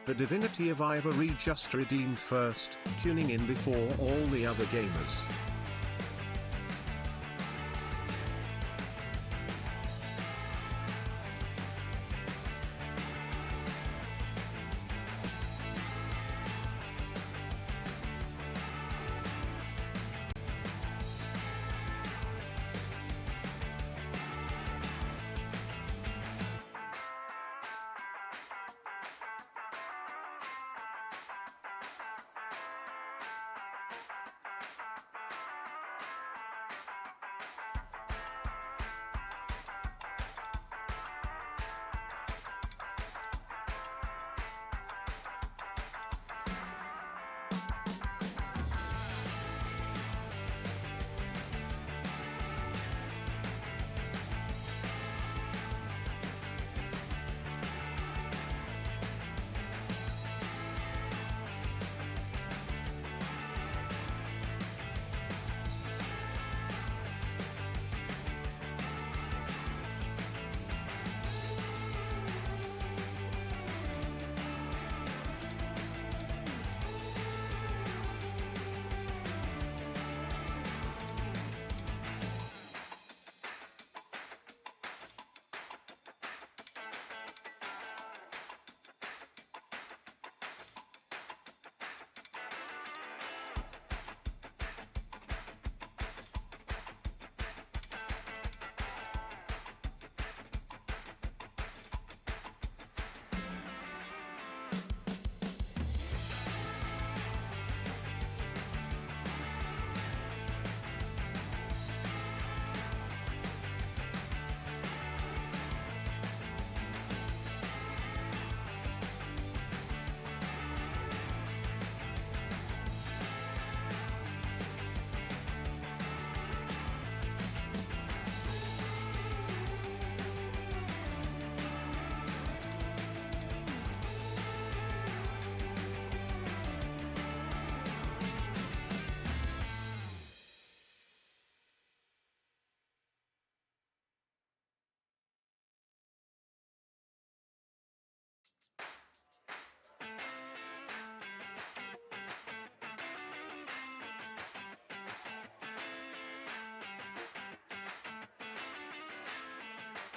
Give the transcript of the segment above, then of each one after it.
The divinity of Ivory just redeemed first, tuning in before all the other gamers.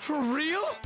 For real?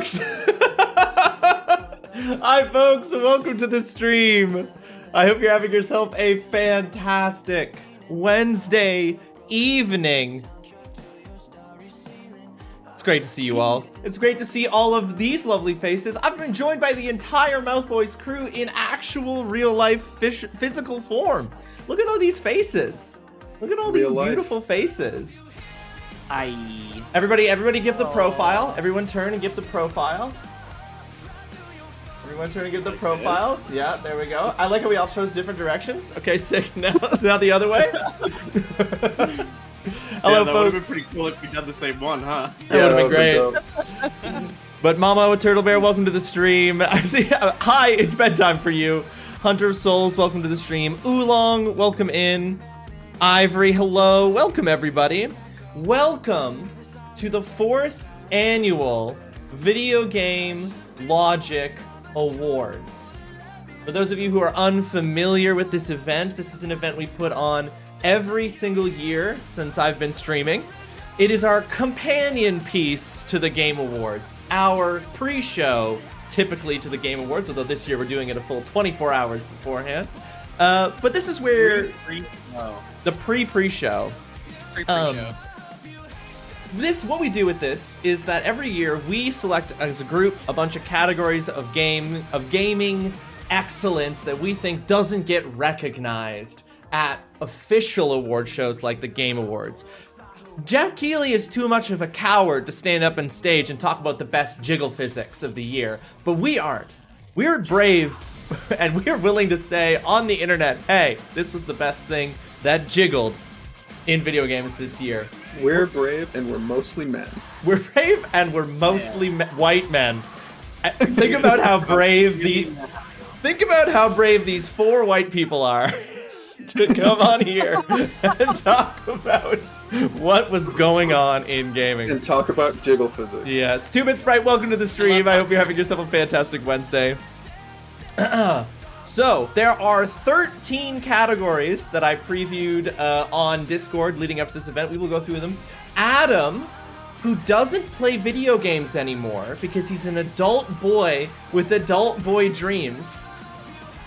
folks! Hi, folks. Welcome to the stream. I hope you're having yourself a fantastic Wednesday evening. It's great to see you all. It's great to see all of these lovely faces. I've been joined by the entire Mouth Boys crew in actual real-life physical form. Look at all these faces. Look at all these beautiful faces. Everybody give the profile. Everyone turn and give the profile. Everyone turn and give the profile. Yeah, there we go. I like how we all chose different directions. Okay, sick. Now the other way. Hello, that folks. would have been pretty cool if we done the same one, huh? That would have been great. But Mama with Turtle Bear, welcome to the stream. Hi, it's bedtime for you. Hunter of Souls, welcome to the stream. Oolong, welcome in. Ivory, hello. Welcome, everybody. Welcome to the 4th annual Video Game Logic Awards. For those of you who are unfamiliar with this event, this is an event we put on every single year since I've been streaming. It is our companion piece to the Game Awards, our pre-show typically to the Game Awards, although this year we're doing it a full 24 hours beforehand. But this is where the pre-show. What we do with this is that every year we select as a group a bunch of categories of gaming excellence that we think doesn't get recognized at official award shows like the Game Awards. Jeff Keighley is too much of a coward to stand up on stage and talk about the best jiggle physics of the year, but we aren't. We're brave, and we're willing to say on the internet, hey, this was the best thing that jiggled in video games this year. We're brave, and we're mostly men. We're brave, and we're mostly white men. Think about how brave these 4 white people are to come on here and talk about what was going on in gaming. And talk about jiggle physics. Yes. 2-Bit Sprite, welcome to the stream. I hope you're having yourself a fantastic Wednesday. So, there are 13 categories that I previewed on Discord leading up to this event. We will go through them. Adam, who doesn't play video games anymore because he's an adult boy with adult boy dreams,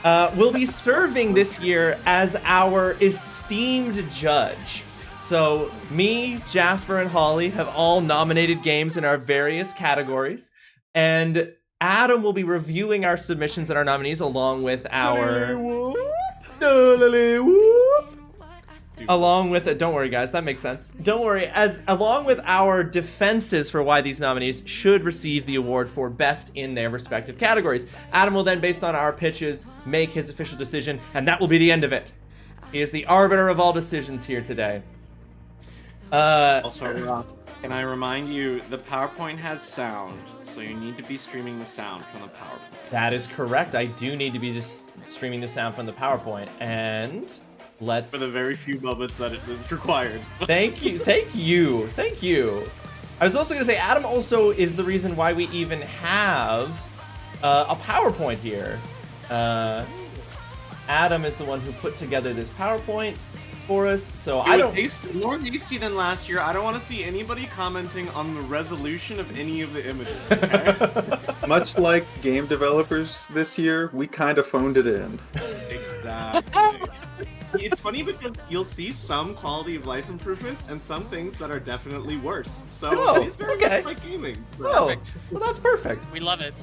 will be serving this year as our esteemed judge. So, me, Jasper, and Holly have all nominated games in our various categories, and Adam will be reviewing our submissions and our nominees along with our... Don't worry, guys, that makes sense. Don't worry, along with our defenses for why these nominees should receive the award for best in their respective categories. Adam will then, based on our pitches, make his official decision, and that will be the end of it. He is the arbiter of all decisions here today. Also, can I remind you, the PowerPoint has sound, so you need to be streaming the sound from the PowerPoint. That is correct. I do need to be just streaming the sound from the PowerPoint, and let's... For the very few moments that it is required. Thank you. I was also going to say, Adam also is the reason why we even have a PowerPoint here. Adam is the one who put together this PowerPoint for us, so I don't... more tasty than last year. I don't want to see anybody commenting on the resolution of any of the images, okay? Much like game developers this year, we kind of phoned it in. Exactly. It's funny because you'll see some quality of life improvements and some things that are definitely worse. So it's very much like gaming. So. Perfect. Well, that's perfect. We love it.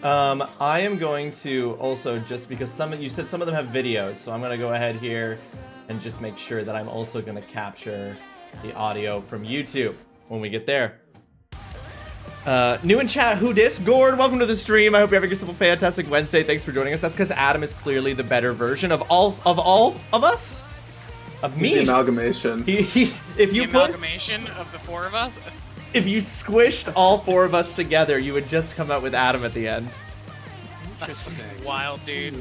I am going to also, just because you said some of them have videos, so I'm going to go ahead here and just make sure that I'm also going to capture the audio from YouTube when we get there. New in chat, who dis? Gord, welcome to the stream. I hope you're having yourself a fantastic Wednesday. Thanks for joining us. That's because Adam is clearly the better version of all of us. Of me. The amalgamation. Amalgamation of the 4 of us. If you squished all 4 of us together, you would just come out with Adam at the end. That's wild, dude.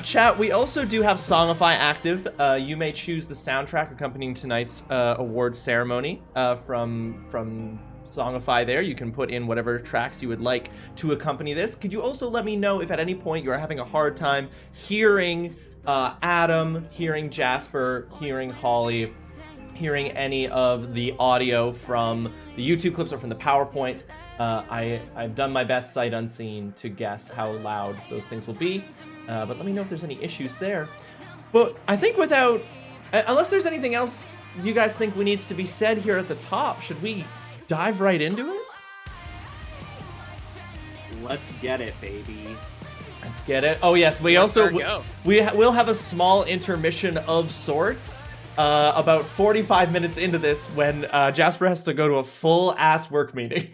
Chat, we also do have Songify active. You may choose the soundtrack accompanying tonight's awards ceremony from Songify there. You can put in whatever tracks you would like to accompany this. Could you also let me know if at any point you are having a hard time hearing Adam, hearing Jasper, hearing Holly, hearing any of the audio from the YouTube clips or from the PowerPoint? I've done my best sight unseen to guess how loud those things will be, but let me know if there's any issues there. But I think without, unless there's anything else you guys think needs to be said here at the top, should we dive right into it? Let's get it, baby. Let's get it. Oh yes, we also we'll have a small intermission of sorts. About 45 minutes into this, when Jasper has to go to a full-ass work meeting.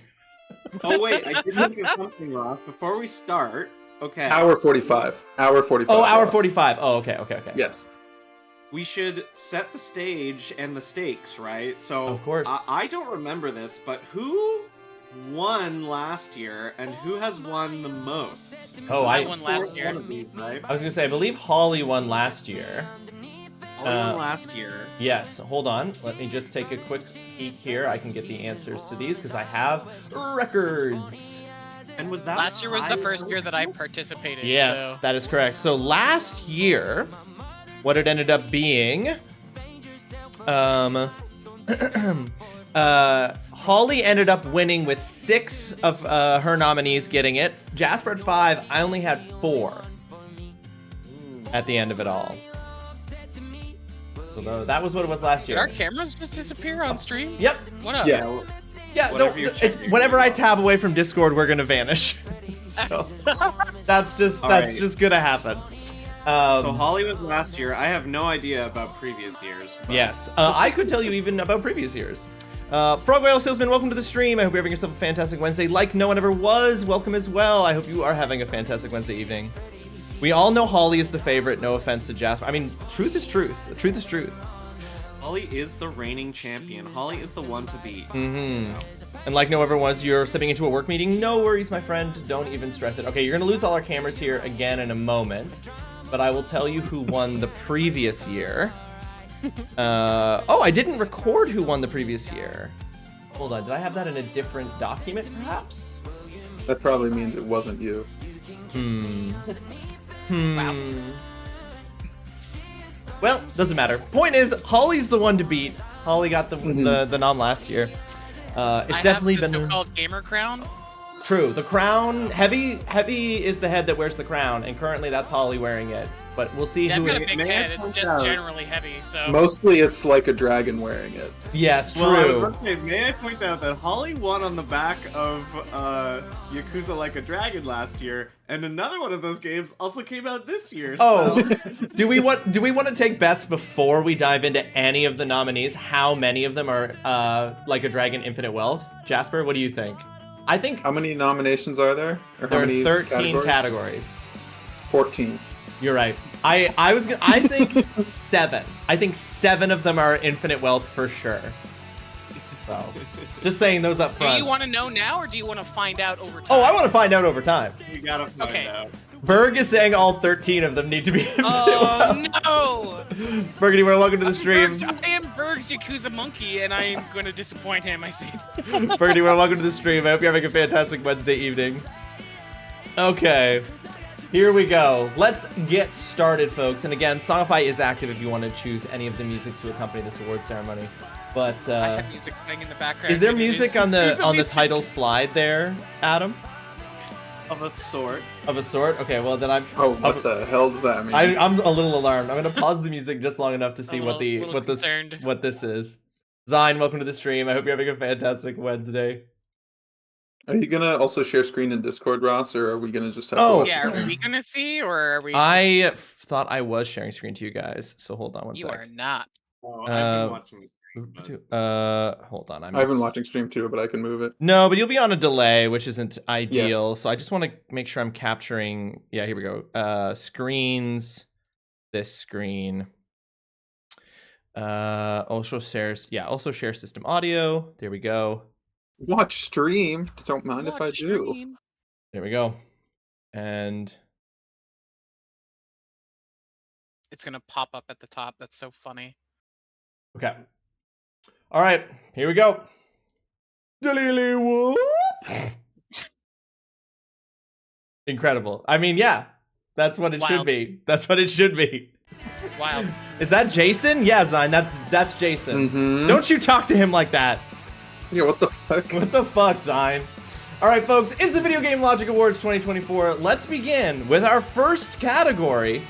Oh wait, I did think of something, Ross. Before we start, okay. Hour 45. Hour 45. Oh, hour Ross. 45. Oh, okay. Yes. We should set the stage and the stakes, right? So, of course. I don't remember this, but who won last year, and who has won the most? Oh, I won last year. Right? I was gonna say, I believe Holly won last year. Won last year. Yes, hold on. Let me just take a quick peek here. I can get the answers to these because I have records. And was that last year was the first year that I participated? Yes, so. that is correct. So last year, what it ended up being, Holly ended up winning with 6 of her nominees getting it. Jasper had 5. I only had 4 at the end of it all. So that was what it was last year. Did our cameras just disappear on stream? Yep. What up? Yeah. Yeah, no, whenever I tab away from Discord, we're gonna vanish. So that's just gonna happen. So Holly was last year. I have no idea about previous years. But... Yes, I could tell you even about previous years. Frog Whale Salesman, welcome to the stream. I hope you're having yourself a fantastic Wednesday. Like no one ever was, welcome as well. I hope you are having a fantastic Wednesday evening. We all know Holly is the favorite, no offense to Jasper. I mean, truth is truth. The truth is truth. Holly is the reigning champion. Holly is the one to beat. Mm-hmm. And like no one ever was, you're stepping into a work meeting. No worries, my friend. Don't even stress it. Okay, you're going to lose all our cameras here again in a moment. But I will tell you who won the previous year. Oh, I didn't record who won the previous year. Hold on, did I have that in a different document, perhaps? That probably means it wasn't you. Wow. Well, doesn't matter. Point is, Holly's the one to beat. Holly got the nom last year. It's definitely been the so-called gamer crown. True. The crown, heavy is the head that wears the crown, and currently that's Holly wearing it. But we'll see who. I've got a big head. It's just generally heavy, so. Mostly, it's like a dragon wearing it. Yes, true. Well, may I point out that Holly won on the back of Yakuza Like a Dragon last year, and another one of those games also came out this year. Oh, so. do we want to take bets before we dive into any of the nominees? How many of them are Like a Dragon Infinite Wealth? Jasper, what do you think? I think. How many nominations are there? Or there how many are 13 categories. 14. You're right. I think 7. I think 7 of them are Infinite Wealth for sure. So, just saying those up front. Do you want to know now, or do you want to find out over time? Oh, I want to find out over time. You gotta find out. Berg is saying all 13 of them need to be Infinite Wealth. No! Burgundy, welcome to the stream. I am Berg's Yakuza monkey, and I am going to disappoint him, I think. Burgundy, welcome to the stream. I hope you're having a fantastic Wednesday evening. Okay. Here we go. Let's get started, folks. And again, Songify is active if you want to choose any of the music to accompany this award ceremony. But I have music playing in the background. Is there music on the title slide there, Adam? Of a sort. Of a sort? Okay, well then I'm. Oh, what the hell does that mean? I'm a little alarmed. I'm gonna pause the music just long enough to see what this is. Zine, welcome to the stream. I hope you're having a fantastic Wednesday. Are you gonna also share screen in Discord, Ross, or are we gonna just have to watch yeah, the stream? are we gonna see, or are we I thought I was sharing screen to you guys, so hold on one You sec. are not. Oh, I've been watching. Hold on. I've been watching stream too, but I can move it. No, but you'll be on a delay, which isn't ideal. So I just want to make sure I'm capturing. Yeah, here we go. Screens. This screen. Also shares. Yeah, also share system audio. There we go. Watch stream. Don't mind if I do. There we go. And it's gonna pop up at the top. That's so funny. Okay. All right, here we go. Incredible. I mean, yeah, that's what it should be. That's what it should be. Wild. Is that Jason? Yeah, Zine, that's Jason. Mm-hmm. Don't you talk to him like that. Yeah, what the fuck? What the fuck, Zine? All right, folks, it's the Video Game Logic Awards 2024. Let's begin with our first category,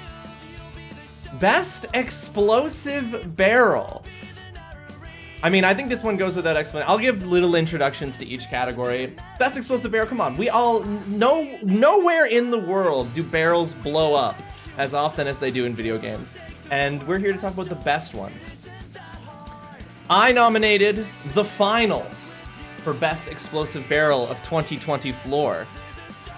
Best Explosive Barrel. I mean, I think this one goes without explanation. I'll give little introductions to each category. Best Explosive Barrel, come on. We all know, nowhere in the world do barrels blow up as often as they do in video games. And we're here to talk about the best ones. I nominated the finals for Best Explosive Barrel of 2020 floor.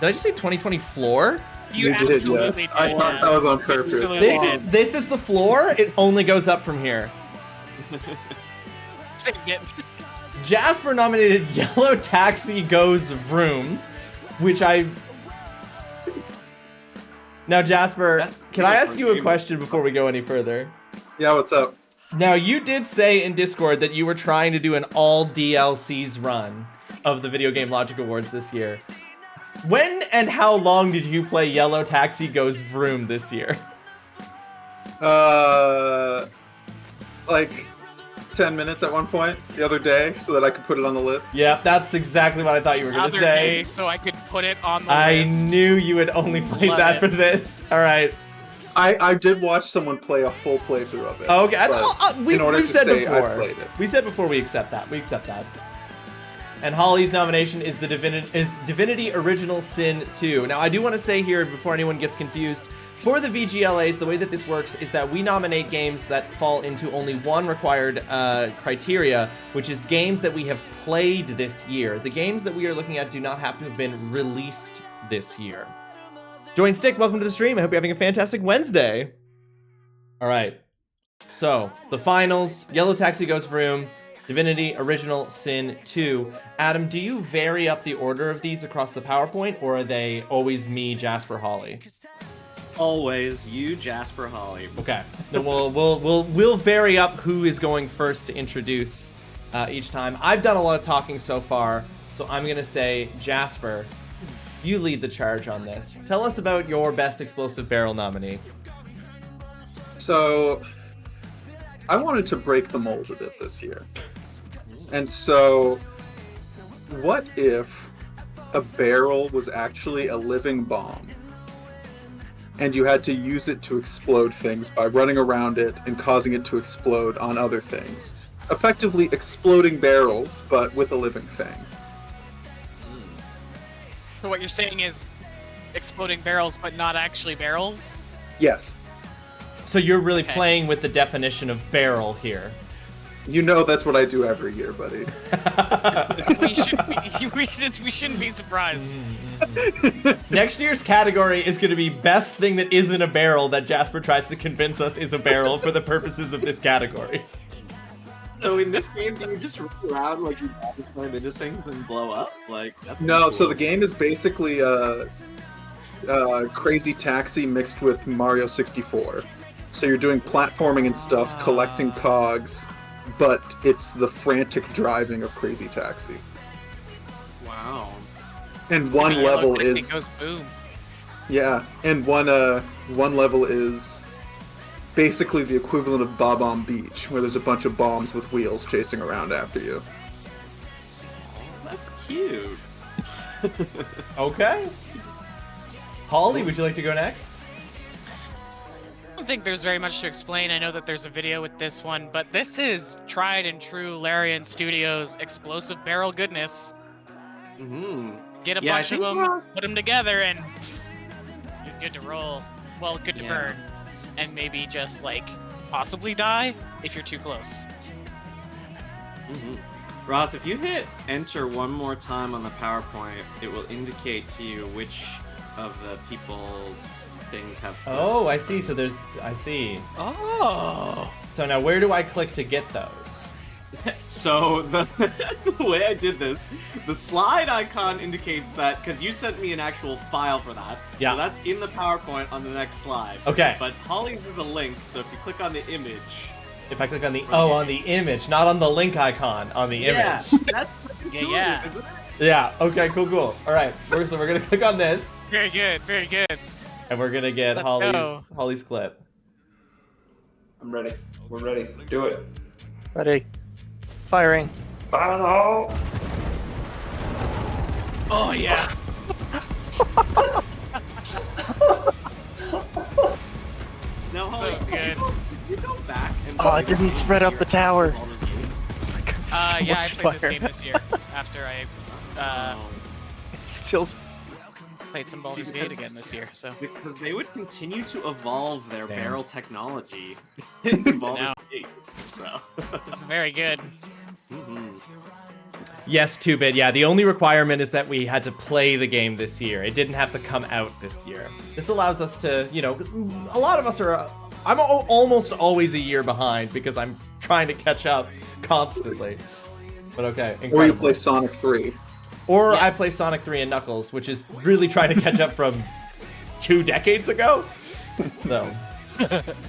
Did I just say 2020 floor? You did, absolutely yeah. did. I thought that was on purpose. This is the floor. It only goes up from here. Jasper nominated Yellow Taxi Goes Vroom, which I... Now, Jasper, can I ask you a question before we go any further? Yeah, what's up? Now, you did say in Discord that you were trying to do an all DLCs run of the Video Game Logic Awards this year. When and how long did you play Yellow Taxi Goes Vroom this year? Like 10 minutes at one point the other day so that I could put it on the list. Yeah, that's exactly what I thought you were going to say. So I could put it on the I list. knew you had only played Love that it. for this. All right. I did watch someone play a full playthrough of it. Okay, but we've said say I before. played it. We said before we accept that. We accept that. And Holly's nomination is the Divinity Original Sin 2. Now, I do want to say here, before anyone gets confused, for the VGLAs, the way that this works is that we nominate games that fall into only one required criteria, which is games that we have played this year. The games that we are looking at do not have to have been released this year. Join Stick, welcome to the stream. I hope you're having a fantastic Wednesday. All right. So, the finals, Yellow Taxi Goes Vroom, Divinity Original Sin 2. Adam, do you vary up the order of these across the PowerPoint, or are they always me, Jasper, Holly? Always you, Jasper, Holly. Okay. Then we'll vary up who is going first to introduce each time. I've done a lot of talking so far, so I'm gonna say, Jasper, you lead the charge on this. Tell us about your Best Explosive Barrel nominee. So, I wanted to break the mold a bit this year. And so, what if a barrel was actually a living bomb? And you had to use it to explode things by running around it and causing it to explode on other things. Effectively exploding barrels, but with a living thing. So what you're saying is exploding barrels, but not actually barrels? Yes. So you're really Okay. playing with the definition of barrel here. You know that's what I do every year, buddy. We shouldn't be surprised. Next year's category is going to be best thing that isn't a barrel that Jasper tries to convince us is a barrel for the purposes of this category. So in this game, do you just run around like you turn into things and blow up? Like that's No, pretty so cool. the game is basically Crazy Taxi mixed with Mario 64. So you're doing platforming and stuff, collecting cogs, but it's the frantic driving of Crazy Taxi. Wow. And one Yellow level Taxi is goes boom. yeah, and one level is basically the equivalent of Bob-omb Beach, where there's a bunch of bombs with wheels chasing around after you. That's cute. Okay. Holly, would you like to go next? I don't think there's very much to explain. I know that there's a video with this one, but this is tried and true Larian Studios explosive barrel goodness. Mm-hmm. Get a Yeah, I bunch of think, them, put them together, and you're good to roll. Well, good to Yeah. burn. And maybe just, like, possibly die if you're too close. Mm-hmm. Ross, if you hit enter one more time on the PowerPoint, it will indicate to you which of the people's things have flips. Oh, I see. So I see. Oh! So now where do I click to get those? So the way I did this, the slide icon indicates that, because you sent me an actual file for that. Yeah. So that's in the PowerPoint on the next slide. Okay. But Holly's is a link, so if you click on the image. If I click on the on the image, not on the link icon, on the image. Yeah, that's Yeah. isn't it? Yeah. Okay. Cool. All right. So we're gonna click on this, Very good, very good. and we're gonna get Let's go. Holly's clip. I'm ready. We're ready. Do it. Ready. Firing. Oh! Oh yeah. Now, Holly, So good. did you go back and Oh, it didn't spread up the tower. Yeah, I much played this fire. game this year after I It's still. played some Baldur's Gate again this year. So Because they would continue to evolve their Damn. barrel technology in Baldur's Now. Gate. So. it's very good. Mhm. Yes, 2-bit. Yeah, the only requirement is that we had to play the game this year. It didn't have to come out this year. This allows us to, you know, a lot of us are. I'm almost always a year behind because I'm trying to catch up constantly. But okay, incredible. Or you play Sonic 3. Or Yeah. I play Sonic 3 and Knuckles, which is really trying to catch up from 2 decades ago. So,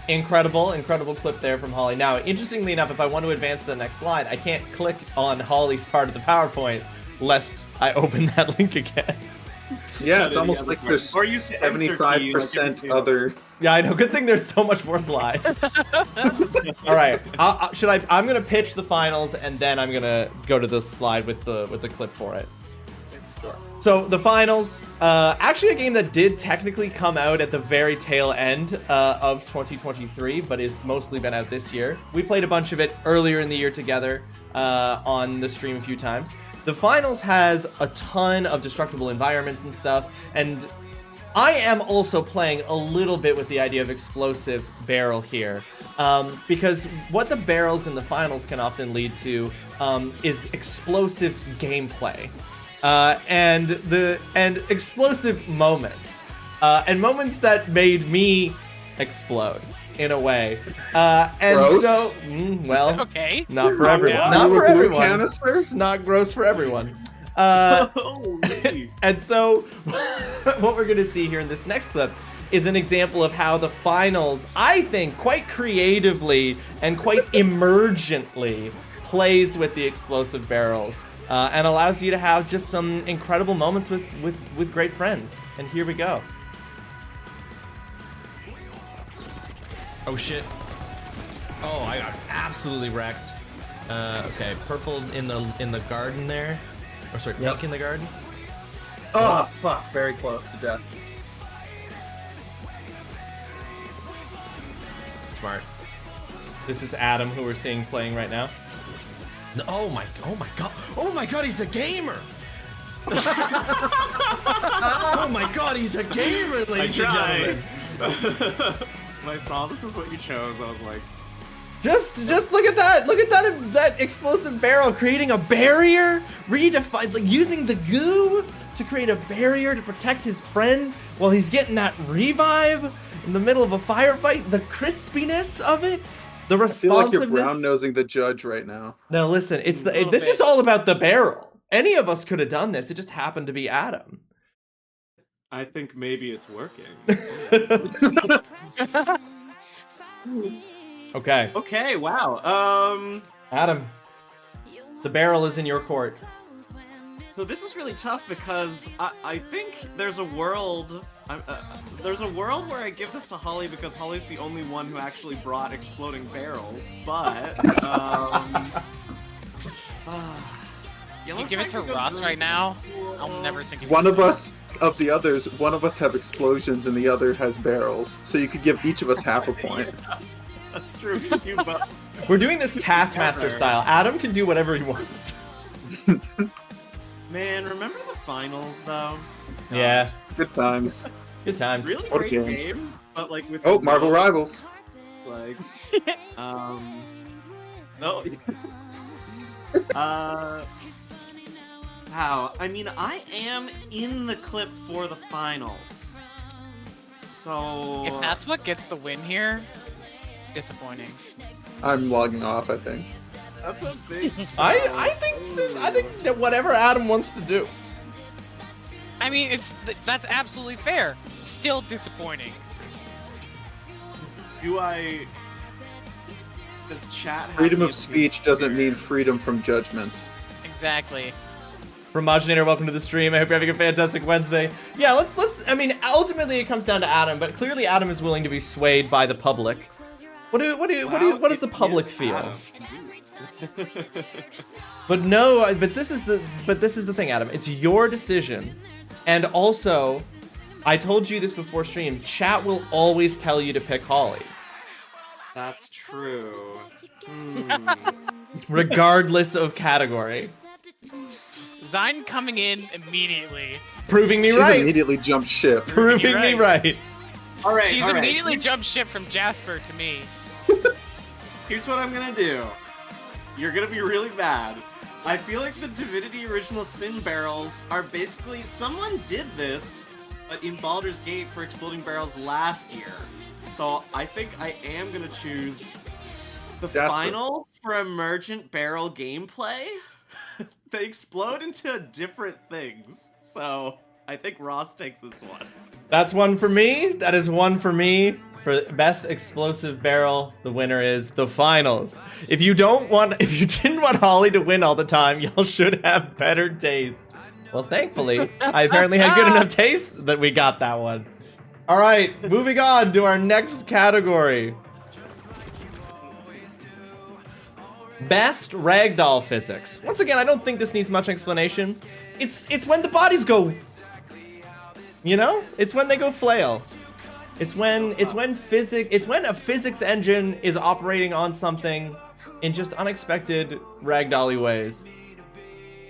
incredible clip there from Holly. Now, interestingly enough, if I want to advance to the next slide, I can't click on Holly's part of the PowerPoint lest I open that link again. Yeah, it's the almost other like part. there's Or use the enter key, 75% like you other. Yeah, I know. Good thing there's so much more slides. All right, I'm gonna pitch the finals, and then I'm gonna go to the slide with the clip for it. So the finals, actually a game that did technically come out at the very tail end of 2023, but has mostly been out this year. We played a bunch of it earlier in the year together on the stream a few times. The finals has a ton of destructible environments and stuff, and I am also playing a little bit with the idea of explosive barrel here, because what the barrels in the finals can often lead to is explosive gameplay. And explosive moments, and moments that made me explode in a way. And Gross? so, well, Okay. not for everyone. yeah. Not You for a blue everyone. canister? It's not gross for everyone. Holy. And so, what we're gonna see here in this next clip is an example of how the finals, I think, quite creatively and quite emergently plays with the explosive barrels. And allows you to have just some incredible moments with great friends. And here we go. Oh shit. Oh, I got absolutely wrecked. Okay, purple in the garden there. Or sorry, pink in the garden. Oh, fuck. Very close to death. Smart. This is Adam, who we're seeing playing right now. No, oh my god, he's a gamer. Oh my god, he's a gamer, ladies and gentlemen. When I saw this was what you chose, I was like, Just look at that! Look at that explosive barrel creating a barrier, redefined, like using the goo to create a barrier to protect his friend while he's getting that revive in the middle of a firefight. The crispiness of it, the I feel like responsiveness. you're brown nosing the judge right now. No, listen, it's A little this bit. is all about the barrel. Any of us could have done this. It just happened to be Adam. I think maybe it's working. Okay, Okay, wow. Adam, the barrel is in your court. So this is really tough because I think there's a world. There's a world where I give this to Holly because Holly's the only one who actually brought exploding barrels. But You give it to Ross right now, I'll never think of One you of us, of the others, one of us have explosions and the other has barrels. So you could give each of us half a point. That's true. You both. We're doing this Taskmaster style. Adam can do whatever he wants. Man, remember the finals though? Yeah, Good times. good times. Really What a great game. game, but like with Oh, some Marvel real, Rivals. like no. Wow. I mean, I am in the clip for the finals. So If that's what gets the win here, disappointing. I'm logging off, I think. that's a big. I think that whatever Adam wants to do. I mean, that's absolutely fair. Still disappointing. Do I? Does chat have Freedom the of speech doesn't mean freedom from judgment. Exactly. From Majinator, welcome to the stream. I hope you're having a fantastic Wednesday. Yeah, let's. I mean, ultimately it comes down to Adam, but clearly Adam is willing to be swayed by the public. What does the public feel? But no, but this is the thing, Adam. It's your decision. And also, I told you this before stream, chat will always tell you to pick Holly. That's true. Regardless of category. Zine coming in immediately. Proving me She's right. immediately jumped ship. Proving me right. All right, She's all right. immediately jumped ship from Jasper to me. Here's what I'm gonna do. You're gonna be really mad. I feel like the Divinity Original Sin barrels are basically... Someone did this in Baldur's Gate for exploding barrels last year. So I think I am gonna choose the Jasper. final for Emergent Barrel gameplay. They explode into different things. So I think Ross takes this one. That's one for me. That is one for me. For best explosive barrel, the winner is the finals. If you didn't want Holly to win all the time, y'all should have better taste. Well, thankfully, I apparently had good enough taste that we got that one. All right, moving on to our next category. Best ragdoll physics. Once again, I don't think this needs much explanation. It's when the bodies go, you know? It's when they go flail. It's when a physics engine is operating on something in just unexpected ragdolly ways.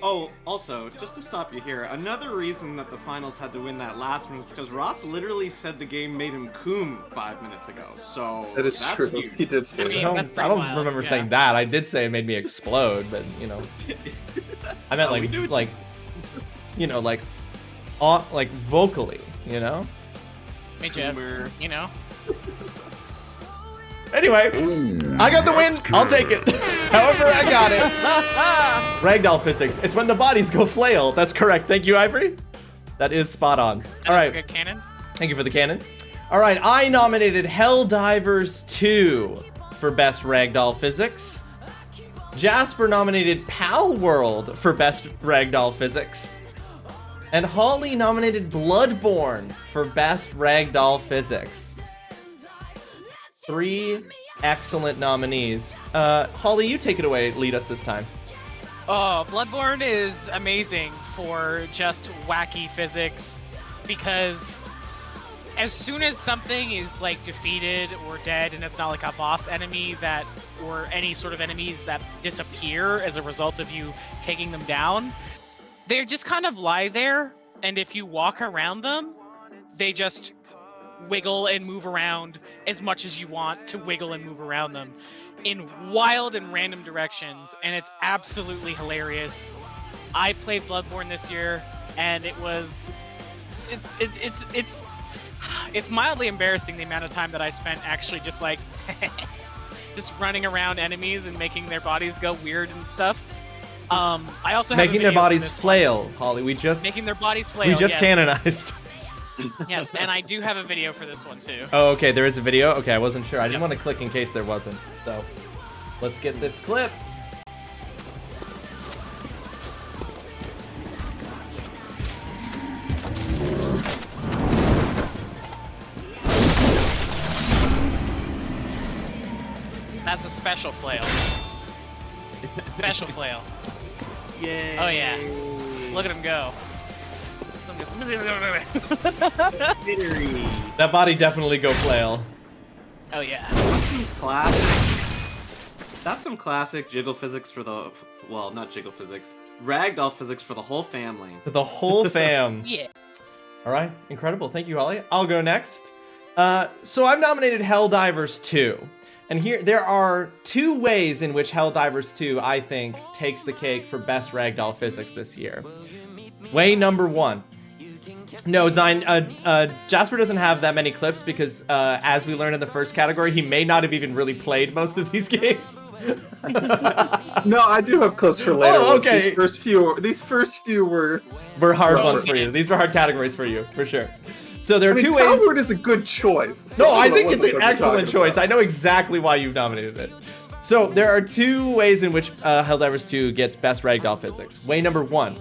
Oh, also, just to stop you here, another reason that the finals had to win that last one is because Ross literally said the game made him coom 5 minutes ago. So That is that's true. huge. He did say I mean, that. that's I pretty don't wild, remember yeah. saying that. I did say it made me explode, but you know, I meant Oh, we do- like vocally, you know. Me too. Boomer. You know? Anyway, I got the win. I'll take it. However, I got it. Ragdoll physics. It's when the bodies go flail. That's correct. Thank you, Ivory. That is spot on. All right. Good cannon. Thank you for the cannon. All right. I nominated Helldivers 2 for best ragdoll physics. Jasper nominated Pal World for best ragdoll physics. And Holly nominated Bloodborne for best ragdoll physics. 3 excellent nominees. Holly, you take it away. Lead us this time. Oh, Bloodborne is amazing for just wacky physics because as soon as something is like defeated or dead and it's not like a boss enemy that or any sort of enemies that disappear as a result of you taking them down, they just kind of lie there, and if you walk around them, they just wiggle and move around as much as you want to wiggle and move around them in wild and random directions, and it's absolutely hilarious. I played Bloodborne this year, and it's mildly embarrassing the amount of time that I spent actually just like just running around enemies and making their bodies go weird and stuff. I also have a Making their video for bodies this one. flail, Holly. We just Making their bodies flail. we just yes. canonized. Yes, and I do have a video for this one too. Oh, okay. There is a video. Okay, I wasn't sure. I didn't Yep. want to click in case there wasn't. So, let's get this clip. That's a special flail. Special flail. Yay. Oh yeah. Look at him go. Victory. That body definitely go flail. Oh yeah. That's some classic jiggle physics for the... Well, not jiggle physics. Ragdoll physics for the whole family. For the whole fam. Yeah. All right, incredible. Thank you, Holly. I'll go next. So I've nominated Helldivers 2. And here, there are 2 ways in which Helldivers 2, I think, takes the cake for best ragdoll physics this year. Way number 1. No, Zine, Jasper doesn't have that many clips because, as we learned in the first category, he may not have even really played most of these games. No, I do have clips for later. Oh, ones. okay. These first few were. Were hard Right. ones for you. These were hard categories for you, for sure. So there are I mean, 2 ways. Coward is a good choice. So No, I don't know think what it's the an fuck you're excellent talking choice. about. I know exactly why you've nominated it. So there are 2 ways in which Helldivers 2 gets best ragdoll physics. Way number 1.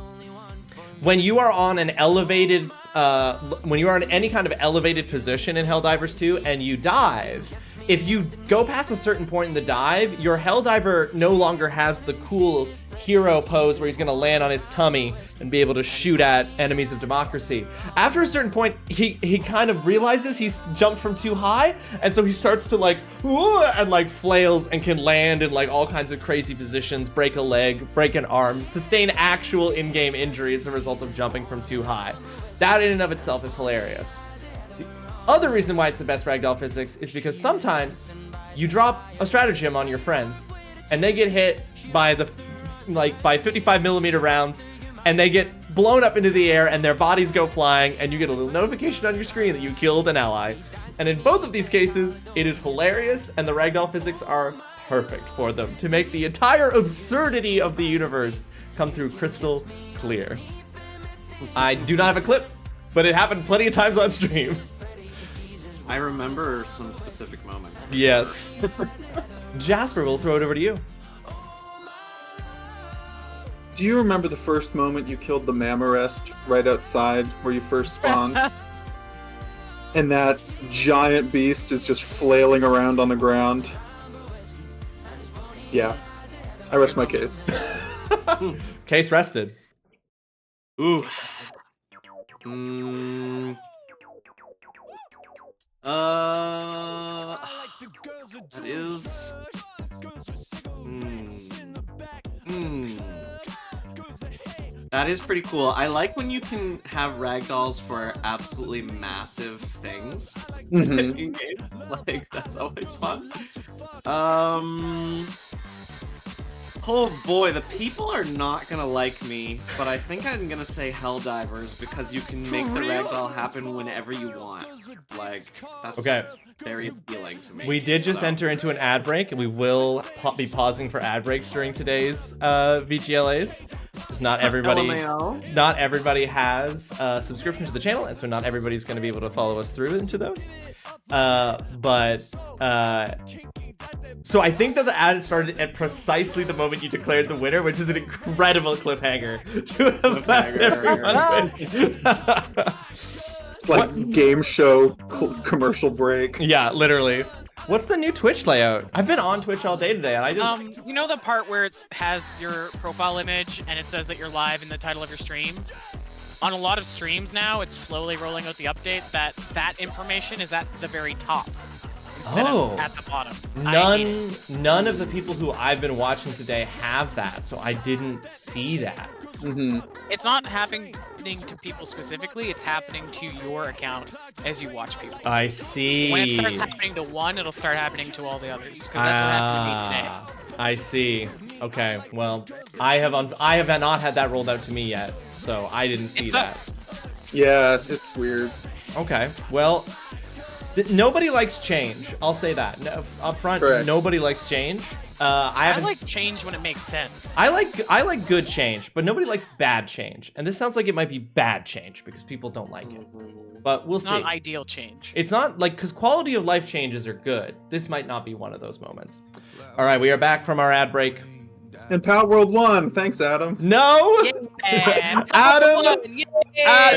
When you are on an elevated when you are in any kind of elevated position in Helldivers 2 and you dive, if you go past a certain point in the dive, your Helldiver no longer has the cool hero pose where he's gonna land on his tummy and be able to shoot at enemies of democracy. After a certain point, he kind of realizes he's jumped from too high, and so he starts to like, and like flails and can land in like all kinds of crazy positions, break a leg, break an arm, sustain actual in-game injury as a result of jumping from too high. That in and of itself is hilarious. Other reason why it's the best ragdoll physics is because sometimes you drop a stratagem on your friends and they get hit by by 55mm rounds and they get blown up into the air and their bodies go flying and you get a little notification on your screen that you killed an ally. And in both of these cases, it is hilarious and the ragdoll physics are perfect for them to make the entire absurdity of the universe come through crystal clear. I do not have a clip, but it happened plenty of times on stream. I remember some specific moments. Yes. Jasper, we'll throw it over to you. Do you remember the first moment you killed the Mammarest right outside where you first spawned? And that giant beast is just flailing around on the ground? Yeah. I rest my case. Case rested. Ooh. That is. That is pretty cool. I like when you can have ragdolls for absolutely massive things in games. Like, that's always fun. Oh boy, the people are not gonna like me, but I think I'm gonna say Helldivers because you can make the ragdoll happen whenever you want. Like, that's Okay. very appealing to me. We did just enter into an ad break, and we will be pausing for ad breaks during today's VGLAs. Because not everybody has a subscription to the channel, and so not everybody's going to be able to follow us through into those. So I think that the ad started at precisely the moment you declared the winner, which is an incredible cliffhanger to have left everyone with. It's like game show commercial break. Yeah, literally. What's the new Twitch layout? I've been on Twitch all day today, and I didn't. You know the part where it has your profile image and it says that you're live in the title of your stream? On a lot of streams now, it's slowly rolling out the update that information is at the very top instead of at the bottom. None of the people who I've been watching today have that, so I didn't see that. It's not happening to people specifically, it's happening to your account as you watch people. I see. When it starts happening to one, it'll start happening to all the others, because that's what happened to me today. I see. Okay, well, I have not had that rolled out to me yet, so I didn't see that. Yeah, it's weird. Okay, well, nobody likes change. I'll say that. No, up front, Correct. Nobody likes change. I like change when it makes sense. I like good change, but nobody likes bad change. And this sounds like it might be bad change because people don't like it. But we'll see. It's not ideal change. It's not like, because quality of life changes are good. This might not be one of those moments. All right, we are back from our ad break. And Power World won. Thanks, Adam. No! Yeah. Adam!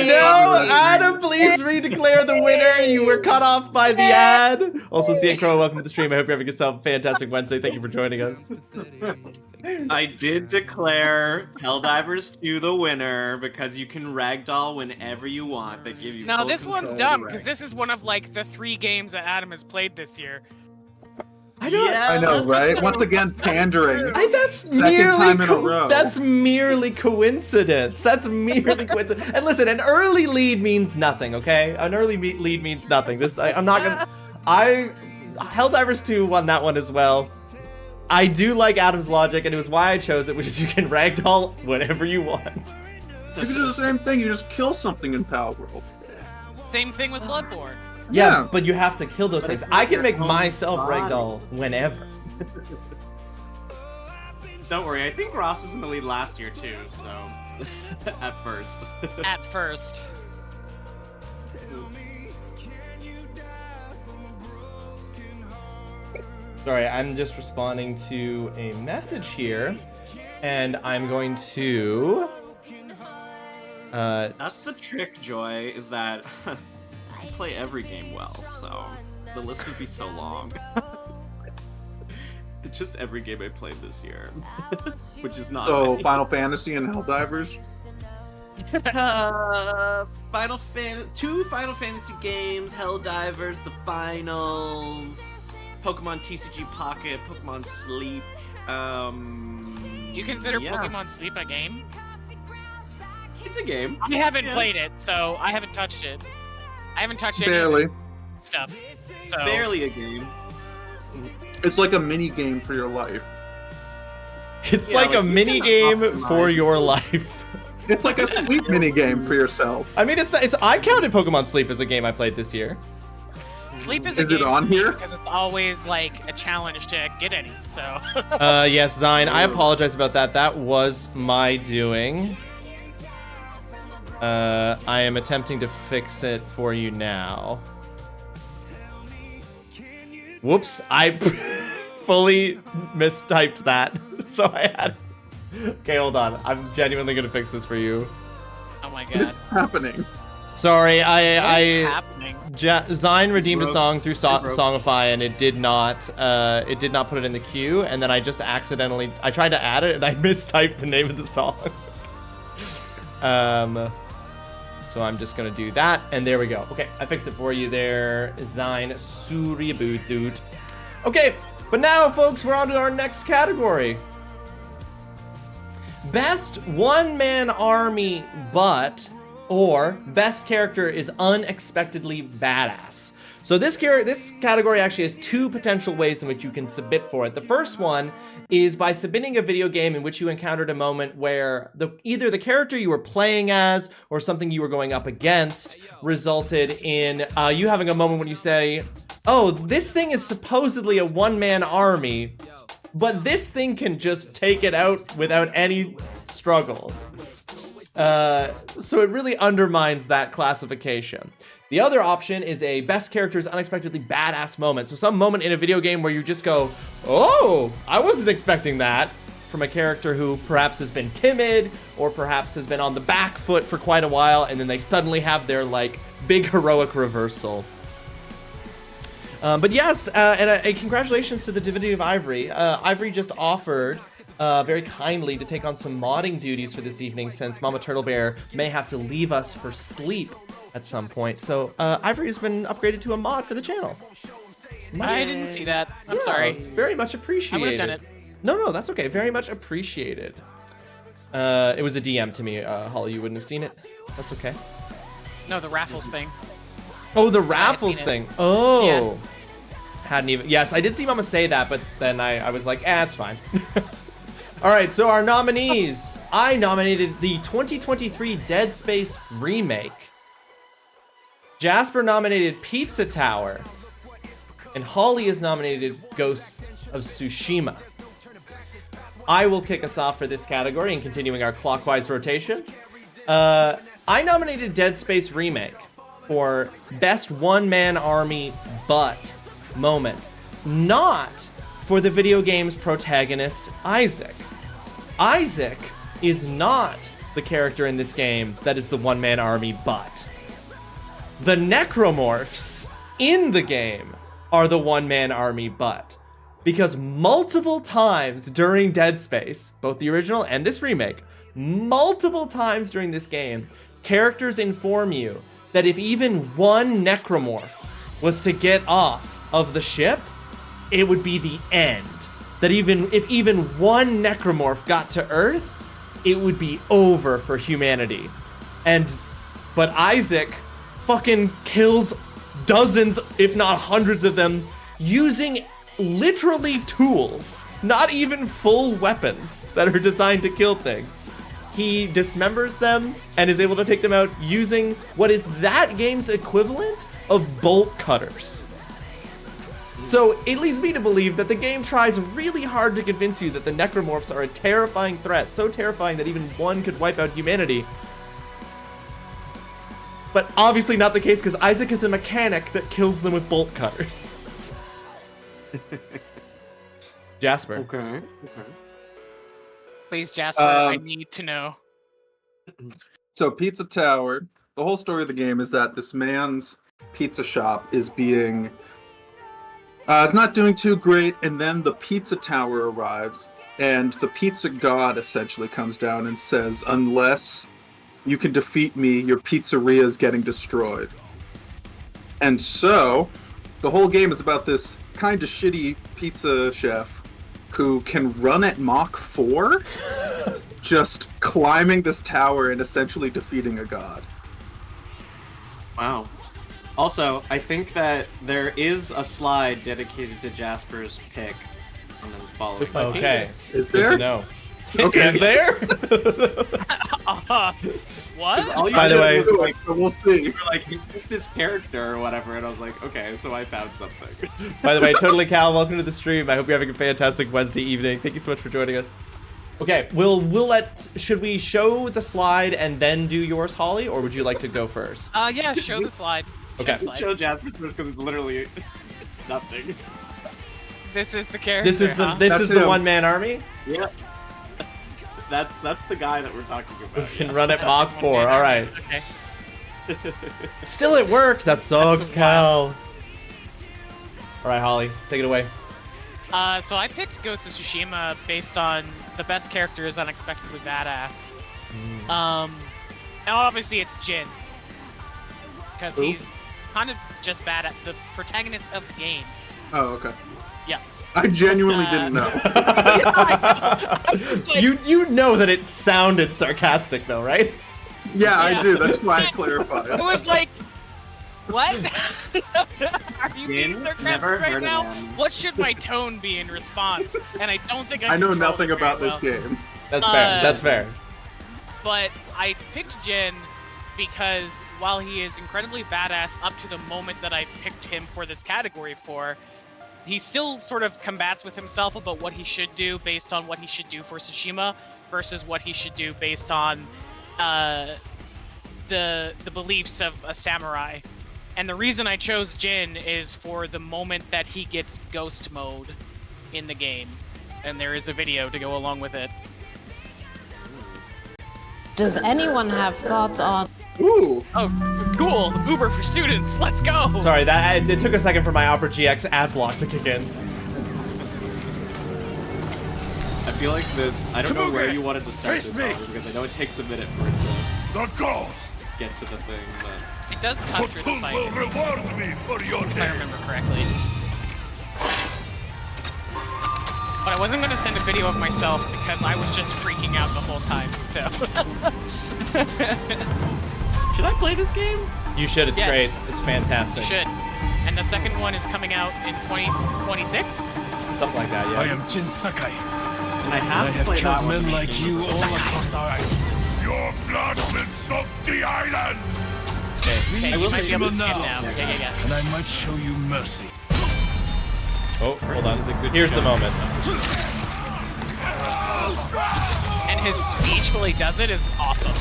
No! Adam, please redeclare the winner. You were cut off by the ad. Also, CN Crow, welcome to the stream. I hope you're having yourself a fantastic Wednesday. Thank you for joining us. I did declare Helldivers 2 the winner because you can ragdoll whenever you want. They give you Now, full this one's control dumb, to because this is one of, like, the 3 games that Adam has played this year. I know, I know, right? Once again, pandering. Second time in a row. That's merely coincidence. That's merely coincidence. And listen, an early lead means nothing, okay? An early lead means nothing. I'm not gonna. Helldivers 2 won that one as well. I do like Adam's logic, and it was why I chose it, which is you can ragdoll whatever you want. You can do the same thing. You just kill something in Power World. Same thing with Bloodborne. Yeah, but you have to kill those things. I can make myself ragdoll whenever. Don't worry, I think Ross was in the lead last year too, so at first. At first. Sorry, I'm just responding to a message here, and I'm going to That's the trick, Joy, is that I play every game well, so the list would be so long. It's just every game I played this year, which is not. So many. Final Fantasy and Helldivers. Two Final Fantasy games, Helldivers, the finals, Pokemon TCG Pocket, Pokemon Sleep. You consider yeah. Pokemon Sleep a game? It's a game. I haven't Yeah. played it, so I haven't touched it. I haven't touched any Barely. of the stuff. So Barely a game. It's like a mini game for your life. It's Yeah, like a like, you mini can game optimize for it. your life. It's like a sleep mini game for yourself. I mean, it's I counted Pokemon Sleep as a game I played this year. Sleep is Is a it game on here? because it's always like a challenge to get any. So Yes, Zine, I apologize about that. That was my doing. I am attempting to fix it for you now. Whoops, I fully mistyped that. So I had... Okay, hold on. I'm genuinely gonna fix this for you. oh my What god, is happening? Sorry, what's I happening? Zine redeemed a Broke. song through It broke. Songify, and it did not put it in the queue, and then I just accidentally I tried to add it and I mistyped the name of the song. So I'm just gonna do that, and there we go. Okay, I fixed it for you there, Zine Suryaboot. Okay, but now, folks, we're on to our next category. Best one-man army but or best character is unexpectedly badass. So this category actually has two potential ways in which you can submit for it. The first one is by submitting a video game in which you encountered a moment where either the character you were playing as or something you were going up against resulted in you having a moment when you say, oh, this thing is supposedly a one-man army, but this thing can just take it out without any struggle. So it really undermines that classification. The other option is a best character's unexpectedly badass moment. So some moment in a video game where you just go, oh, I wasn't expecting that, from a character who perhaps has been timid or perhaps has been on the back foot for quite a while, and then they suddenly have their like big heroic reversal. But yes, and congratulations to the Divinity of Ivory. Ivory just offered very kindly to take on some modding duties for this evening, since Mama Turtle Bear may have to leave us for sleep at some point. So Ivory has been upgraded to a mod for the channel. I didn't see that. I'm Yeah, sorry. Very much appreciated. I would have done it. No, that's okay. Very much appreciated. It was a DM to me, Holly. You wouldn't have seen it. That's okay. No, the raffles thing. Oh, the seen raffles it. thing. Oh. Yeah. Hadn't even... Yes, I did see Mama say that, but then I was like, it's fine. All right, so our nominees. I nominated the 2023 Dead Space remake. Jasper nominated Pizza Tower. And Holly is nominated Ghost of Tsushima. I will kick us off for this category and continuing our clockwise rotation. I nominated Dead Space Remake for Best One-Man Army But moment. Not for the video game's protagonist, Isaac. Isaac is not the character in this game that is the one-man army but. The necromorphs in the game are the one-man army but. Because multiple times during Dead Space, both the original and this remake, multiple times during this game, characters inform you that if even one necromorph was to get off of the ship, it would be the end. That if even one necromorph got to Earth, it would be over for humanity. But Isaac fucking kills dozens, if not hundreds of them, using literally tools, not even full weapons that are designed to kill things. He dismembers them and is able to take them out using what is that game's equivalent of bolt cutters. So it leads me to believe that the game tries really hard to convince you that the necromorphs are a terrifying threat, so terrifying that even one could wipe out humanity. But obviously not the case, because Isaac is a mechanic that kills them with bolt cutters. Jasper. Okay. Please, Jasper, I need to know. So Pizza Tower, the whole story of the game is that this man's pizza shop is being it's not doing too great, and then the Pizza Tower arrives, and the pizza god essentially comes down and says, unless you can defeat me, your pizzeria is getting destroyed. And so, the whole game is about this kind of shitty pizza chef who can run at Mach 4, just climbing this tower and essentially defeating a god. Wow. Also, I think that there is a slide dedicated to Jasper's pick, and then following. Okay. Is Good to there? know. Okay. Is there? What? All you By the did way- was, like, So we'll see. you were like, it's this character or whatever, and I was like, okay, so I found something. By the way, Totally Cal, welcome to the stream. I hope you're having a fantastic Wednesday evening. Thank you so much for joining us. Okay, should we show the slide and then do yours, Holly, or would you like to go first? Yeah, show the slide. Okay. Slide. Show Jasper first because it's literally nothing. This is the character. This is the huh? That's the him. one-man army. Yeah. That's the guy that we're talking about. Can yeah. run at Mach 4. All right. Okay. Still it worked. That sucks, That's Cal. All right, Holly, take it away. So I picked Ghost of Tsushima based on the best character is unexpectedly badass. And obviously it's Jin. Because he's kind of just bad at the protagonist of the game. Oh, okay. Yeah. I genuinely didn't know. You know that it sounded sarcastic though, right? Yeah, I Yeah. do. That's why I clarified. It was like, what? Are you being Jin? sarcastic Never right heard of now? him. What should my tone be in response? And I don't think I know controlled nothing it very about this well. game. That's fair. That's fair. But I picked Jin because while he is incredibly badass up to the moment that I picked him for this category for, he still sort of combats with himself about what he should do based on what he should do for Tsushima versus what he should do based on the beliefs of a samurai. And the reason I chose Jin is for the moment that he gets ghost mode in the game. And there is a video to go along with it. Does anyone have thoughts on Ooh. Oh, cool! Uber for students, let's go! Sorry, it took a second for my Opera GX ad block to kick in. I feel like this. I don't know where you wanted to start this song because I know it takes a minute for it to get to the thing, but It does cut through the fight, if I remember correctly. But I wasn't gonna send a video of myself because I was just freaking out the whole time, so... should I play this game? You should. It's Yes. great. It's fantastic. You should. And the second one is coming out in 2026? Stuff like that. Yeah. I am Jin Sakai. And I have I to have play that killed one. men like you all across our island. Your blood will soak the island! Okay, I you will might be able to see skip them now. now. Yeah. And I might show you mercy. Oh, hold on. Here's the moment. And his speech while he does it is awesome.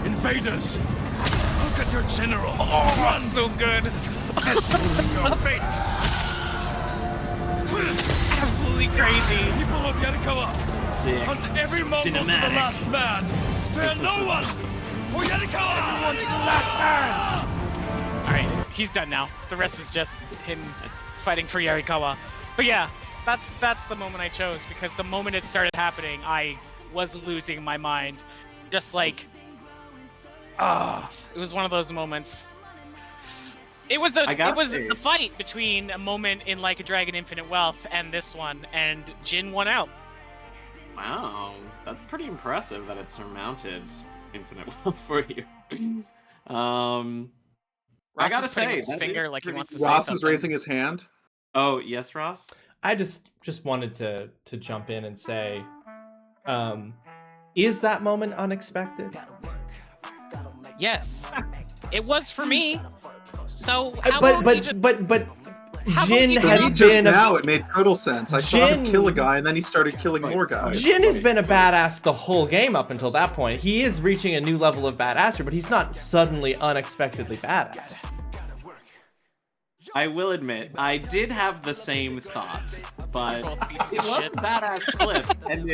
Invaders! Look at your general! Run! So good! This will be your fate! Absolutely crazy! People of Yarikawa! Sick. Hunt every Mongol to the last man! Spare no one! For Yarikawa! Everyone to the last man! Alright, he's done now. The rest is just him fighting for Yarikawa. But yeah, that's the moment I chose, because the moment it started happening, I was losing my mind. Just like... it was one of those moments. It was a fight between a moment in Like a Dragon Infinite Wealth and this one, and Jin won out. Wow, that's pretty impressive that it surmounted Infinite Wealth for you. I Ross gotta is putting say, up his that finger is like he pretty wants to say Ross something. is raising his hand. Oh yes, Ross. I just wanted to jump in and say, is that moment unexpected? Yes, it was for me. So how about you just- But How Jin about you has For me, just been now, it made total sense. I saw him Jin- kill a guy, and then he started killing more guys. Jin has been a badass the whole game up until that point. He is reaching a new level of badassery, but he's not suddenly unexpectedly badass. I will admit, I did have the same thought, but it was a badass clip, and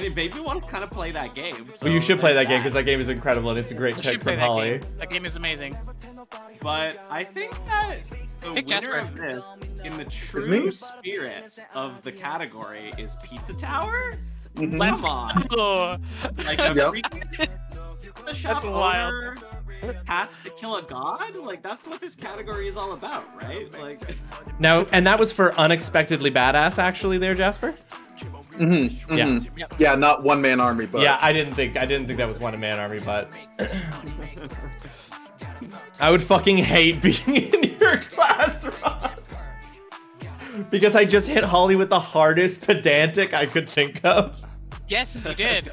it made me want to kind of play that game. So Well, you should play that game because that game is incredible and it's a great pick from Holly. That game is amazing. But I think that the Pick winner Jasper. of this, in the true spirit of the category, is Pizza Tower. Let's Come on, go. like the shop That's wild. owner has to kill a god. Like that's what this category is all about, right? Like Now, and that was for unexpectedly badass, actually, there, Jasper. Yeah, not one man army, but Yeah, I didn't think that was one man army, but I would fucking hate being in your class, Ross. Because I just hit Holly with the hardest pedantic I could think of. Yes, you did.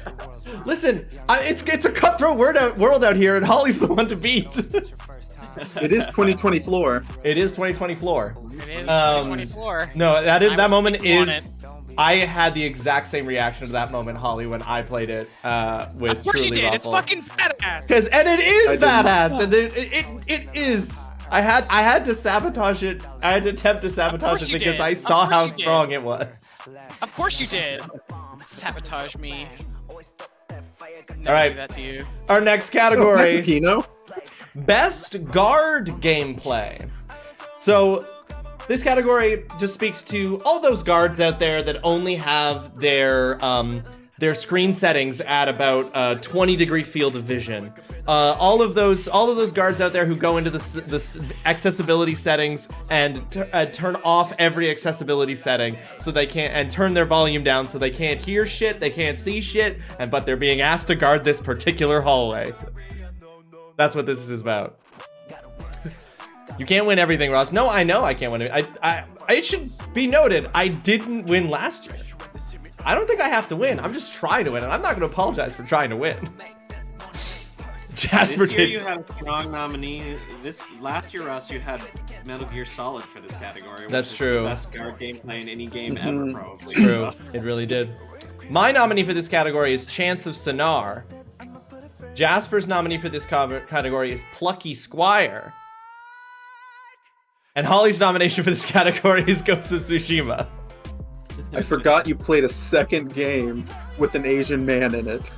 Listen, it's a cutthroat world out here, and Holly's the one to beat. It is 2020 floor. It is 2020 floor. It is 2024. No, that moment on is. it. I had the exact same reaction to that moment, Holly, when I played it with Of course you Truly did. It's Rawesome. fucking badass. And it is I didn't. badass, and it is. I had to sabotage it. I had to attempt to sabotage it you because did. I Of saw course how you did. strong it was. Of course you did. Sabotage me. All right, Do that to you. our next category. Pino. Best guard gameplay. So this category just speaks to all those guards out there that only have their screen settings at about 20-degree field of vision. All of those guards out there who go into the accessibility settings and turn off every accessibility setting so they can't, and turn their volume down so they can't hear shit, they can't see shit, but they're being asked to guard this particular hallway. That's what this is about. You can't win everything, Ross. No, I know I can't win it. It should be noted, I didn't win last year. I don't think I have to win. I'm just trying to win, and I'm not going to apologize for trying to win. Jasper this year did. you had a strong nominee. Last year, Russ, you had Metal Gear Solid for this category. Which That's is true. The best guard gameplay in any game ever, probably. True. It really did. My nominee for this category is Chance of Sonar. Jasper's nominee for this category is Plucky Squire. And Holly's nomination for this category is Ghost of Tsushima. I forgot you played a second game with an Asian man in it.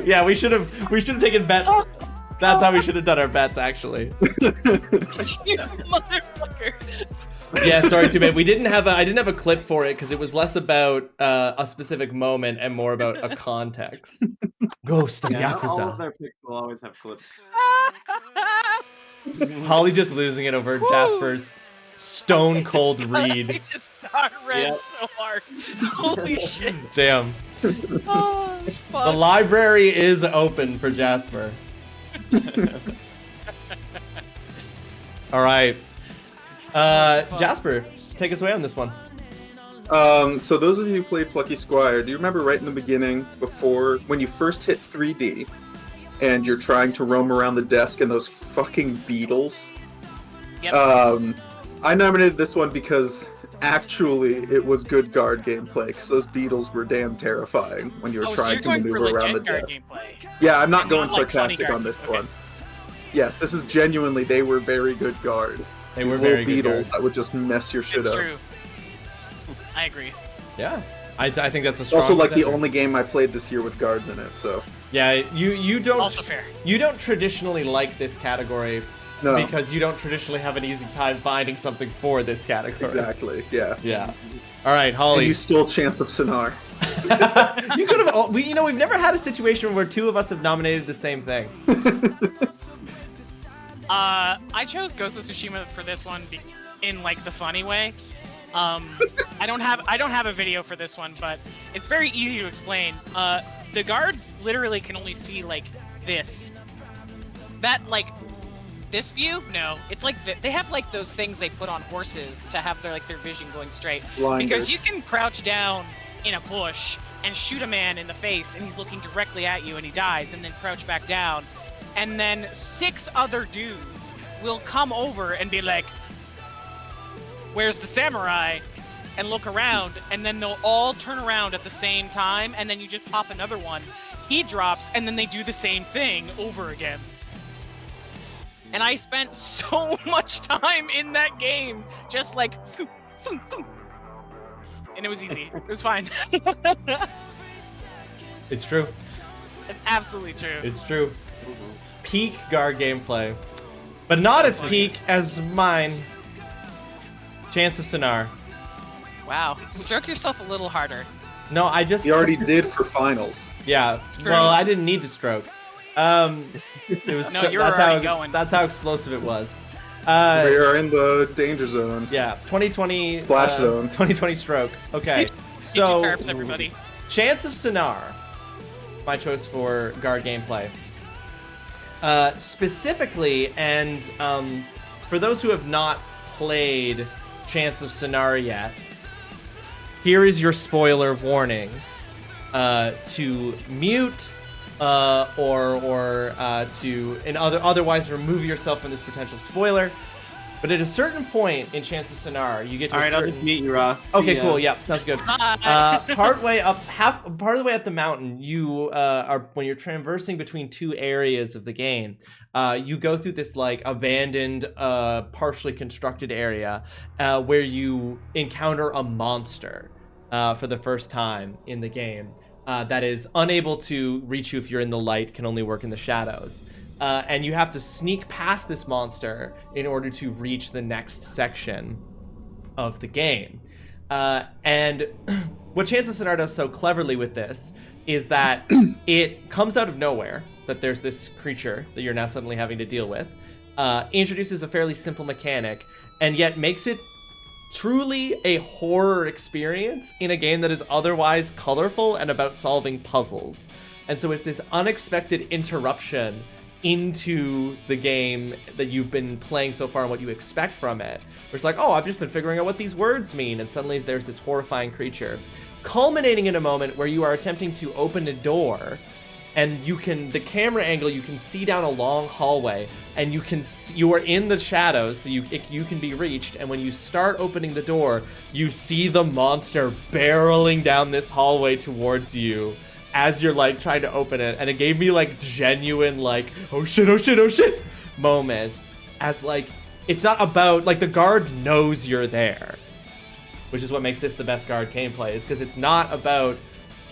Yeah, we should have taken bets. That's how we should have done our bets, actually. You motherfucker. Yeah, sorry, too bad. I didn't have a clip for it because it was less about a specific moment and more about a context. Ghost of Yeah, all of Yakuza. their picks will always have clips. Holly just losing it over Jasper's stone cold I read. just got read so hard. Holy shit. Damn. Oh, it's The fun. library is open for Jasper. All right. Jasper, take us away on this one. So those of you who played Plucky Squire, do you remember right in the beginning, before when you first hit 3D, and you're trying to roam around the desk and those fucking beetles? Yep. I nominated this one because actually it was good guard gameplay, because those beetles were damn terrifying when you were so trying you're to going for maneuver around the legit guard desk. gameplay. Yeah, I'm not And going not, like, funny sarcastic guard. on this Okay. one. Yes, this is genuinely, they were very good guards. They These were little very good beetles guards. that would just mess your shit It's up. true. I agree. Yeah. I think that's a strong Also, like the contender. only game I played this year with guards in it, so Yeah, you don't Also fair. You don't traditionally like this category no, because you don't traditionally have an easy time finding something for this category. exactly, yeah. Yeah. All right, And Holly. you stole Chance of Sonar. You could have. We've never had a situation where two of us have nominated the same thing. I chose Ghost of Tsushima for this one in like the funny way. I don't have a video for this one, but it's very easy to explain. The guards literally can only see like this. That like this view? No, it's like they have like those things they put on horses to have their vision going straight. Blinders. Because you can crouch down in a bush and shoot a man in the face, and he's looking directly at you, and he dies, and then crouch back down, and then 6 other dudes will come over and be like, "Where's the samurai?" and look around, and then they'll all turn around at the same time, and then you just pop another one. He drops, and then they do the same thing over again. And I spent so much time in that game, just like, thoo, thoo, thoo. And it was easy. It was fine. It's true. It's absolutely true. It's true. Peak guard gameplay. But not as peak as mine. Chance of Sonar. Wow. Stroke yourself a little harder. No, I just... He already did for finals. Yeah. True. Well, I didn't need to stroke. It was No, so, you were that's already how going. that's how explosive it was. We are in the danger zone. Yeah, 2020 Splash zone. 2020 stroke. Okay. Get So your terps, everybody. Chance of Sonar. My choice for guard gameplay. Specifically, and for those who have not played Chance of Sonar yet, here is your spoiler warning. To mute or to otherwise remove yourself from this potential spoiler. But at a certain point in Chance of Sonar, you get to All a right, certain... I'll just meet you, Ross. Okay, See ya. cool. Yep, sounds good. Part of the way up the mountain, you are when you're traversing between two areas of the game. You go through this like abandoned, partially constructed area where you encounter a monster for the first time in the game that is unable to reach you if you're in the light, can only work in the shadows. And you have to sneak past this monster in order to reach the next section of the game. And what Chance of Sonar does so cleverly with this is that it comes out of nowhere, that there's this creature that you're now suddenly having to deal with, introduces a fairly simple mechanic, and yet makes it truly a horror experience in a game that is otherwise colorful and about solving puzzles. And so it's this unexpected interruption into the game that you've been playing so far and what you expect from it. Where it's like, oh, I've just been figuring out what these words mean, and suddenly there's this horrifying creature. Culminating in a moment where you are attempting to open a door, and the camera angle, you can see down a long hallway, and you are in the shadows, so you can be reached, and when you start opening the door, you see the monster barreling down this hallway towards you as you're like trying to open it, and it gave me like genuine like oh shit moment, as like it's not about like the guard knows you're there, which is what makes this the best guard gameplay, is because it's not about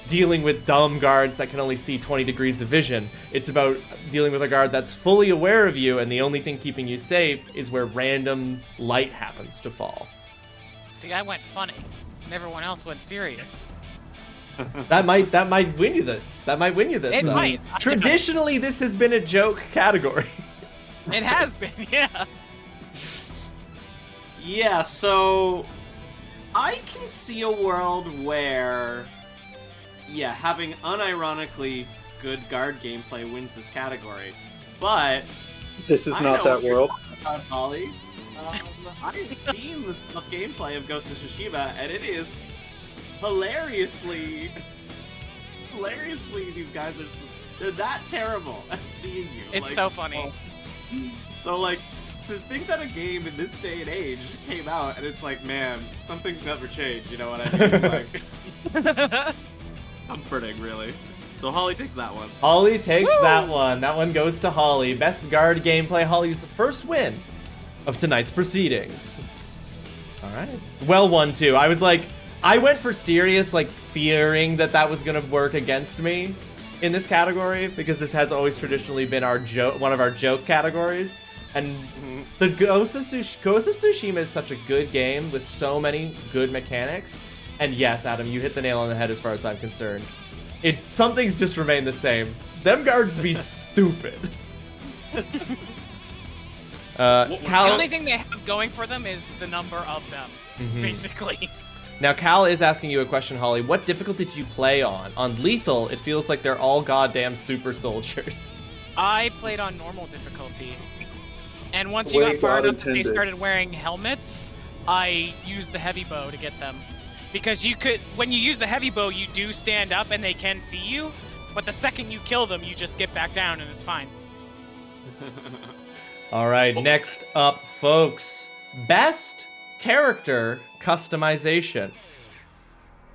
dealing with dumb guards that can only see 20 degrees of vision. It's about dealing with a guard that's fully aware of you, and the only thing keeping you safe is where random light happens to fall. See, I went funny, and everyone else went serious. That might win you this. That might win you this. It though. might. Traditionally, this has been a joke category. It has been, yeah. Yeah, so I can see a world where, yeah, having unironically good guard gameplay wins this category. But This is I not know that world. about Holly. I've seen the gameplay of Ghost of Tsushima, and it is hilariously these guys are they're that terrible at seeing you. It's like, so funny. So like to think that a game in this day and age came out and it's like, man, some things never change, you know what I mean? Like comforting, really. So Holly takes that one. Holly takes Woo! that one. That one goes to Holly. Best guard gameplay. Holly's first win of tonight's proceedings. All right. Well won too. I went for serious, like fearing that was gonna work against me in this category, because this has always traditionally been one of our joke categories. And the Ghost of Tsushima is such a good game with so many good mechanics. And yes, Adam, you hit the nail on the head as far as I'm concerned. Some things just remain the same. Them guards be stupid. The only thing they have going for them is the number of them, basically. Now, Cal is asking you a question, Holly. What difficulty did you play on? On Lethal, it feels like they're all goddamn super soldiers. I played on normal difficulty. And once you got far enough they started wearing helmets, I used the heavy bow to get them. Because when you use the heavy bow, you do stand up and they can see you, but the second you kill them, you just get back down and it's fine. All right, next up, folks. Best character customization.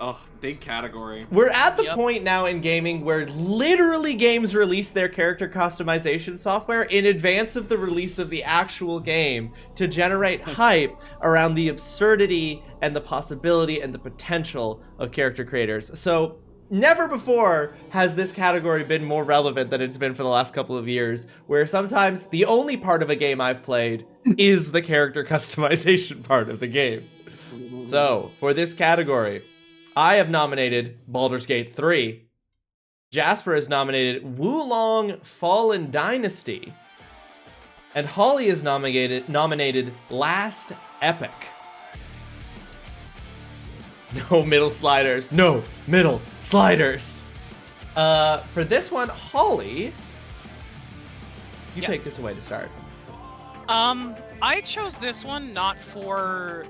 Oh, big category. We're at the Yep. point now in gaming where literally games release their character customization software in advance of the release of the actual game to generate hype around the absurdity and the possibility and the potential of character creators. So never before has this category been more relevant than it's been for the last couple of years, where sometimes the only part of a game I've played is the character customization part of the game. So, for this category, I have nominated Baldur's Gate 3. Jasper has nominated Wulong Fallen Dynasty. And Holly is nominated Last Epic. No middle sliders. No middle sliders. For this one, Holly, you take this away to start. I chose this one not for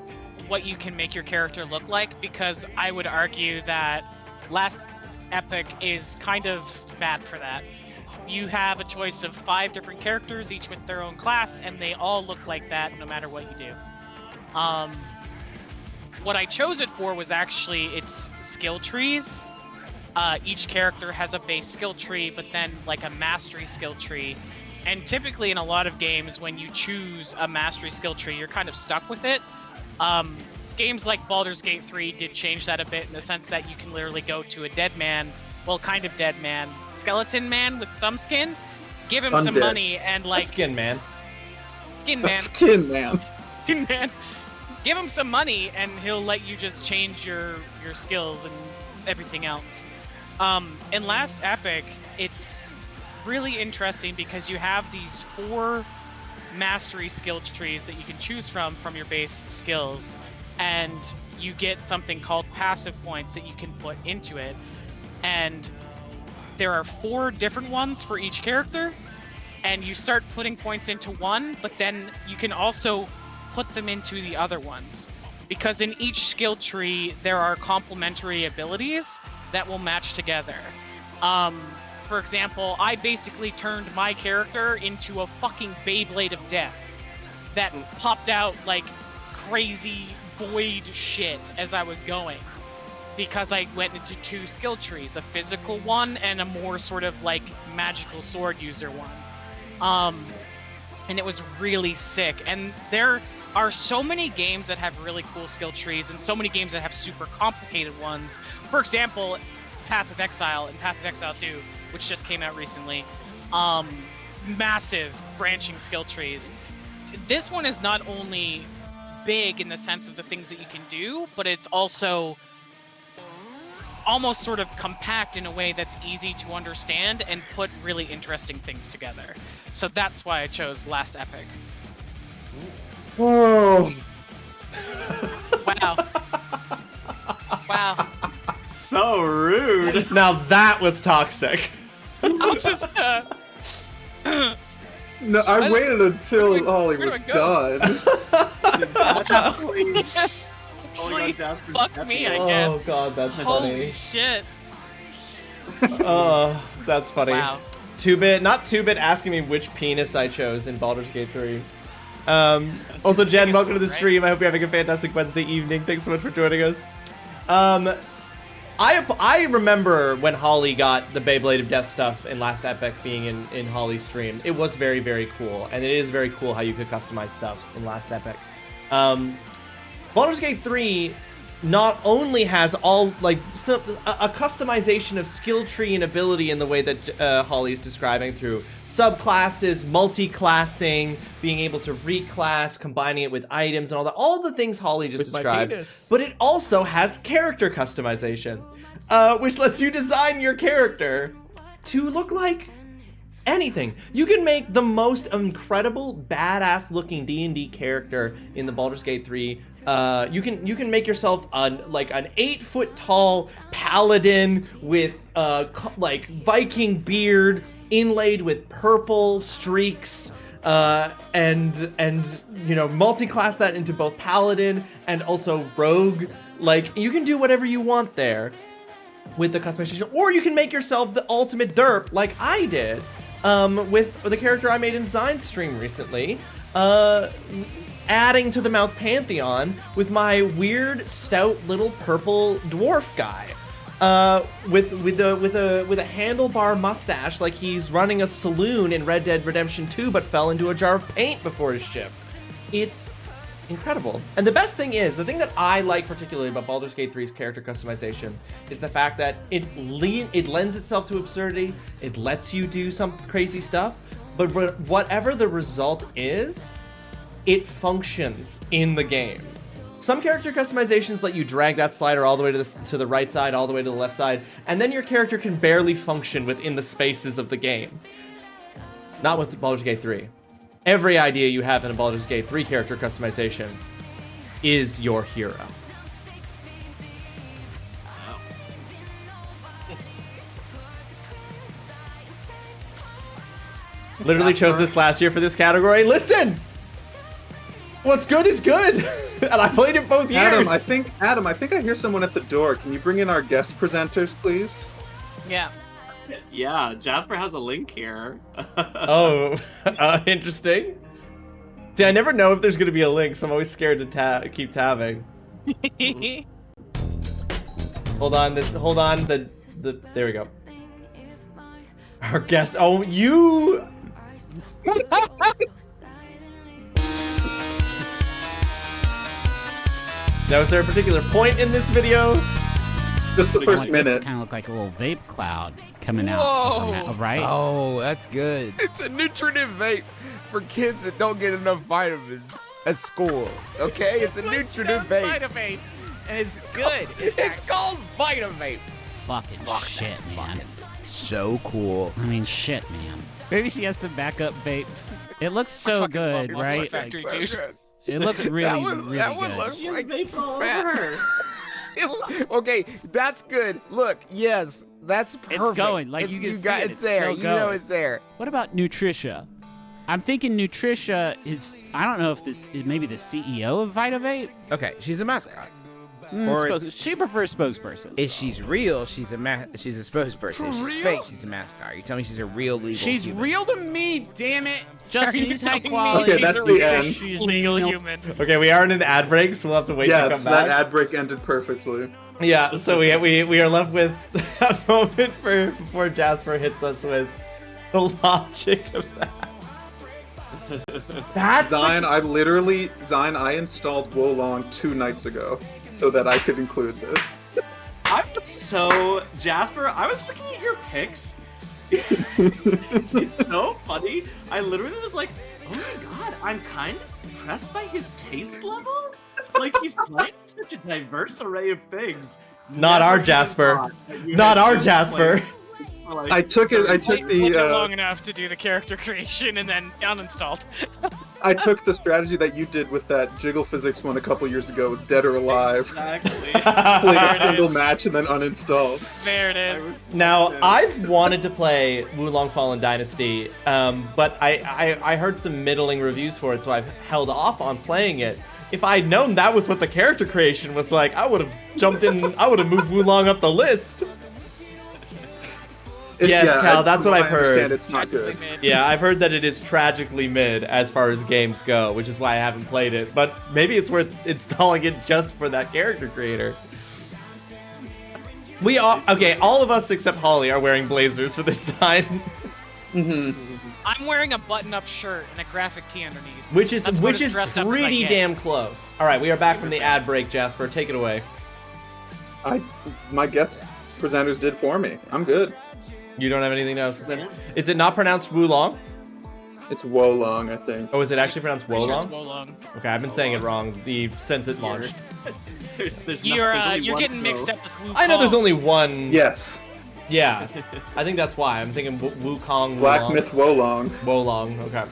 what you can make your character look like, because I would argue that Last Epic is kind of bad for that. You have a choice of 5 different characters, each with their own class, and they all look like that no matter what you do. What I chose it for was actually its skill trees. Each character has a base skill tree, but then like a mastery skill tree. And typically in a lot of games, when you choose a mastery skill tree, you're kind of stuck with it. Games like Baldur's Gate 3 did change that a bit in the sense that you can literally go to a dead man, well, kind of dead man, skeleton man with some skin, give him some money and like... Skin man. Skin man. Skin man. Skin man. Give him some money and he'll let you just change your skills and everything else. In Last Epic, it's really interesting because you have these 4 mastery skill trees that you can choose from your base skills, and you get something called passive points that you can put into it, and there are 4 different ones for each character, and you start putting points into one, but then you can also put them into the other ones, because in each skill tree there are complementary abilities that will match together. For example, I basically turned my character into a fucking Beyblade of Death that popped out like crazy void shit as I was going, because I went into 2 skill trees, a physical one and a more sort of like magical sword user one. And it was really sick. And there are so many games that have really cool skill trees and so many games that have super complicated ones. For example, Path of Exile and Path of Exile 2, which just came out recently, massive branching skill trees. This one is not only big in the sense of the things that you can do, but it's also almost sort of compact in a way that's easy to understand and put really interesting things together. So that's why I chose Last Epic. Whoa. Wow. Wow. So rude. Now that was toxic. I'll just, No, I waited until Holly was done. Actually, fuck me, I guess. Oh god, that's Holy funny. shit. Oh, that's funny. Wow. 2-bit, not 2-bit asking me which penis I chose in Baldur's Gate 3. Also, Jen, welcome to the stream. I hope you're having a fantastic Wednesday evening. Thanks so much for joining us. I remember when Holly got the Beyblade of Death stuff in Last Epic being in Holly's stream. It was very, very cool. And it is very cool how you could customize stuff in Last Epic. Baldur's Gate 3 not only has all, like, a customization of skill tree and ability in the way that Holly is describing through subclasses, multi-classing, being able to reclass, combining it with items and all the things Holly just described. But it also has character customization, which lets you design your character to look like anything. You can make the most incredible, badass looking D&D character in the Baldur's Gate 3. You can make yourself an 8-foot tall paladin with like Viking beard inlaid with purple streaks, and you know, multi-class that into both paladin and also rogue. Like, you can do whatever you want there with the customization, or you can make yourself the ultimate derp like I did with the character I made in Zine's stream recently. adding to the mouth pantheon with my weird, stout little purple dwarf guy, with a handlebar mustache, like he's running a saloon in Red Dead Redemption 2, but fell into a jar of paint before his shift. It's incredible. And the best thing is, the thing that I like particularly about Baldur's Gate 3's character customization is the fact that it lends itself to absurdity. It lets you do some crazy stuff, but whatever the result is, it functions in the game. Some character customizations let you drag that slider all the way to the right side, all the way to the left side, and then your character can barely function within the spaces of the game. Not with Baldur's Gate 3. Every idea you have in a Baldur's Gate 3 character customization is your hero. Literally chose this last year for this category. Listen! What's good is good! And I played it both years! Adam, I think I hear someone at the door. Can you bring in our guest presenters, please? Yeah. Yeah, Jasper has a link here. Oh, interesting. See, I never know if there's gonna be a link, so I'm always scared to keep tabbing. Hold on, there we go. Our guest, oh, you! Now, is there a particular point in this video? Just the first minute. Kind of look like a little vape cloud coming out. Whoa! Right? Oh, that's good. It's a nutritive vape for kids that don't get enough vitamins at school. Okay, it's a nutritive vape. Vitavape, and it's good. It's called Vitavape. Fucking shit, man. So cool. I mean, shit, man. Maybe she has some backup vapes. It looks so good, right? Factory, So dude. good. It looks really, really that one good. looks like vapes all fat. over. Okay, that's good. Look, yes, that's perfect. It's going. Like, you can see it. It's It's there. still You know going. it's there. What about Nutritia? I'm thinking Nutritia is, I don't know if this is maybe the CEO of VitaVape. Okay, she's a mascot. Or She prefers spokesperson. if she's real, she's a spokesperson. If she's fake, she's a mascot. You tell me she's a real legal She's human. real to me, damn it. Justin, Are you he's high telling me quality. Okay, that's the end. She's Legal real. human. Okay, we are in an ad break, so we'll have to wait to come So back. that ad break ended perfectly. Yeah, so we are left with a moment before Jasper hits us with the logic of that. That's Zion, I installed Wolong 2 nights ago so that I could include this. I'm so Jasper. I was looking at your pics. It's so funny. I literally was like, "Oh my god, I'm kind of impressed by his taste level. Like he's playing such a diverse array of things." Not our Jasper. Not our Jasper. I took Took it the long enough to do the character creation and then uninstalled. I took the strategy that you did with that Jiggle Physics one a couple years ago, with Dead or Alive. Exactly. Played a single match and then uninstalled. There it is. Now, I've wanted to play Wulong Fallen Dynasty, but I heard some middling reviews for it, so I've held off on playing it. If I'd known that was what the character creation was like, I would have jumped in, I would have moved Wulong up the list. Yes, Cal, that's what I've heard. I understand it's not good. Yeah, I've heard that it is tragically mid as far as games go, which is why I haven't played it. But maybe it's worth installing it just for that character creator. We are okay. All of us except Holly are wearing blazers for this time, I'm wearing a button-up shirt and a graphic tee underneath. which is That's about as dressed up as I pretty get. damn close. All right, we are back from the ad break. Jasper, take it away. My guest presenters did for me. I'm good. You don't have anything else to say? Is it not pronounced Wulong? It's Wolong, I think. Oh, is it actually pronounced Pretty sure it's Wolong? Wolong. Okay, I've been saying it wrong since it launched. There's You're only one getting mixed pro. up with Wukong. I know there's only one. Yes. Yeah, I think that's why. I'm thinking Wukong. Black Wulong. Myth Wolong. Wolong, okay.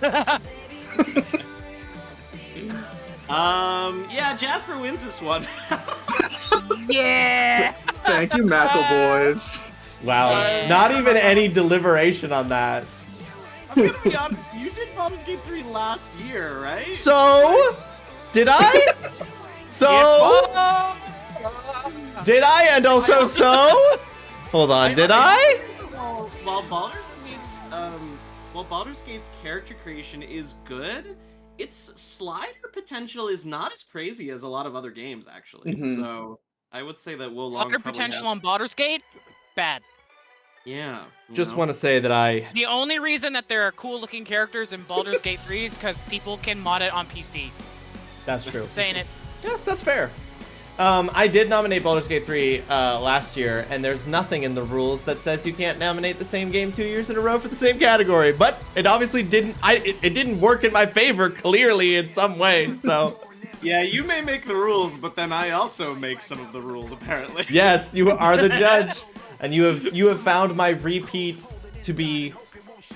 Yeah, Jasper wins this one. Yeah. Thank you, Mackle Boys. Wow, not even any deliberation on that. I'm gonna be honest, you did Baldur's Gate 3 last year, right? So, did I? So, did I? And also so? Hold on, did I? While Baldur's Gate's character creation is good, its slider potential is not as crazy as a lot of other games, actually. Mhm. So I would say that Wo Long Slider probably potential has... on Baldur's Gate, bad. Yeah. Just want to say that I... The only reason that there are cool-looking characters in Baldur's Gate 3 is because people can mod it on PC. That's true. I'm saying it. Yeah, that's fair. I did nominate Baldur's Gate 3 last year, and there's nothing in the rules that says you can't nominate the same game 2 years in a row for the same category. But it obviously didn't. It didn't work in my favor, clearly, in some way. So. Yeah, you may make the rules, but then I also make some of the rules, apparently. Yes, you are the judge, and you have found my repeat to be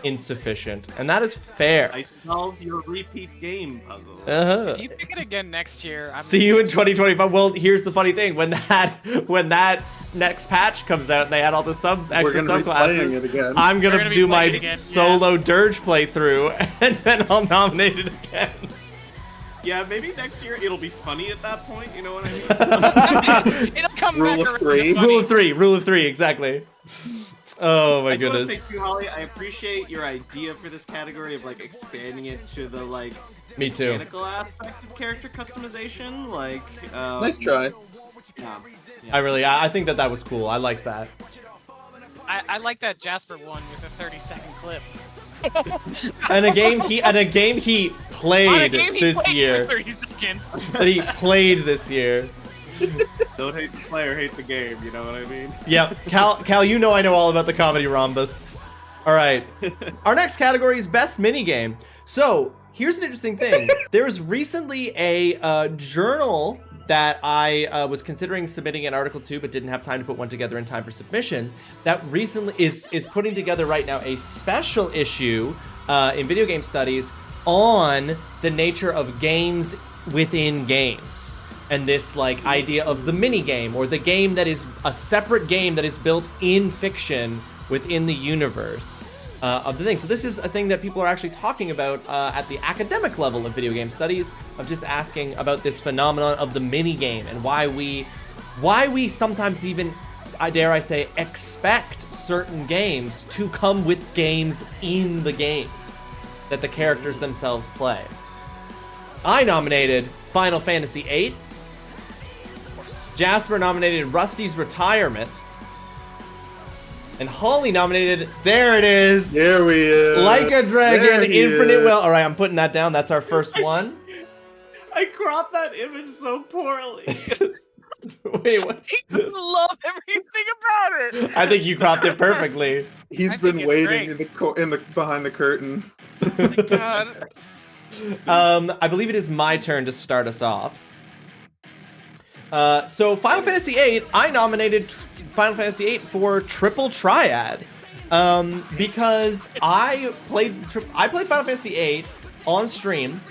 insufficient, and that is fair. I solved your repeat game puzzle. Uh-huh. If you pick it again next year, I'm See you in 2025. Well, here's the funny thing: when that next patch comes out and they add all the extra subclasses, it again. I'm gonna do my again, solo Dirge playthrough, and then I'll nominate it again. Yeah, maybe next year it'll be funny at that point. You know what I mean? It'll come Rule back of around three. to funny. Rule of three, exactly. Oh my I goodness. want to say too, Holly, I appreciate your idea for this category of like expanding it to the like Me too. mechanical aspect of character customization. Like, Nice try. Yeah. I think that was cool. I like that. I like that Jasper one with a 30-second clip. And a game he played On a game he this played year. for 30 seconds. That he played this year. Don't hate the player, hate the game. You know what I mean? Yep. Cal, you know I know all about the comedy rhombus. All right. Our next category is best minigame. So here's an interesting thing. There was recently a journal that I was considering submitting an article to, but didn't have time to put one together in time for submission. That recently is putting together right now a special issue in video game studies on the nature of games within games. And this like idea of the mini game, or the game that is a separate game that is built in fiction within the universe of the thing. So this is a thing that people are actually talking about at the academic level of video game studies, of just asking about this phenomenon of the mini game and why we sometimes even, dare I say, expect certain games to come with games in the games that the characters themselves play. I nominated Final Fantasy VIII. Jasper nominated Rusty's Retirement. And Holly nominated, there it is. There we is. Like a Dragon, There he Infinite is. Will. All right, I'm putting that down. That's our first one. I cropped that image so poorly. Wait, what? I love everything about it. I think you cropped it perfectly. He's I been think it's waiting great. in the behind the curtain. God. I believe it is my turn to start us off. So Final Fantasy VIII, I nominated Final Fantasy VIII for Triple Triad, because I played Final Fantasy VIII on stream.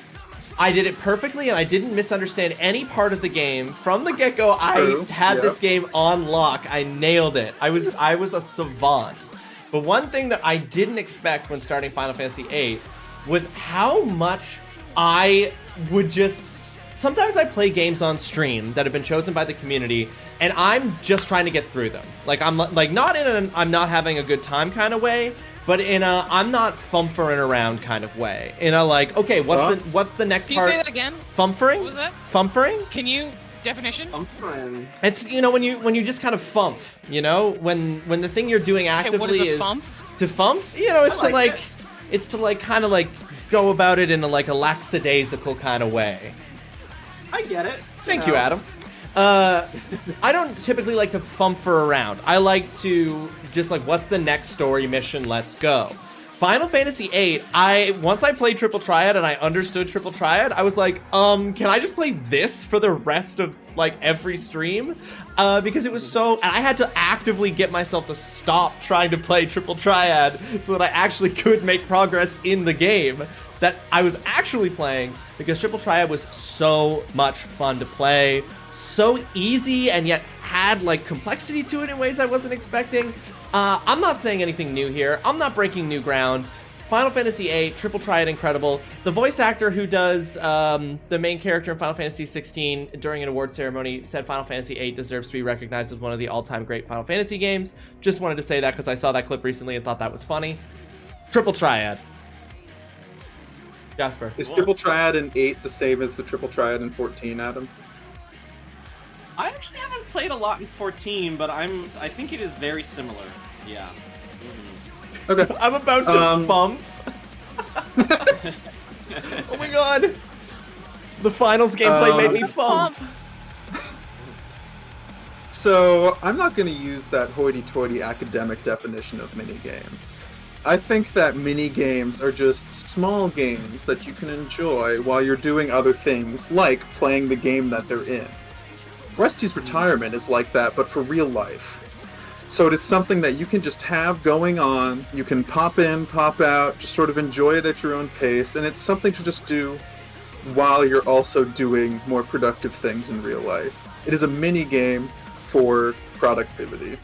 I did it perfectly, and I didn't misunderstand any part of the game from the get-go. I had this game on lock. I nailed it. I was a savant. But one thing that I didn't expect when starting Final Fantasy VIII was how much I would just... Sometimes I play games on stream that have been chosen by the community, and I'm just trying to get through them. Like, I'm like not in an I'm not having a good time kind of way, but in a I'm not fumfering around kind of way. In a like, okay, what's the next Can part? you say that again? Fumfering? What was that? Fumfering? Can you definition? Fumfering. It's when you just kind of fumf, when the thing you're doing actively what is a is fumf? to fumf. It's I like it. It's to kind of go about it in a lackadaisical kind of way. I get it. Thank you, Adam. I don't typically like to fumfer around. I like to just what's the next story mission? Let's go. Final Fantasy VIII, once I played Triple Triad and I understood Triple Triad, I was like, can I just play this for the rest of every stream? Because it was so, and I had to actively get myself to stop trying to play Triple Triad so that I actually could make progress in the game that I was actually playing, because Triple Triad was so much fun to play, so easy, and yet had complexity to it in ways I wasn't expecting. I'm not saying anything new here. I'm not breaking new ground. Final Fantasy VIII, Triple Triad, incredible. The voice actor who does the main character in Final Fantasy 16 during an award ceremony said Final Fantasy VIII deserves to be recognized as one of the all-time great Final Fantasy games. Just wanted to say that because I saw that clip recently and thought that was funny. Triple Triad. Jasper. Is Triple Triad in 8 the same as the Triple Triad in 14, Adam? I actually haven't played a lot in 14, but I think it is very similar. Yeah. Okay. I'm about to bump. Oh my god. The finals gameplay made me bump. So, I'm not going to use that hoity-toity academic definition of minigame. I think that minigames are just small games that you can enjoy while you're doing other things, like playing the game that they're in. Rusty's Retirement is like that, but for real life. So it is something that you can just have going on, you can pop in, pop out, just sort of enjoy it at your own pace, and it's something to just do while you're also doing more productive things in real life. It is a mini game for productivity.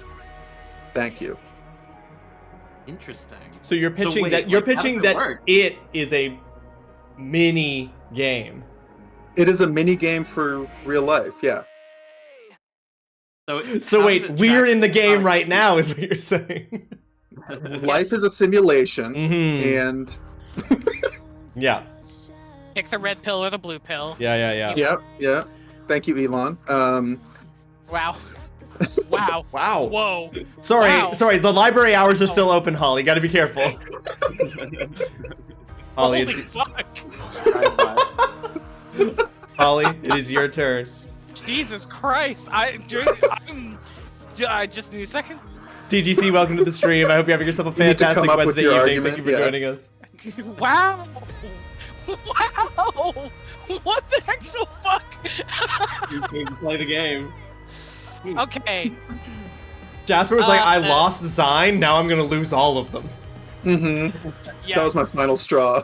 Thank you. Interesting. So you're pitching that it is a mini game. It is a mini game for real life, yeah. So wait, we're in the game right now, is what you're saying. Life is a simulation, and yeah. Pick the red pill or the blue pill. Yeah. Thank you, Elon. Wow. Wow. Wow. Whoa. Sorry. The library hours are still open, Holly. Got to be careful. Holly, Holy fuck. Holly, it is your turn. Jesus Christ. I just need a second. TGC, welcome to the stream. I hope you're having yourself a fantastic Wednesday evening. Thank you for joining us. Wow. Wow. What the actual fuck? You can play the game. Okay. Jasper was like, I lost the sign, now I'm gonna lose all of them. That was my final straw.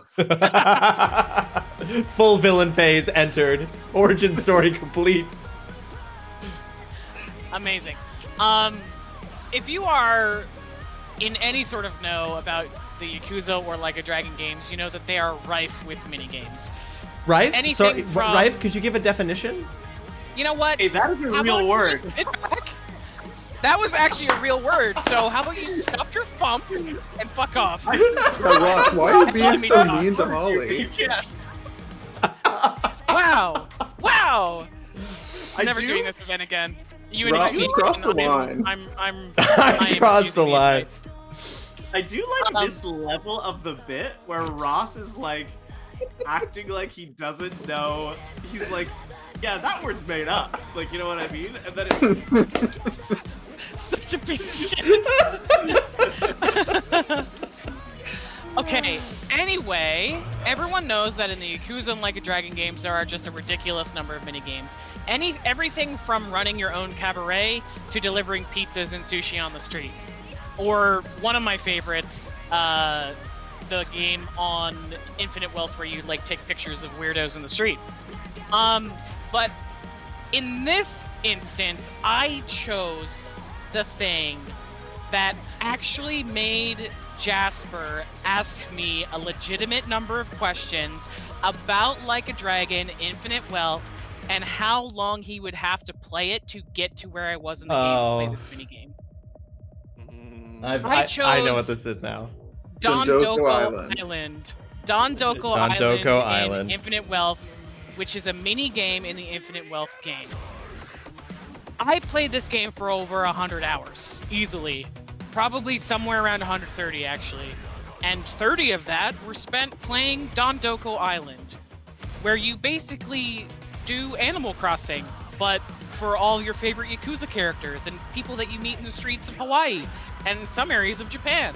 Full villain phase entered. Origin story complete. Amazing. If you are in any sort of know about the Yakuza or Like a Dragon games, you know that they are rife with minigames. Rife? Anything from... Rife, could you give a definition? You know what? Hey, that is a real word. That was actually a real word, so how about you stop your fump and fuck off? Ross, why are you being so mean to Holly? Wow. Wow. I'm never doing this event again. Ross, you crossed the line. I crossed the line. I do like this level of the bit where Ross is like acting like he doesn't know. He's like, yeah, that word's made up. Like, you know what I mean? And then it's such a piece of shit. Okay, anyway, everyone knows that in the Yakuza and Like a Dragon games, there are just a ridiculous number of minigames. Everything from running your own cabaret to delivering pizzas and sushi on the street. Or one of my favorites, the game on Infinite Wealth where you like take pictures of weirdos in the street. But in this instance, I chose the thing that actually made Jasper ask me a legitimate number of questions about Like a Dragon, Infinite Wealth, and how long he would have to play it to get to where I was in the game to play this minigame. I know what this is now. Dondoko Island. Dondoko Island in Infinite Wealth, which is a mini game in the Infinite Wealth game. I played this game for over 100 hours, easily. Probably somewhere around 130, actually. And 30 of that were spent playing Dondoko Island, where you basically do Animal Crossing, but for all your favorite Yakuza characters and people that you meet in the streets of Hawaii and some areas of Japan.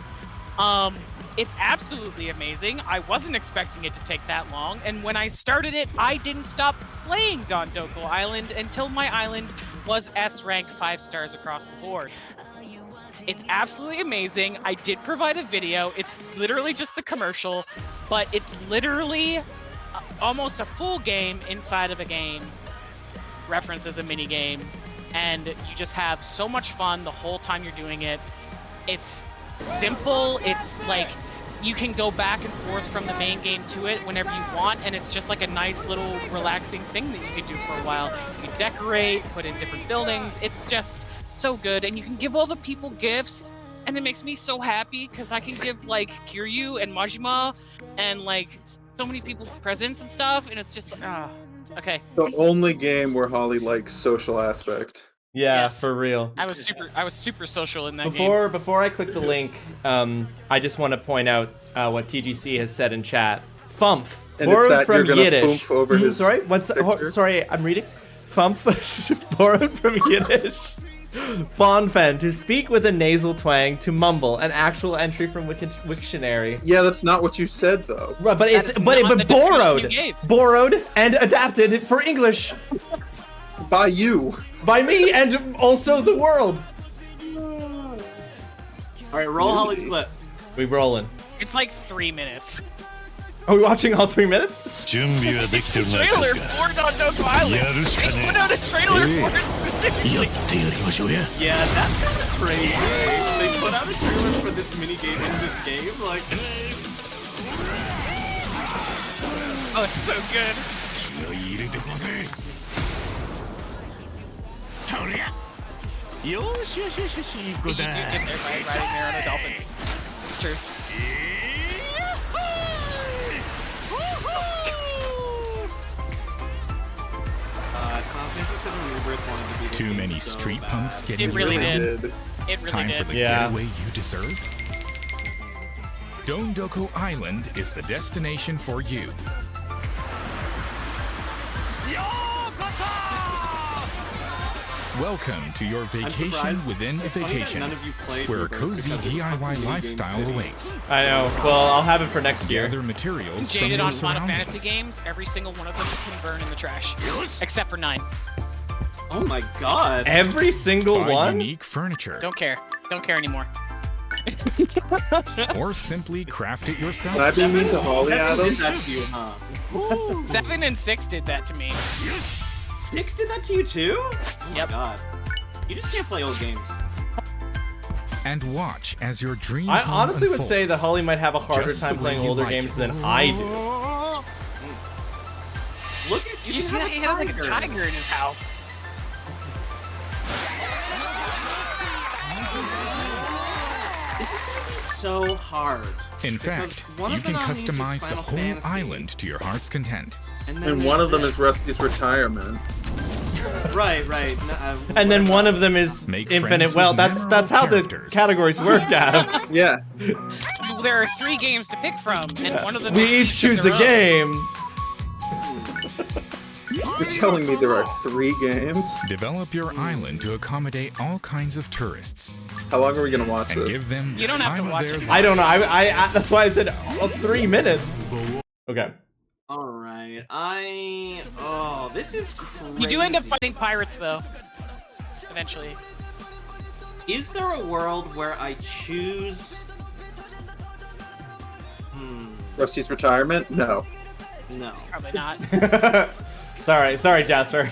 It's absolutely amazing. I wasn't expecting it to take that long, and when I started it, I didn't stop playing Dondoko Island until my island was S rank 5 stars across the board. It's absolutely amazing. I did provide a video. It's literally just the commercial, but it's literally almost a full game inside of a game, referenced as a mini game, and you just have so much fun the whole time you're doing it. It's simple. It's like you can go back and forth from the main game to it whenever you want, and it's just like a nice little relaxing thing that you can do for a while. You can decorate, put in different buildings. It's just so good, and you can give all the people gifts, and it makes me so happy because I can give like Kiryu and Majima and like so many people presents and stuff, and it's just okay. The only game where Holly likes social aspect. Yeah, Yes. for real. I was super social in that game. Before I click the link, I just want to point out what TGC has said in chat. Fumph, And borrowed it's that from you're gonna Yiddish. foomf over his Sorry, sorry, I'm reading. Fumph, borrowed from Yiddish. Bonfen, to speak with a nasal twang, to mumble, an actual entry from Wiktionary. Yeah, that's not what you said though. Right, but That it's is not the definition you gave. borrowed and adapted for English By you. by me and also the world. Alright, roll Holly's clip. We rolling. It's like 3 minutes. Are we watching all 3 minutes? 準備はできてるな Trailer ですが for Untitled Chapter. やるしか They ね put out a trailer Hey. for it specifically. やってやりましょうや Yeah, that's kind of crazy. They put out a trailer for this mini game in this game. Like, Oh, it's so good. 気合い入れてこうぜとりゃよしよしよしよしいい子 You do だ get there by riding there on a dolphin. It's true. Final Fantasy VII Rebirth wanted to be this Too game many so street bad. punks getting It really you. did. It really Time did. for the getaway you deserve? Dondoko Island is the destination for you. Welcome to your vacation surprised. within a It's funny that vacation, none of you played where a Rebirth cozy because it's fucking DIY Mini Game lifestyle City. awaits. I know. Well, I'll have it for next year. Gather materials from Jaded your on Final surroundings. Fantasy games, every single one of them can burn in the trash. Except for 9. Oh my god. Every single Buy one? unique furniture, Don't care. Don't care anymore. or simply craft it yourself. Can I be mean to Holly, Seven did Adam? that to you, huh? 7 and 6 did that to me. 6 did that to you too? Oh my Yep. god. You just can't play old games. And watch as your dream I home honestly would say that unfolds. Holly might have a harder Just the time way playing you older like games it. than I do. Look at You see that he had like a tiger in his house. This is gonna be so hard. In because fact, one you of the can nominees is customize the Final whole Fantasy, island to your heart's content. And And one of them is Rusty's retirement. Right. And then one of them is Make Infinite friends Wealth. with That's how the characters. categories work, Adam. Yeah. There are 3 games to pick from, and one of them We is each choose their a own. game. You're telling me there are 3 games? Develop your island to accommodate all kinds of tourists How long are we gonna watch and this? give them You don't the have to time of watch their it. I don't know. I that's why I said 3 minutes. Okay. Alright. This is crazy. You do end up fighting pirates, though. Eventually. Is there a world where I choose... Rusty's retirement? No. No. Probably not. Sorry, Jasper.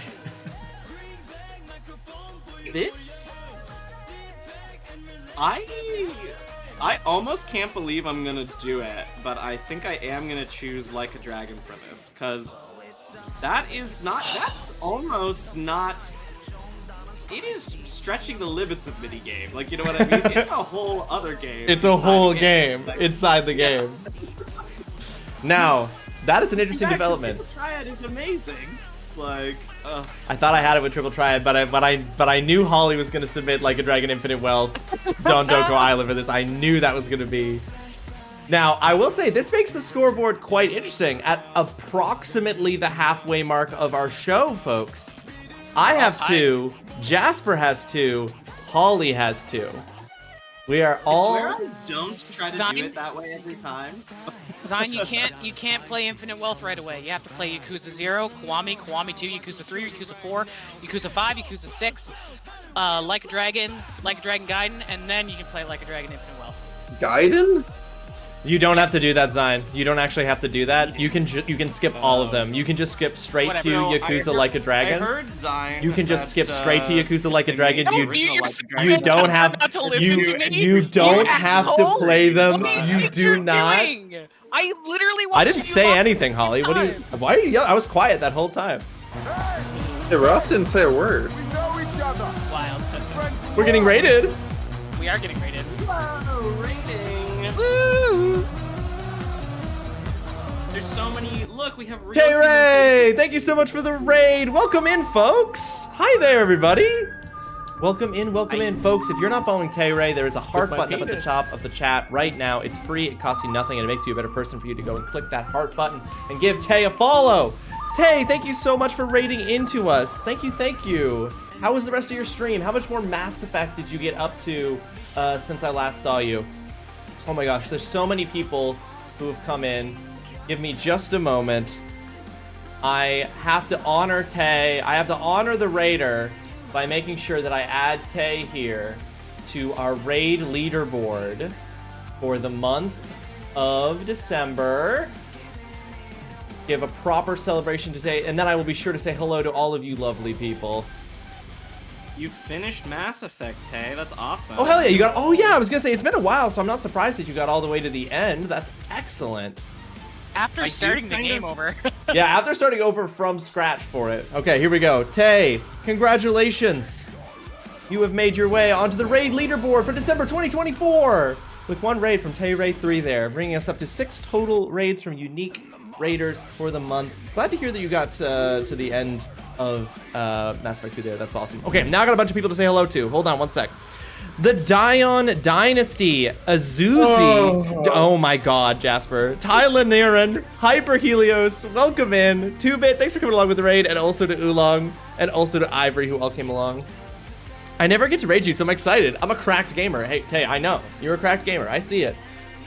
This... I almost can't believe I'm gonna do it, but I think I am gonna choose Like a Dragon for this, because that's almost not... It is stretching the limits of minigame, like, you know what I mean? It's a whole other game. It's a inside whole the game inside the game. Now, that is an interesting development. Triple Triad is amazing. Like, I thought I had it with Triple Triad, but I knew Holly was gonna submit Like a Dragon Infinite Wealth, Dondoko Island for this. I knew that was gonna be. Now, I will say this makes the scoreboard quite interesting. At approximately the halfway mark of our show, folks, I have 2, Jasper has 2, Holly has 2. We are all. I swear I don't try to Zion? do it that way every time. Zion, you can't play Infinite Wealth right away. You have to play Yakuza 0, Kiwami, Kiwami 2, Yakuza 3, Yakuza 4, Yakuza 5, Yakuza 6, Like a Dragon Gaiden, and then you can play Like a Dragon Infinite Wealth. Gaiden? You don't have to do that, Zion. You don't actually have to do that. You can skip all of them. You can just skip straight Whatever. to No, I Yakuza heard- Like a Dragon. I heard Zion. You can just that, skip straight to Yakuza Like a they Dragon. made You the original Like a you Dragon. don't have Not to listen to me. you don't have to asshole. play them. What do you You think do you're not. doing? I literally watched I didn't you say walk anything, this Holly. What are you? time. Why are you yelling? I was quiet that whole time. Yeah, Ross didn't say a word. Wild. We're getting rated. We are getting rated. Whoa, rating. Woo! There's so many. Look, we have real Tay-Ray, thank you so much for the raid. Welcome in, folks. Hi there, everybody. Welcome in, folks. If you're not following Tay-Ray, there is a heart button up at the top of the chat right now. It's free, it costs you nothing, and it makes you a better person for you to go and click that heart button and give Tay a follow. Tay, thank you so much for raiding into us. Thank you. How was the rest of your stream? How much more Mass Effect did you get up to since I last saw you? Oh my gosh, there's so many people who have come in. Give me just a moment. I have to honor Tay. I have to honor the raider by making sure that I add Tay here to our raid leaderboard for the month of December. Give a proper celebration to Tay, and then I will be sure to say hello to all of you lovely people. You finished Mass Effect, Tay. That's awesome. Oh, hell yeah, you got... Oh, yeah, I was gonna say, it's been a while, so I'm not surprised that you got all the way to the end. That's excellent. After starting the game over. Yeah, after starting over from scratch for it. Okay, here we go. Tay, congratulations. You have made your way onto the raid leaderboard for December 2024 with one raid from Tay-Ray 3 there, bringing us up to 6 total raids from unique raiders for the month. Glad to hear that you got to the end of Mass Effect 2 there. That's awesome. Okay, now I got a bunch of people to say hello to. Hold on one sec. The Dion Dynasty, Azuzi, oh my god, Jasper, Tyler Niren, Hyper Helios, welcome in, 2-Bit, thanks for coming along with the raid, and also to Oolong, and also to Ivory, who all came along. I never get to raid you, so I'm excited. I'm a cracked gamer. Hey, Tay, I know, you're a cracked gamer. I see it.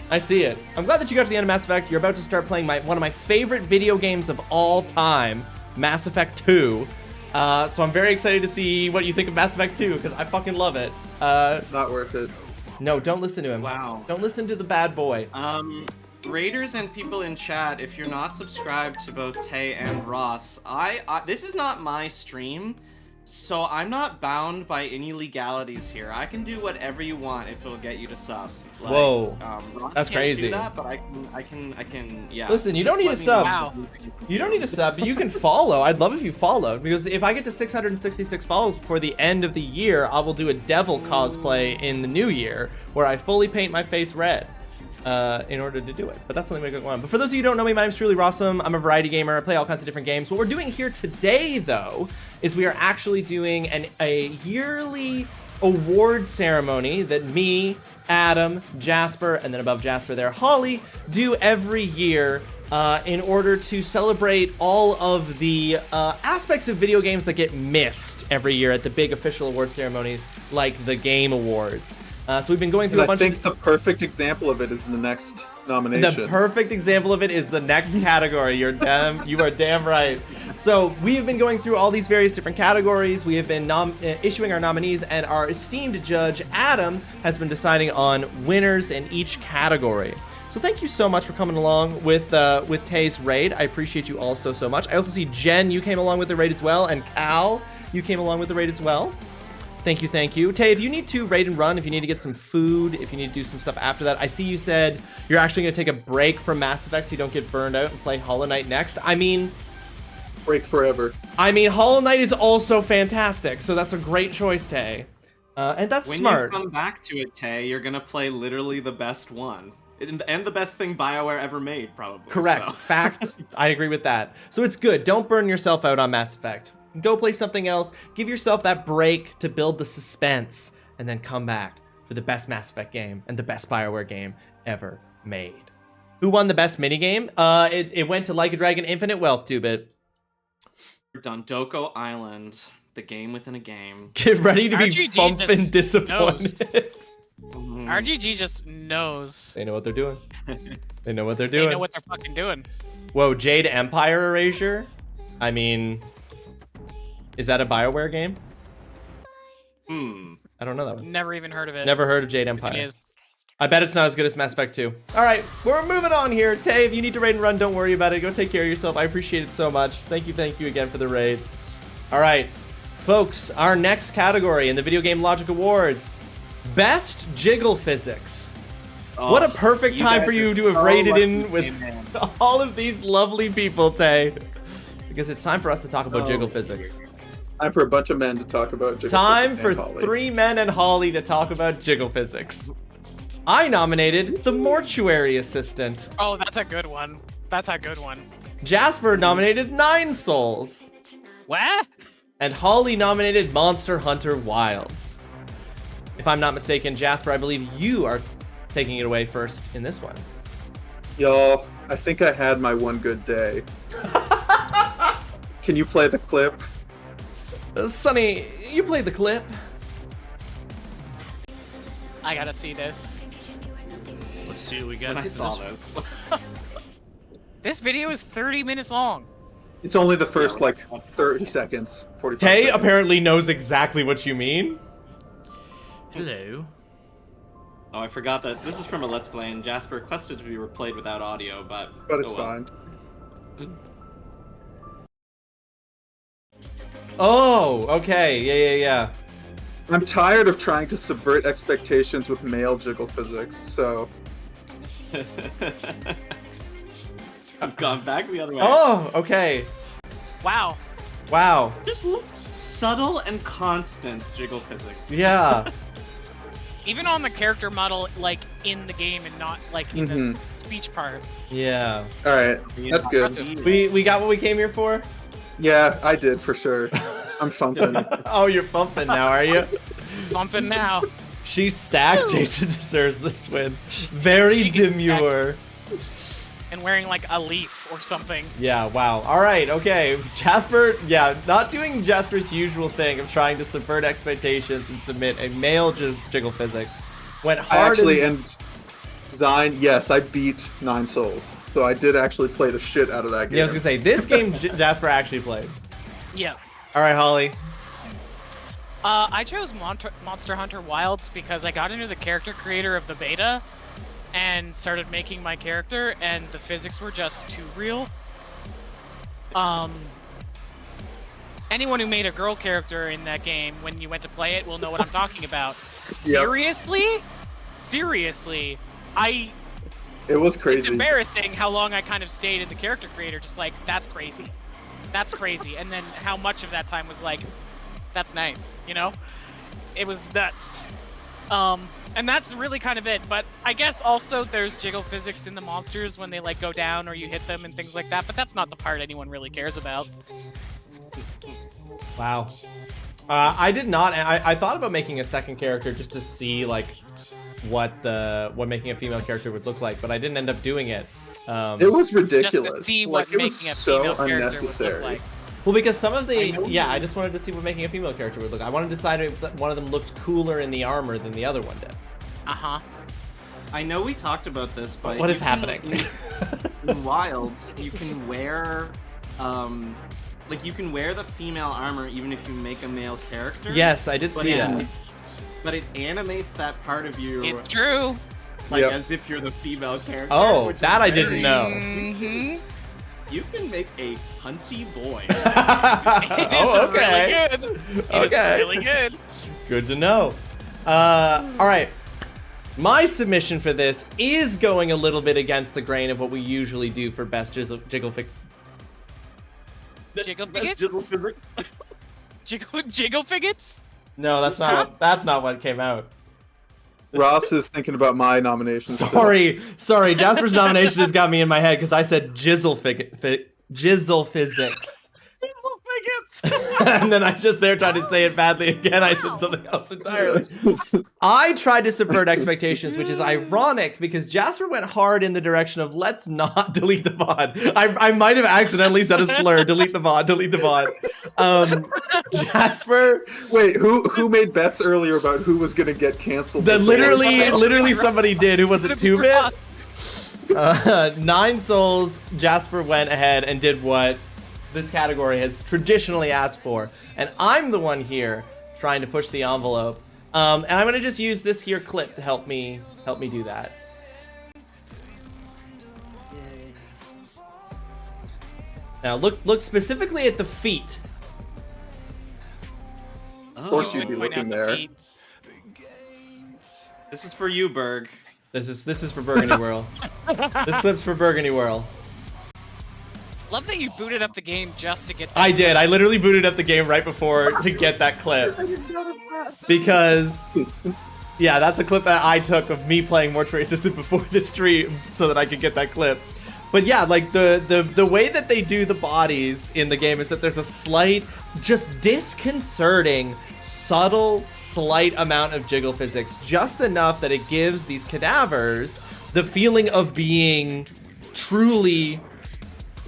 I'm glad that you got to the end of Mass Effect. You're about to start playing one of my favorite video games of all time, Mass Effect 2. So I'm very excited to see what you think of Mass Effect 2, because I fucking love it. Not worth it. No, don't listen to him. Wow. Don't listen to the bad boy. Raiders and people in chat, if you're not subscribed to both Tay and Ross, this is not my stream, so I'm not bound by any legalities here. I can do whatever you want if it'll get you to sub. Like, whoa, Ross that's can't crazy. Do that, but I can, yeah. Listen, you don't need a sub. You don't need a sub, but you can follow. I'd love if you followed, because if I get to 666 follows before the end of the year, I will do a devil cosplay in the new year, where I fully paint my face red. In order to do it, but that's something we got going on. But for those of you who don't know me, my name's TrulyRawesome. I'm a variety gamer. I play all kinds of different games. What we're doing here today, though, is we are actually doing a yearly award ceremony that me, Adam, Jasper, and then above Jasper there, Holly, do every year in order to celebrate all of the aspects of video games that get missed every year at the big official award ceremonies, like the Game Awards. So we've been going through a bunch of... I think the perfect example of it is the next nomination. The perfect example of it is the next category. You are damn right. So we have been going through all these various different categories. We have been issuing our nominees, and our esteemed judge, Adam, has been deciding on winners in each category. So thank you so much for coming along with Tay's raid. I appreciate you all so much. I also see Jen, you came along with the raid as well, and Cal, you came along with the raid as well. Thank you. Tay, if you need to raid and run, if you need to get some food, if you need to do some stuff after that, I see you said you're actually going to take a break from Mass Effect so you don't get burned out and play Hollow Knight next. I mean... break forever. I mean, Hollow Knight is also fantastic, so that's a great choice, Tay. And that's smart. When you come back to it, Tay, you're going to play literally the best one. And the best thing BioWare ever made, probably. Correct. So. Fact. I agree with that. So it's good. Don't burn yourself out on Mass Effect. Go play something else. Give yourself that break to build the suspense, and then come back for the best Mass Effect game and the best BioWare game ever made. Who won the best minigame? It went to Like a Dragon Infinite Wealth, 2-Bit. Dondoko Island, the game within a game. Get ready to be RGG bumping disappointed. RGG just knows. They know what they're doing. They know what they're They doing. know what they're fucking doing. Whoa, Jade Empire Erasure? I mean... is that a BioWare game? I don't know that one. Never even heard of it. Never heard of Jade Empire. It is. I bet it's not as good as Mass Effect 2. All right, we're moving on here. Tay, if you need to raid and run, don't worry about it. Go take care of yourself. I appreciate it so much. Thank you again for the raid. All right, folks, our next category in the Video Game Logic Awards, Best Jiggle Physics. Oh, what a perfect time for you to have raided in with all of these lovely people, Tay. Because it's time for us to talk about jiggle physics. Time for a bunch of men to talk about jiggle time physics. Time for 3 men and Holly to talk about jiggle physics. I nominated the Mortuary Assistant. Oh, that's a good one. That's a good one. Jasper nominated 9 Souls. What? And Holly nominated Monster Hunter Wilds. If I'm not mistaken, Jasper, I believe you are taking it away first in this one. Y'all, I think I had my one good day. Can you play the clip? Sonny, you played the clip. I gotta see this. Let's see what we got. When I saw this. This video is 30 minutes long. It's only the first, like, 30 seconds, 45 Tay seconds. apparently knows exactly what you mean. Hello. Oh, I forgot that this is from a Let's Play, and Jasper requested to be replayed without audio, but it's oh well. fine. Oh, okay. Yeah. I'm tired of trying to subvert expectations with male jiggle physics, so... I've gone back the other way. Oh, okay. Wow. Wow. Just look subtle and constant jiggle physics. Yeah. Even on the character model, like, in the game and not, like, in the speech part. Yeah. Alright, that's good. We got what we came here for? Yeah, I did, for sure. I'm thumping. Oh, you're bumping now, are you? Bumping now. She's stacked. Jason deserves this win. Very demure. And wearing, like, a leaf or something. Yeah, wow. All right, okay. Jasper, not doing Jasper's usual thing of trying to subvert expectations and submit a male jiggle physics. Went hard. And Zine, yes, I beat 9 Souls. So I did actually play the shit out of that game. Yeah, I was gonna say, this game Jasper actually played. Yeah. All right, Holly. I chose Monster Hunter Wilds because I got into the character creator of the beta and started making my character, and the physics were just too real. Anyone who made a girl character in that game, when you went to play it, will know what I'm talking about. Yep. Seriously, It was crazy. It's embarrassing how long I kind of stayed in the character creator, just like, that's crazy. That's crazy. And then how much of that time was like, that's nice, you know? It was nuts. And that's really kind of it. But I guess also there's jiggle physics in the monsters when they like go down or you hit them and things like that, but that's not the part anyone really cares about. Wow. I did not. I thought about making a second character just to see like what making a female character would look like, but I didn't end up doing it. It was ridiculous. Just to see like, what it was making a so female character unnecessary. would look like. Well, because some of the I just wanted to see what making a female character would look. I wanted to decide if one of them looked cooler in the armor than the other one did. I know we talked about this, but what is happening? In Wilds, you can wear, like you can wear the female armor even if you make a male character. Yes, I did see that. But it animates that part of you. It's true. Like as if you're the female character. Oh, that I didn't know. Mm-hmm. You can make a hunty boy. It is okay. really good. It is really good. Good to know. All right. My submission for this is going a little bit against the grain of what we usually do for best jiggle figure. Jiggle figures? No, that's not what came out. Ross is thinking about my nomination. Sorry. Jasper's nomination has got me in my head because I said jizzle physics. And then I just there tried to say it badly again. I said something else entirely. I tried to subvert expectations, which is ironic because Jasper went hard in the direction of let's not delete the VOD. I might have accidentally said a slur. Delete the VOD. Jasper. Wait, who made bets earlier about who was gonna get canceled? Literally somebody did. Who was it? 2-bit. 9 Souls. Jasper went ahead and did what this category has traditionally asked for, and I'm the one here trying to push the envelope. And I'm gonna just use this here clip to help me do that. Now look specifically at the feet. Of course you'd be looking there. This is for you, Berg. This is for Burgundy Whirl. This clip's for Burgundy Whirl. Love that you booted up the game just to get that. I did. I literally booted up the game right before to get that clip. Because, yeah, that's a clip that I took of me playing Mortuary Assistant before the stream so that I could get that clip. But yeah, like the way that they do the bodies in the game is that there's a slight, just disconcerting, subtle, slight amount of jiggle physics, just enough that it gives these cadavers the feeling of being truly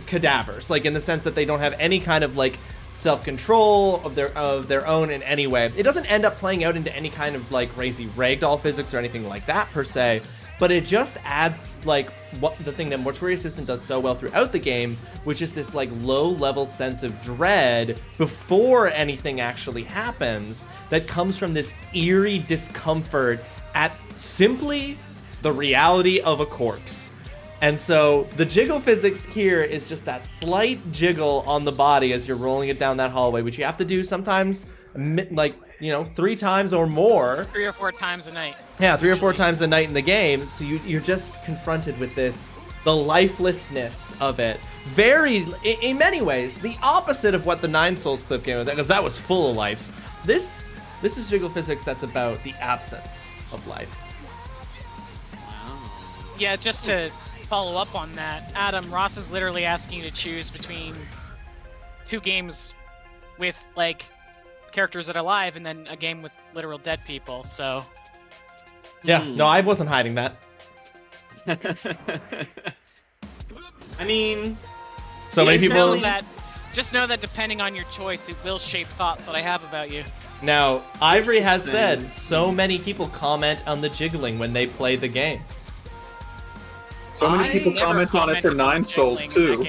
cadavers, like in the sense that they don't have any kind of like self-control of their own in any way. It doesn't end up playing out into any kind of like crazy ragdoll physics or anything like that per se, but it just adds like what the thing that Mortuary Assistant does so well throughout the game, which is this like low-level sense of dread before anything actually happens that comes from this eerie discomfort at simply the reality of a corpse. And so the jiggle physics here is just that slight jiggle on the body as you're rolling it down that hallway, which you have to do sometimes, like, you know, 3 times or more. 3 or 4 times a night. Yeah, 3 or 4 times a night in the game. So you're just confronted with this, the lifelessness of it. Very, in many ways, the opposite of what the Nine Souls clip game was, because that was full of life. This is jiggle physics that's about the absence of life. Yeah, just to follow up on that, Adam, Ross is literally asking you to choose between 2 games with like characters that are alive and then a game with literal dead people, so yeah. No, I wasn't hiding that. I mean, so many people just know that depending on your choice, it will shape thoughts that I have about you. Now, Ivory has said so many people comment on the jiggling when they play the game. So many people comment on it for Nine Souls too.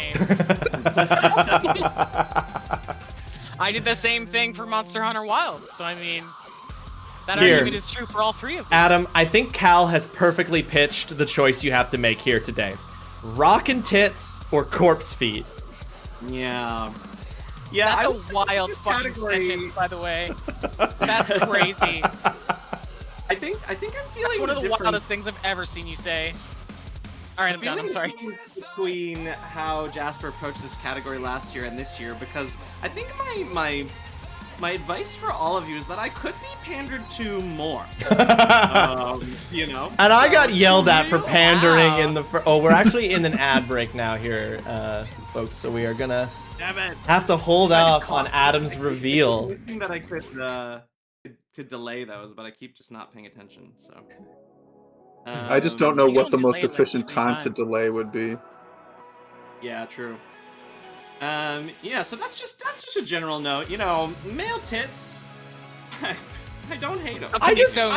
I did the same thing for Monster Hunter Wilds, so I mean, that Here. argument is true for all 3 of them. Adam, I think Cal has perfectly pitched the choice you have to make here today. Rockin' tits or corpse feet? Yeah. That's a wild fucking sentence, by the way. That's crazy. I think I'm feeling That's one of the difference wildest things I've ever seen you say. All right, I'm done. I'm sorry. Between how Jasper approached this category last year and this year, because I think my advice for all of you is that I could be pandered to more. You know. And I got yelled at for pandering in the. We're actually in an ad break now here, folks. So we are gonna have to hold off on Adam's reveal. I think that I could delay those, but I keep just not paying attention. So. I just don't know what the most efficient time to delay would be. Yeah, true. Yeah, so that's just a general note. You know, male tits. I don't hate them. I just don't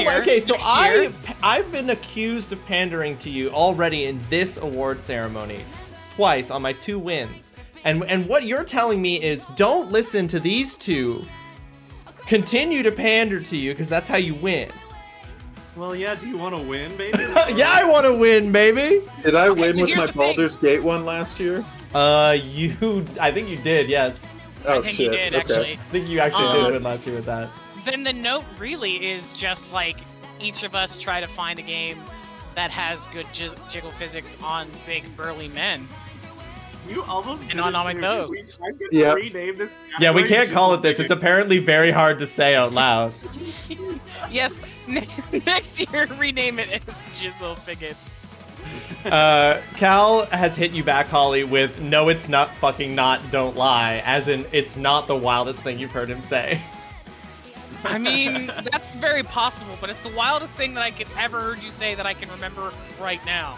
like. Okay, so I've been accused of pandering to you already in this award ceremony, twice on my 2 wins, and what you're telling me is don't listen to these 2. Continue to pander to you because that's how you win. Well, yeah, do you want to win, baby? Yeah, I want to win, baby. Did I win with my Baldur's Gate one last year? I think you did, yes. Oh, I think shit. you did, Okay. actually. I think you actually did win last year with that. Then the note really is just like each of us try to find a game that has good jiggle physics on big burly men. You almost did and on my nose. Yeah. Rename this Yeah, we can't call it this. It's apparently very hard to say out loud. Yes, next year rename it as Jizzle Figgets. Cal has hit you back, Holly, with no, it's not fucking not, don't lie, as in it's not the wildest thing you've heard him say. I mean, that's very possible, but it's the wildest thing that I could ever heard you say that I can remember right now.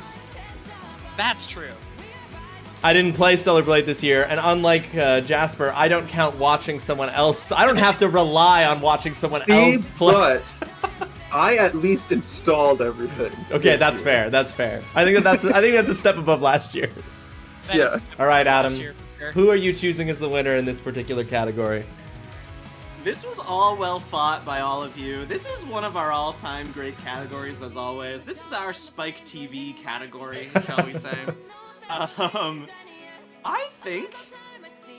That's true. I didn't play Stellar Blade this year, and unlike Jasper, I don't count watching someone else. I don't have to rely on watching someone else play. But I at least installed everything. Okay, that's fair. That's fair. I think that's a step above last year. Yeah. All right, Adam. Year, sure. Who are you choosing as the winner in this particular category? This was all well fought by all of you. This is one of our all-time great categories, as always. This is our Spike TV category, shall we say. I think,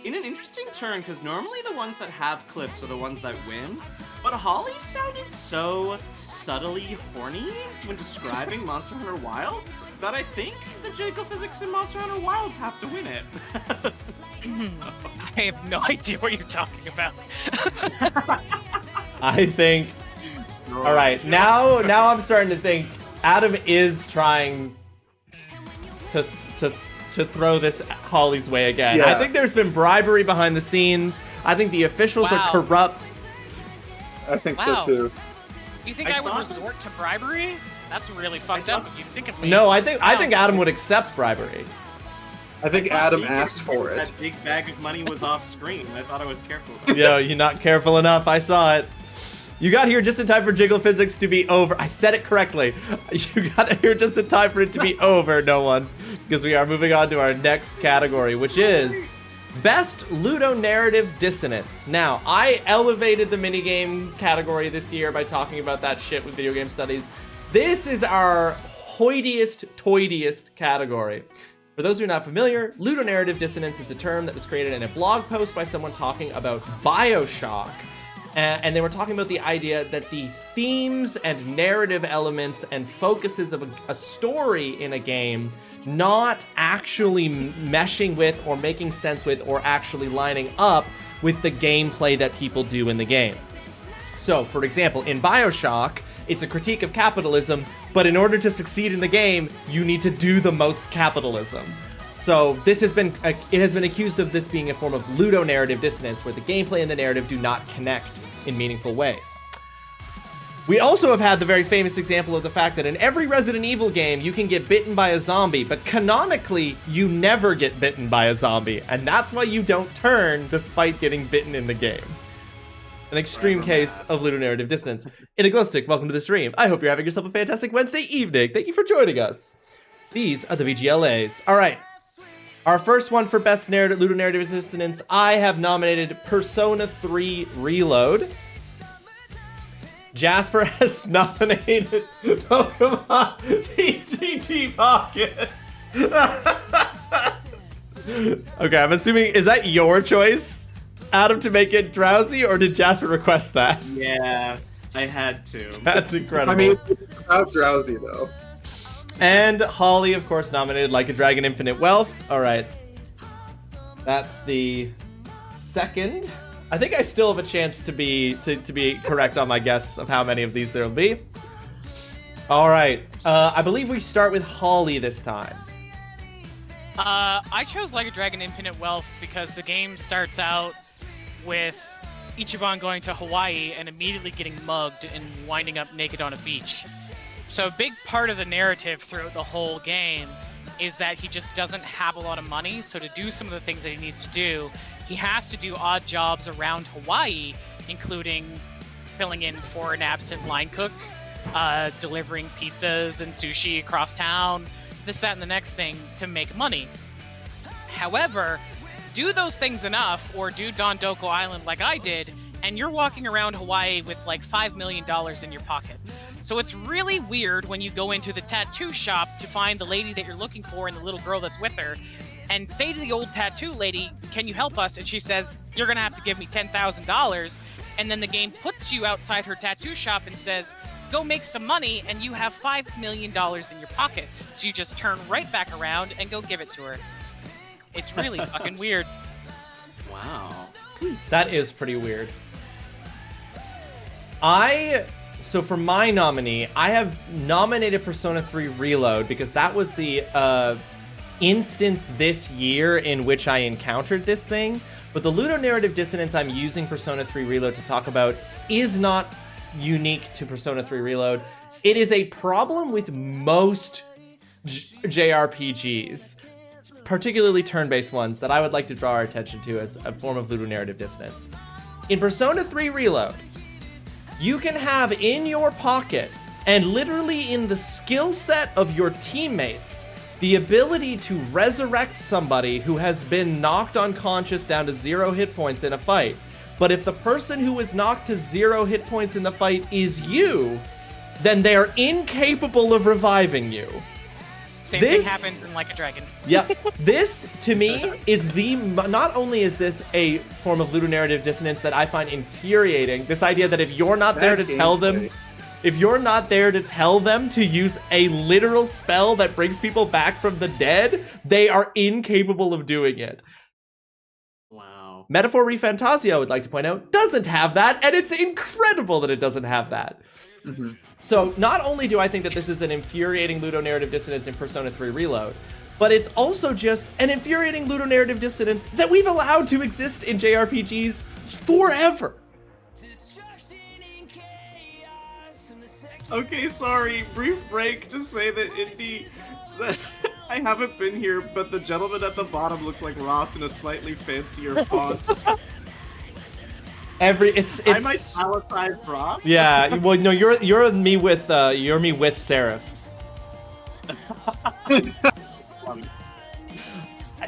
in an interesting turn, because normally the ones that have clips are the ones that win, but Holly sounded so subtly horny when describing Monster Hunter Wilds that I think the jiggle physics in Monster Hunter Wilds have to win it. I have no idea what you're talking about. I think... All right, now I'm starting to think Adam is trying to to throw this Holly's way again. Yeah. I think there's been bribery behind the scenes. I think the officials are corrupt. I think Wow. so too. You think I would resort to bribery? That's really fucked up. You think of me. No, I think Adam would accept bribery. I think Adam asked for it. That big bag of money was off screen. I thought I was careful. Yo, you're not careful enough. I saw it. You got here just in time for Jiggle Physics to be over. I said it correctly. You got here just in time for it to be over, no one. Because we are moving on to our next category, which is Best Ludonarrative Dissonance. Now, I elevated the minigame category this year by talking about that shit with video game studies. This is our hoitiest category. For those who are not familiar, ludonarrative dissonance is a term that was created in a blog post by someone talking about BioShock. And they were talking about the idea that the themes and narrative elements and focuses of a story in a game not actually meshing with or making sense with or actually lining up with the gameplay that people do in the game. So, for example, in BioShock, it's a critique of capitalism, but in order to succeed in the game, you need to do the most capitalism. So it has been accused of this being a form of ludonarrative dissonance, where the gameplay and the narrative do not connect in meaningful ways. We also have had the very famous example of the fact that in every Resident Evil game, you can get bitten by a zombie, but canonically, you never get bitten by a zombie, and that's why you don't turn despite getting bitten in the game. An extreme case of ludonarrative dissonance. Inaglowstick, welcome to the stream. I hope you're having yourself a fantastic Wednesday evening. Thank you for joining us. These are the VGLAs. All right. Our first one for Best Ludonarrative Dissonance, I have nominated Persona 3 Reload. Jasper has nominated Pokemon TGT Pocket. Okay, I'm assuming, is that your choice, Adam, to make it drowsy, or did Jasper request that? Yeah, I had to. That's incredible. I mean, it's about drowsy though. And Holly, of course, nominated Like a Dragon Infinite Wealth. All right. That's the second. I think I still have a chance to be correct on my guess of how many of these there will be. All right. I believe we start with Holly this time. I chose Like a Dragon Infinite Wealth because the game starts out with Ichiban going to Hawaii and immediately getting mugged and winding up naked on a beach. So a big part of the narrative throughout the whole game is that he just doesn't have a lot of money, so to do some of the things that he needs to do, he has to do odd jobs around Hawaii, including filling in for an absent line cook, delivering pizzas and sushi across town, this, that, and the next thing to make money. However, do those things enough, or do Dondoko Island like I did, and you're walking around Hawaii with like $5 million in your pocket. So it's really weird when you go into the tattoo shop to find the lady that you're looking for and the little girl that's with her, and say to the old tattoo lady, can you help us? And she says, you're gonna have to give me $10,000. And then the game puts you outside her tattoo shop and says, go make some money, and you have $5 million in your pocket. So you just turn right back around and go give it to her. It's really fucking weird. Wow. That is pretty weird. So for my nominee, I have nominated Persona 3 Reload because that was the instance this year in which I encountered this thing. But the ludonarrative dissonance I'm using Persona 3 Reload to talk about is not unique to Persona 3 Reload. It is a problem with most JRPGs, particularly turn-based ones, that I would like to draw our attention to as a form of ludonarrative dissonance. In Persona 3 Reload, you can have in your pocket, and literally in the skill set of your teammates, the ability to resurrect somebody who has been knocked unconscious down to 0 hit points in a fight. But if the person who was knocked to 0 hit points in the fight is you, then they're incapable of reviving you. Same thing happened in Like a Dragon. Yeah, this to me is not only is this a form of ludonarrative dissonance that I find infuriating, this idea that if you're not there to tell them, to use a literal spell that brings people back from the dead, they are incapable of doing it. Wow. Metaphor ReFantasio, I would like to point out, doesn't have that, and it's incredible that it doesn't have that. So not only do I think that this is an infuriating ludonarrative dissonance in Persona 3 Reload, but but it's also just an infuriating ludonarrative dissonance that we've allowed to exist in JRPGs forever. Okay, sorry. Brief break to say that Indy said, I haven't been here, but the gentleman at the bottom looks like Ross in a slightly fancier font. I might italicize Ross. Yeah, well, no, you're me with Seraph.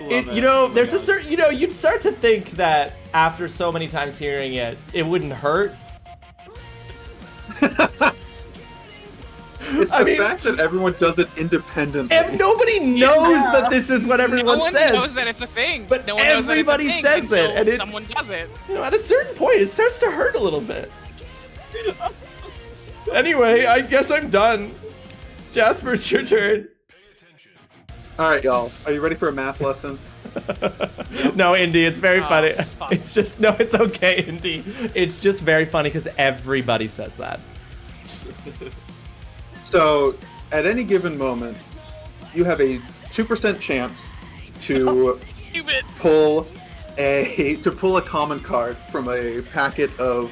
There's a certain, you'd start to think that after so many times hearing it, it wouldn't hurt. It's the fact that everyone does it independently. And nobody knows that this is what everyone says. No one knows that it's a thing. But no one knows everybody that it's a thing says it, and someone does it. At a certain point, it starts to hurt a little bit. Anyway, I guess I'm done. Jasper, it's your turn. All right, y'all. Are you ready for a math lesson? No, Indy, it's very funny. Fuck. It's just, no, it's okay, Indy. It's just very funny because everybody says that. So, at any given moment, you have a 2% chance to pull a common card from a packet of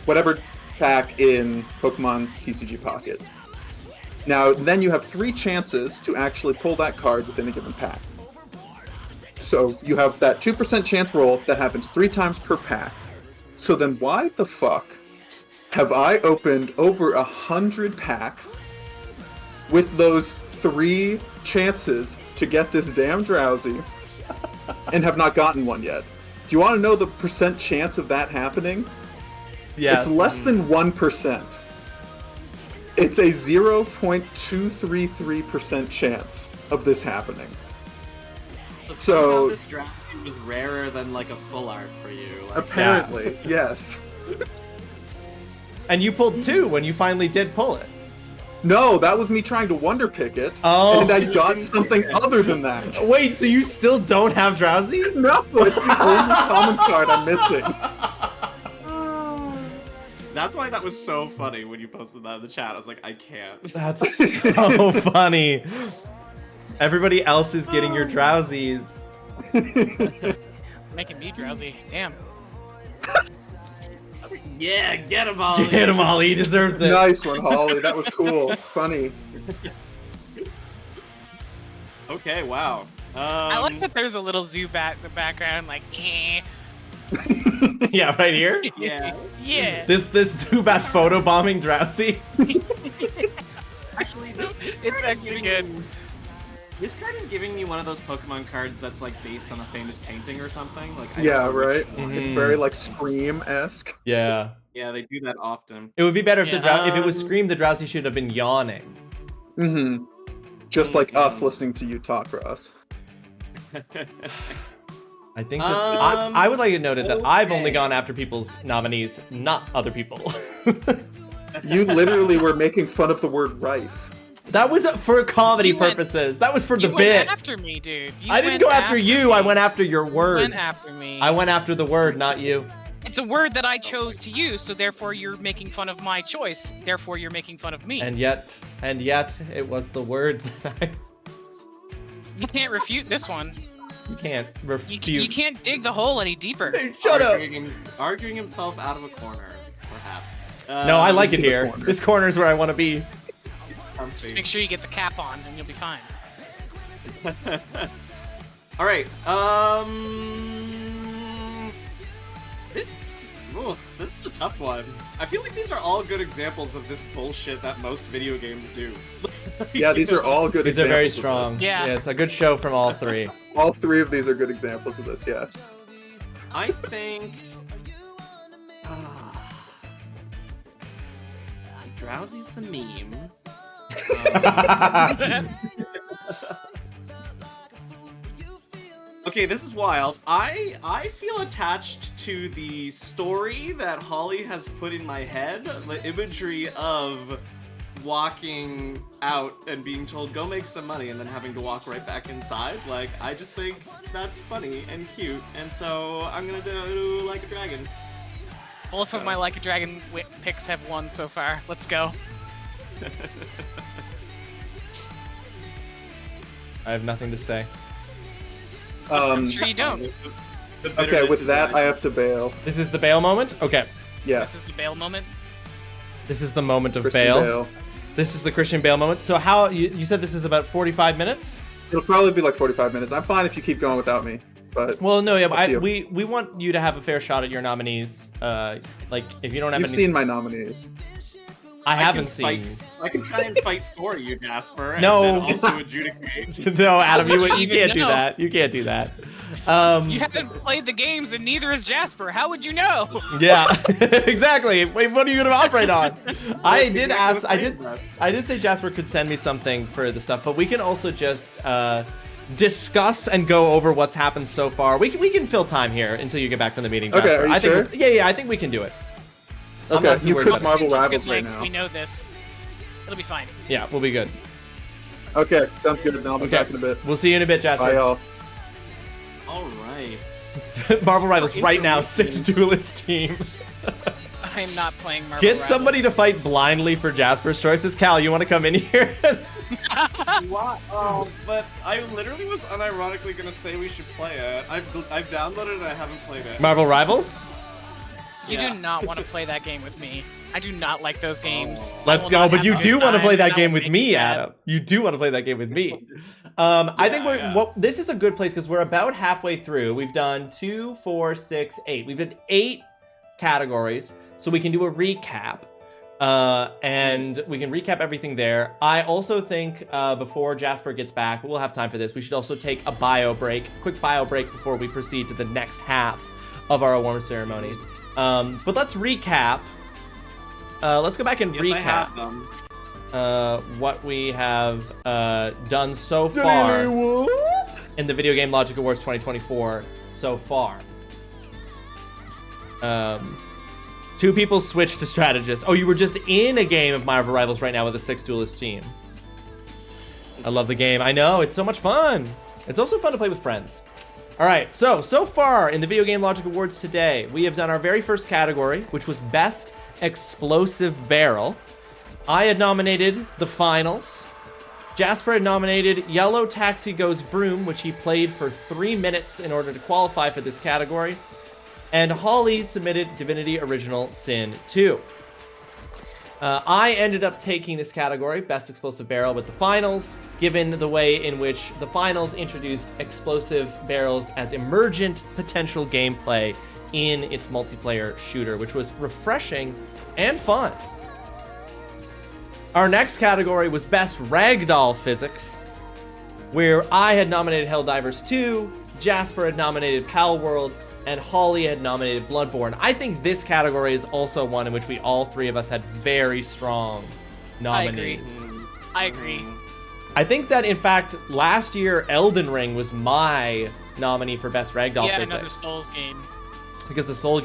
whatever pack in Pokemon TCG Pocket. Now, then you have 3 chances to actually pull that card within a given pack. So you have that 2% chance roll that happens 3 times per pack. So then why the fuck have I opened over 100 packs with those 3 chances to get this damn Drowsy and have not gotten one yet? Do you want to know the percent chance of that happening? Yes. It's less than 1%. It's a 0.233% chance of this happening. So this Drowsy was rarer than like a full art for you. Apparently, yes. And you pulled 2 when you finally did pull it. No, that was me trying to wonder pick it. Oh. And I got something other than that. Wait, so you still don't have Drowsy? No, it's the only common card I'm missing. That's why that was so funny when you posted that in the chat. I was like, I can't. That's so funny. Everybody else is getting your Drowsies. Making me drowsy. Damn. Yeah, get him, Holly. Get him, Holly. He deserves it. Nice one, Holly. That was cool. Funny. Okay, wow. I like that there's a little Zubat in the background, like, eh. Yeah, right here? Yeah. Yeah. This Zubat photobombing Drowsy? Actually, It's actually good. This card is giving me one of those Pokemon cards that's like based on a famous painting or something. Like, Yeah, right? It's very like Scream-esque. Yeah. Yeah, they do that often. It would be better if if it was Scream, the Drowsy should have been yawning. Mm-hmm. Just like us listening to you talk, Ross. I think that I would like to note that I've only gone after people's nominees, not other people. You literally were making fun of the word rife. That was for comedy purposes. That was for the You bit. went after me, dude. I didn't go after you. I went after your word. You went after me. I went after the word, not you. It's a word that I chose to use, so therefore you're making fun of my choice. Therefore you're making fun of me. And yet, it was the word that You can't refute this one. you can't refute. You can't dig the hole any deeper. Hey, shut up. Arguing himself out of a corner, perhaps. No, I like it here. This corner is where I want to be. Just make sure you get the cap on, and you'll be fine. All right. This is a tough one. I feel like these are all good examples of this bullshit that most video games do. Yeah, these are all good These examples. are very of strong. this. Yeah. It's a good show from all 3. All 3 of these are good examples of this, yeah. I think... Drowsy's the meme. Okay, this is wild. I feel attached to the story that Holly has put in my head, the imagery of walking out and being told go make some money and then having to walk right back inside. Like, I just think that's funny and cute, and so I'm gonna do Like a Dragon. Both of my Like a Dragon picks have won so far. Let's go. I have nothing to say. I'm sure you don't. Okay, with that, I have to bail. This is the bail moment? Okay. Yeah. This is the bail moment. This is the moment of Christian bail. Bale. This is the Christian Bale moment. So how, you said this is about 45 minutes? It'll probably be like 45 minutes. I'm fine if you keep going without me. But well, no, yeah, up to but you. we want you to have a fair shot at your nominees. Like, if you don't have You've any... seen my nominees. I haven't seen. I can try and fight for you, Jasper. No. And then also adjudicate. No, Adam, you Even can't do know. that. You can't do that. You haven't played the games, and neither has Jasper. How would you know? Yeah, exactly. Wait, what are you gonna operate on? I did ask. I did say Jasper could send me something for the stuff, but we can also just discuss and go over what's happened so far. We can fill time here until you get back from the meeting. Jasper. Okay, are you I think sure? Yeah, I think we can do it. I'm Okay, not too you worried could about it. Marvel Just Rivals good right length. now. We know this. It'll be fine. Yeah, we'll be good. Okay, sounds good. Then I'll be Okay. back in a bit. We'll see you in a bit, Jasper. Bye, y'all. All right. Marvel Rivals right now, 6 duelist team. I'm not playing Marvel Get somebody to Rivals. fight blindly for Jasper's choices. Cal, you want to come in here? What? Oh, but I literally was unironically gonna say we should play it. I've downloaded it. I haven't played it. Marvel Rivals? You Yeah. do not want to play that game with me. I do not like those games. I Let's will go, not but have you a do good want to play time, that and I game will with make me, you mad. Adam. You do want to play that game with me. I think this is a good place because we're about halfway through. We've done 2, 4, 6, 8. We've done 8 categories, so we can do a recap. And we can recap everything there. I also think before Jasper gets back, we'll have time for this. We should also take a quick bio break before we proceed to the next half of our award ceremony. But let's recap. Let's go back and Yes, I recap have them. what we have done so far in the Video Game Logic Awards 2024 so far. 2 people switched to strategist. Oh, you were just in a game of Marvel Rivals right now with a 6 duelist team. I love the game. I know, it's so much fun. It's also fun to play with friends. All right, so far in the Video Game Logic Awards today, we have done our very first category, which was Best Explosive Barrel. I had nominated the finals. Jasper had nominated Yellow Taxi Goes Vroom, which he played for 3 minutes in order to qualify for this category. And Holly submitted Divinity Original Sin 2. I ended up taking this category, Best Explosive Barrel, with the finals, given the way in which the finals introduced explosive barrels as emergent potential gameplay in its multiplayer shooter, which was refreshing and fun. Our next category was Best Ragdoll Physics, where I had nominated Helldivers 2, Jasper had nominated Pal World, and Holly had nominated Bloodborne. I think this category is also one in which we all 3 of us had very strong nominees. I agree. I think that, in fact, last year, Elden Ring was my nominee for Best Ragdoll Yeah, Physics. another Souls game. Because the Souls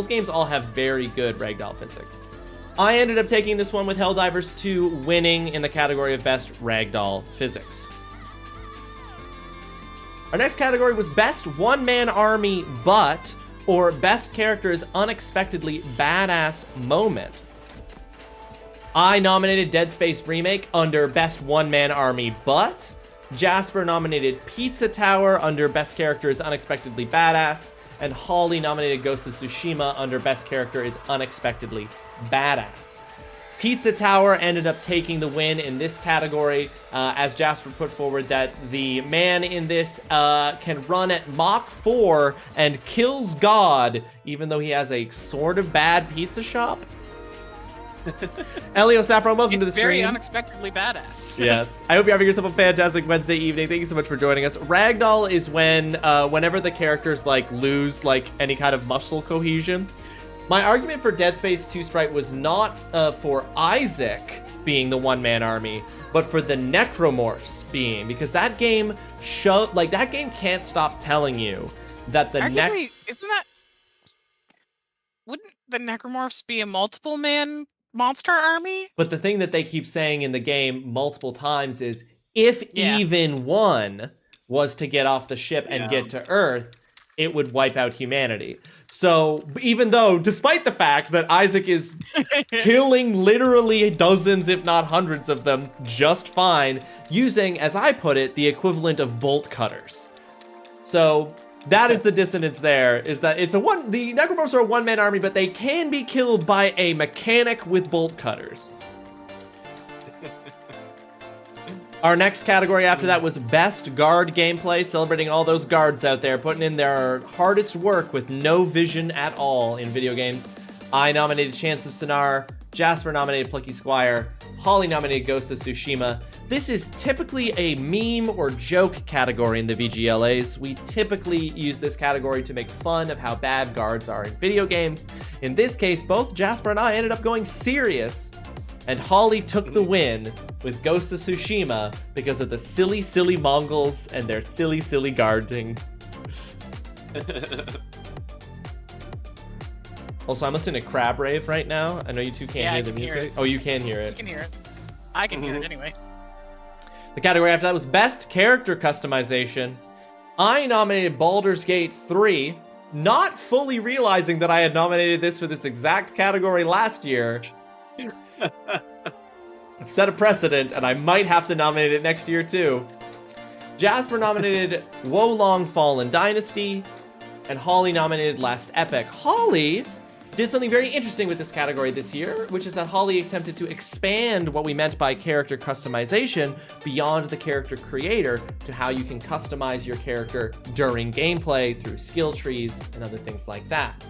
games all have very good Ragdoll Physics. I ended up taking this one with Helldivers 2 winning in the category of Best Ragdoll Physics. Our next category was Best One-Man Army But, or Best Character's Unexpectedly Badass Moment. I nominated Dead Space Remake under Best One-Man Army But. Jasper nominated Pizza Tower under Best Character is Unexpectedly Badass. And Holly nominated Ghost of Tsushima under Best Character is Unexpectedly Badass. Pizza Tower ended up taking the win in this category, as Jasper put forward that the man in this can run at Mach 4 and kills God, even though he has a sort of bad pizza shop. Elio Saffron, welcome to the stream. Very unexpectedly badass. Yes. I hope you're having yourself a fantastic Wednesday evening. Thank you so much for joining us. Ragdoll is when, whenever the characters lose any kind of muscle cohesion. My argument for Dead Space 2 Sprite was not for Isaac being the one-man army, but for the necromorphs being, because that game that game can't stop telling you that the Arguably, wouldn't the necromorphs be a multiple man monster army? But the thing that they keep saying in the game multiple times is, if even one was to get off the ship and get to Earth, it would wipe out humanity. So even though, despite the fact that Isaac is killing literally dozens, if not hundreds of them, just fine, using, as I put it, the equivalent of bolt cutters. So that is the dissonance there, is that the Necromorphs are a one-man army, but they can be killed by a mechanic with bolt cutters. Our next category after that was Best Guard Gameplay, celebrating all those guards out there, putting in their hardest work with no vision at all in video games. I nominated Chance of Sonar, Jasper nominated Plucky Squire, Holly nominated Ghost of Tsushima. This is typically a meme or joke category in the VGLAs. We typically use this category to make fun of how bad guards are in video games. In this case, both Jasper and I ended up going serious, and Holly took the win with Ghost of Tsushima because of the silly, silly Mongols and their silly, silly guarding. Also, I'm listening to Crab Rave right now. I know you two can't hear the music. Oh, you can hear it. You can hear it. I can hear it anyway. The category after that was Best Character Customization. I nominated Baldur's Gate 3, not fully realizing that I had nominated this for this exact category last year. I've set a precedent, and I might have to nominate it next year, too. Jasper nominated Wolong Fallen Dynasty, and Holly nominated Last Epic. Holly did something very interesting with this category this year, which is that Holly attempted to expand what we meant by character customization beyond the character creator to how you can customize your character during gameplay through skill trees and other things like that.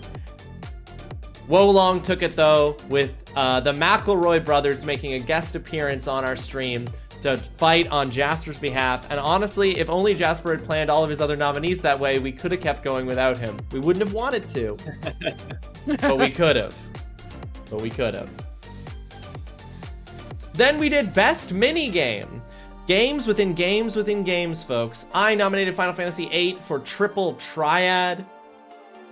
Wolong took it, though, with the McElroy brothers making a guest appearance on our stream to fight on Jasper's behalf. And honestly, if only Jasper had planned all of his other nominees that way, we could have kept going without him. We wouldn't have wanted to, but we could have. Then we did Best Minigame. Games within games within games, folks. I nominated Final Fantasy VIII for Triple Triad.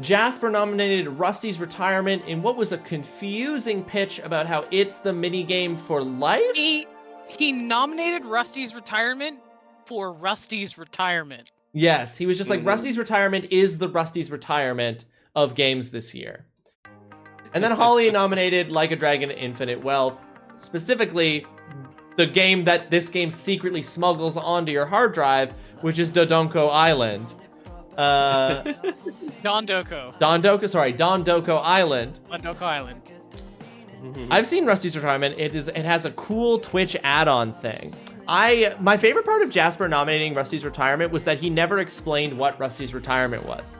Jasper nominated Rusty's Retirement in what was a confusing pitch about how it's the minigame for life. He nominated Rusty's Retirement for Rusty's Retirement. Yes, he was just like, Rusty's Retirement is the Rusty's Retirement of games this year. And then Holly nominated Like a Dragon Infinite Wealth, specifically the game that this game secretly smuggles onto your hard drive, which is Dodonko Island. Dondoko Island. Dondoko Island. I've seen Rusty's Retirement. It has a cool Twitch add-on thing. My favorite part of Jasper nominating Rusty's Retirement was that he never explained what Rusty's Retirement was.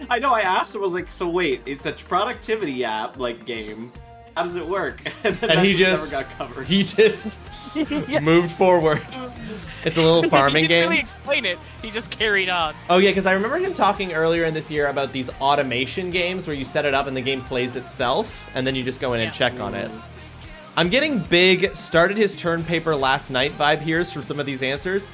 I know, I asked him, I was like, so wait, it's a productivity app, like, game. How does it work? And he just never got covered. Moved forward. It's a little farming he game. Didn't really explain it. He just carried on. Oh yeah, because I remember him talking earlier in this year about these automation games where you set it up and the game plays itself, and then you just go in and check on it. I'm getting big started his turn paper last night vibe here from some of these answers.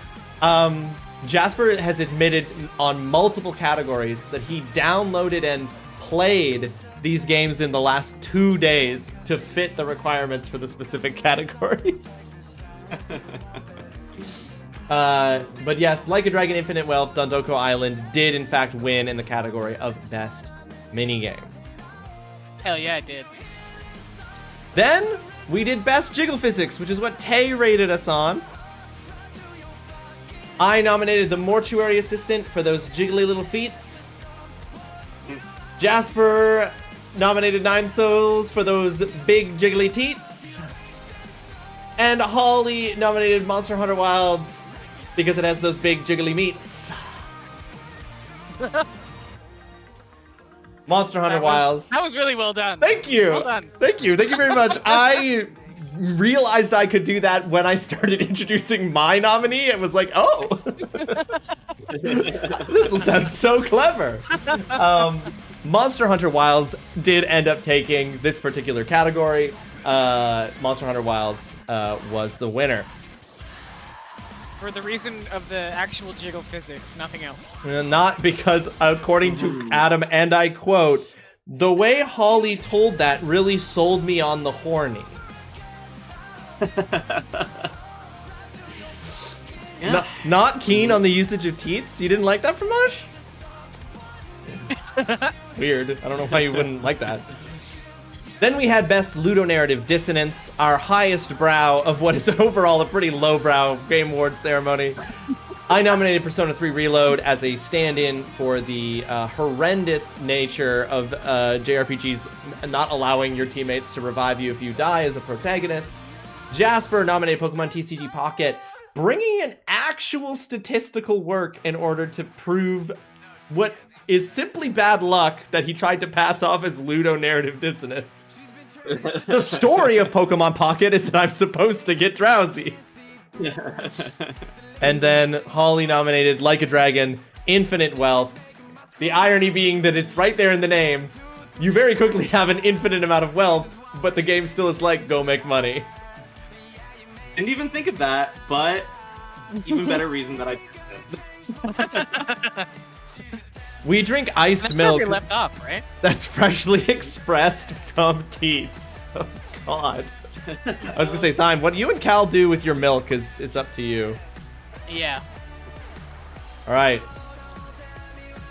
Jasper has admitted on multiple categories that he downloaded and played these games in the last 2 days to fit the requirements for the specific categories. But yes, Like a Dragon Infinite Wealth, Dondoko Island did in fact win in the category of Best Minigame. Hell yeah, it did. Then we did Best Jiggle Physics, which is what Tay rated us on. I nominated the Mortuary Assistant for those jiggly little feets. Jasper nominated Nine Souls for those big jiggly teats. And Holly nominated Monster Hunter Wilds because it has those big jiggly meats. Monster Hunter Wilds. That was really well done. Thank you. Well done. Thank you very much. I realized I could do that when I started introducing my nominee. It was like, oh, this will sound so clever. Monster Hunter Wilds did end up taking this particular category. Monster Hunter Wilds was the winner. For the reason of the actual jiggle physics, nothing else. Not because, according to Adam, and I quote, the way Holly told that really sold me on the horny. Not keen on the usage of teats? You didn't like that from Mosh? Weird. I don't know why you wouldn't like that. Then we had Best Ludonarrative Dissonance, our highest brow of what is overall a pretty lowbrow Game Awards ceremony. I nominated Persona 3 Reload as a stand-in for the horrendous nature of JRPGs not allowing your teammates to revive you if you die as a protagonist. Jasper nominated Pokemon TCG Pocket, bringing an actual statistical work in order to prove what is simply bad luck that he tried to pass off as ludonarrative dissonance. The story of Pokemon Pocket is that I'm supposed to get drowsy. And then Holly nominated Like a Dragon, Infinite Wealth. The irony being that it's right there in the name. You very quickly have an infinite amount of wealth, but the game still is like, go make money. Didn't even think of that, but even better reason that I. We drink iced milk. That's left off, right? That's freshly expressed from teats. Oh God. I was gonna say, Sign, what you and Cal do with your milk is up to you. Yeah. All right.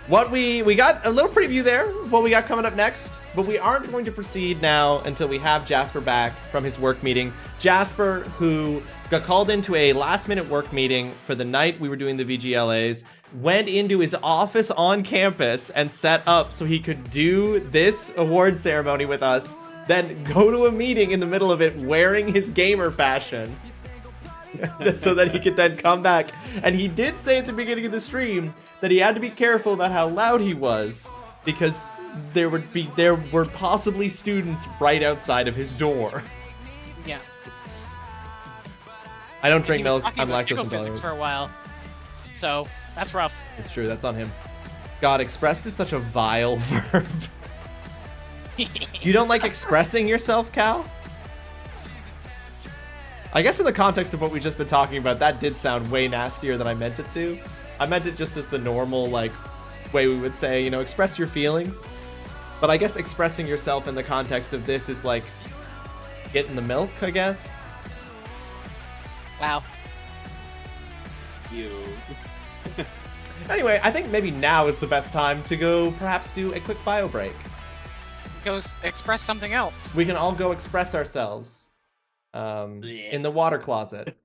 What we got a little preview there of what we got coming up next, but we aren't going to proceed now until we have Jasper back from his work meeting. Jasper, who got called into a last-minute work meeting for the night we were doing the VGLAs, went into his office on campus and set up so he could do this award ceremony with us, then go to a meeting in the middle of it wearing his gamer fashion so that he could then come back. And he did say at the beginning of the stream that he had to be careful about how loud he was because there were possibly students right outside of his door. Yeah. I don't drink He was milk. talking I'm about lactose physics intolerant. for a while, so that's rough. It's true. That's on him. God, expressed is such a vile verb. You don't like expressing yourself, Cal? I guess in the context of what we've just been talking about, that did sound way nastier than I meant it to. I meant it just as the normal, like, way we would say, you know, express your feelings. But I guess expressing yourself in the context of this is like getting the milk, I guess. Wow. You. Anyway, I think maybe now is the best time to go perhaps do a quick bio break. Go express something else. We can all go express ourselves in the water closet.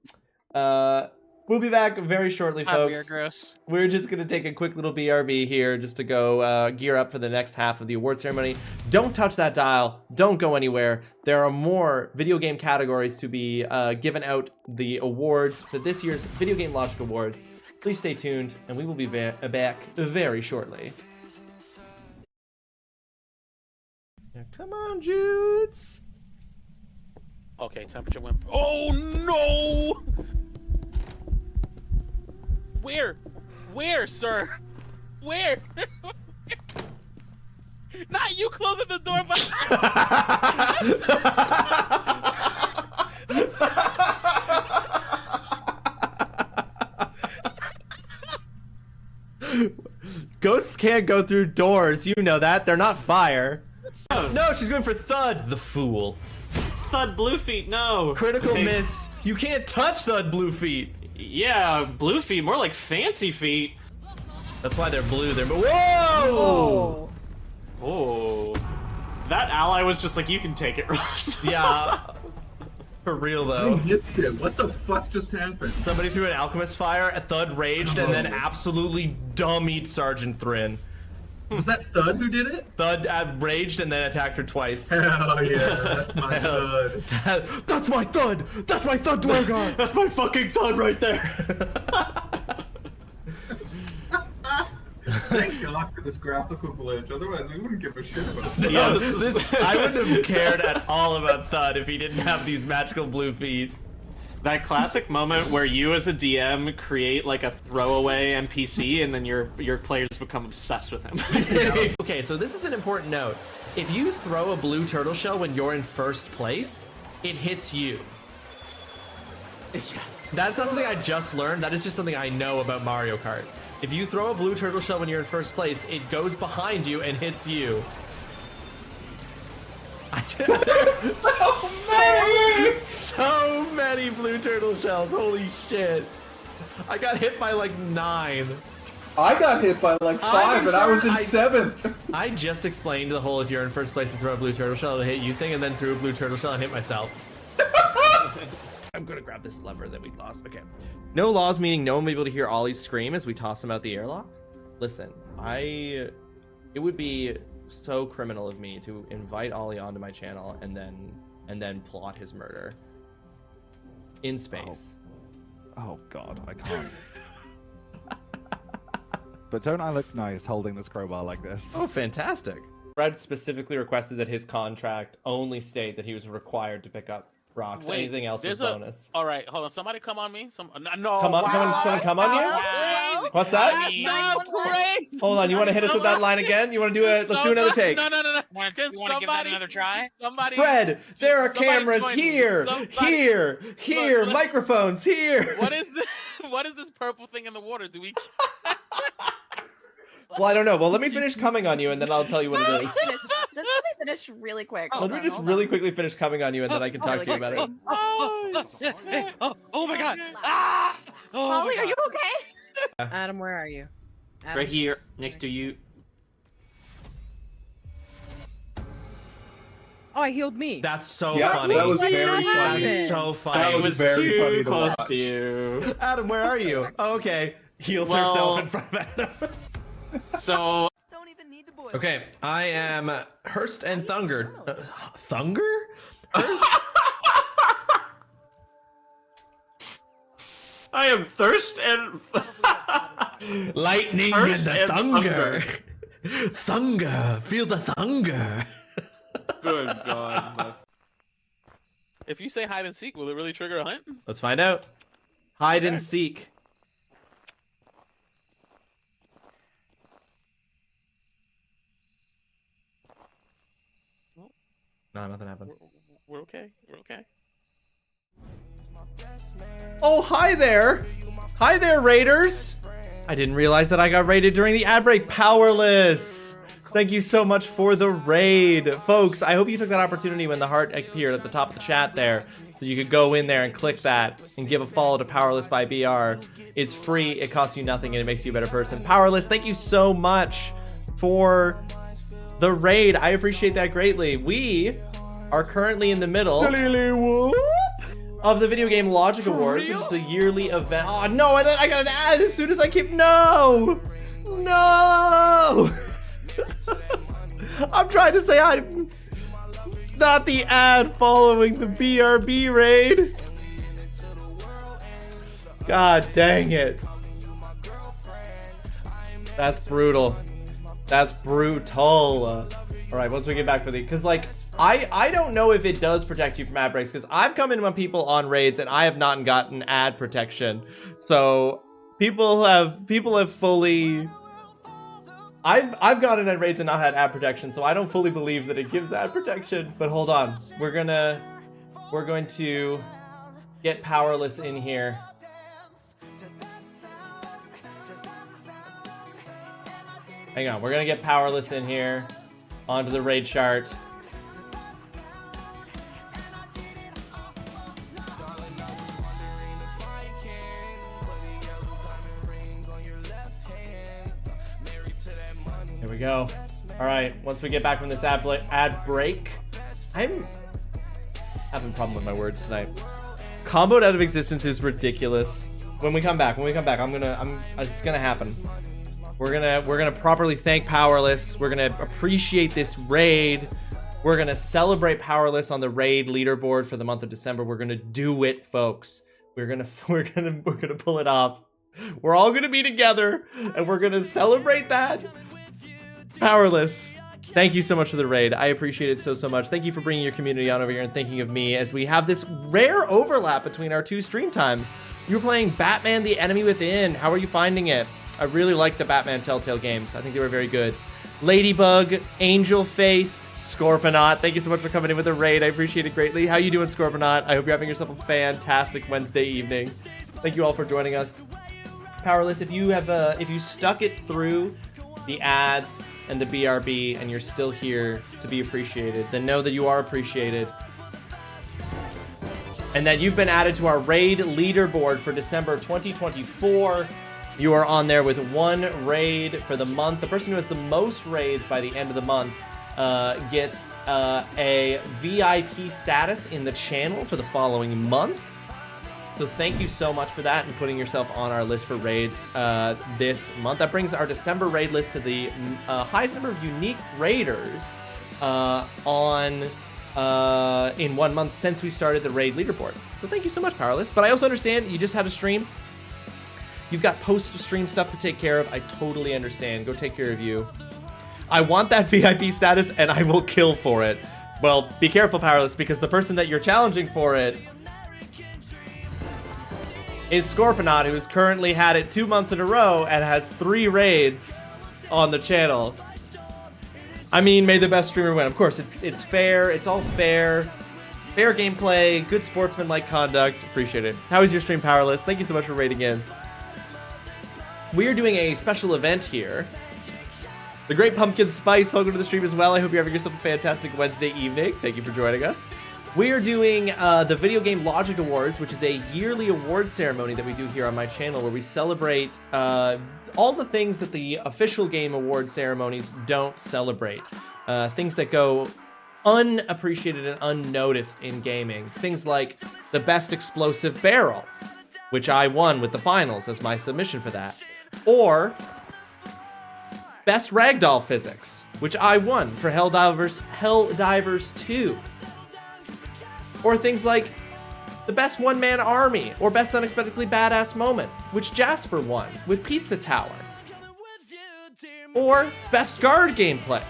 We'll be back very shortly, folks. We're gross. We're just going to take a quick little BRB here just to go gear up for the next half of the award ceremony. Don't touch that dial. Don't go anywhere. There are more video game categories to be given out the awards for this year's Video Game Logic Awards. Please stay tuned, and we will be back very shortly. Now, come on, Judes. Okay, temperature went. Oh no! Where? Where, sir? Where? Not you closing the door, but. Ghosts can't go through doors, you know that. They're not fire. No, she's going for Thud, the fool. Thud Blue Feet, no. Critical miss. You can't touch Thud Blue Feet. Yeah, Blue Feet, more like Fancy Feet. That's why they're blue. They're whoa! Oh. That ally was just like, you can take it, Ross. Yeah. For real though. I missed it. What the fuck just happened? Somebody threw an alchemist fire, a Thud raged, and then absolutely dummied Sergeant Thrin. Was that Thud who did it? Thud raged and then attacked her twice. Hell yeah, that's my Thud. That's my Thud! That's my Thud, Dwargar! That's my fucking Thud right there! Thank God for this graphical glitch, otherwise we wouldn't give a shit about it. Yeah, I wouldn't have cared at all about Thud if he didn't have these magical blue feet. That classic moment where you as a DM create like a throwaway NPC and then your players become obsessed with him. Okay, so this is an important note. If you throw a blue turtle shell when you're in first place, it hits you. Yes. That's not something I just learned, that is just something I know about Mario Kart. If you throw a blue turtle shell when you're in first place, it goes behind you and hits you. So many blue turtle shells, holy shit. I got hit by like 9. I got hit by like 5 and I was in 7th. I just explained the whole if you're in first place and throw a blue turtle shell to hit you thing, and then threw a blue turtle shell and hit myself. I'm gonna grab this lever that we lost. Okay. No laws meaning no one will be able to hear Ollie scream as we toss him out the airlock. Listen, it would be so criminal of me to invite Ollie onto my channel and then plot his murder in space. Oh God, I can't. But don't I look nice holding this crowbar like this? Oh, fantastic. Fred specifically requested that his contract only state that he was required to pick up rocks. Wait, Anything else was bonus. All right, hold on. Somebody come on me. No. Come on, wow. someone come on you? What's that? That's so great. Hold on, you want to hit us with that line again? You want to do it? Let's do another take. No. You want to give that another try? Fred, there are cameras here, here, microphones here. What is this? What is this purple thing in the water? Do we? Well, I don't know. Well, let me finish coming on you, and then I'll tell you what it is. Let me finish really quick. Let me just really quickly finish coming on you, and then I can talk to you about it. Oh my God! Ah! Holly, are you okay? Adam, where are you? Adam? Right here, next to you. Oh, I healed me. That's so Yeah, funny. that was very funny. That's so funny. That was very funny to close watch. to you. Adam, where are you? Oh, okay. Heals herself in front of Adam. So. Okay, I am Hurst and Thunger. Thunger? Hurst? I am Thirst and Lightning Hurst and the thunder. Thunder, feel the thunder. Good God. If you say hide and seek, will it really trigger a hunt? Let's find out. Hide and seek. No, nothing happened. We're okay. We're okay. Oh, hi there. Hi there, Raiders. I didn't realize that I got raided during the ad break. Powerless. Thank you so much for the raid. Folks, I hope you took that opportunity when the heart appeared at the top of the chat there, so you could go in there and click that and give a follow to Powerless by BR. It's free, it costs you nothing, and it makes you a better person. Powerless, thank you so much for the raid. I appreciate that greatly. We are currently in the middle of the Video Game Logic Awards, which is a yearly event. Oh no, I got an ad as soon as I came. No! I'm trying to say I'm not the ad following the BRB raid. God dang it. That's brutal. That's brutal. All right, once we get back for the, because like I don't know if it does protect you from ad breaks, because I've come in on people on raids and I have not gotten ad protection. So people have fully. I've gotten in raids and not had ad protection, so I don't fully believe that it gives ad protection. But hold on, we're going to get Powerless in here. Hang on, we're gonna get Powerless in here onto the raid chart. Here we go. All right, once we get back from this ad break, I'm having a problem with my words tonight. Comboed out of existence is ridiculous. When we come back, it's gonna happen. We're gonna properly thank Powerless. We're gonna appreciate this raid. We're gonna celebrate Powerless on the raid leaderboard for the month of December. We're gonna do it, folks. We're gonna pull it off. We're all gonna be together and we're gonna celebrate that. Powerless, thank you so much for the raid. I appreciate it so much. Thank you for bringing your community on over here and thinking of me as we have this rare overlap between our two stream times. You were playing Batman: The Enemy Within. How are you finding it? I really like the Batman Telltale games. I think they were very good. Ladybug, Angel Face, Scorponaut, thank you so much for coming in with a raid. I appreciate it greatly. How you doing, Scorponaut? I hope you're having yourself a fantastic Wednesday evening. Thank you all for joining us. Powerless, if you stuck it through the ads and the BRB and you're still here to be appreciated, then know that you are appreciated. and that you've been added to our raid leaderboard for December 2024. You are on there with 1 raid for the month. The person who has the most raids by the end of the month gets a VIP status in the channel for the following month. So thank you so much for that and putting yourself on our list for raids this month. That brings our December raid list to the highest number of unique raiders in 1 month since we started the raid leaderboard. So thank you so much, Powerless. But I also understand you just had a stream. You've got post-stream stuff to take care of. I totally understand. Go take care of you. I want that VIP status, and I will kill for it. Well, be careful, Powerless, because the person that you're challenging for it is Scorpionaut, who's currently had it 2 months in a row and has 3 raids on the channel. I mean, may the best streamer win. Of course, it's fair. It's all fair. Fair gameplay, good sportsman-like conduct. Appreciate it. How is your stream, Powerless? Thank you so much for raiding in. We are doing a special event here. The Great Pumpkin Spice, welcome to the stream as well. I hope you're having yourself a fantastic Wednesday evening. Thank you for joining us. We are doing the Video Game Logic Awards, which is a yearly award ceremony that we do here on my channel where we celebrate all the things that the official game award ceremonies don't celebrate. Things that go unappreciated and unnoticed in gaming. Things like the best explosive barrel, which I won with the finals as my submission for that. Or best ragdoll physics, which I won for Helldivers 2. Or things like the best one-man army or best unexpectedly badass moment, which Jasper won with Pizza Tower. Or best guard gameplay,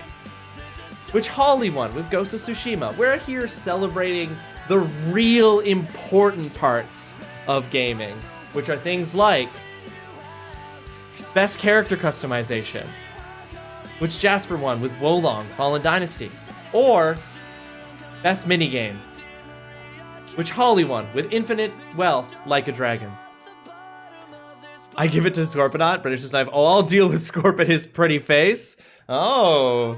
which Holly won with Ghost of Tsushima. We're here celebrating the real important parts of gaming, which are things like best character customization, which Jasper won with Wolong Fallen Dynasty. Or best minigame, which Holly won with Infinite Wealth Like a Dragon. I give it to Scorpionaut, British Knife. Oh, I'll deal with Scorp at his pretty face. Oh,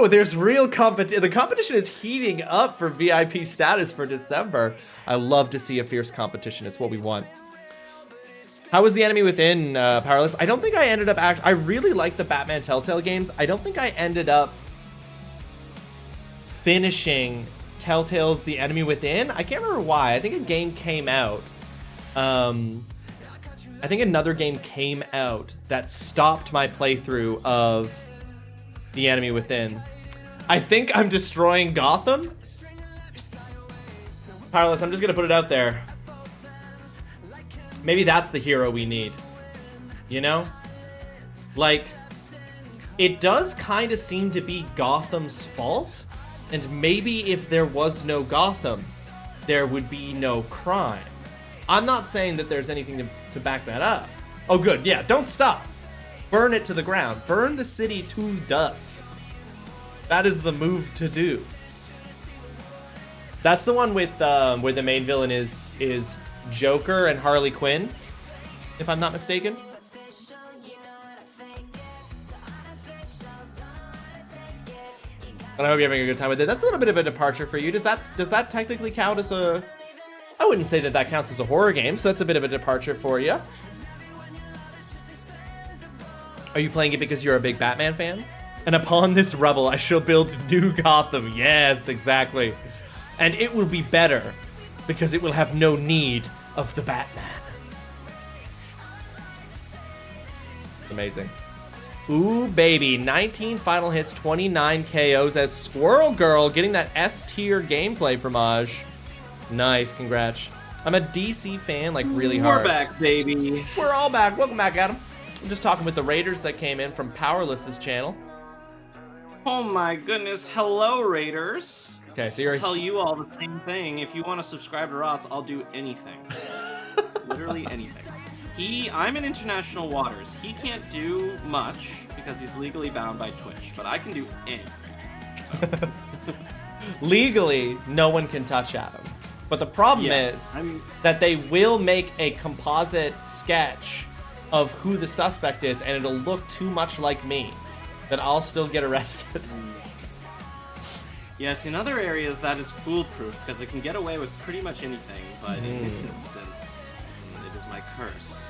there's real competition. The competition is heating up for VIP status for December. I love to see a fierce competition. It's what we want. How was the enemy within, Powerless? I don't think I ended up I really like the Batman Telltale games. I don't think I ended up finishing Telltale's The Enemy Within. I can't remember why. I think a game came out. I think another game came out that stopped my playthrough of The Enemy Within. I think I'm destroying Gotham. Powerless, I'm just gonna put it out there. Maybe that's the hero we need. You know? Like, it does kind of seem to be Gotham's fault. And maybe if there was no Gotham, there would be no crime. I'm not saying that there's anything to back that up. Oh, good. Yeah, don't stop. Burn it to the ground. Burn the city to dust. That is the move to do. That's the one with where the main villain is Joker and Harley Quinn, if I'm not mistaken. And I hope you're having a good time with it. That's a little bit of a departure for you. Does that technically count as a... I wouldn't say that counts as a horror game, so that's a bit of a departure for you. Are you playing it because you're a big Batman fan? And upon this rubble, I shall build new Gotham. Yes, exactly. And it will be better because it will have no need of the Batman. Amazing. Ooh, baby. 19 final hits, 29 KOs as Squirrel Girl getting that S-tier gameplay from Aj. Nice, congrats. I'm a DC fan, like, really hard. We're back, baby. We're all back. Welcome back, Adam. I'm just talking with the Raiders that came in from Powerless's channel. Oh my goodness. Hello, Raiders. Okay, so I'll tell you all the same thing. If you want to subscribe to Ross, I'll do anything. Literally anything. I'm in international waters. He can't do much because he's legally bound by Twitch, but I can do anything. So. Legally, no one can touch Adam. But the problem is that they will make a composite sketch of who the suspect is, and it'll look too much like me that I'll still get arrested. Yes, in other areas that is foolproof because it can get away with pretty much anything, but in this instant, it is my curse.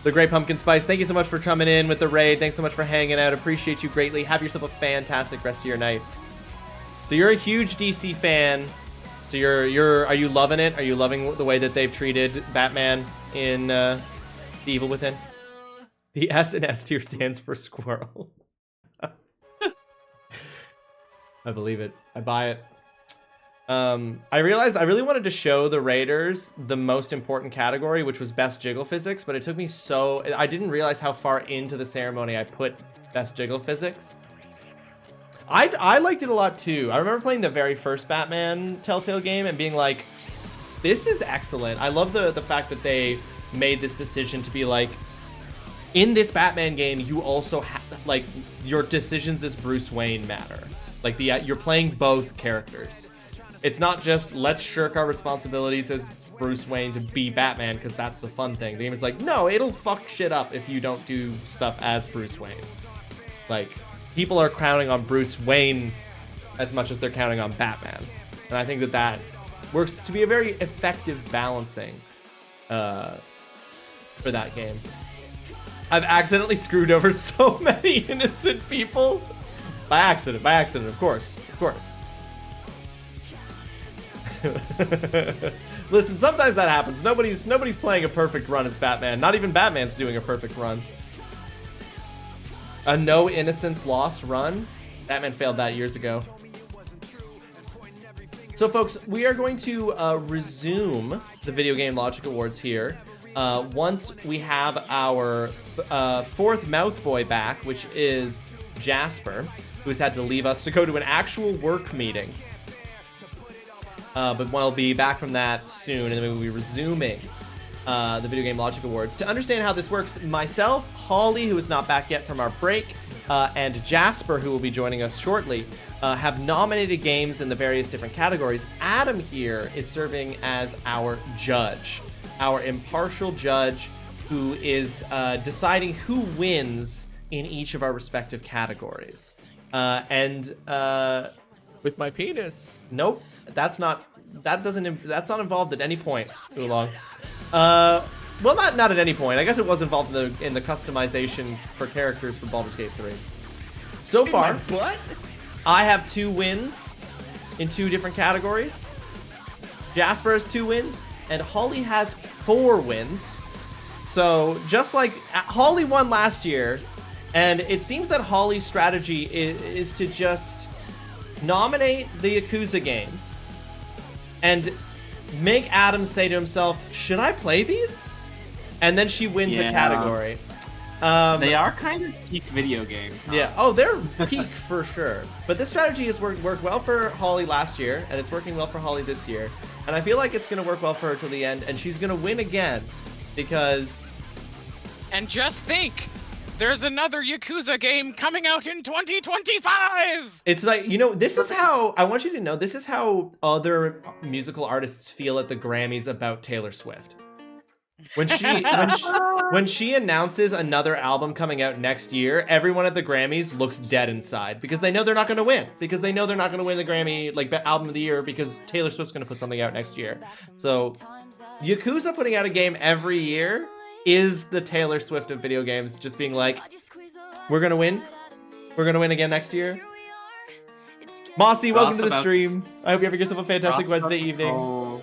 The Great Pumpkin Spice, thank you so much for coming in with the raid. Thanks so much for hanging out. Appreciate you greatly. Have yourself a fantastic rest of your night. So you're a huge DC fan. So are you loving it? Are you loving the way that they've treated Batman in The Evil Within? The S in S tier stands for squirrel. I believe it. I buy it. I realized I really wanted to show the raiders the most important category, which was best jiggle physics, but it took me I didn't realize how far into the ceremony I put best jiggle physics. I liked it a lot too. I remember playing the very first Batman Telltale game and being like, this is excellent. I love the fact that they made this decision to be like, in this Batman game, you also have, like, your decisions as Bruce Wayne matter. Like, you're playing both characters. It's not just, let's shirk our responsibilities as Bruce Wayne to be Batman, because that's the fun thing. The game is like, no, it'll fuck shit up if you don't do stuff as Bruce Wayne. Like, people are counting on Bruce Wayne as much as they're counting on Batman. And I think that works to be a very effective balancing for that game. I've accidentally screwed over so many innocent people. By accident, of course. Listen, sometimes that happens. Nobody's playing a perfect run as Batman. Not even Batman's doing a perfect run. A no innocence lost run? Batman failed that years ago. So folks, we are going to resume the Video Game Logic Awards here. Once we have our fourth mouth boy back, which is Jasper, who's had to leave us to go to an actual work meeting. But we'll be back from that soon, and then we'll be resuming the Video Game Logic Awards. To understand how this works, myself, Holly, who is not back yet from our break, and Jasper, who will be joining us shortly, have nominated games in the various different categories. Adam here is serving as our judge, our impartial judge, who is deciding who wins in each of our respective categories. With my penis. Nope, that's not involved at any point, Oolong. Well, not at any point. I guess it was involved in the customization for characters for Baldur's Gate 3. So far, I have 2 wins in 2 different categories. Jasper has 2 wins, and Holly has 4 wins. So just like Holly won last year, and it seems that Holly's strategy is to just nominate the Yakuza games and make Adam say to himself, should I play these? And then she wins a category. They are kind of peak video games, huh? Yeah. Oh, they're peak for sure. But this strategy has worked well for Holly last year, and it's working well for Holly this year. And I feel like it's going to work well for her till the end, and she's going to win again because... And just think, there's another Yakuza game coming out in 2025! It's like, this is how, I want you to know, this is how other musical artists feel at the Grammys about Taylor Swift. When she announces another album coming out next year, everyone at the Grammys looks dead inside because they know they're not going to win. Because they know they're not going to win the Grammy album of the year because Taylor Swift's going to put something out next year. So Yakuza putting out a game every year is the Taylor Swift of video games, just being like, we're going to win. We're going to win again next year. Mossy, welcome to the stream. I hope you have yourself a fantastic Wednesday evening.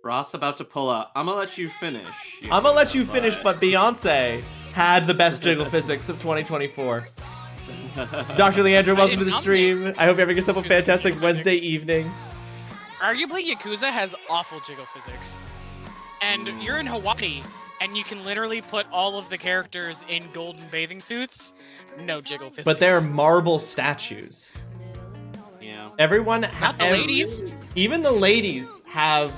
Ross about to pull up. I'm gonna let you finish. I'm gonna let you finish, but Beyonce had the best jiggle physics of 2024. Dr. Leandro, welcome to the stream. I hope you're having yourself a fantastic Wednesday evening. Arguably, Yakuza has awful jiggle physics. And you're in Hawaii, and you can literally put all of the characters in golden bathing suits. No jiggle physics. But they're marble statues. Yeah. Everyone, not the ladies. Even the ladies have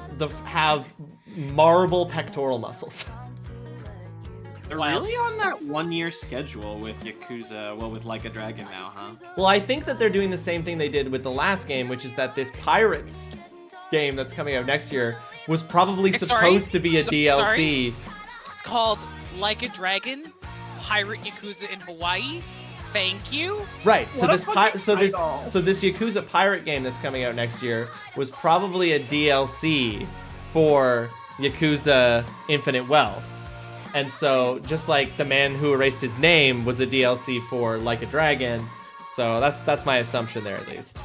marble pectoral muscles. They're really on that 1-year schedule with Yakuza, with Like a Dragon now, huh? Well, I think that they're doing the same thing they did with the last game, which is that this Pirates game that's coming out next year was probably supposed to be a DLC. Sorry. It's called Like a Dragon, Pirate Yakuza in Hawaii. Thank you. Right. So What a this fucking so this Yakuza pirate game that's coming out next year was probably a DLC for Yakuza Infinite Wealth. And so just like The Man Who Erased His Name was a DLC for Like a Dragon. So that's my assumption there at least.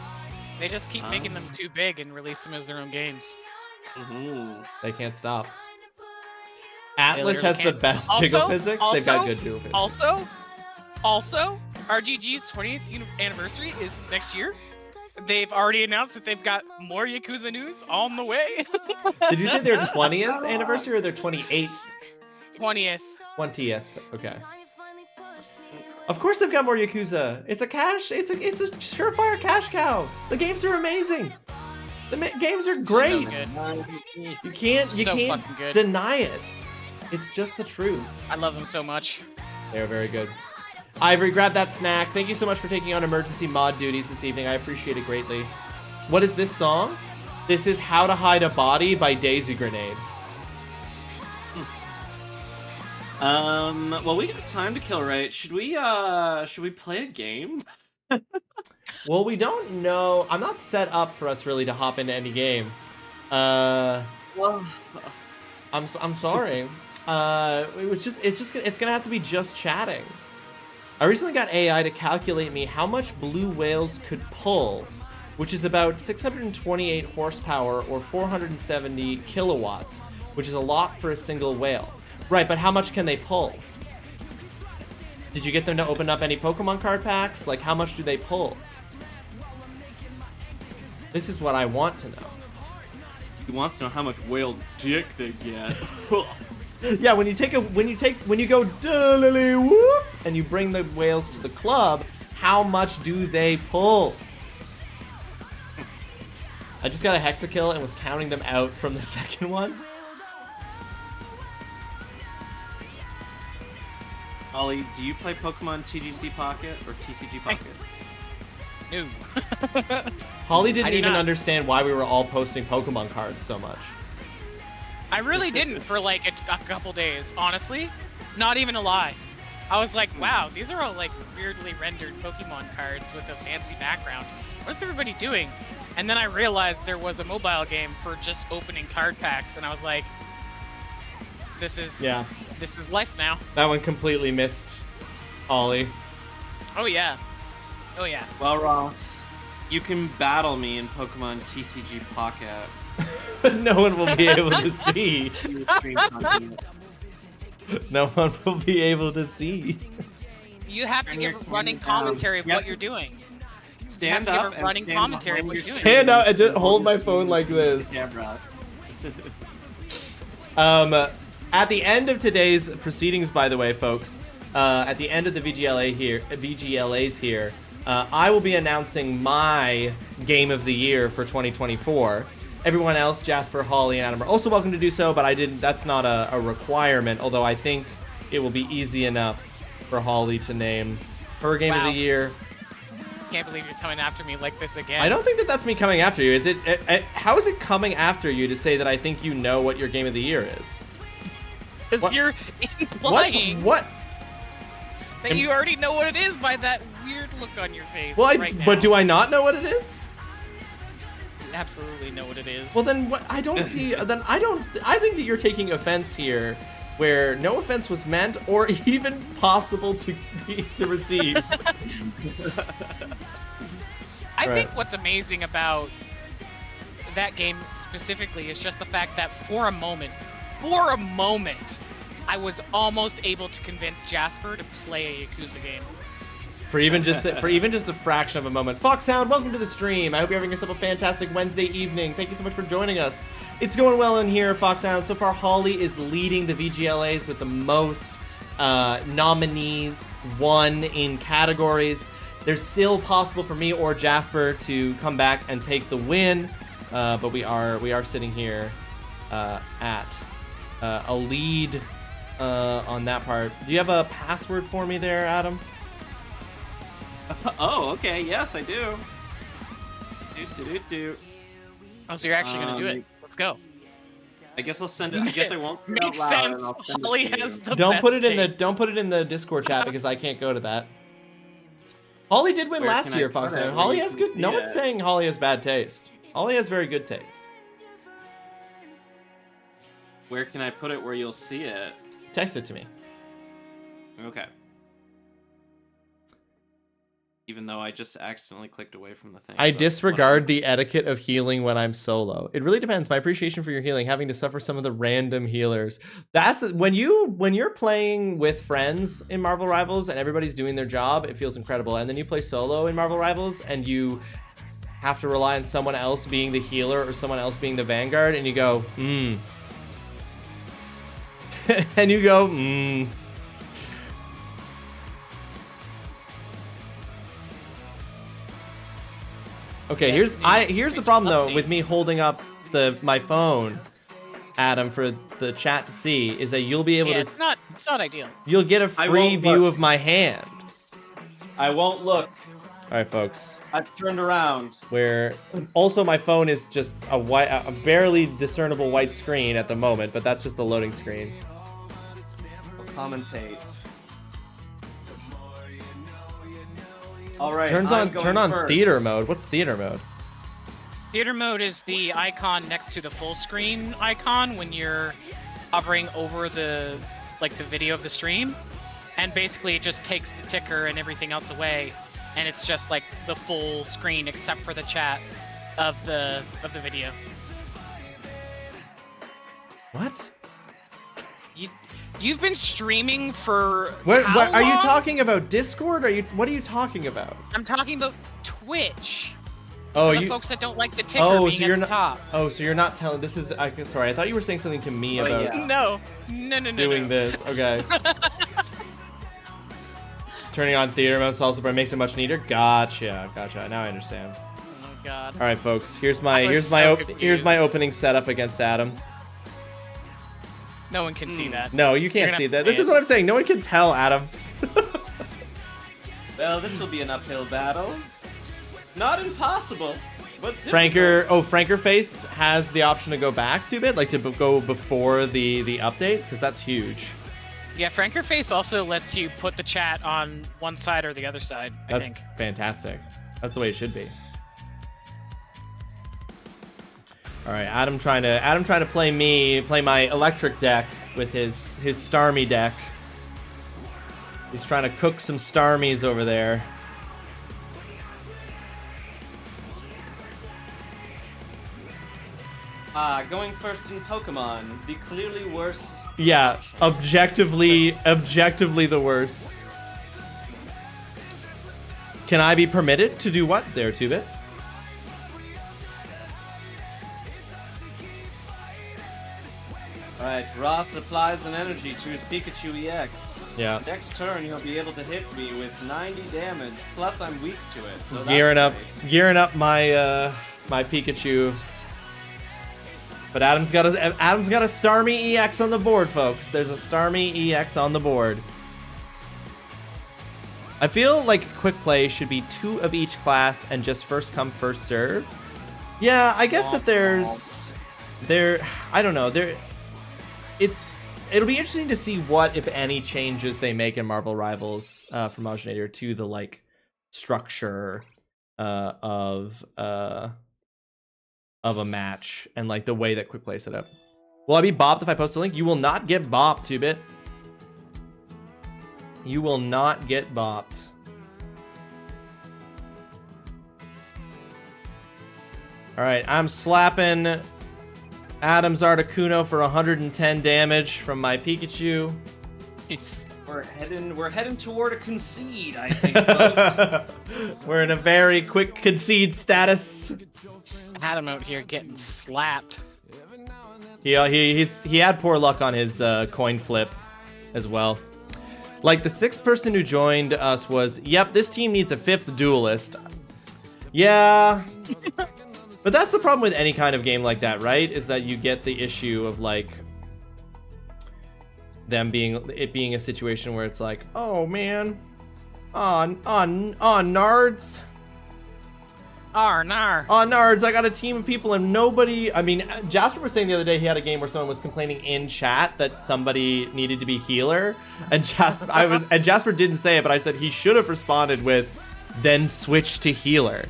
They just keep making them too big and release them as their own games. They can't stop. Atlas literally has the can't. best Also- jiggle physics. They've got good jiggle physics. Also, RGG's 20th anniversary is next year. They've already announced that they've got more Yakuza news on the way. Did you say their 20th anniversary or their 28th? 20th. 20th. Okay. Of course they've got more Yakuza. It's a surefire cash cow. The games are amazing. The games are great. So good. You can't So fucking good. deny it. It's just the truth. I love them so much. They're very good. Ivory, grab that snack. Thank you so much for taking on emergency mod duties this evening. I appreciate it greatly. What is this song? This is How to Hide a Body by Daisy Grenade. Well, we got time to kill, right? Should we play a game? Well, we don't know. I'm not set up for us really to hop into any game. I'm sorry. It's gonna have to be just chatting. I recently got AI to calculate me how much blue whales could pull, which is about 628 horsepower or 470 kilowatts, which is a lot for a single whale. Right, but how much can they pull? Did you get them to open up any Pokemon card packs? Like, how much do they pull? This is what I want to know. He wants to know how much whale dick they get. Yeah, when you go "Duh-lily whoop," and you bring the whales to the club, how much do they pull? I just got a hexakill and was counting them out from the second one. Ollie, do you play Pokemon TGC Pocket or TCG Pocket? No. Holly didn't I do even not. understand why we were all posting Pokemon cards so much. I really didn't for like a couple days, honestly. Not even a lie. I was like, wow, these are all like weirdly rendered Pokemon cards with a fancy background. What's everybody doing? And then I realized there was a mobile game for just opening card packs, and I was like, this is life now. That one completely missed Ollie. Oh yeah. Oh yeah. Well, Ross, you can battle me in Pokemon TCG Pocket. No one will be able to see. No one will be able to see. You have to give a running commentary of what you're doing. Stand you have to up give a running and commentary of what you're doing. Stand up and just hold my phone like this. Yeah, bro. At the end of today's proceedings, by the way, folks, at the end of the VGLAs here, I will be announcing my game of the year for 2024. Everyone else, Jasper, Holly, and Adam, are also welcome to do so, but that's not a requirement, although I think it will be easy enough for Holly to name her game of the year. Can't believe you're coming after me like this again. I don't think that's me coming after you. How is it coming after you to say that I think you know what your game of the year is? Because you're implying What? that you already know what it is by that weird look on your face Well, right now. but do I not know what it is? You absolutely know what it is. Well, then what? I don't see. Then I don't. I think that you're taking offense here, where no offense was meant or even possible to receive. I think what's amazing about that game specifically is just the fact that for a moment, I was almost able to convince Jasper to play a Yakuza game. For even just a fraction of a moment. Foxhound, welcome to the stream. I hope you're having yourself a fantastic Wednesday evening. Thank you so much for joining us. It's going well in here, Foxhound. So far, Holly is leading the VGLAs with the most nominees, 1 in categories. There's still possible for me or Jasper to come back and take the win, but we are sitting here at a lead on that part. Do you have a password for me there, Adam? Oh, okay. Yes, I do. Oh, so you're actually gonna do it? Let's go. I guess I'll send it. I guess I won't. Say it out Makes loud, sense. and I'll send Holly it to has you. the Don't best put it in taste. the Discord chat because I can't go to that. Holly did win Where last can I year, put Fox. it where Holly you has can good. No see one's it? saying Holly has bad taste. Holly has very good taste. Where can I put it where you'll see it? Text it to me. Okay. Even though I just accidentally clicked away from the thing. I but disregard the etiquette of healing when I'm solo. It really depends. My appreciation for your healing, having to suffer some of the random healers. That's the, when you're playing with friends in Marvel Rivals and everybody's doing their job, it feels incredible. And then you play solo in Marvel Rivals and you have to rely on someone else being the healer or someone else being the vanguard, and you go, and you go, Okay, here's the problem though with me holding up my phone, Adam, for the chat to see, is that you'll be able to. It's not ideal. You'll get a free view of my hand. I won't look. All right, folks. I've turned around. Where also my phone is just a barely discernible white screen at the moment, but that's just the loading screen. I'll commentate. All right. Turn on first. theater mode. What's theater mode? Theater mode is the icon next to the full screen icon when you're hovering over the video of the stream, and basically it just takes the ticker and everything else away, and it's just like the full screen except for the chat of the video. What? You've been streaming for What how are you long? talking about? Discord? What are you talking about? I'm talking about Twitch. Oh, For the folks that don't like the ticker being so you're at the not. top. Oh, so you're not telling. This is. Sorry, I thought you were saying something to me about No. doing this. Okay. Turning on theater mode also makes it much neater. Gotcha. Now I understand. Oh God. All right, folks. Here's my confused. opening setup against Adam. No one can see that. No, you You're can't gonna see have to that. This say is it. what I'm saying. No one can tell, Adam. Well, this will be an uphill battle. Not impossible, but difficult. Franker Face has the option to go back to bit, like to go before the update, because that's huge. Yeah, Franker Face also lets you put the chat on one side or the other side, I That's think. fantastic. That's the way it should be. All right, Adam trying to play my electric deck with his Starmie deck. He's trying to cook some Starmies over there. Going first in Pokemon, the clearly worst. Yeah, objectively the worst. Can I be permitted to do what there, 2-bit? Alright, Ross supplies an energy to his Pikachu EX. Yeah. Next turn, he'll be able to hit me with 90 damage, plus I'm weak to it. So Gearing that's up my my Pikachu. But Adam's got a Starmie EX on the board, folks. There's a Starmie EX on the board. I feel like quick play should be 2 of each class and just first come first serve. Yeah, I guess that I don't know. It'll be interesting to see what, if any, changes they make in Marvel Rivals from Moginator to the like structure of a match and like the way that quick play set up. Will I be bopped if I post a link? You will not get bopped, 2-bit. You will not get bopped. All right, I'm slapping Adam's Articuno for 110 damage from my Pikachu. We're heading toward a concede, I think, folks. We're in a very quick concede status. Adam out here getting slapped. He had poor luck on his coin flip as well. Like the 6th person who joined us was, yep, this team needs a 5th duelist. Yeah. But that's the problem with any kind of game like that, right? Is that you get the issue of like it being a situation where it's like, oh man, on nards. Nards, I got a team of people and nobody. I mean, Jasper was saying the other day he had a game where someone was complaining in chat that somebody needed to be healer, and Jasper didn't say it, but I said he should have responded with, then switch to healer.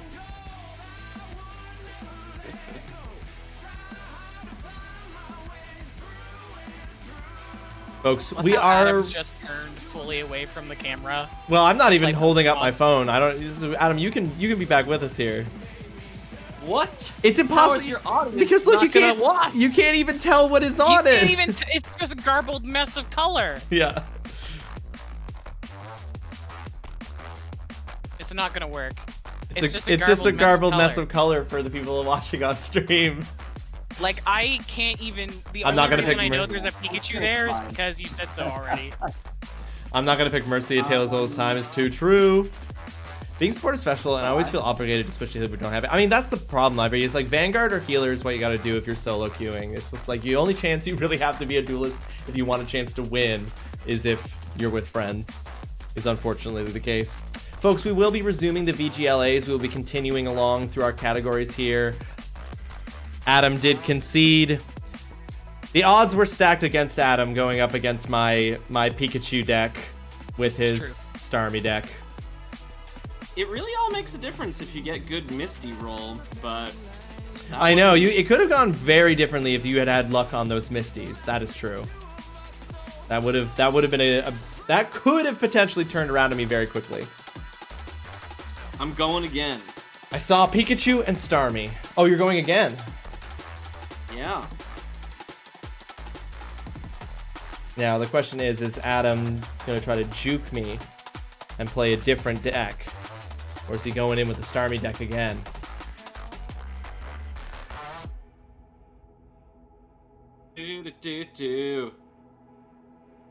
Folks, we are. Adam's just turned fully away from the camera. Well, I'm not even Like, holding up my phone. I don't. Adam, you can be back with us here. What? It's How impossible is your audience because look, not you can't. gonna watch? You can't even tell what is on You it. can't even. It's just a garbled mess of color. Yeah. It's not gonna work. It's just a garbled mess of color for the people watching on stream. Like, I can't even. The I'm not only gonna reason pick I know Mercy. there's a Pikachu there is because you said so already. I'm not gonna pick Mercy. A Tale as Old as Time is too true. Being support is special, and I always feel obligated, especially if we don't have it. I mean, that's the problem, Ivory. It's like Vanguard or healer is what you gotta do if you're solo queuing. It's just like the only chance you really have to be a duelist if you want a chance to win is if you're with friends. Is unfortunately the case. Folks, we will be resuming the VGLAs. We will be continuing along through our categories here. Adam did concede. The odds were stacked against Adam going up against my Pikachu deck with his Starmie deck. It really all makes a difference if you get good Misty roll, but I know it could have gone very differently if you had had luck on those Misties. That is true. That would have been that could have potentially turned around to me very quickly. I'm going again. I saw Pikachu and Starmie. Oh, you're going again? Yeah. Now the question is Adam gonna try to juke me and play a different deck? Or is he going in with the Starmie deck again?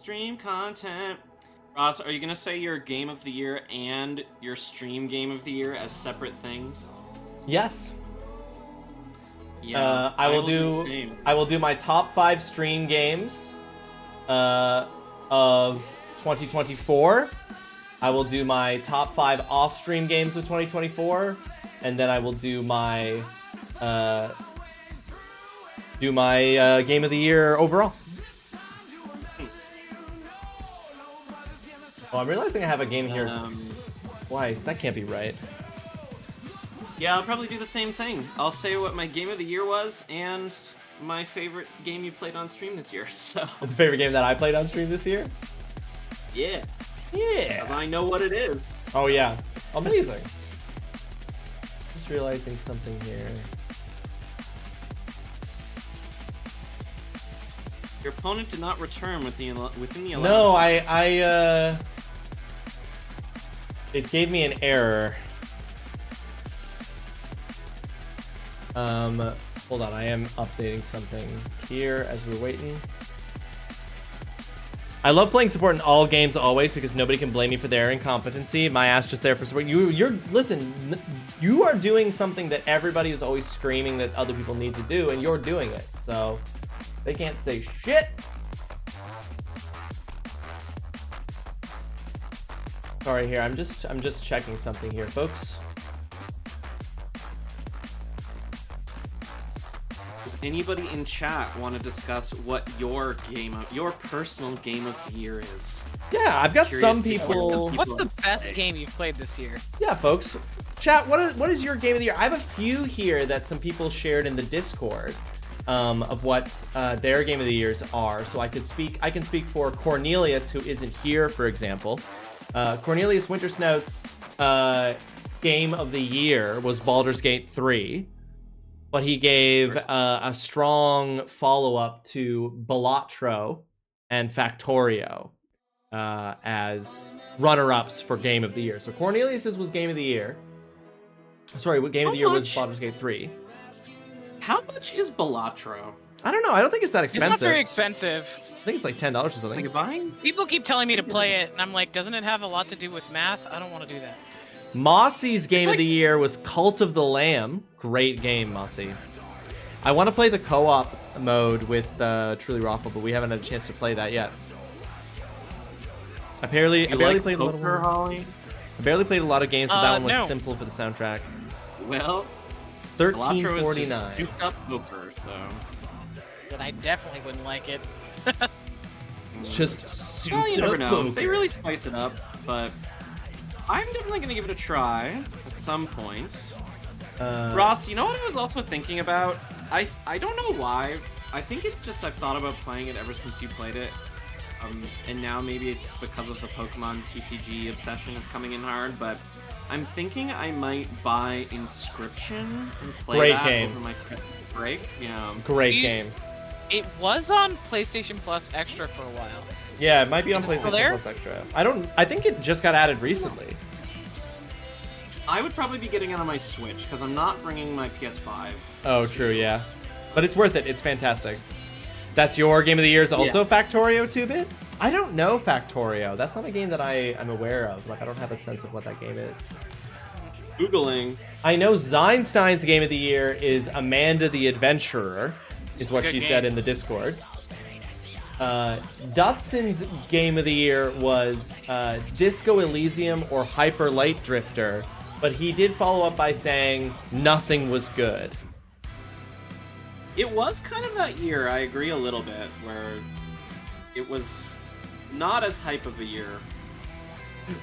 Stream content. Ross, are you gonna say your game of the year and your stream game of the year as separate things? Yes. Yeah. I will do my top 5 stream games of 2024. I will do my top 5 off-stream games of 2024, and then I will do my game of the year overall. Oh, I'm realizing I have a game here twice. That can't be right. Yeah, I'll probably do the same thing. I'll say what my game of the year was and my favorite game you played on stream this year. So. The favorite game that I played on stream this year? Yeah. Yeah. 'Cause I know what it is. Oh yeah, amazing. Just realizing something here. Your opponent did not return within the 11. No, it gave me an error. Hold on, I am updating something here as we're waiting. I love playing support in all games always because nobody can blame me for their incompetency. My ass just there for support. Listen, you are doing something that everybody is always screaming that other people need to do, and you're doing it. So they can't say shit. Sorry here, I'm just checking something here, folks. Does anybody in chat want to discuss what your personal game of the year is? Yeah, I've got some people. What's the best game you've played this year? Yeah, folks. Chat, what is your game of the year? I have a few here that some people shared in the Discord of what their game of the years are. So I can speak for Cornelius, who isn't here, for example. Cornelius Wintersnout's game of the year was Baldur's Gate 3, but he gave a strong follow-up to Balatro and Factorio as runner-ups for game of the year. So Cornelius's was game of the year. Sorry, what game of the year was Baldur's Gate 3? How much is Balatro? I don't know. I don't think it's that expensive. It's not very expensive. I think it's like $10 or something. People keep telling me to play it, and I'm like, doesn't it have a lot to do with math? I don't want to do that. Mossy's game of the year was Cult of the Lamb. Great game, Mossy. I want to play the co-op mode with TrulyRawesome, but we haven't had a chance to play that yet. I barely played a lot of Holly? I barely played a lot of games, but that one was simple for the soundtrack. Well, $13.49. Juked up poker, so. But I definitely wouldn't like it. It's just Well, you never know. They really spice it up, but I'm definitely gonna give it a try at some point. Ross, you know what I was also thinking about? I don't know why. I think it's just I've thought about playing it ever since you played it. And now maybe it's because of the Pokemon TCG obsession is coming in hard, but I'm thinking I might buy Inscription and play Great that game. over my break. Yeah. Great game. It was on PlayStation Plus Extra for a while. Yeah, it might be on Is it still there? PlayStation Plus Extra. I think it just got added recently. I would probably be getting it on my Switch because I'm not bringing my PS5. Oh, true, yeah. But it's worth it. It's fantastic. That's your game of the year is also Factorio 2-bit? I don't know Factorio. That's not a game that I'm aware of. Like, I don't have a sense of what that game is. Googling. I know Zeinstein's game of the year is Amanda the Adventurer, is what Good she game. said in the Discord. Dotson's game of the year was Disco Elysium or Hyper Light Drifter, but he did follow up by saying nothing was good. It was kind of that year, I agree a little bit, where it was not as hype of a year.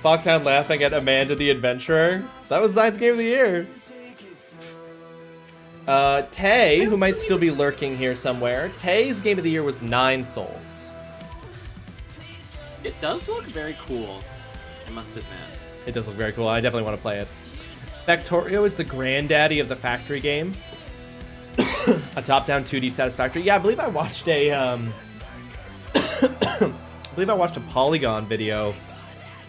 Foxhound laughing at Amanda the Adventurer. That was Zein's game of the year. Tay, who might still be lurking here somewhere. Tay's game of the year was 9 Souls. It does look very cool, I must admit. It does look very cool. I definitely want to play it. Factorio is the granddaddy of the factory game. A top-down 2D Satisfactory. Yeah, I believe I watched a Polygon video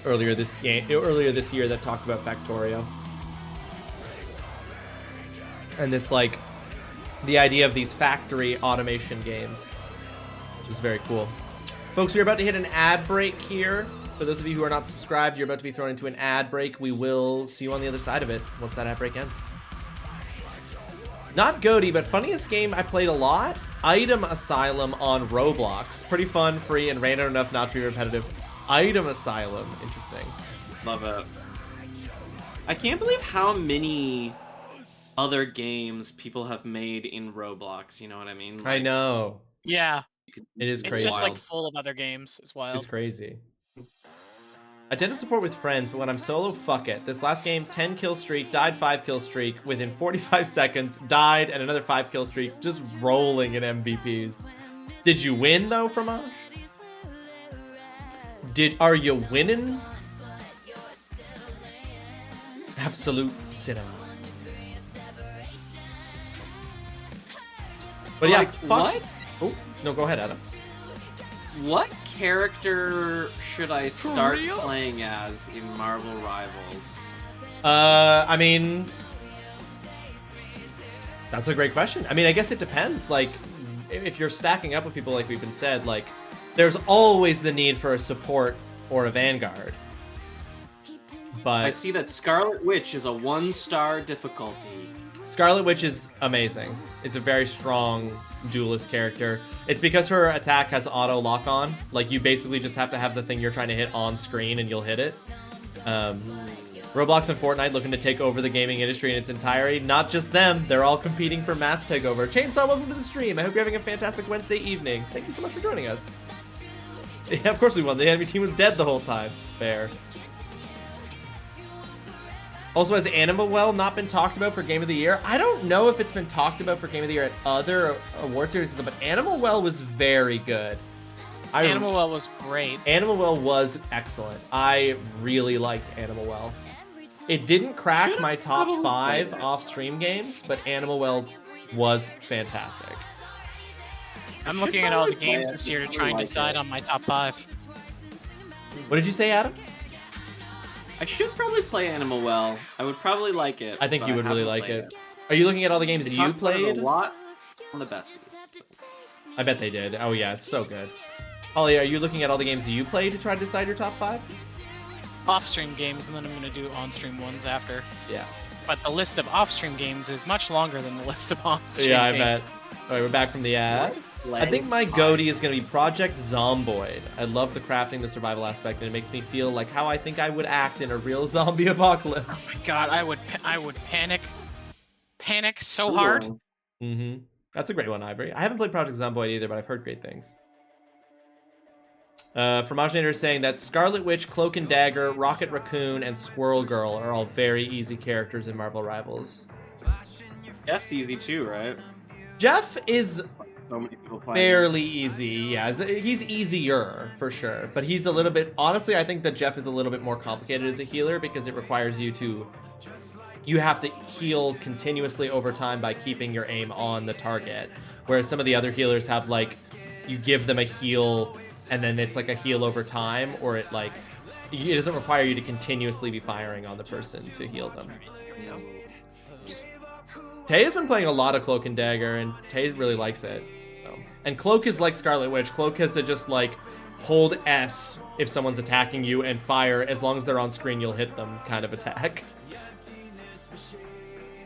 earlier this year that talked about Factorio. And this, like, the idea of these factory automation games, which is very cool. Folks, we're about to hit an ad break here. For those of you who are not subscribed, you're about to be thrown into an ad break. We will see you on the other side of it once that ad break ends. Not Goaty, but funniest game I played a lot, Item Asylum on Roblox. Pretty fun, free, and random enough not to be repetitive. Item Asylum, interesting. Love it. I can't believe how many other games people have made in Roblox, you know what I mean? I know. Yeah. It is crazy. It's just like full of other games. It's wild. It's crazy. I tend to support with friends, but when I'm solo, fuck it. This last game, 10 kill streak, died 5 kill streak, within 45 seconds, died, and another 5 kill streak, just rolling in MVPs. Did you win, though, Fromage? Are you winning? Absolute cinema. But yeah, Like, what? Oh, no, go ahead, Adam. What character should I start playing as in Marvel Rivals? I mean, that's a great question. I mean, I guess it depends. Like, if you're stacking up with people like we've been said, like, there's always the need for a support or a vanguard. But I see that Scarlet Witch is a 1-star difficulty. Scarlet Witch is amazing. It's a very strong duelist character. It's because her attack has auto lock on. Like, you basically just have to have the thing you're trying to hit on screen and you'll hit it. Roblox and Fortnite looking to take over the gaming industry in its entirety. Not just them, they're all competing for mass takeover. Chainsaw, welcome to the stream. I hope you're having a fantastic Wednesday evening. Thank you so much for joining us. Yeah, of course we won. The enemy team was dead the whole time. Fair. Also, has Animal Well not been talked about for Game of the Year? I don't know if it's been talked about for Game of the Year at other award series, but Animal Well was very good. Animal Well was great. Animal Well was excellent. I really liked Animal Well. It didn't crack my top 5 off-stream games, but Animal Well was fantastic. I'm looking at all the games this year to try and decide on my top 5. What did you say, Adam? I should probably play Animal Well. I would probably like it. I think but you would really haven't like played it. Are you looking at all the games They you talked about it played? a lot on the besties. I bet they did. Oh yeah, it's so good. Holly, are you looking at all the games you played to try to decide your top 5? Off-stream games, and then I'm going to do on-stream ones after. Yeah. But the list of off-stream games is much longer than the list of on-stream Yeah, I games. bet. Alright, we're back from the ad. I think my goatee is going to be Project Zomboid. I love the crafting, the survival aspect, and it makes me feel like how I think I would act in a real zombie apocalypse. Oh my god, I would panic so hard. Mm-hmm. That's a great one, Ivory. I haven't played Project Zomboid either, but I've heard great things. Fromaginator is saying that Scarlet Witch, Cloak and Dagger, Rocket Raccoon, and Squirrel Girl are all very easy characters in Marvel Rivals. Jeff's easy too, right? Jeff is So many people playing. fairly easy. Yeah, he's easier for sure. But he's a little bit... Honestly, I think that Jeff is a little bit more complicated as a healer because it requires you to... You have to heal continuously over time by keeping your aim on the target. Whereas some of the other healers have, like, you give them a heal... and then it's like a heal over time, or it doesn't require you to continuously be firing on the person to heal them. Tay has been playing a lot of Cloak and Dagger, and Tay really likes it. So. And Cloak is like Scarlet Witch. Cloak has to just like hold S if someone's attacking you and fire. As long as they're on screen, you'll hit them kind of attack.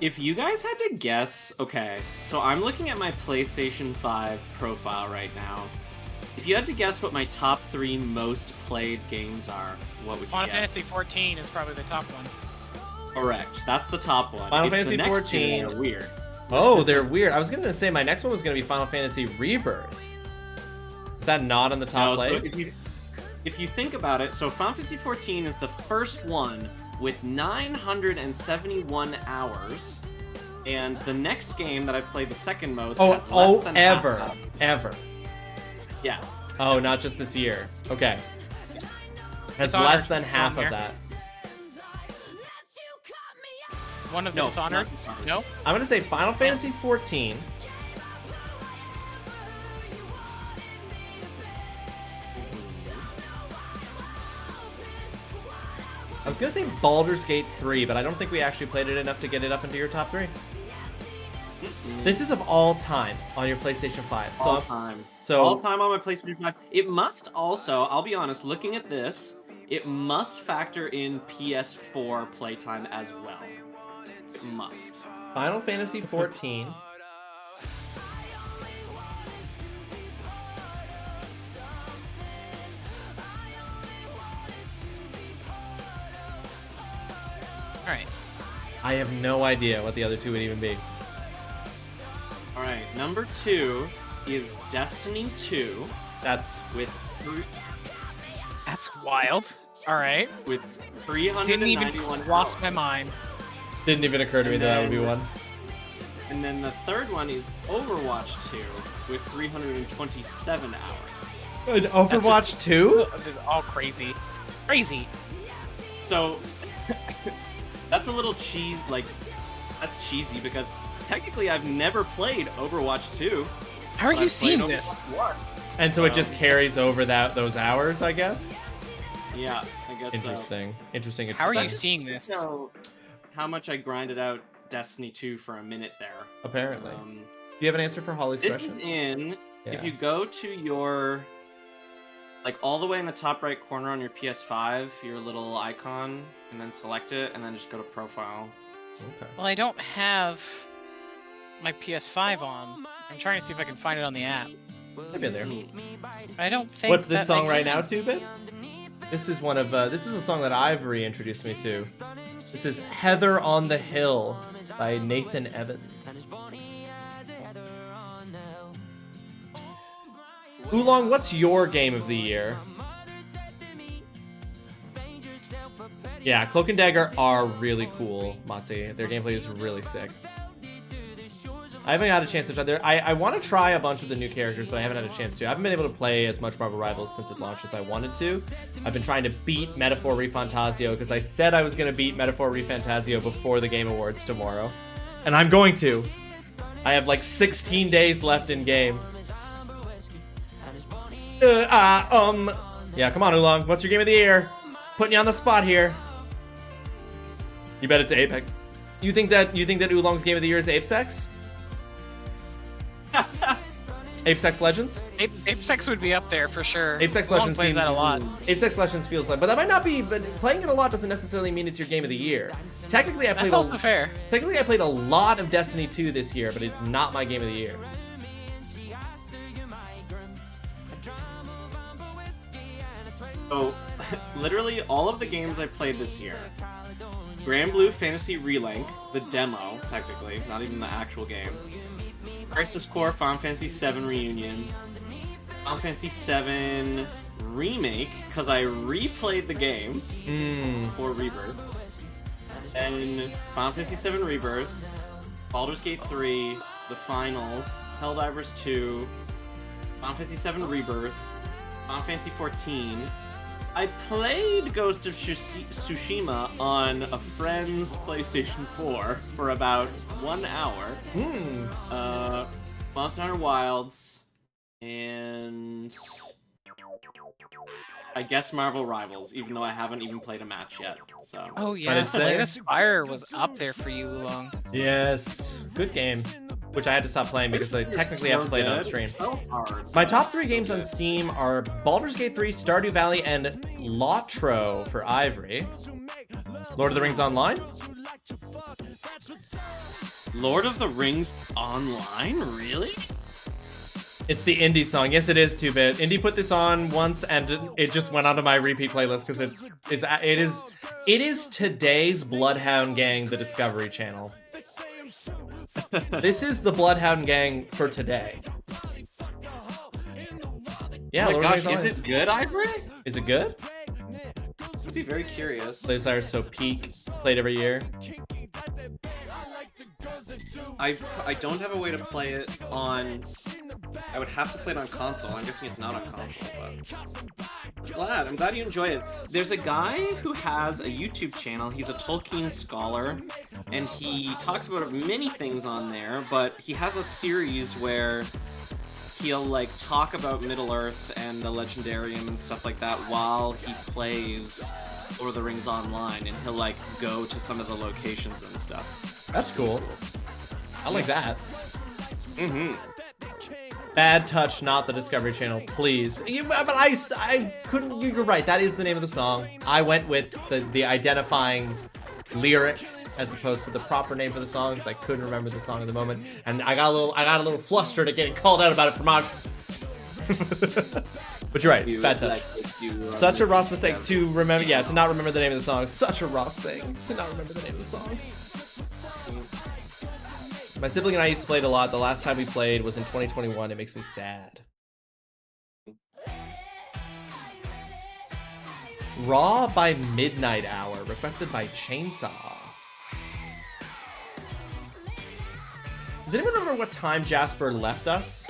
If you guys had to guess, okay, so I'm looking at my PlayStation 5 profile right now. If you had to guess what my top 3 most played games are, what would you Final guess? Fantasy 14 is probably the top one. Correct. That's the top one. Final It's Fantasy the next 14. two that are weird. Oh, they're weird. I was going to say my next one was going to be Final Fantasy Rebirth. Is that not on the top No, so play? if you think about it, so Final Fantasy 14 is the first one with 971 hours, and the next game that I've played the second most has less than half that. Ever. Yeah. Oh, not just this year. Okay. Has Dishonored. less than It's half on of here. that. One of the No, Dishonored? not Dishonored. No? I'm gonna say Final Fantasy 14. I was gonna say Baldur's Gate 3, but I don't think we actually played it enough to get it up into your top 3. This is of all time on your PlayStation 5. So All time. All time on my PlayStation 5. It must also, I'll be honest, looking at this, it must factor in PS4 playtime as well. It must. Final Fantasy 14. Alright. I have no idea what the other two would even be. Alright, number 2 is Destiny 2. That's with That's wild. Alright. With Didn't even 391 cross my mind. Didn't even occur to me that would be one. And then the third one is Overwatch 2 with 327 hours. Overwatch 2? This is all crazy. Crazy. So that's a little that's cheesy because technically I've never played Overwatch 2. How are but you I've seeing played this? Overwatch 1. And so it just carries over those hours, I guess? Yeah, I guess Interesting. Interesting. How are you interesting. seeing this? So how much I grinded out Destiny 2 for a minute there. Apparently. Do you have an answer for Holly's This question? is in, Yeah. if you go to your, all the way in the top right corner on your PS5, your little icon, and then select it, and then just go to profile. Okay. Well, I don't have my PS5 on. I'm trying to see if I can find it on the app. Maybe there. I don't think. What's this that song I right can. now, 2-Bit? This is one of this is a song that I've reintroduced me to. This is Heather on the Hill by Nathan Evans. Oolong, what's your game of the year? Yeah, Cloak and Dagger are really cool, Mossy. Their gameplay is really sick. I haven't had a chance to try there. I want to try a bunch of the new characters, but I haven't had a chance to. I haven't been able to play as much Marvel Rivals since it launched as I wanted to. I've been trying to beat Metaphor ReFantazio because I said I was going to beat Metaphor ReFantazio before the Game Awards tomorrow. And I'm going to. I have like 16 days left in game. Yeah, come on, Oolong. What's your game of the year? Putting you on the spot here. You bet it's Apex. You think that Oolong's game of the year is Apex? Apex Legends? Apex would be up there for sure. Apex Long Legends plays that a lot. Apex Legends feels like, but that might not be. But playing it a lot doesn't necessarily mean it's your game of the year. Technically, I played. That's also fair. Technically, I played a lot of Destiny 2 this year, but it's not my game of the year. So, literally all of the games I played this year. Grand Blue Fantasy Relink, the demo, technically, not even the actual game. Crisis Core Final Fantasy VII Reunion. Final Fantasy VII remake because I replayed the game for Rebirth. And Final Fantasy VII Rebirth, Baldur's Gate 3, The Finals, Helldivers 2, Final Fantasy VII Rebirth, Final Fantasy 14. I played Ghost of Tsushima on a friend's PlayStation 4 for about 1 hour. Monster Hunter Wilds, and I guess Marvel Rivals, even though I haven't even played a match yet. So. Oh yeah, Slay the Spire was up there for you, Oolong. Yes, good game. Which I had to stop playing because I technically have to play it on stream. So hard. My top 3 games on Steam are Baldur's Gate 3, Stardew Valley, and Lotro for Ivory. Lord of the Rings Online? Lord of the Rings Online? Really? It's the indie song. Yes, it is 2-bit. Indie put this on once, and it just went onto my repeat playlist because it is today's Bloodhound Gang, the Discovery Channel. This is the Bloodhound Gang for today. Yeah, oh my Lord gosh, of the Rings is it good, Ivory? Is it good? I'd be very curious. Desire So Peak, played every year. I don't have a way to play it on... I would have to play it on console. I'm guessing it's not on console, but... I'm glad you enjoy it. There's a guy who has a YouTube channel. He's a Tolkien scholar, and he talks about many things on there, but he has a series where he'll, like, talk about Middle-earth and the Legendarium and stuff like that while he plays Lord of the Rings Online, and he'll, like, go to some of the locations and stuff. That's cool. I like that. Mm-hmm. Bad Touch, not the Discovery Channel, please. But I couldn't. You're right. That is the name of the song. I went with the identifying lyric as opposed to the proper name for the song because I couldn't remember the song at the moment, and I got a little flustered at getting called out about it from Ash. But you're right. It's Bad Touch. Such a Ross mistake to remember. Yeah, to not remember the name of the song. Such a Ross thing to not remember the name of the song. My sibling and I used to play it a lot. The last time we played was in 2021. It makes me sad. Raw by Midnight Hour, requested by Chainsaw. Does anyone remember what time Jasper left us?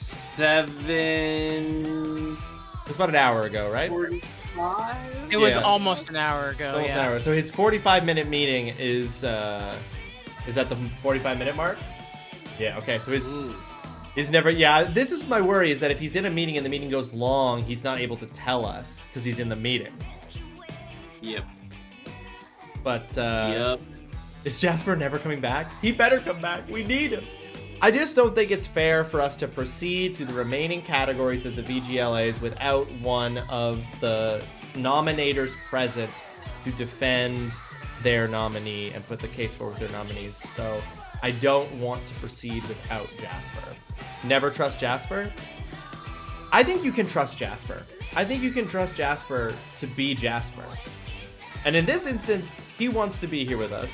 7... It was about an hour ago, right? 45? It was almost an hour ago. Almost an hour. So his 45-minute meeting is at the 45-minute mark? Yeah, okay. So he's never... Yeah, this is my worry, is that if he's in a meeting and the meeting goes long, he's not able to tell us because he's in the meeting. Yep. But, Yep. Is Jasper never coming back? He better come back. We need him. I just don't think it's fair for us to proceed through the remaining categories of the VGLAs without one of the nominators present to defend their nominee and put the case forward with their nominees. So I don't want to proceed without Jasper. Never trust Jasper? I think you can trust Jasper. I think you can trust Jasper to be Jasper. And in this instance, he wants to be here with us.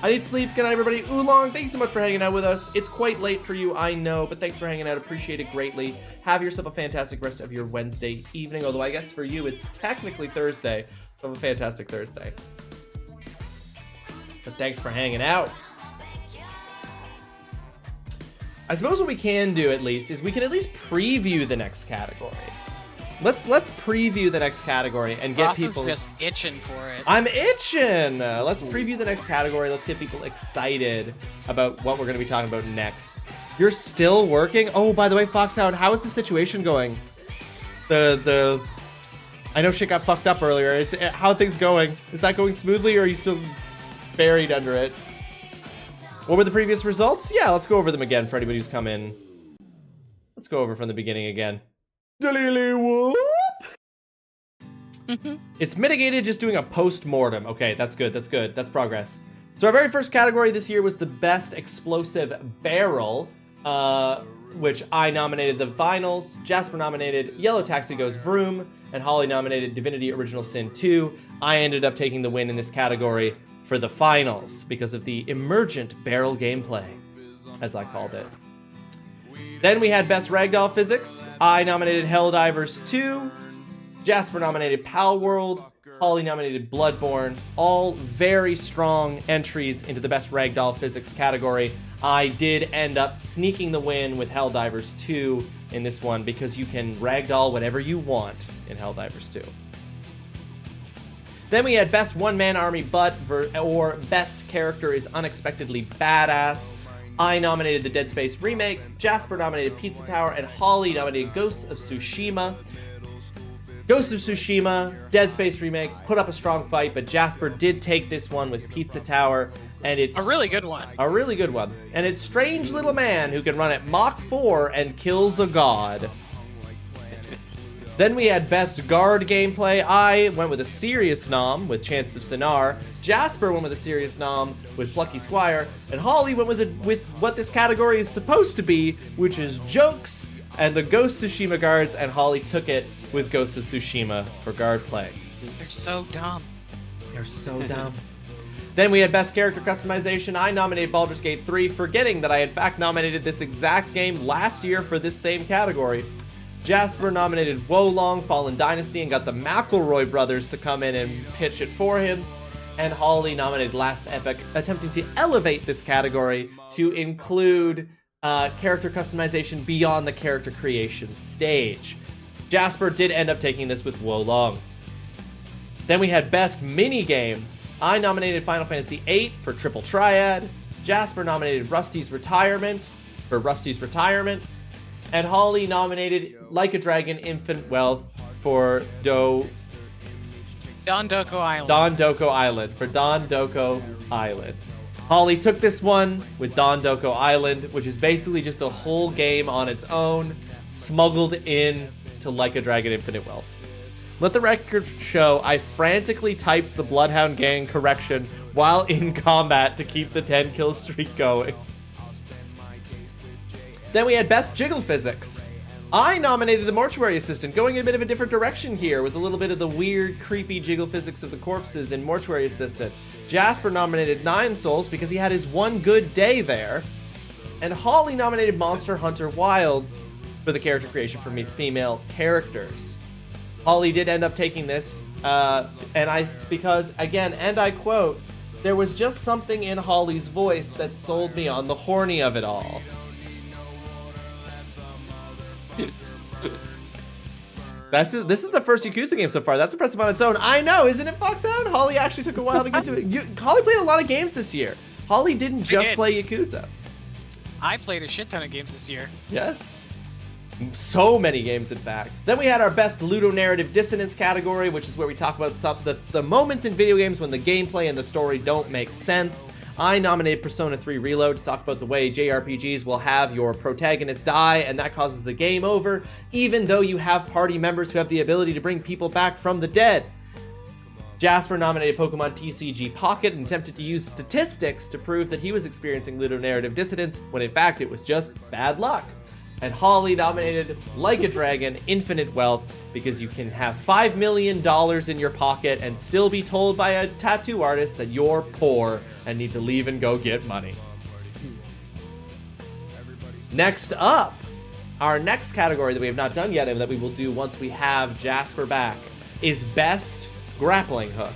I need sleep. Good night, everybody. Oolong, thank you so much for hanging out with us. It's quite late for you, I know, but thanks for hanging out. Appreciate it greatly. Have yourself a fantastic rest of your Wednesday evening, although I guess for you it's technically Thursday, so have a fantastic Thursday. But thanks for hanging out. I suppose what we can do, at least, is we can at least preview the next category. Let's preview the next category and get people. Ross is just itching for it. I'm itching. Let's preview the next category. Let's get people excited about what we're going to be talking about next. You're still working? Oh, by the way, Foxhound, how is the situation going? I know shit got fucked up earlier. How are things going? Is that going smoothly, or are you still buried under it? What were the previous results? Yeah, let's go over them again for anybody who's come in. Let's go over from the beginning again. It's mitigated just doing a post-mortem. Okay, that's good, that's good. That's progress. So our very first category this year was the best explosive barrel, which I nominated the Finals, Jasper nominated Yellow Taxi Goes Vroom, and Holly nominated Divinity Original Sin 2. I ended up taking the win in this category for the Finals because of the emergent barrel gameplay, as I called it. Then we had Best Ragdoll Physics. I nominated Helldivers 2. Jasper nominated Pal World. Holly nominated Bloodborne. All very strong entries into the Best Ragdoll Physics category. I did end up sneaking the win with Helldivers 2 in this one because you can ragdoll whatever you want in Helldivers 2. Then we had Best One-Man Army Butt or Best Character is Unexpectedly Badass. I nominated the Dead Space remake, Jasper nominated Pizza Tower, and Holly nominated Ghosts of Tsushima. Ghosts of Tsushima, Dead Space remake, put up a strong fight, but Jasper did take this one with Pizza Tower, and it's a really good one. A really good one. And it's Strange Little Man who can run at Mach 4 and kills a god. Then we had Best Guard Gameplay. I went with a serious nom with Chance of Sinar. Jasper went with a serious nom with Plucky Squire. And Holly went with what this category is supposed to be, which is jokes and the Ghost of Tsushima guards, and Holly took it with Ghost of Tsushima for guard play. They're so dumb. They're so dumb. Then we had Best Character Customization. I nominated Baldur's Gate 3, forgetting that I in fact nominated this exact game last year for this same category. Jasper nominated Wolong Fallen Dynasty and got the McElroy brothers to come in and pitch it for him. And Holly nominated Last Epic, attempting to elevate this category to include character customization beyond the character creation stage. Jasper did end up taking this with Wolong. Then we had Best Minigame. I nominated Final Fantasy VIII for Triple Triad. Jasper nominated Rusty's Retirement for Rusty's Retirement. And Holly nominated Like a Dragon Infinite Wealth for Don Doko Island. Don Doko Island for Don Doko Island. Holly took this one with Don Doko Island, which is basically just a whole game on its own, smuggled in to Like a Dragon Infinite Wealth. Let the record show I frantically typed the Bloodhound Gang correction while in combat to keep the 10 kill streak going. Then we had Best Jiggle Physics. I nominated the Mortuary Assistant, going in a bit of a different direction here with a little bit of the weird, creepy jiggle physics of the corpses in Mortuary Assistant. Jasper nominated Nine Souls because he had his one good day there. And Holly nominated Monster Hunter Wilds for the character creation for female characters. Holly did end up taking this, because, again, and I quote, there was just something in Holly's voice that sold me on the horny of it all. This is the first Yakuza game so far. That's impressive on its own. I know, isn't it, Foxhound? Holly actually took a while to get to it. Holly played a lot of games this year. Holly didn't just play Yakuza. I played a shit ton of games this year. Yes. So many games, in fact. Then we had our Best Ludonarrative Dissonance category, which is where we talk about the moments in video games when the gameplay and the story don't make sense. I nominated Persona 3 Reload to talk about the way JRPGs will have your protagonist die, and that causes a game over, even though you have party members who have the ability to bring people back from the dead. Jasper nominated Pokemon TCG Pocket and attempted to use statistics to prove that he was experiencing ludonarrative dissonance, when in fact it was just bad luck. And Holly nominated Like a Dragon Infinite Wealth because you can have $5 million in your pocket and still be told by a tattoo artist that you're poor and need to leave and go get money. Next up, our next category that we have not done yet and that we will do once we have Jasper back is Best Grappling Hook.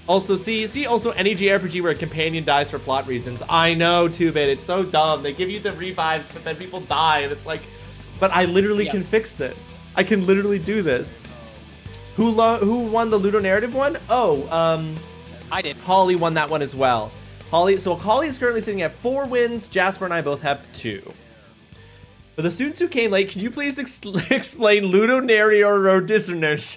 Also, also any JRPG where a companion dies for plot reasons. I know, 2-Bit, it's so dumb. They give you the revives, but then people die, and it's like, but I literally can fix this. I can literally do this. Who won the ludonarrative one? I did. Holly won that one as well. Holly is currently sitting at 4 wins. Jasper and I both have 2. For the students who came late, can you please explain ludonarrative dissonance?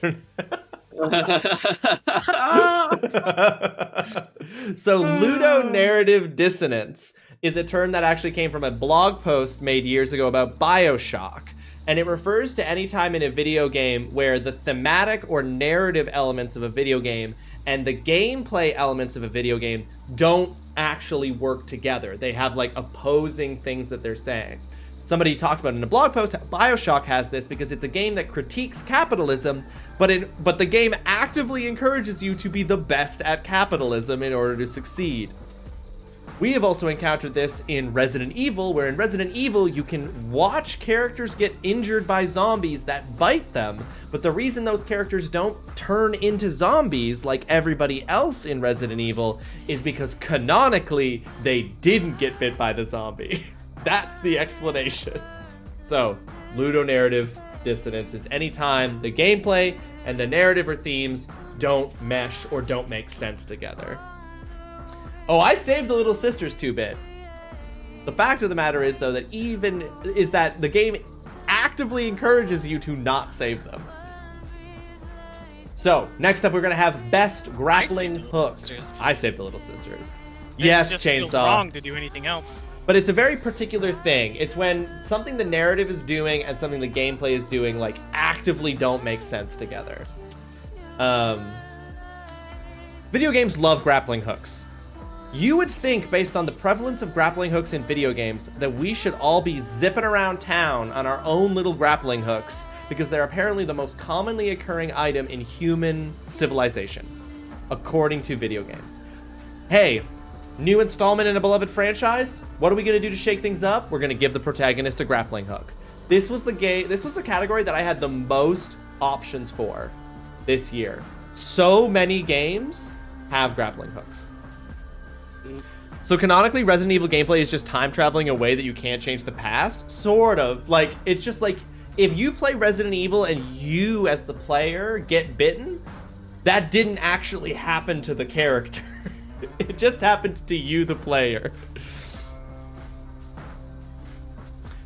So ludonarrative dissonance is a term that actually came from a blog post made years ago about BioShock, and it refers to any time in a video game where the thematic or narrative elements of a video game and the gameplay elements of a video game don't actually work together. They have like opposing things that they're saying. Somebody talked about in a blog post, BioShock has this because it's a game that critiques capitalism, but the game actively encourages you to be the best at capitalism in order to succeed. We have also encountered this in Resident Evil, where in Resident Evil, you can watch characters get injured by zombies that bite them, but the reason those characters don't turn into zombies like everybody else in Resident Evil is because canonically, they didn't get bit by the zombie. That's the explanation. So, ludonarrative dissonance is anytime the gameplay and the narrative or themes don't mesh or don't make sense together. Oh, I saved the Little Sisters 2-bit. The fact of the matter is, though, that the game actively encourages you to not save them. So, next up, we're gonna have best grappling hook. I saved the Little Sisters. Yes, It just feels Chainsaw. wrong to do anything else. But it's a very particular thing. It's when something the narrative is doing and something the gameplay is doing, like, actively don't make sense together. Video games love grappling hooks. You would think, based on the prevalence of grappling hooks in video games, that we should all be zipping around town on our own little grappling hooks, because they're apparently the most commonly occurring item in human civilization, according to video games. Hey, new installment in a beloved franchise? What are we gonna do to shake things up? We're gonna give the protagonist a grappling hook. This was the category that I had the most options for this year. So many games have grappling hooks. So canonically, Resident Evil gameplay is just time traveling away that you can't change the past. Sort of. Like, it's just like, if you play Resident Evil and you, as the player, get bitten, that didn't actually happen to the character. It just happened to you, the player.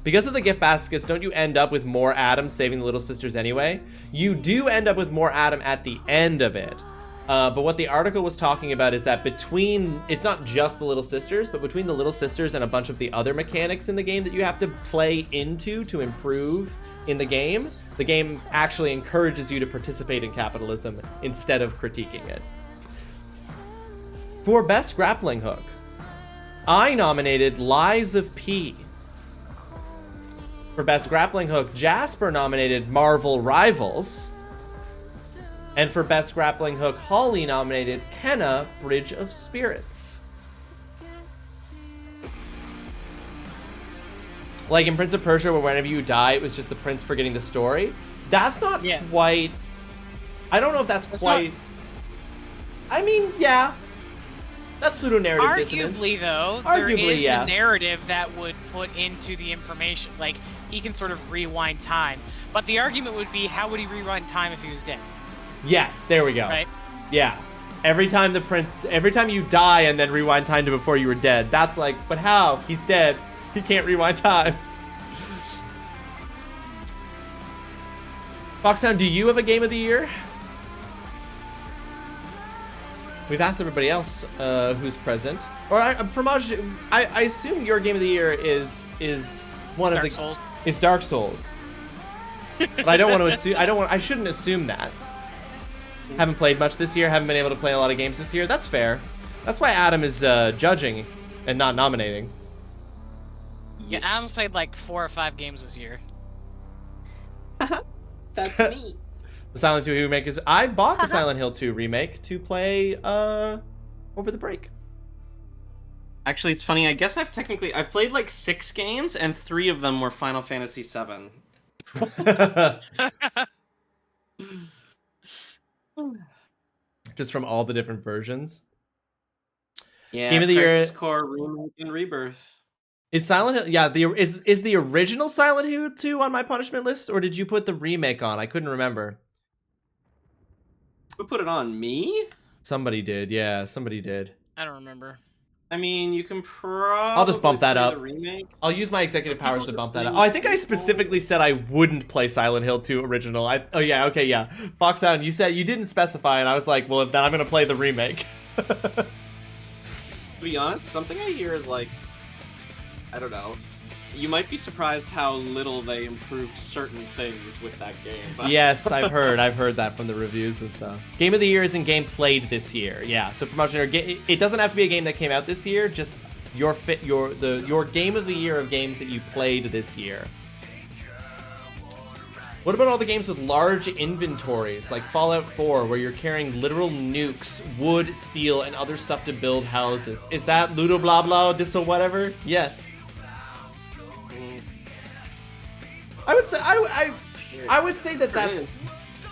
Because of the gift baskets, don't you end up with more Adam saving the Little Sisters anyway? You do end up with more Adam at the end of it. But what the article was talking about is that it's not just the Little Sisters, but between the Little Sisters and a bunch of the other mechanics in the game that you have to play into to improve in the game actually encourages you to participate in capitalism instead of critiquing it. For Best Grappling Hook, I nominated Lies of P. For Best Grappling Hook, Jasper nominated Marvel Rivals. And for Best Grappling Hook, Holly nominated Kenna, Bridge of Spirits. Like in Prince of Persia, where whenever you die, it was just the prince forgetting the story. That's not quite... I don't know if that's quite... I mean, yeah. That's pseudo-narrative dissonance. Arguably, though, there is a narrative that would put into the information. Like, he can sort of rewind time. But the argument would be, how would he rewind time if he was dead? Yes, there we go. Right? Yeah. Every time you die and then rewind time to before you were dead, that's like, but how? He's dead. He can't rewind time. Foxhound, do you have a game of the year? We've asked everybody else who's present. Or Fromage, I assume your game of the year is one of the Souls. It's Dark Souls. But I don't want to assume. I shouldn't assume that. Haven't played much this year. Haven't been able to play a lot of games this year. That's fair. That's why Adam is judging and not nominating. Yeah, Adam's played like 4 or 5 games this year. That's me. The Silent Hill remake is... I bought the Silent Hill 2 remake to play over the break. Actually, it's funny. I guess I've played like 6 games, and 3 of them were Final Fantasy VII. Just from all the different versions. Yeah, Game of the Crisis Year Core, Remake, and Rebirth. is Silent Hill. Yeah, is the original Silent Hill 2 on my punishment list, or did you put the remake on? I couldn't remember. Who put it on? Me? Somebody did. Yeah, somebody did. I don't remember. I mean, you can probably... I'll just bump that play up. the remake. I'll use my executive powers to bump that up. Oh, I think I specifically said I wouldn't play Silent Hill 2 original. Oh yeah, okay, yeah. Foxhound, you said you didn't specify, and I was like, well, then I'm gonna play the remake. To be honest, something I hear is like, I don't know. You might be surprised how little they improved certain things with that game. But... Yes, I've heard that from the reviews and stuff. Game of the year isn't game played this year. Yeah, so promotion, it doesn't have to be a game that came out this year. Just your game of the year of games that you played this year. What about all the games with large inventories, like Fallout 4, where you're carrying literal nukes, wood, steel, and other stuff to build houses? Is that Ludo blah blah, this or whatever? Yes. I would say I would say that that's.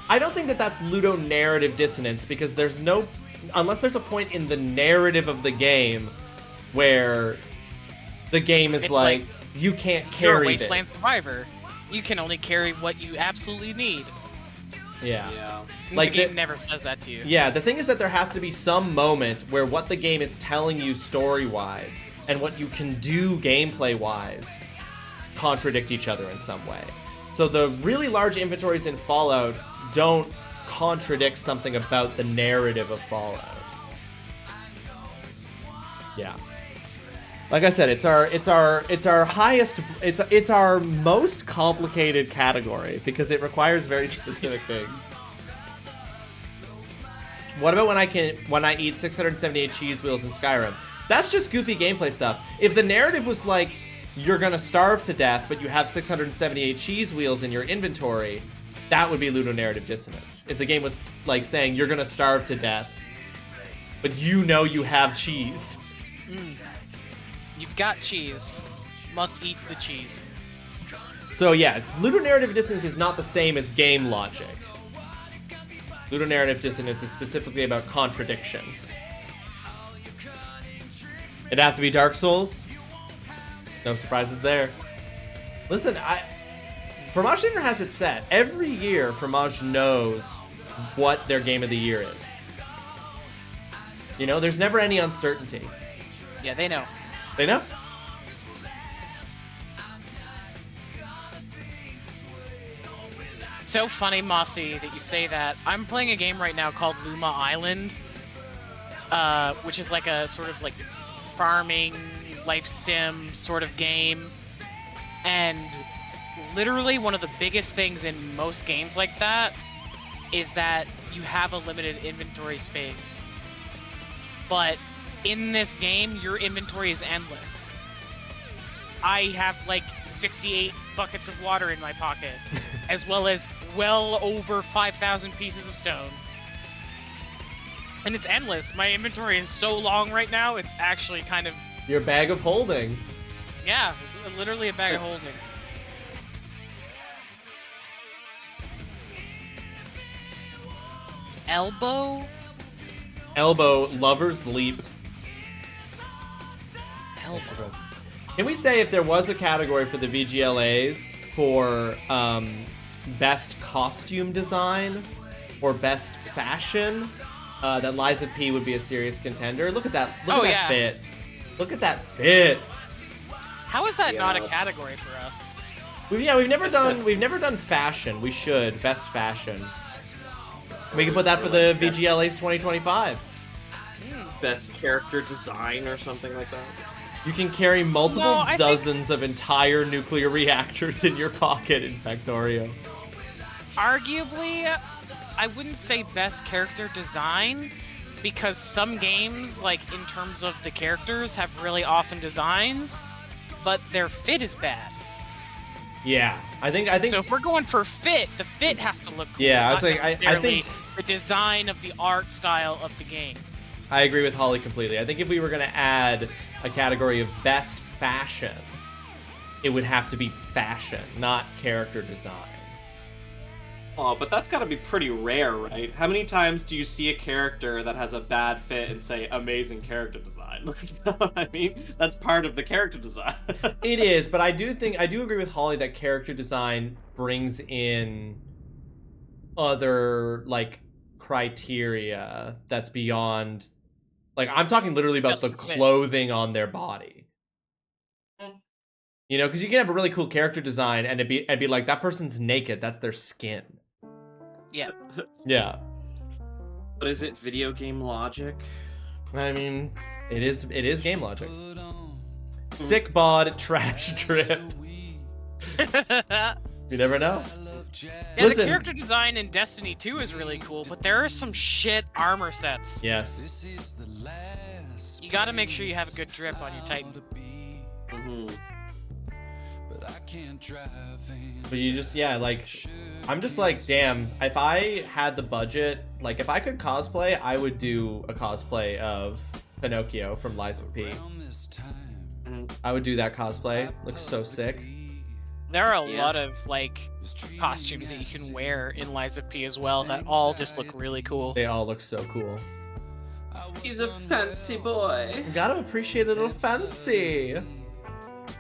I don't think that that's Ludo narrative dissonance, because there's no, unless there's a point in the narrative of the game where the game is like you can't carry You're a wasteland this. survivor. You can only carry what you absolutely need. Yeah. Like the game never says that to you. Yeah, the thing is that there has to be some moment where what the game is telling you story-wise and what you can do gameplay-wise contradict each other in some way. So the really large inventories in Fallout don't contradict something about the narrative of Fallout. Yeah. Like I said, it's our highest, it's our most complicated category because it requires very specific things. What about when I eat 678 cheese wheels in Skyrim? That's just goofy gameplay stuff. If the narrative was like you're gonna starve to death, but you have 678 cheese wheels in your inventory, that would be ludonarrative dissonance. If the game was like saying you're gonna starve to death, but you know you have cheese. You've got cheese. Must eat the cheese. So yeah, ludonarrative dissonance is not the same as game logic. Ludonarrative dissonance is specifically about contradiction. It'd have to be Dark Souls. No surprises there. Listen, Fromage Dinner has it set. Every year, Fromage knows what their game of the year is. You know, there's never any uncertainty. Yeah, they know. They know? It's so funny, Mossy, that you say that. I'm playing a game right now called Luma Island, which is like a sort of like farming, life sim sort of game. And literally one of the biggest things in most games like that is that you have a limited inventory space. But in this game, your inventory is endless. I have like 68 buckets of water in my pocket, as well as well over 5,000 pieces of stone. And it's endless. My inventory is so long right now, it's actually kind of... Your bag of holding. Yeah, it's literally a bag of holding. Elbow, Lover's Leap. Elbow. Can we say if there was a category for the VGLAs for best costume design or best fashion, that Liza P would be a serious contender? Look at that! Look at that fit! Look at that fit! How is that not a category for us? We've never done fashion. We should best fashion. We can put that for the VGLAs 2025. Best character design or something like that. You can carry multiple dozens of entire nuclear reactors in your pocket in Factorio. Arguably, I wouldn't say best character design, because some games, like in terms of the characters, have really awesome designs, but their fit is bad. Yeah, I think. So if we're going for fit, the fit has to look cool. Yeah, not I think the design of the art style of the game. I agree with Holly completely. I think if we were going to add a category of best fashion, it would have to be fashion, not character design. Oh, but that's got to be pretty rare, right? How many times do you see a character that has a bad fit and say amazing character design? You know what I mean? That's part of the character design. It is, but I do agree with Holly that character design brings in other like criteria that's beyond, like, I'm talking literally about the clothing on their body. You know, because you can have a really cool character design and it'd be like, that person's naked, that's their skin. Yeah. Yeah. But is it video game logic? I mean, it is game logic. Sick bod, trash drip. You never know. Yeah, listen, the character design in Destiny 2 is really cool, but there are some shit armor sets. Yes. You gotta make sure you have a good drip on your Titan. But you just, yeah, like, I'm just like, damn, if I had the budget, like, if I could cosplay, I would do a cosplay of Pinocchio from Lies of P. I would do that cosplay. Looks so sick. There are a lot of like costumes that you can wear in Lies of P as well that all just look really cool. They all look so cool. He's a fancy boy. Gotta appreciate a little fancy.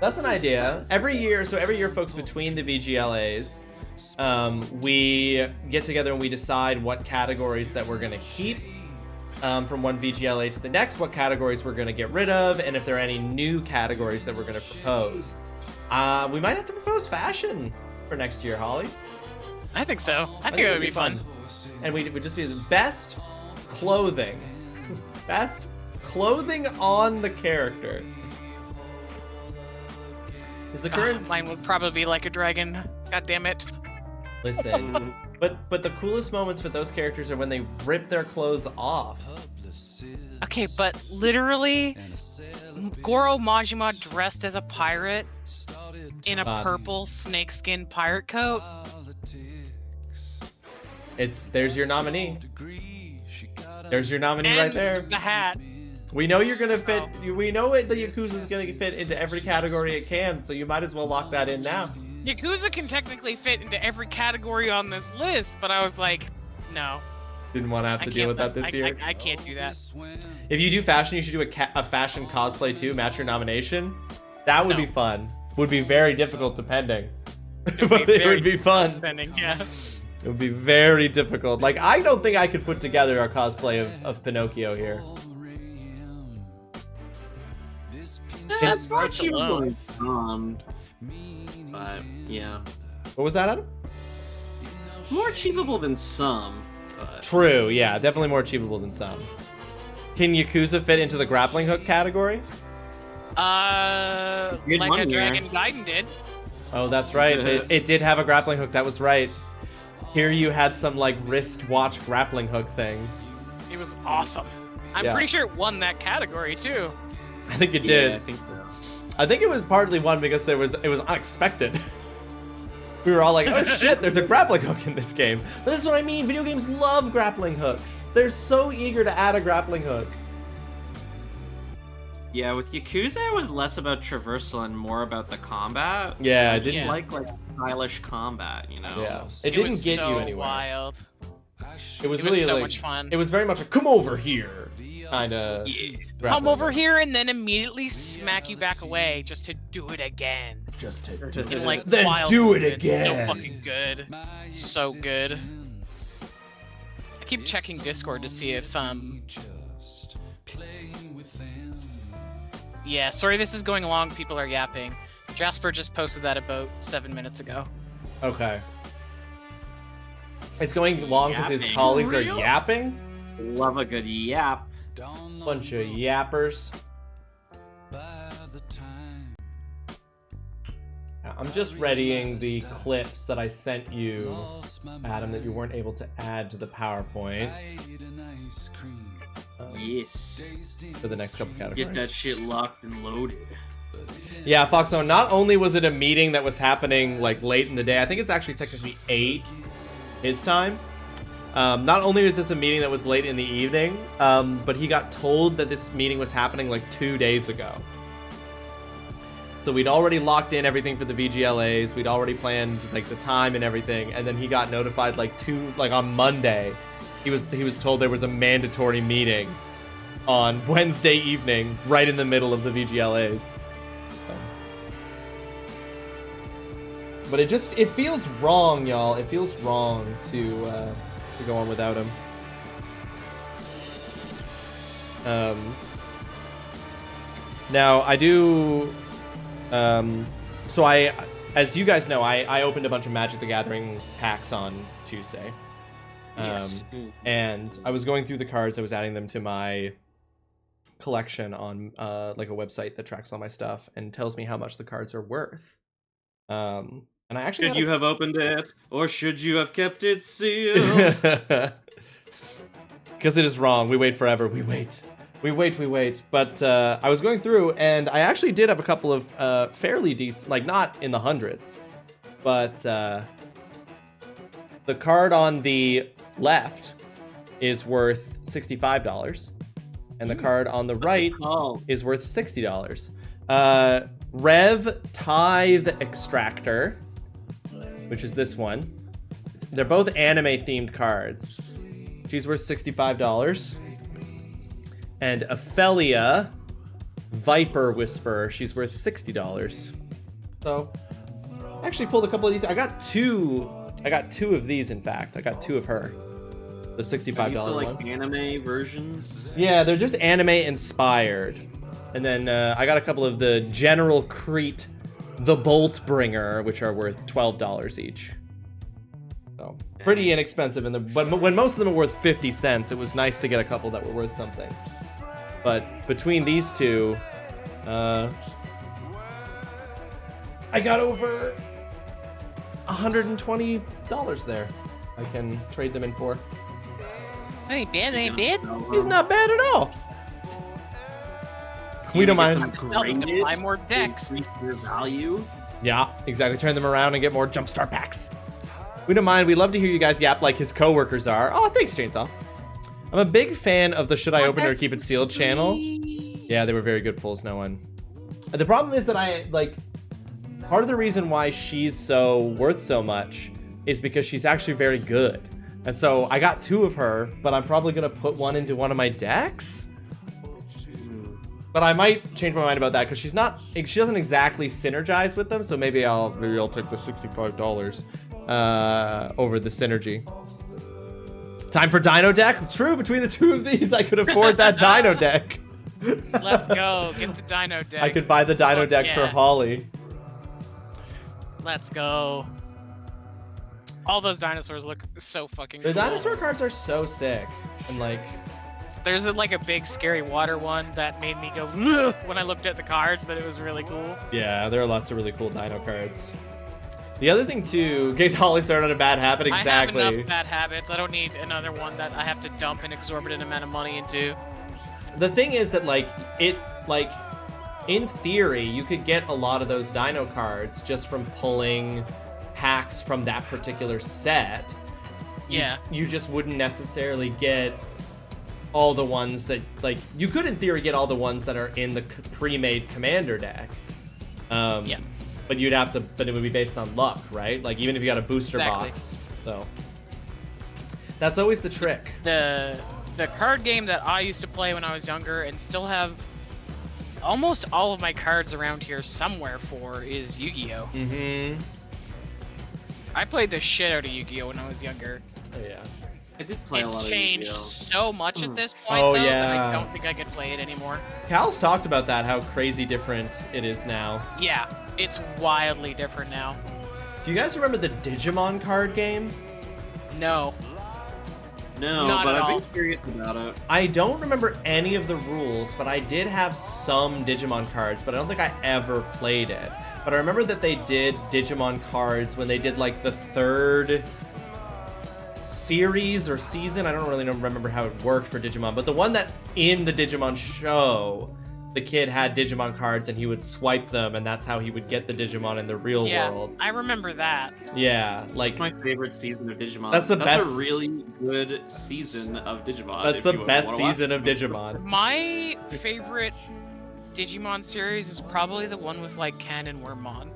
That's an idea. Every year, folks, between the VGLAs, we get together and we decide what categories that we're gonna keep from one VGLA to the next, what categories we're gonna get rid of, and if there are any new categories that we're gonna propose. We might have to propose fashion for next year, Holly. I think so. I think it would be fun. And we would just be the best clothing. Best clothing on the character. Is the current... mine would probably be like a dragon. God damn it. Listen, but the coolest moments for those characters are when they rip their clothes off. Okay, but literally, Goro Majima dressed as a pirate in a purple snakeskin pirate coat. There's your nominee. There's your nominee right there. The hat. We know you're gonna fit. We know the Yakuza's gonna fit into every category it can, so you might as well lock that in now. Yakuza can technically fit into every category on this list, but I was like, no. Didn't want to have to deal with that this year. I can't do that. If you do fashion, you should do a fashion cosplay too. Match your nomination. That would be fun. Would be very difficult depending, but it would be fun. Depending, yeah. It would be very difficult. Like, I don't think I could put together a cosplay of Pinocchio here. That's more achievable than some. But, yeah. What was that, Adam? More achievable than some. But... True, yeah. Definitely more achievable than some. Can Yakuza fit into the grappling hook category? Like a Dragon Gaiden did. Oh, that's right. It did have a grappling hook. That was right. Here you had some, like, wristwatch grappling hook thing. It was awesome. I'm pretty sure it won that category, too. I think it did. Yeah, I think so. I think it was partly one because it was unexpected. We were all like, oh shit, there's a grappling hook in this game. But this is what I mean, video games love grappling hooks. They're so eager to add a grappling hook. Yeah, with Yakuza, it was less about traversal and more about the combat. Yeah, I just like stylish combat, you know? Yeah, it didn't get you anywhere. Wild. It was really so like, much fun. It was very much a come over here kind of. Come over here and then immediately smack you back away just to do it again. Just to do it. Like, then wild do it movements. again. So fucking good. So good. I keep checking Discord to see if yeah, sorry this is going along, people are yapping. Jasper just posted that about 7 minutes ago. Okay. It's going long because his colleagues are yapping? Love a good yap. Bunch of yappers. I'm just readying the clips that I sent you, Adam, that you weren't able to add to the PowerPoint. Yes. For the next couple categories. Get that shit locked and loaded. Yeah, Foxo, not only was it a meeting that was happening like late in the day, I think it's actually technically 8 his time. Not only was this a meeting that was late in the evening, but he got told that this meeting was happening like 2 days ago. So we'd already locked in everything for the VGLAs. We'd already planned like the time and everything, and then he got notified like on Monday. He was told there was a mandatory meeting on Wednesday evening, right in the middle of the VGLAs. But it feels wrong, y'all. It feels wrong to go on without him. Now I do. So as you guys know, I opened a bunch of Magic the Gathering packs on Tuesday. Yes. And I was going through the cards. I was adding them to my collection on like a website that tracks all my stuff and tells me how much the cards are worth. And I actually should you have opened it, or should you have kept it sealed? Because it is wrong. We wait forever. We wait We wait. But I was going through, and I actually did have a couple of fairly decent, like not in the hundreds, but the card on the left is worth $65, and the card on the right is worth $60. Rev Tithe Extractor, which is this one. They're both anime-themed cards. She's worth $65. And Ophelia Viper Whisperer, she's worth $60. So, I actually pulled a couple of these. I got two of these, in fact. I got two of her. The $65 Are these the, like, one. anime versions? Yeah, they're just anime inspired. And then I got a couple of the General Crete, the Bolt Bringer, which are worth $12 each. So, pretty inexpensive. But when most of them are worth 50 cents, it was nice to get a couple that were worth something. But between these two, I got over $120 there. I can trade them in for. Ain't bad, ain't bad. He's not bad at all. We don't mind. I'm just telling you to buy more decks. Your value. Yeah, exactly. Turn them around and get more Jumpstart packs. We don't mind. We love to hear you guys yap like his coworkers are. Oh, thanks, Chainsaw. I'm a big fan of the Should I Open It or Keep It Sealed channel. Yeah, they were very good pulls, no one. The problem is that part of the reason why she's so worth so much is because she's actually very good. And so I got two of her, but I'm probably going to put one into one of my decks. But I might change my mind about that because she doesn't exactly synergize with them, so maybe I'll take the $65 over the synergy. Time for Dino deck? True, between the two of these, I could afford that Dino deck. Let's go. Get the Dino deck. I could buy the Dino deck for Holly. Let's go. All those dinosaurs look so fucking The cool. dinosaur cards are so sick. And like... There's like a big scary water one that made me go "Ugh," when I looked at the cards, but it was really cool. Yeah, there are lots of really cool dino cards. The other thing too, get Holly started on a bad habit, exactly. I have enough bad habits. I don't need another one that I have to dump an exorbitant amount of money into. The thing is that in theory, you could get a lot of those dino cards just from pulling packs from that particular set. Yeah. You just wouldn't necessarily get all the ones that, you could in theory get all the ones that are in the pre-made commander deck. Yeah. But but it would be based on luck, right? Like even if you got a booster box. So that's always the trick. The card game that I used to play when I was younger and still have almost all of my cards around here somewhere for is Yu-Gi-Oh! Mm-hmm. I played the shit out of Yu-Gi-Oh! When I was younger. Oh yeah. I did play a lot of It's changed Yu-Gi-Oh! so much at this point, though, yeah. that I don't think I could play it anymore. Cal's talked about that, how crazy different it is now. Yeah, it's wildly different now. Do you guys remember the Digimon card game? No. No, Not but at I've all. been curious about it. I don't remember any of the rules, but I did have some Digimon cards, but I don't think I ever played it. But I remember that they did Digimon cards when they did like the third series or season. I don't really remember how it worked for Digimon, but the one that in the Digimon show, the kid had Digimon cards and he would swipe them, and that's how he would get the Digimon in the real world. I remember that. Yeah, like That's my favorite season of Digimon. That's the best. That's a really good season of Digimon. That's if the you best wanna watch season it. of Digimon. My favorite Digimon series is probably the one with like Ken and Wormmon.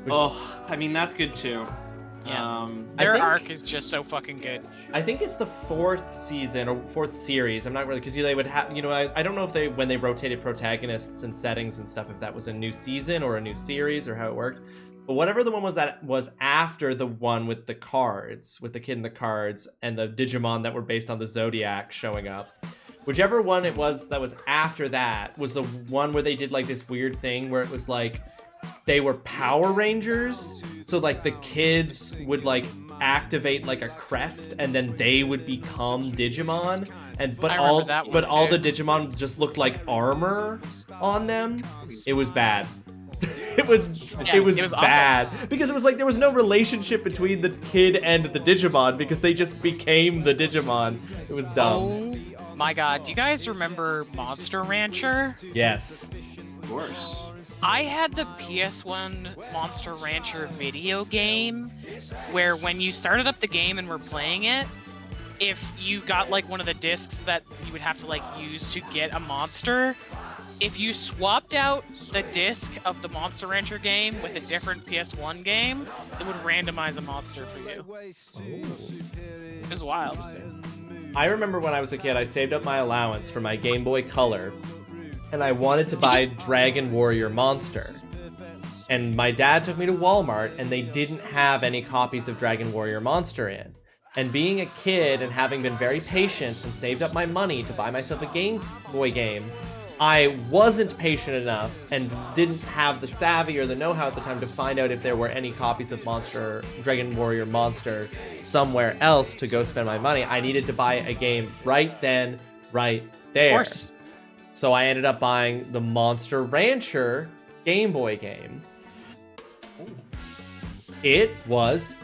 Oh, I mean that's good too. Yeah. Their arc is just so fucking good. I think it's the fourth season or fourth series. I'm not really, because they would have, I don't know if when they rotated protagonists and settings and stuff, if that was a new season or a new series or how it worked. But whatever the one was that was after the one with the cards, with the kid in the cards and the Digimon that were based on the Zodiac showing up. Whichever one it was that was after that was the one where they did like this weird thing where it was like they were Power Rangers. So like the kids would like activate like a crest and then they would become Digimon. But all the Digimon just looked like armor on them. It was bad. It was bad awful. Because it was like there was no relationship between the kid and the Digimon because they just became the Digimon. It was dumb. Oh My god, do you guys remember Monster Rancher? Yes. Of course. I had the PS1 Monster Rancher video game where when you started up the game and were playing it, if you got like one of the discs that you would have to like use to get a monster, if you swapped out the disc of the Monster Rancher game with a different PS1 game, it would randomize a monster for you. It was wild. I remember when I was a kid, I saved up my allowance for my Game Boy Color, and I wanted to buy Dragon Warrior Monster. And my dad took me to Walmart, and they didn't have any copies of Dragon Warrior Monster in. And being a kid and having been very patient and saved up my money to buy myself a Game Boy game, I wasn't patient enough and didn't have the savvy or the know-how at the time to find out if there were any copies of Dragon Warrior Monster somewhere else to go spend my money. I needed to buy a game right then, right there. Of course. So I ended up buying the Monster Rancher Game Boy game. It was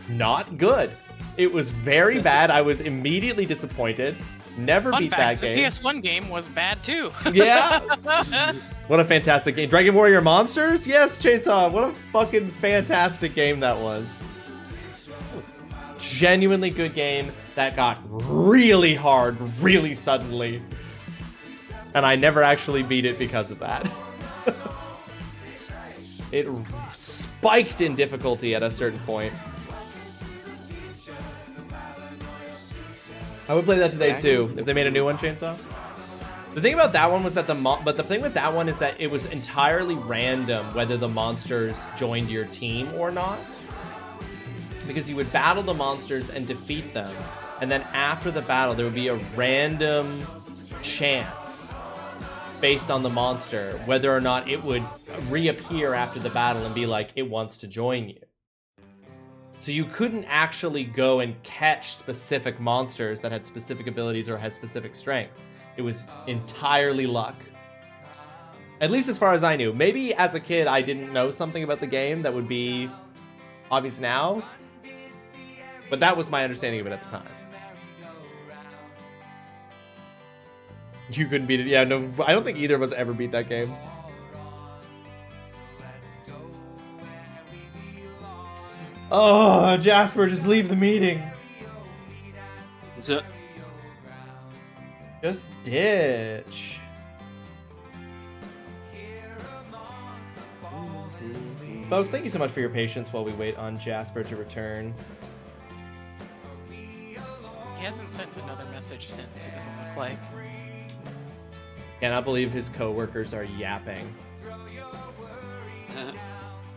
not good. It was very bad. I was immediately disappointed. Never beat that game. The PS1 game was bad too. Yeah. What a fantastic game. Dragon Warrior Monsters? Yes, Chainsaw. What a fucking fantastic game that was. Genuinely good game that got really hard really suddenly. And I never actually beat it because of that. It spiked in difficulty at a certain point. I would play that today too, if they made a new one, Chainsaw. The thing about that one was that but the thing with that one is that it was entirely random whether the monsters joined your team or not. Because you would battle the monsters and defeat them, and then after the battle there would be a random chance based on the monster whether or not it would reappear after the battle and be like, it wants to join you. So you couldn't actually go and catch specific monsters that had specific abilities or had specific strengths. It was entirely luck. At least as far as I knew. Maybe as a kid I didn't know something about the game that would be obvious now. But that was my understanding of it at the time. You couldn't beat it. Yeah, no, I don't think either of us ever beat that game. Oh, Jasper, just leave the meeting. Just ditch. Folks, thank you so much for your patience while we wait on Jasper to return. He hasn't sent another message since, it doesn't look like. Cannot believe his coworkers are yapping.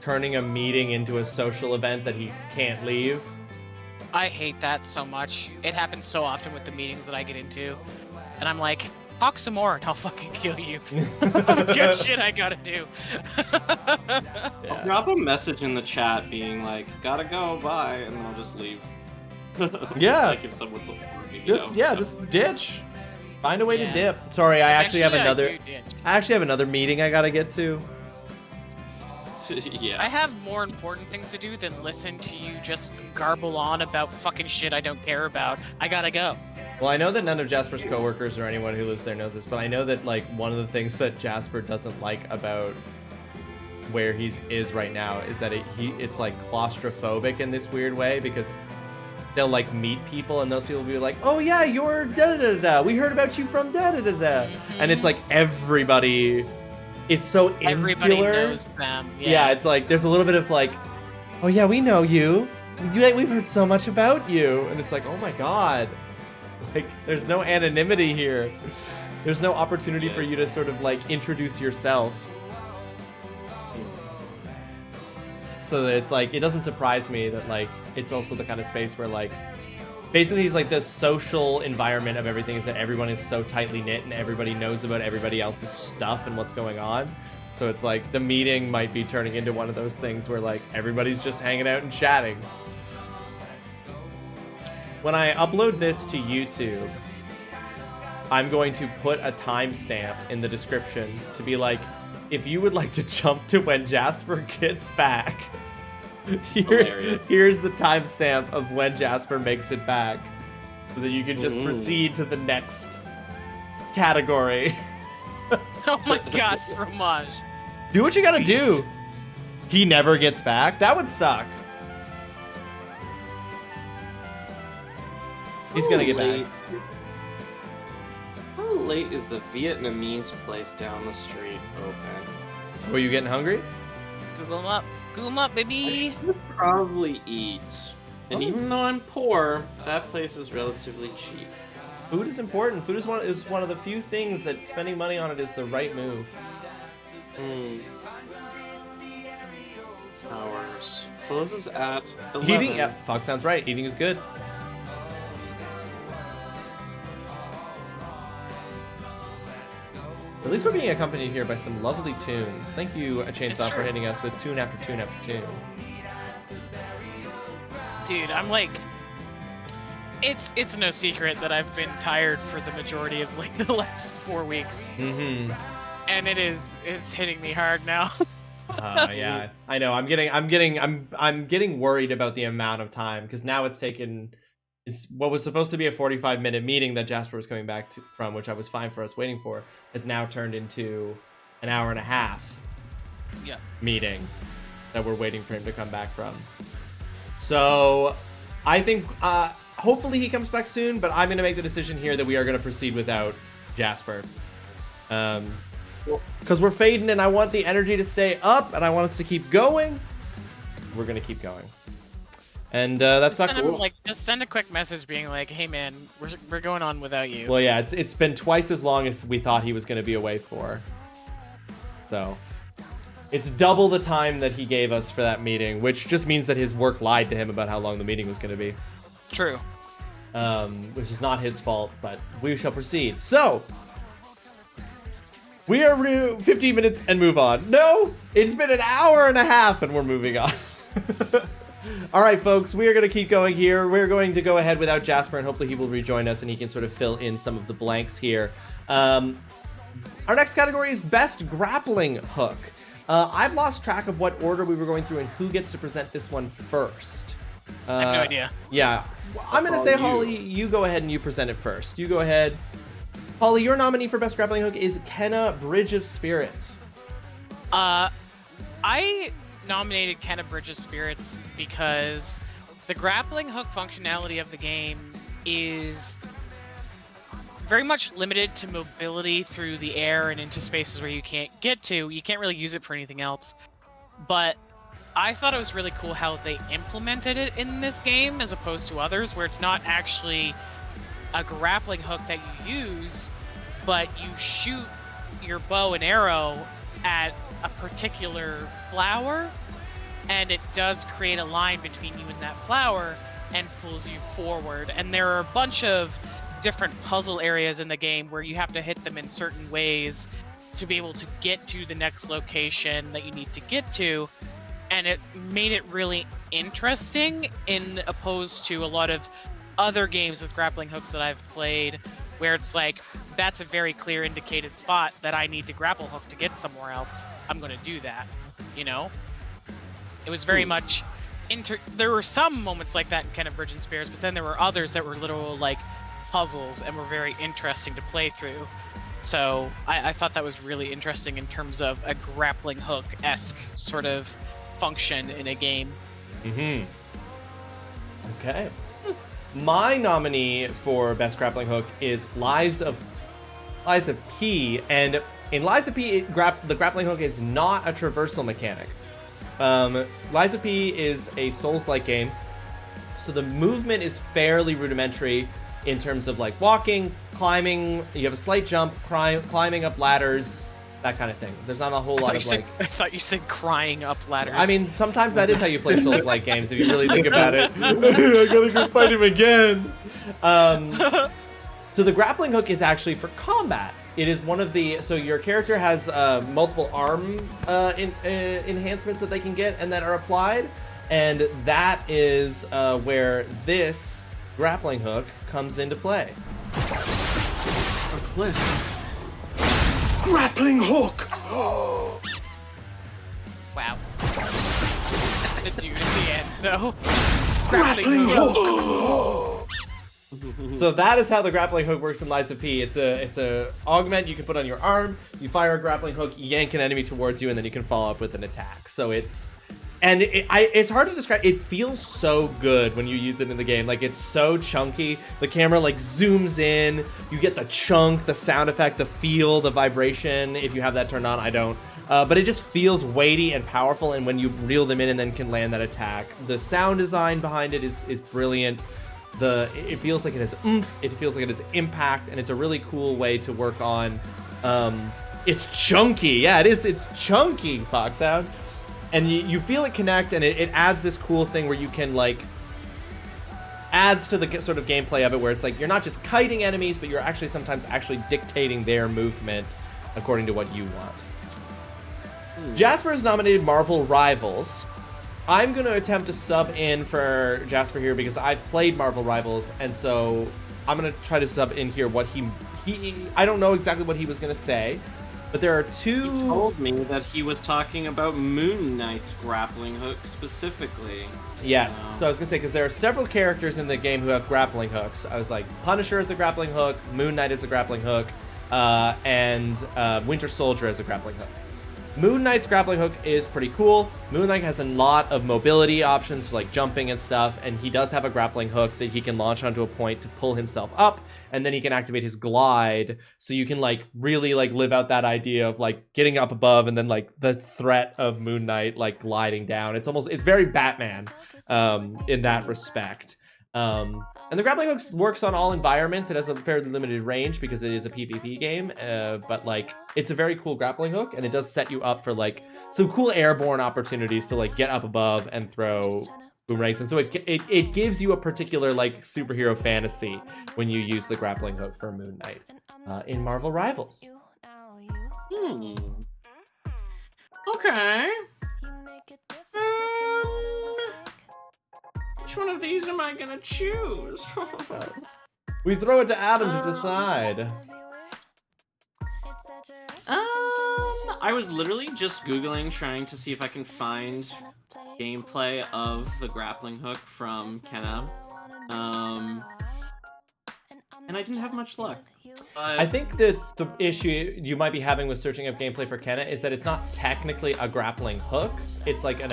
Turning a meeting into a social event that he can't leave. I hate that so much. It happens so often with the meetings that I get into. And I'm like, talk some more and I'll fucking kill you. Good shit I gotta do. I'll drop a message in the chat being like, gotta go, bye, and then I'll just leave. Yeah. Like if someone's just ditch. Find a way to dip. Sorry, I actually have another meeting I gotta get to. Yeah. I have more important things to do than listen to you just garble on about fucking shit I don't care about. I gotta go. Well, I know that none of Jasper's coworkers or anyone who lives there knows this, but I know that like one of the things that Jasper doesn't like about where he is right now is that it's like claustrophobic in this weird way, because they'll like meet people and those people will be like, oh yeah, you're da da da da. We heard about you from da da da da. And it's like everybody. It's so insular. Everybody knows them. Yeah, it's like there's a little bit of like, oh yeah, we know you. We've heard so much about you. And it's like, oh my god. Like, there's no anonymity here. There's no opportunity for you to sort of like introduce yourself. So that it's like, it doesn't surprise me that like, it's also the kind of space where like, basically it's like the social environment of everything is that everyone is so tightly knit and everybody knows about everybody else's stuff and what's going on. So it's like the meeting might be turning into one of those things where like everybody's just hanging out and chatting. When I upload this to YouTube, I'm going to put a timestamp in the description to be like, if you would like to jump to when Jasper gets back, here's the timestamp of when Jasper makes it back, so that you can just proceed to the next category. Oh my god, fromage. Do what you gotta do. He never gets back? That would suck. He's gonna get back. How late is the Vietnamese place down the street open? Were you getting hungry? Google them up. Google them up, baby. I should probably eat. And even though I'm poor, that place is relatively cheap. Food is important. Food is one of the few things that spending money on it is the right move. Hours. Closes at 11. Eating? Yeah, Fox sounds right. Eating is good. At least we're being accompanied here by some lovely tunes. Thank you, Chainsaw, for hitting us with tune after tune after tune. Dude, I'm like, it's no secret that I've been tired for the majority of like the last 4 weeks. Mm-hmm. And it's hitting me hard now. Yeah, I know. I'm getting worried about the amount of time because now it's what was supposed to be a 45-minute meeting that Jasper was coming back from, which I was fine for us waiting for, has now turned into an hour and a half meeting that we're waiting for him to come back from. So I think hopefully he comes back soon, but I'm going to make the decision here that we are going to proceed without Jasper. Because we're fading and I want the energy to stay up and I want us to keep going. We're going to keep going. And that sucks. Just send a quick message being like, "Hey man, we're going on without you." Well, yeah, it's been twice as long as we thought he was going to be away for. So it's double the time that he gave us for that meeting, which just means that his work lied to him about how long the meeting was going to be. True. Which is not his fault, but we shall proceed. So we are 15 minutes and move on. No, it's been an hour and a half and we're moving on. All right, folks, we are going to keep going here. We're going to go ahead without Jasper, and hopefully he will rejoin us and he can sort of fill in some of the blanks here. Our next category is Best Grappling Hook. I've lost track of what order we were going through and who gets to present this one first. I have no idea. Yeah. I'm going to say, Holly, you go ahead and you present it first. You go ahead. Holly, your nominee for Best Grappling Hook is Kenna Bridge of Spirits. I nominated Kenna Bridge of Spirits because the grappling hook functionality of the game is very much limited to mobility through the air and into spaces where you can't get to. You can't really use it for anything else. But I thought it was really cool how they implemented it in this game as opposed to others, where it's not actually a grappling hook that you use, but you shoot your bow and arrow at a particular flower, and it does create a line between you and that flower and pulls you forward. And there are a bunch of different puzzle areas in the game where you have to hit them in certain ways to be able to get to the next location that you need to get to. And it made it really interesting in opposed to a lot of other games with grappling hooks that I've played, where it's like, that's a very clear indicated spot that I need to grapple hook to get somewhere else. I'm going to do that, you know? It was very much... There were some moments like that in Kenna Bridge and Spirits, but then there were others that were literal, like, puzzles and were very interesting to play through. So I thought that was really interesting in terms of a grappling hook-esque sort of function in a game. Mm-hmm. Okay. My nominee for Best Grappling Hook is Lies of P, and in Lies of P, the grappling hook is not a traversal mechanic. Lies of P is a Souls-like game, so the movement is fairly rudimentary in terms of like walking, climbing. You have a slight jump, climbing up ladders, that kind of thing. There's not a whole lot of like... I thought you said crying up ladders. I mean, sometimes that is how you play Souls-like games, if you really think about it. I gotta go fight him again. So the grappling hook is actually for combat. It is one of the... So your character has multiple arm enhancements that they can get and that are applied. And that is where this grappling hook comes into play. Grappling hook! Wow. The dude at the end, though. Grappling hook! So that is how the grappling hook works in Lies of P. It's a augment you can put on your arm. You fire a grappling hook, yank an enemy towards you, and then you can follow up with an attack. So it's hard to describe. It feels so good when you use it in the game. Like, it's so chunky. The camera like zooms in. You get the chunk, the sound effect, the feel, the vibration. If you have that turned on, I don't. But it just feels weighty and powerful. And when you reel them in and then can land that attack, the sound design behind it is brilliant. It feels like it has oomph. It feels like it has impact, and it's a really cool way to work on. It's chunky. Yeah, it is. It's chunky, Foxhound. And you feel it connect, and it adds this cool thing where you can, like, adds to the sort of gameplay of it, where it's like you're not just kiting enemies, but you're actually sometimes dictating their movement according to what you want. Jasper has nominated Marvel Rivals. I'm going to attempt to sub in for Jasper here because I've played Marvel Rivals, and so I'm going to try to sub in here what he I don't know exactly what he was going to say. But there are two... He told me that he was talking about Moon Knight's grappling hook specifically. Yes, so I was going to say, because there are several characters in the game who have grappling hooks. I was like, Punisher is a grappling hook, Moon Knight is a grappling hook, and Winter Soldier is a grappling hook. Moon Knight's grappling hook is pretty cool. Moon Knight has a lot of mobility options for like jumping and stuff, and he does have a grappling hook that he can launch onto a point to pull himself up, and then he can activate his glide, so you can like really like live out that idea of like getting up above and then like the threat of Moon Knight like gliding down. It's very Batman in that respect. And the grappling hook works on all environments. It has a fairly limited range because it is a PvP game, but like it's a very cool grappling hook, and it does set you up for like some cool airborne opportunities to like get up above and throw boomerangs. And so it gives you a particular like superhero fantasy when you use the grappling hook for Moon Knight in Marvel Rivals. Okay. Which one of these am I gonna choose? We throw it to Adam to decide. I was literally just Googling, trying to see if I can find gameplay of the grappling hook from Kenna. And I didn't have much luck. I think that the issue you might be having with searching up gameplay for Kenna is that it's not technically a grappling hook. It's like an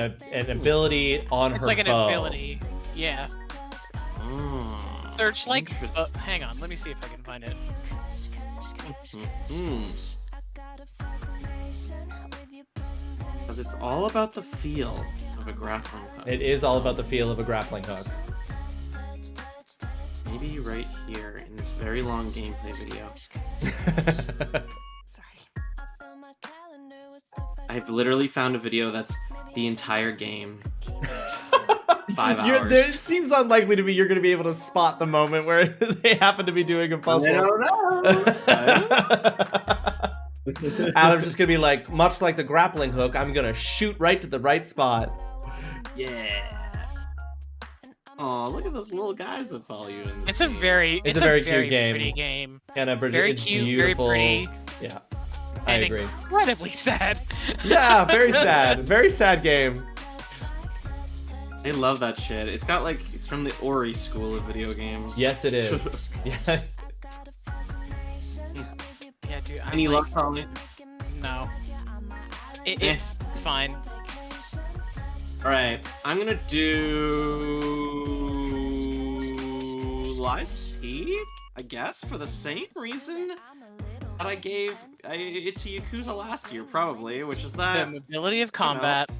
ability on her bow. It's like an ability. Yeah. Search like... hang on, let me see if I can find it. Because it's all about the feel of a grappling hook. It is all about the feel of a grappling hook. Maybe right here in this very long gameplay video. I've literally found a video that's the entire game. 5 hours. It seems unlikely to me you're going to be able to spot the moment where they happen to be doing a puzzle. I don't know. Adam's just going to be like, much like the grappling hook, I'm going to shoot right to the right spot. Yeah. Oh, look at those little guys that follow you in this It's a very cute game. Pretty game. Kenna, Bridget, very it's cute, beautiful. very pretty. Yeah, I and agree. Incredibly sad. Yeah, very sad. Very sad game. I love that shit. It's got like, it's from the Ori school of video games. Yes, it is. Yeah. Yeah, dude. Any luck, Holly? No. It's fine. Alright, I'm gonna do Lies of P, I guess, for the same reason that I gave it to Yakuza last year, probably, which is that... The mobility of combat.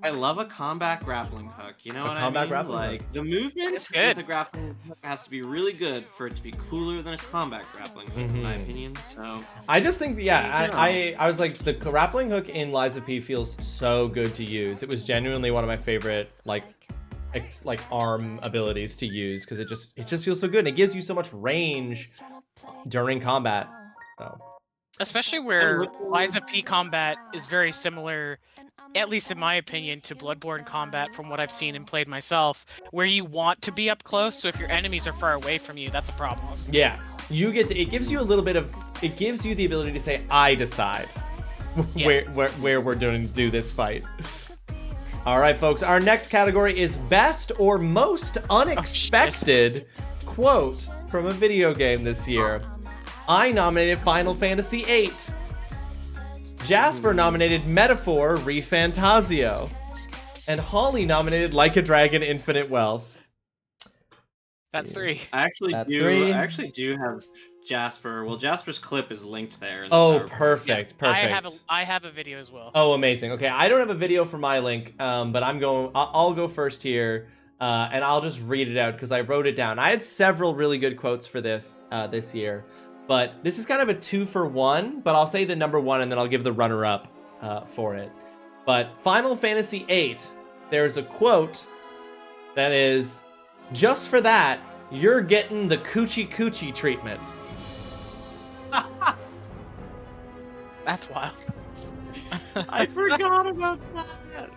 I love a combat grappling hook, you know what I mean? Like, the movement with a grappling hook has to be really good for it to be cooler than a combat grappling hook, in my opinion, so... I just think, yeah, I was like, the grappling hook in Lies of P feels so good to use. It was genuinely one of my favorite, like arm abilities to use, because it just feels so good. And it gives you so much range during combat, so... Especially where Lies of P combat is very similar, at least in my opinion, to Bloodborne combat from what I've seen and played myself, where you want to be up close, so if your enemies are far away from you, that's a problem. Yeah, you get to, it gives you a little bit of, it gives you the ability to say, I decide where we're going to do this fight. All right, folks, our next category is best or most unexpected quote from a video game this year. I nominated Final Fantasy VIII. Jasper nominated Metaphor ReFantazio. And Holly nominated Like a Dragon Infinite Wealth. That's 3. I actually do have Jasper. Well, Jasper's clip is linked there. Oh, perfect. I have a video as well. Oh, amazing. Okay, I don't have a video for my link, but I'll go first here, and I'll just read it out because I wrote it down. I had several really good quotes for this year, but this is kind of a 2-for-1, but I'll say the number 1 and then I'll give the runner-up for it. But Final Fantasy VIII, there's a quote that is, just for that, you're getting the coochie coochie treatment. That's wild. I forgot about that.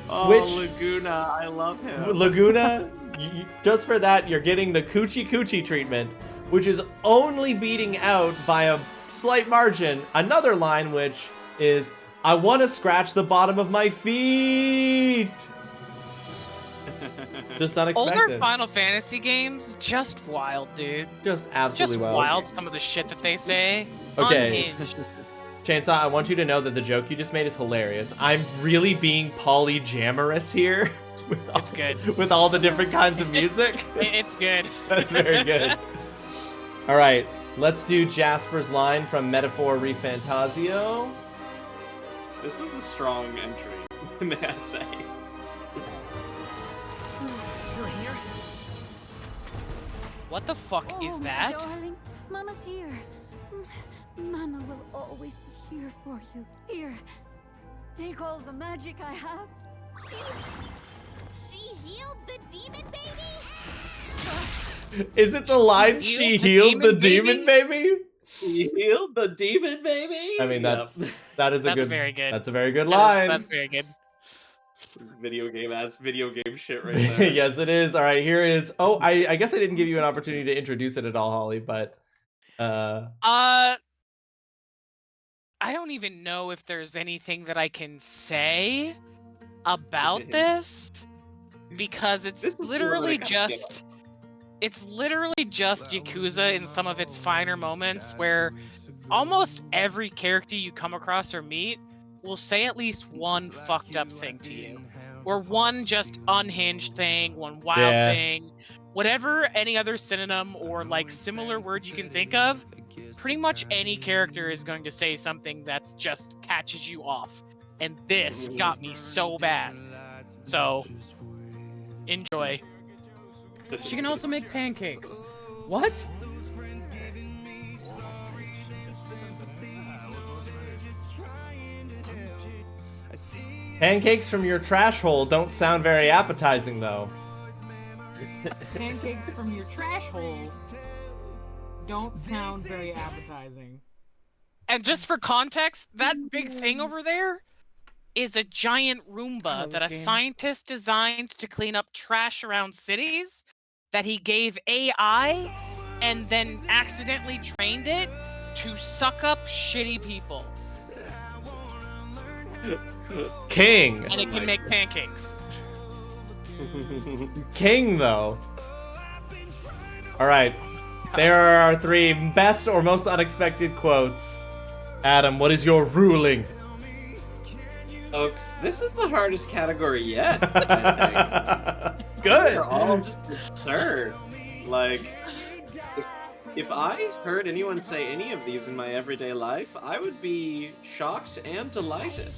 Oh, Laguna, I love him. Laguna, just for that, you're getting the coochie coochie treatment, which is only beating out by a slight margin another line, which is, I want to scratch the bottom of my feet. Just unexpected. Older Final Fantasy games, just wild, dude. Just absolutely just wild. Some of the shit that they say. Okay. Unhinged. Chainsaw, I want you to know that the joke you just made is hilarious. I'm really being polyjamorous here. It's good. With all the different kinds of music. It's good. That's very good. All right, let's do Jasper's line from Metaphor ReFantazio. This is a strong entry, may I say. You're here? What the fuck is that? Darling, Mama's here. Mama will always be here for you. Here, take all the magic I have. She healed the demon baby? Is it the line, she healed the demon baby? She healed the demon baby? I mean, that is a good. Very good. That's a very good line. That's very good. Video game shit right there. Yes, it is. All right, here is. Oh, I guess I didn't give you an opportunity to introduce it at all, Holly, but. I don't even know if there's anything that I can say about this because it's literally just Yakuza in some of its finer moments where almost every character you come across or meet will say at least one fucked up thing to you. Or one just unhinged thing, one wild thing. Whatever any other synonym or like similar word you can think of, pretty much any character is going to say something that's just catches you off. And this got me so bad. So, enjoy. She can also make pancakes. What? Pancakes from your trash hole don't sound very appetizing, though. Pancakes from your trash hole don't sound very appetizing. And just for context, that big thing over there is a giant Roomba that a scientist designed to clean up trash around cities that he gave AI and then accidentally trained it to suck up shitty people. King. And it can make pancakes. King, though. All right. There are our 3 best or most unexpected quotes. Adam, what is your ruling? Folks, this is the hardest category yet, I think. Good. They're all just absurd. Like, if I heard anyone say any of these in my everyday life, I would be shocked and delighted.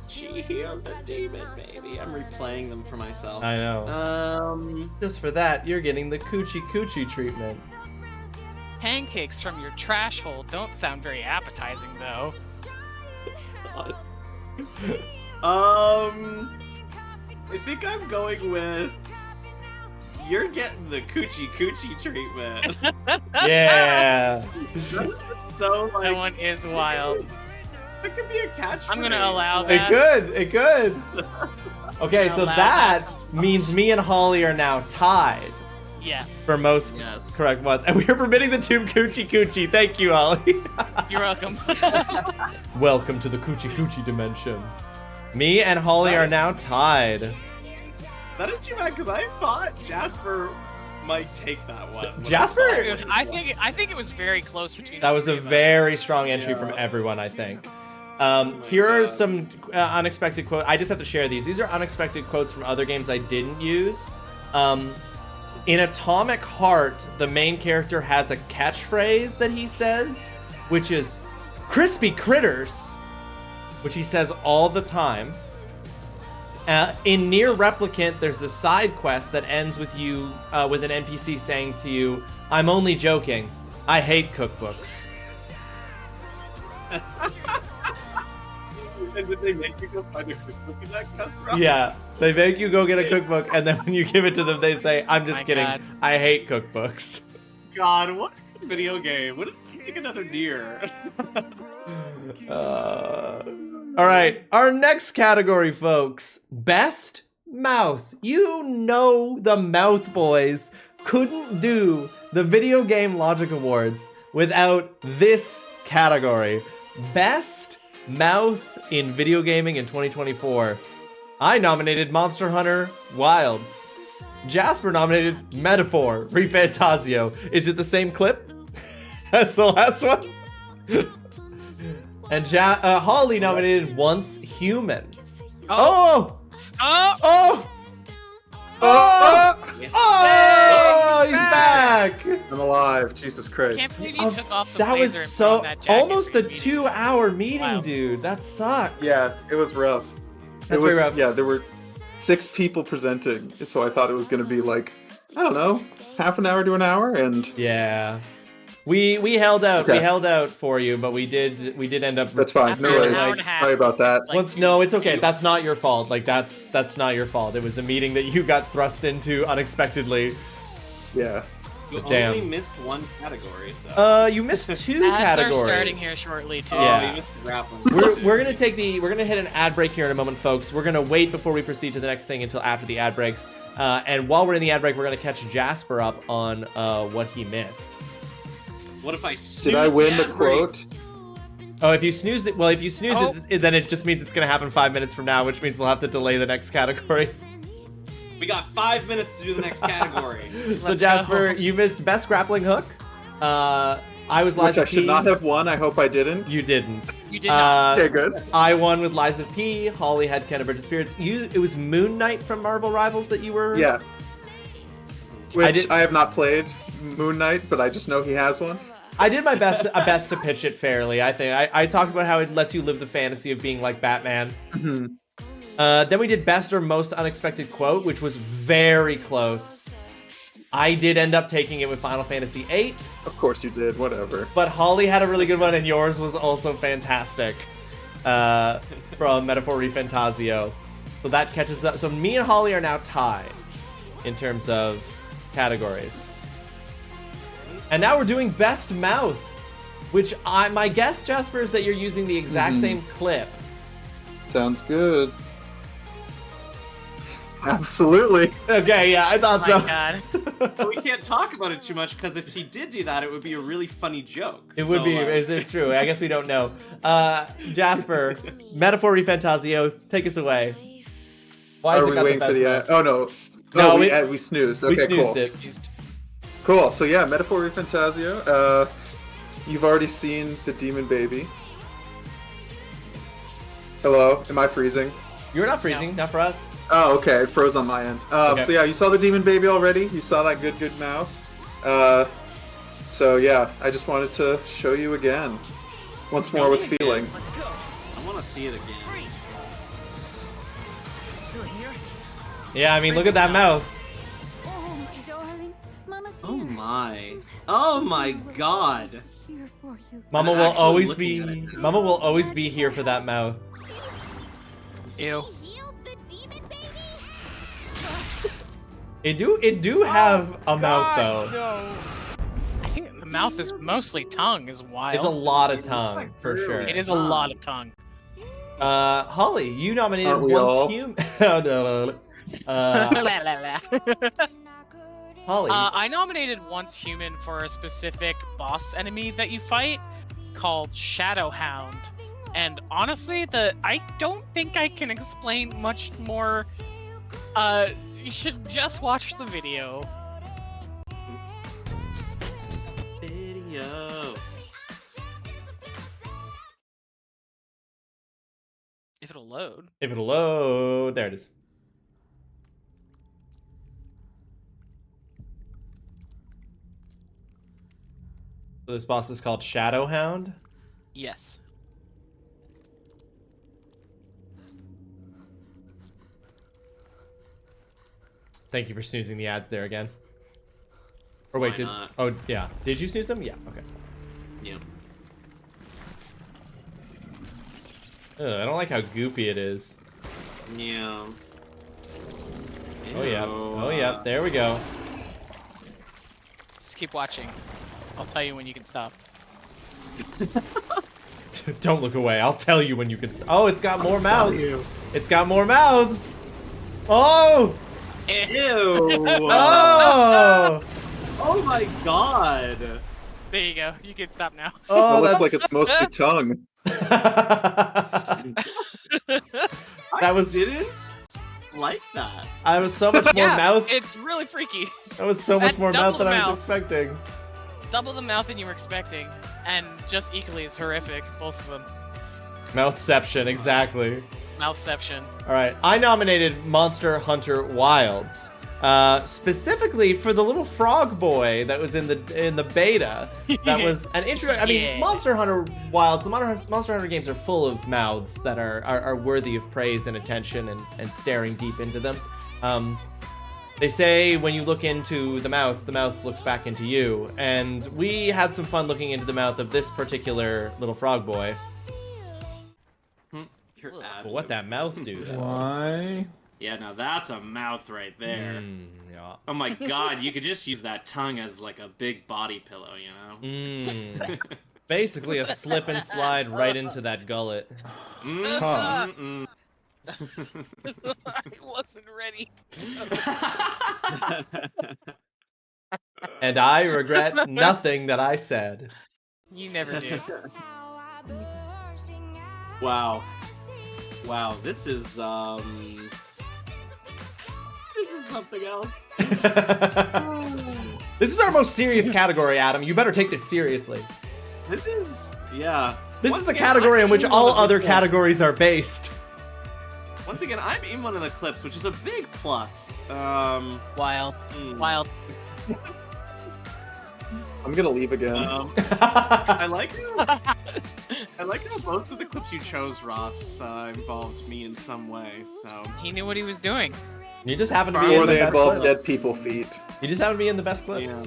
She healed the demon baby. I'm replaying them for myself. I know. Just for that, you're getting the coochie coochie treatment. Pancakes from your trash hole don't sound very appetizing, though. I think I'm going with you're getting the coochie coochie treatment. Yeah. So like that one is wild. That could be a catchphrase. I'm gonna allow that. It could. Okay, so that means me and Holly are now tied. Yeah. For most correct ones. And we are permitting the tomb coochie coochie. Thank you, Holly. You're welcome. Welcome to the coochie coochie dimension. Me and Holly are now tied. That is too bad because I thought Jasper might take that one. Jasper? I think it was very close between. That was a very strong entry from everyone, I think. Here are some unexpected quotes. I just have to share these. These are unexpected quotes from other games I didn't use. In Atomic Heart, the main character has a catchphrase that he says, which is "Crispy critters," which he says all the time. In Near Replicant, there's a side quest that ends with you, with an NPC saying to you, "I'm only joking. I hate cookbooks." And did they make you go find a cookbook in that customer? Yeah, they make you go get a cookbook, and then when you give it to them, they say, "I'm just kidding. God. I hate cookbooks." God, what a video game. What if you take another Nier? All right, our next category, folks. Best mouth. You know the Mouth Boys couldn't do the Video Game Logic Awards without this category. Best mouth in video gaming in 2024. I nominated Monster Hunter Wilds. Jasper nominated Metaphor ReFantasio. Is it the same clip as the last one? And Holly nominated Once Human. Oh! Oh! He's back! I'm alive. Jesus Christ. Can't believe you took off the That was blazer and so put on that jacket almost a for your 2-hour meeting, Wow. dude. That sucks. Yeah, it was rough. That's very rough. Yeah, there were 6 people presenting, so I thought it was going to be like, I don't know, half an hour to an hour, and yeah, we held out. Okay. We held out for you, but we did end up. That's fine. No After an worries. hour and a half. Sorry about that. No, it's okay. That's not your fault. Like that's not your fault. It was a meeting that you got thrust into unexpectedly. Yeah. You Damn. only missed one category, so. You missed 2 Ads categories. are starting here shortly too. Yeah. You missed the grappling. We're gonna hit an ad break here in a moment, folks. We're gonna wait before we proceed to the next thing until after the ad breaks. And while we're in the ad break, we're gonna catch Jasper up on what he missed. What if I Did I win the ad break? quote? Oh, if you snooze it, then it just means it's gonna happen 5 minutes from now, which means we'll have to delay the next category. We got 5 minutes to do the next category. So Jasper, you missed best grappling hook. I was Which Liza I should P. not have won. I hope I didn't. You didn't. You did not. Okay, good. I won with Liza P. Holly had Kenna Bridge of Spirits. It was Moon Knight from Marvel Rivals that you were. Yeah. Which I have not played Moon Knight, but I just know he has one. I did my best to pitch it fairly. I think I talked about how it lets you live the fantasy of being like Batman. Then we did best or most unexpected quote, which was very close. I did end up taking it with Final Fantasy VIII. Of course you did. Whatever. But Holly had a really good one, and yours was also fantastic. From Metaphor ReFantasio. So that catches up. So me and Holly are now tied in terms of categories. And now we're doing best mouths, which my guess, Jasper, is that you're using the exact same clip. Sounds good. Absolutely. Okay, yeah, I thought Oh so. my God. But we can't talk about it too much because if she did do that, it would be a really funny joke. It would be. It's true. I guess we don't know. Jasper, Metaphor ReFantasio, take us away. Why Are is it we got waiting the for the? best Oh no. No, we snoozed. Okay, we snoozed cool. it. Cool. So yeah, Metaphor ReFantasio. You've already seen the Demon Baby. Hello. Am I freezing? You're not freezing. Not for us. Oh, okay. It froze on my end. Okay. So yeah, you saw the Demon Baby already. You saw that good mouth. So yeah, I just wanted to show you again, once more with feeling. I want to see it again. Yeah, I mean, look at that mouth. Oh, my darling. Mama's Oh here. my. Oh my god. Here for you. Mama I'm will actually always looking at be. it. Mama will always be here for that mouth. Ew. It do have a mouth though. No. I think the mouth is mostly tongue is wild. It's a lot of tongue for sure. It is a lot of tongue. Holly, you nominated Aren't we all? Once Human. Holly. I nominated Once Human for a specific boss enemy that you fight called Shadowhound. And honestly, I don't think I can explain much more. You should just watch the video. Video. If it'll load. If it'll load, there it is. So this boss is called Shadowhound? Yes. Thank you for snoozing the ads there again. Or wait, Why not? oh yeah. Did you snooze them? Yeah, okay. Yeah. Ugh, I don't like how goopy it is. Yeah. Oh yeah. Oh yeah. There we go. Just keep watching. I'll tell you when you can stop. Don't look away. I'll tell you when you can. Oh, it's got more mouths. you. It's got more mouths. Oh. Ew. Oh. Oh my god. There you go. You can stop now. Oh, It looks that's like it's mostly tongue. That was. Didn't like that. I was so much more Yeah, mouth. it's really freaky. That was so much That's more double mouth than the I was mouth. expecting. Double the mouth than you were expecting, and just equally as horrific, both of them. Mouthception, exactly. Mouthception. All right, I nominated Monster Hunter Wilds, specifically for the little frog boy that was in the beta. That was an interesting. I mean, Yeah. Monster Hunter Wilds. The Monster Hunter games are full of mouths that are worthy of praise and attention and staring deep into them. They say when you look into the mouth looks back into you. And we had some fun looking into the mouth of this particular little frog boy. Well, what that mouth do? Why? Yeah, now that's a mouth right there. Yeah. Oh my god, you could just use that tongue as like a big body pillow, you know? Basically a slip and slide right into that gullet. I wasn't ready. And I regret nothing that I said. You never do. Wow. Wow, this is something else. This is our most serious category, Adam. You better take this seriously. This is, yeah. This Once is the again, category I'm in which in all one of the other clips. categories are based. Once again, I'm in one of the clips, which is a big plus. Wild. Wild. I'm gonna leave again. I like how most of the clips you chose, Ross, involved me in some way. So He knew what he was doing. You just happen to be Or in the they best involve clips. dead people feet. You just happen to be in the best clips.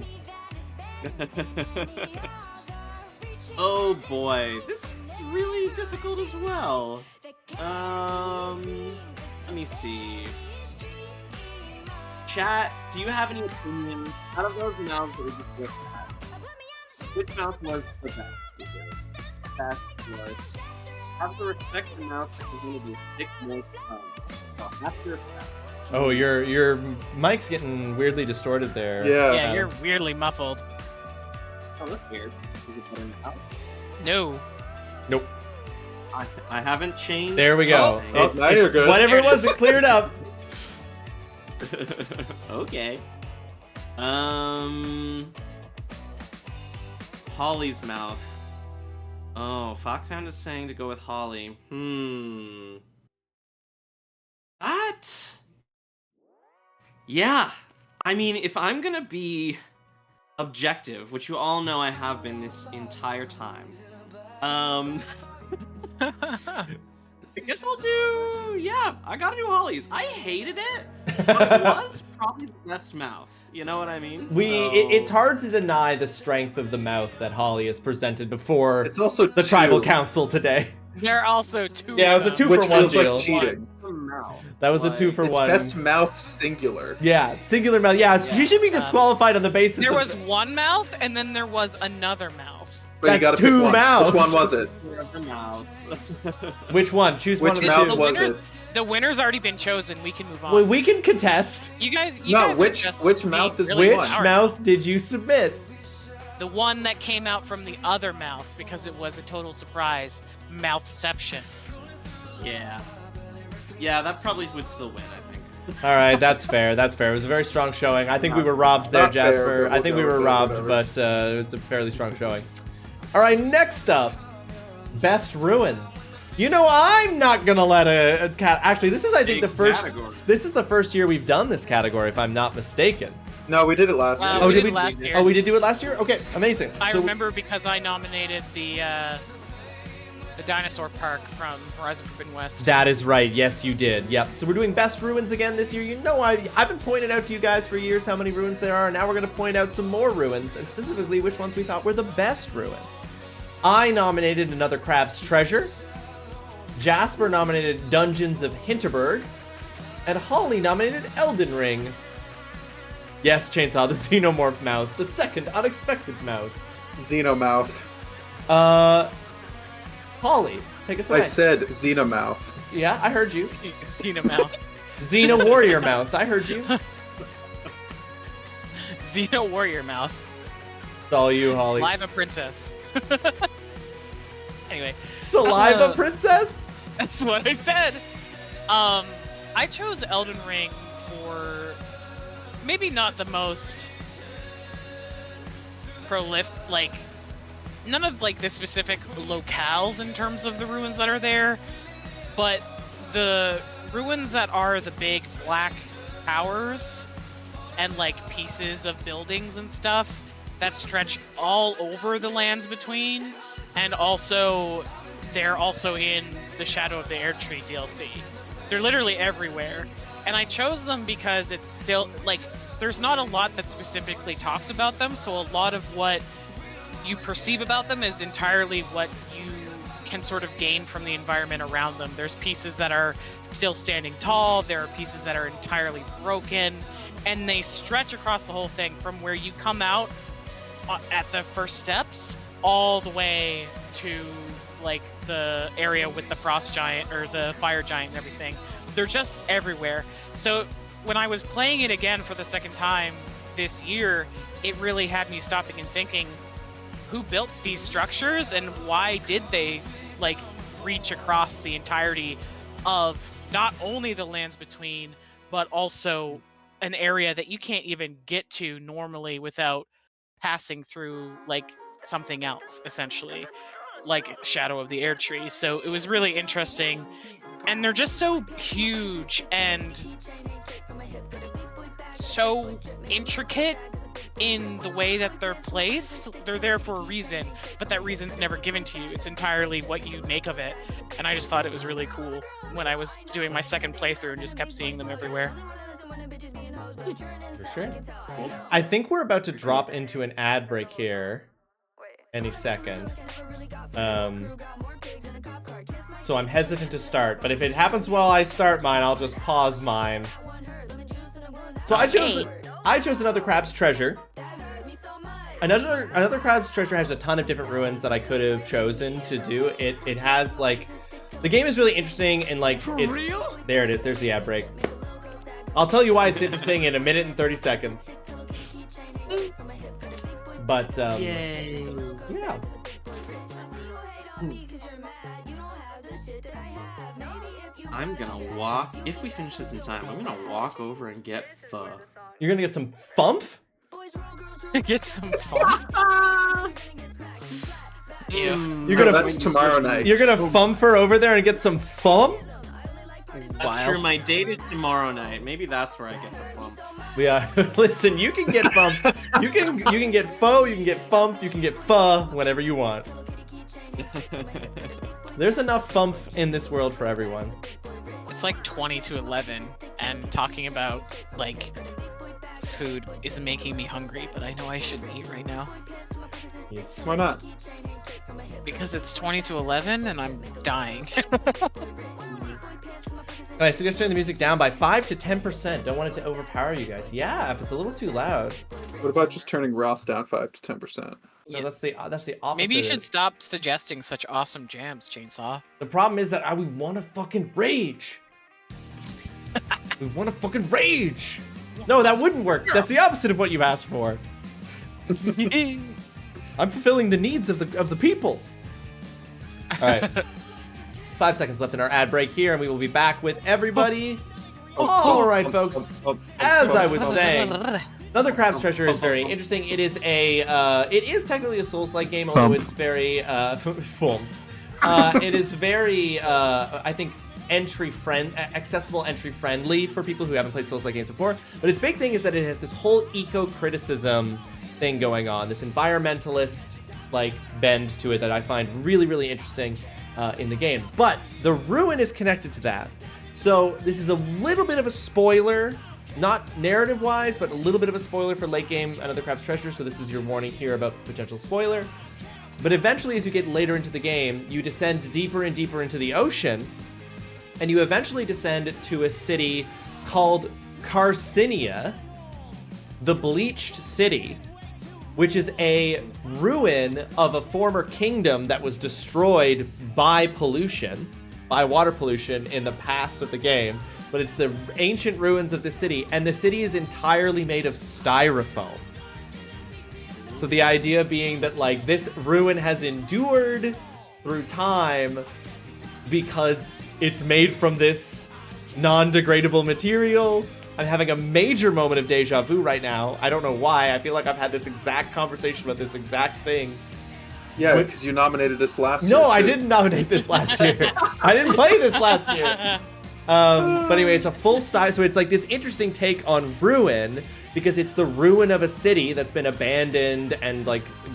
Oh boy, this is really difficult as well. Let me see. Chat, do you have any opinions out of those mouths that we just looked at? Which mouth was the best? Was. Have to respect the mouth that is going to be thick, moist tongue. So that's your best. Oh, your mic's getting weirdly distorted there. Yeah, you're weirdly muffled. Oh, that's weird. Is it better now? No. Nope. I haven't changed. There we go. Oh, now you're good. Whatever it was, it cleared up. Okay. Holly's mouth. Oh, Foxhound is saying to go with Holly. That? Yeah. I mean, if I'm gonna be objective, which you all know I have been this entire time, I guess I'll do, yeah, I gotta do Holly's. I hated it, but it was probably the best mouth. You know what I mean? It's hard to deny the strength of the mouth that Holly has presented before It's also the tribal council today. There are also two. Yeah, it was a 2 for 1 feels deal. like cheating. That was a 2 for It's 1. best mouth singular. Yeah, singular mouth. Yeah, she should be disqualified on the basis There of... was one mouth, and then there was another mouth. But you That's gotta pick 2 one. mouths. Which one was it? Which one? Choose one Which of the mouth two. was it? The winner's already been chosen. We can move on. Well, we can contest. You guys. No, guys are which just mouth being is really Which one? smart. mouth did you submit? the one that came out from the other mouth because it was a total surprise. Mouthception. Yeah. Yeah, that probably would still win, I think. All right, that's fair. That's fair. It was a very strong showing. I think we were robbed there, Not fair, Jasper. but we'll I think go we were with it, robbed, whatever. but it was a fairly strong showing. All right, next up, Best Ruins. You know, I'm not gonna let a cat. Actually, this is, I think, Big the first. category. This is the first year we've done this category, if I'm not mistaken. No, we did it last year. Oh, did did we? it last year. Oh, we did do it last year. Okay, amazing. I So- remember because I nominated the dinosaur park from Horizon Forbidden West. That is right. Yes, you did. Yep. So we're doing Best Ruins again this year. You know, I've been pointing out to you guys for years how many ruins there are. And now we're going to point out some more ruins, and specifically which ones we thought were the best ruins. I nominated Another Crab's Treasure. Jasper nominated Dungeons of Hinterberg. And Holly nominated Elden Ring. Yes, Chainsaw, the Xenomorph mouth. The second unexpected mouth. Xenomouth. Holly, take us away. I said Xenomouth. Yeah, I heard you. Xena mouth. Xena Warrior mouth. I heard you. Xena warrior mouth. It's all you, Holly. Live princess. Anyway. Saliva Princess? That's what I said. I chose Elden Ring for maybe not the most prolific, like, none of like the specific locales in terms of the ruins that are there, but the ruins that are the big black towers and like pieces of buildings and stuff that stretch all over the lands between, and also they're also in the Shadow of the Erdtree DLC. They're literally everywhere, and I chose them because it's still like there's not a lot that specifically talks about them, so a lot of what you perceive about them is entirely what you can sort of gain from the environment around them. There's pieces that are still standing tall, there are pieces that are entirely broken, and they stretch across the whole thing from where you come out at the first steps all the way to like the area with the frost giant or the fire giant and everything. They're just everywhere. So when I was playing it again for the second time this year, it really had me stopping and thinking, who built these structures and why did they like reach across the entirety of not only the lands between, but also an area that you can't even get to normally without passing through like something else, essentially, like Shadow of the Erdtree. So it was really interesting, and they're just so huge and so intricate in the way that they're placed. They're there for a reason, but that reason's never given to you. It's entirely what you make of it. And I just thought it was really cool when I was doing my second playthrough and just kept seeing them everywhere. For sure. I think we're about to drop into an ad break here any second. So I'm hesitant to start, but if it happens while I start mine, I'll just pause mine. So I chose Another Crab's Treasure. Another Crab's Treasure has a ton of different ruins that I could have chosen to do. It has like, the game is really interesting and like it's there it is. There's the ad break. I'll tell you why it's interesting in a minute and 30 seconds. But Yay. Yeah. I'm gonna walk, if we finish this in time, I'm gonna walk over and get pho. You're gonna get some fump? Get some fump? You're gonna that's tomorrow night. You're gonna fumfer over there and get some fump? That's true, my date is tomorrow night. Maybe that's where I get the fump. Yeah, listen, you can get fump. You can get pho, you can get fump, you can get pho whenever you want. There's enough fump in this world for everyone. It's like 20 to 11, and talking about like food is making me hungry, but I know I shouldn't eat right now. Yes. Why not? Because it's 20 to 11 and I'm dying. I suggest turning the music down by 5 to 10%. Don't want it to overpower you guys. Yeah, if it's a little too loud. What about just turning Ross down 5 to 10%? No, that's the opposite. Maybe you should stop suggesting such awesome jams, Chainsaw. The problem is that we want to fucking rage. We want to fucking rage. No, that wouldn't work. That's the opposite of what you asked for. I'm fulfilling the needs of the people. All right. 5 seconds left in our ad break here, and we will be back with everybody. All right, folks. As I was saying, Another Crab's Treasure is very interesting. It is technically a Souls-like game, although it's very it is very, I think, accessible, entry-friendly for people who haven't played Souls-like games before. But its big thing is that it has this whole eco-criticism thing going on, this environmentalist bend to it that I find really, really interesting in the game. But the ruin is connected to that. So this is a little bit of a spoiler, not narrative-wise, but a little bit of a spoiler for late game Another Crab's Treasure. So this is your warning here about potential spoiler. But eventually, as you get later into the game, you descend deeper and deeper into the ocean, and you eventually descend to a city called Carcinia, the Bleached City, which is a ruin of a former kingdom that was destroyed by pollution, by water pollution in the past of the game. But it's the ancient ruins of the city, and the city is entirely made of styrofoam. So the idea being that this ruin has endured through time because it's made from this non-degradable material. I'm having a major moment of deja vu right now. I don't know why. I feel like I've had this exact conversation about this exact thing. Yeah, because you nominated this last year. No, I didn't nominate this last year. I didn't play this last year. But anyway, it's a full style. So it's this interesting take on ruin, because it's the ruin of a city that's been abandoned and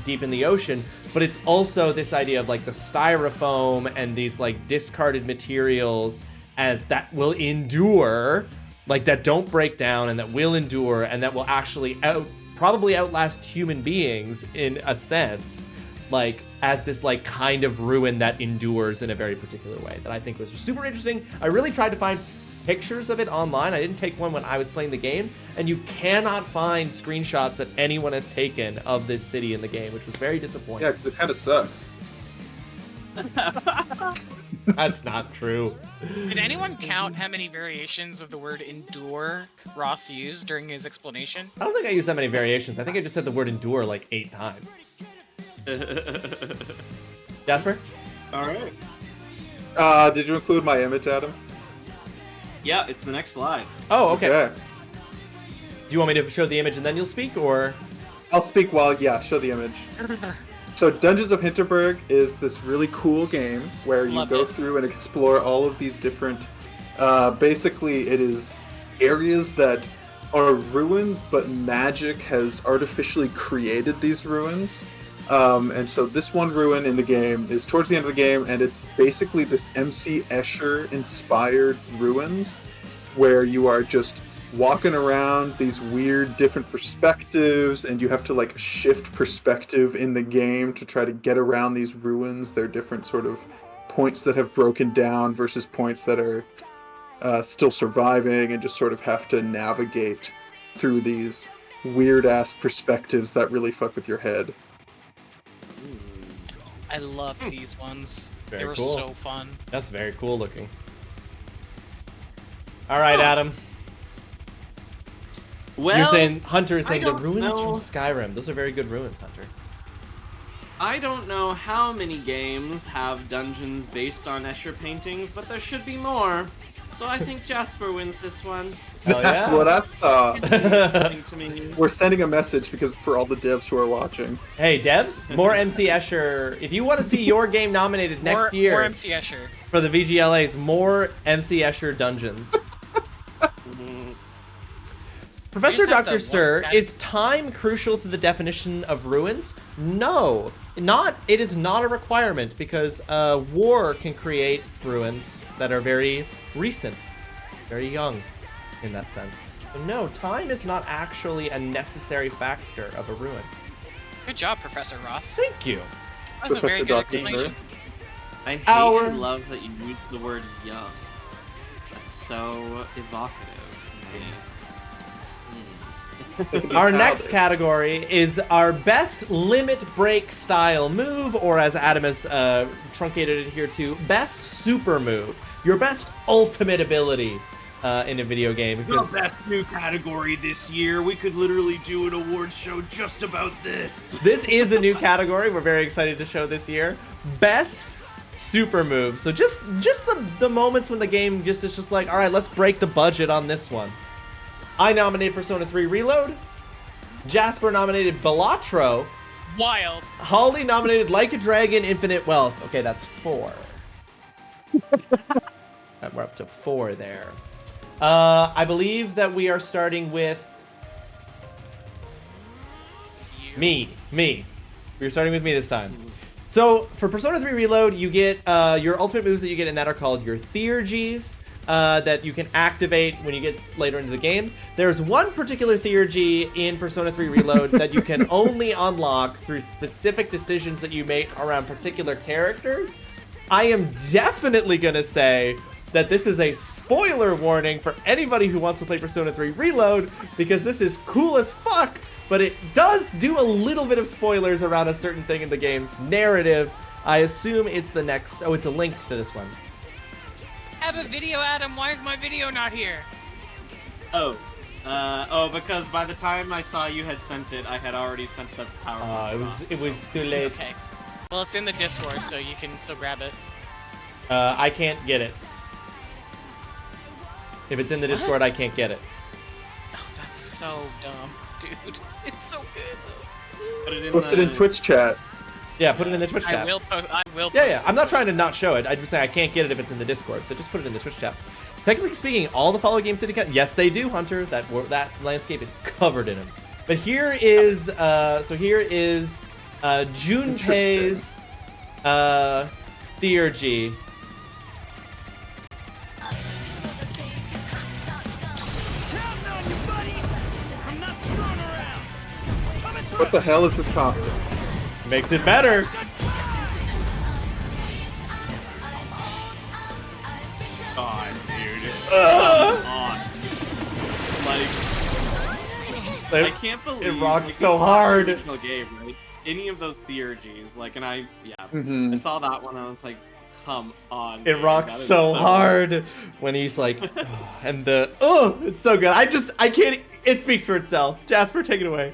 deep in the ocean. But it's also this idea of the styrofoam and these discarded materials as that will endure, that don't break down and that will endure and that will actually probably outlast human beings in a sense, as this kind of ruin that endures in a very particular way that I think was super interesting. I really tried to find pictures of it online. I didn't take one when I was playing the game, and you cannot find screenshots that anyone has taken of this city in the game, which was very disappointing. Yeah, because it kind of sucks. That's not true. Did anyone count how many variations of the word endure Ross used during his explanation? I don't think I used that many variations. I think I just said the word endure 8 times. Jasper? All right. Did you include my image, Adam? Yeah, it's the next slide. Oh, okay. Do you want me to show the image and then you'll speak, or? I'll speak show the image. So Dungeons of Hinterberg is this really cool game where you go through and explore all of these different, basically it is areas that are ruins, but magic has artificially created these ruins. And so this one ruin in the game is towards the end of the game, and it's basically this MC Escher inspired ruins where you are just walking around these weird different perspectives, and you have to shift perspective in the game to try to get around these ruins. They're different sort of points that have broken down versus points that are still surviving, and just sort of have to navigate through these weird ass perspectives that really fuck with your head. I loved these ones. Very they were cool. so fun. That's very cool looking. All right, Adam. Well, you're saying Hunter is saying the don't ruins know. from Skyrim. Those are very good ruins, Hunter. I don't know how many games have dungeons based on Escher paintings, but there should be more. So I think Jasper wins this one. That's what I thought. To me. We're sending a message because for all the devs who are watching. Hey, devs, more MC Escher. If you want to see your game nominated next year, more MC Escher for the VGLAs, more MC Escher dungeons. Professor Dr. Sir, is time crucial to the definition of ruins? No, it is not a requirement, because war can create ruins that are very recent, very young in that sense. But no, time is not actually a necessary factor of a ruin. Good job, Professor Ross. Thank you. That was a very good explanation. I hate and love that you used the word young. That's so evocative. Our next category is our best limit break style move, or as Adam has truncated it here to, best super move. Your best ultimate ability in a video game. The Because best new category this year. We could literally do an award show just about this. this is a new category we're very excited to show this year. Best super moves. So just the moments when the game is just like, all right, let's break the budget on this one. I nominated Persona 3 Reload. Jasper nominated Balatro. Wild. Holly nominated Like a Dragon Infinite Wealth. Okay, that's 4. We're up to 4 there. I believe that we are starting with me. We're starting with me this time. So for Persona 3 Reload, you get your ultimate moves that you get in that are called your Theurgies that you can activate when you get later into the game. There's one particular Theurgy in Persona 3 Reload that you can only unlock through specific decisions that you make around particular characters. I am definitely gonna say that this is a spoiler warning for anybody who wants to play Persona 3 Reload, because this is cool as fuck, but it does do a little bit of spoilers around a certain thing in the game's narrative. I assume it's the next... Oh, it's a link to this one. I have a video, Adam. Why is my video not here? Because by the time I saw you had sent it, I had already sent the power. It was too late. Okay. Well, it's in the Discord, so you can still grab it. I can't get it. If it's in the Discord, I can't get it. Oh, that's so dumb, dude. It's so good. Post it in Twitch chat. Yeah, put it in the Twitch chat. I will post Yeah. I'm not trying to not show it. I'm just saying I can't get it if it's in the Discord. So just put it in the Twitch chat. Technically speaking, all the Follow Game City yes, they do, Hunter. That landscape is covered in them. But here is Junpei's Theurgy. What the hell is this costume? Makes it better. God, dude. It, I can't believe it rocks like, so it's hard. the original game, right? Any of those Theurgies, like, and I saw that one. I was like, come on. It man, rocks that is so hard when he's like, and it's so good. I can't. It speaks for itself. Jasper, take it away.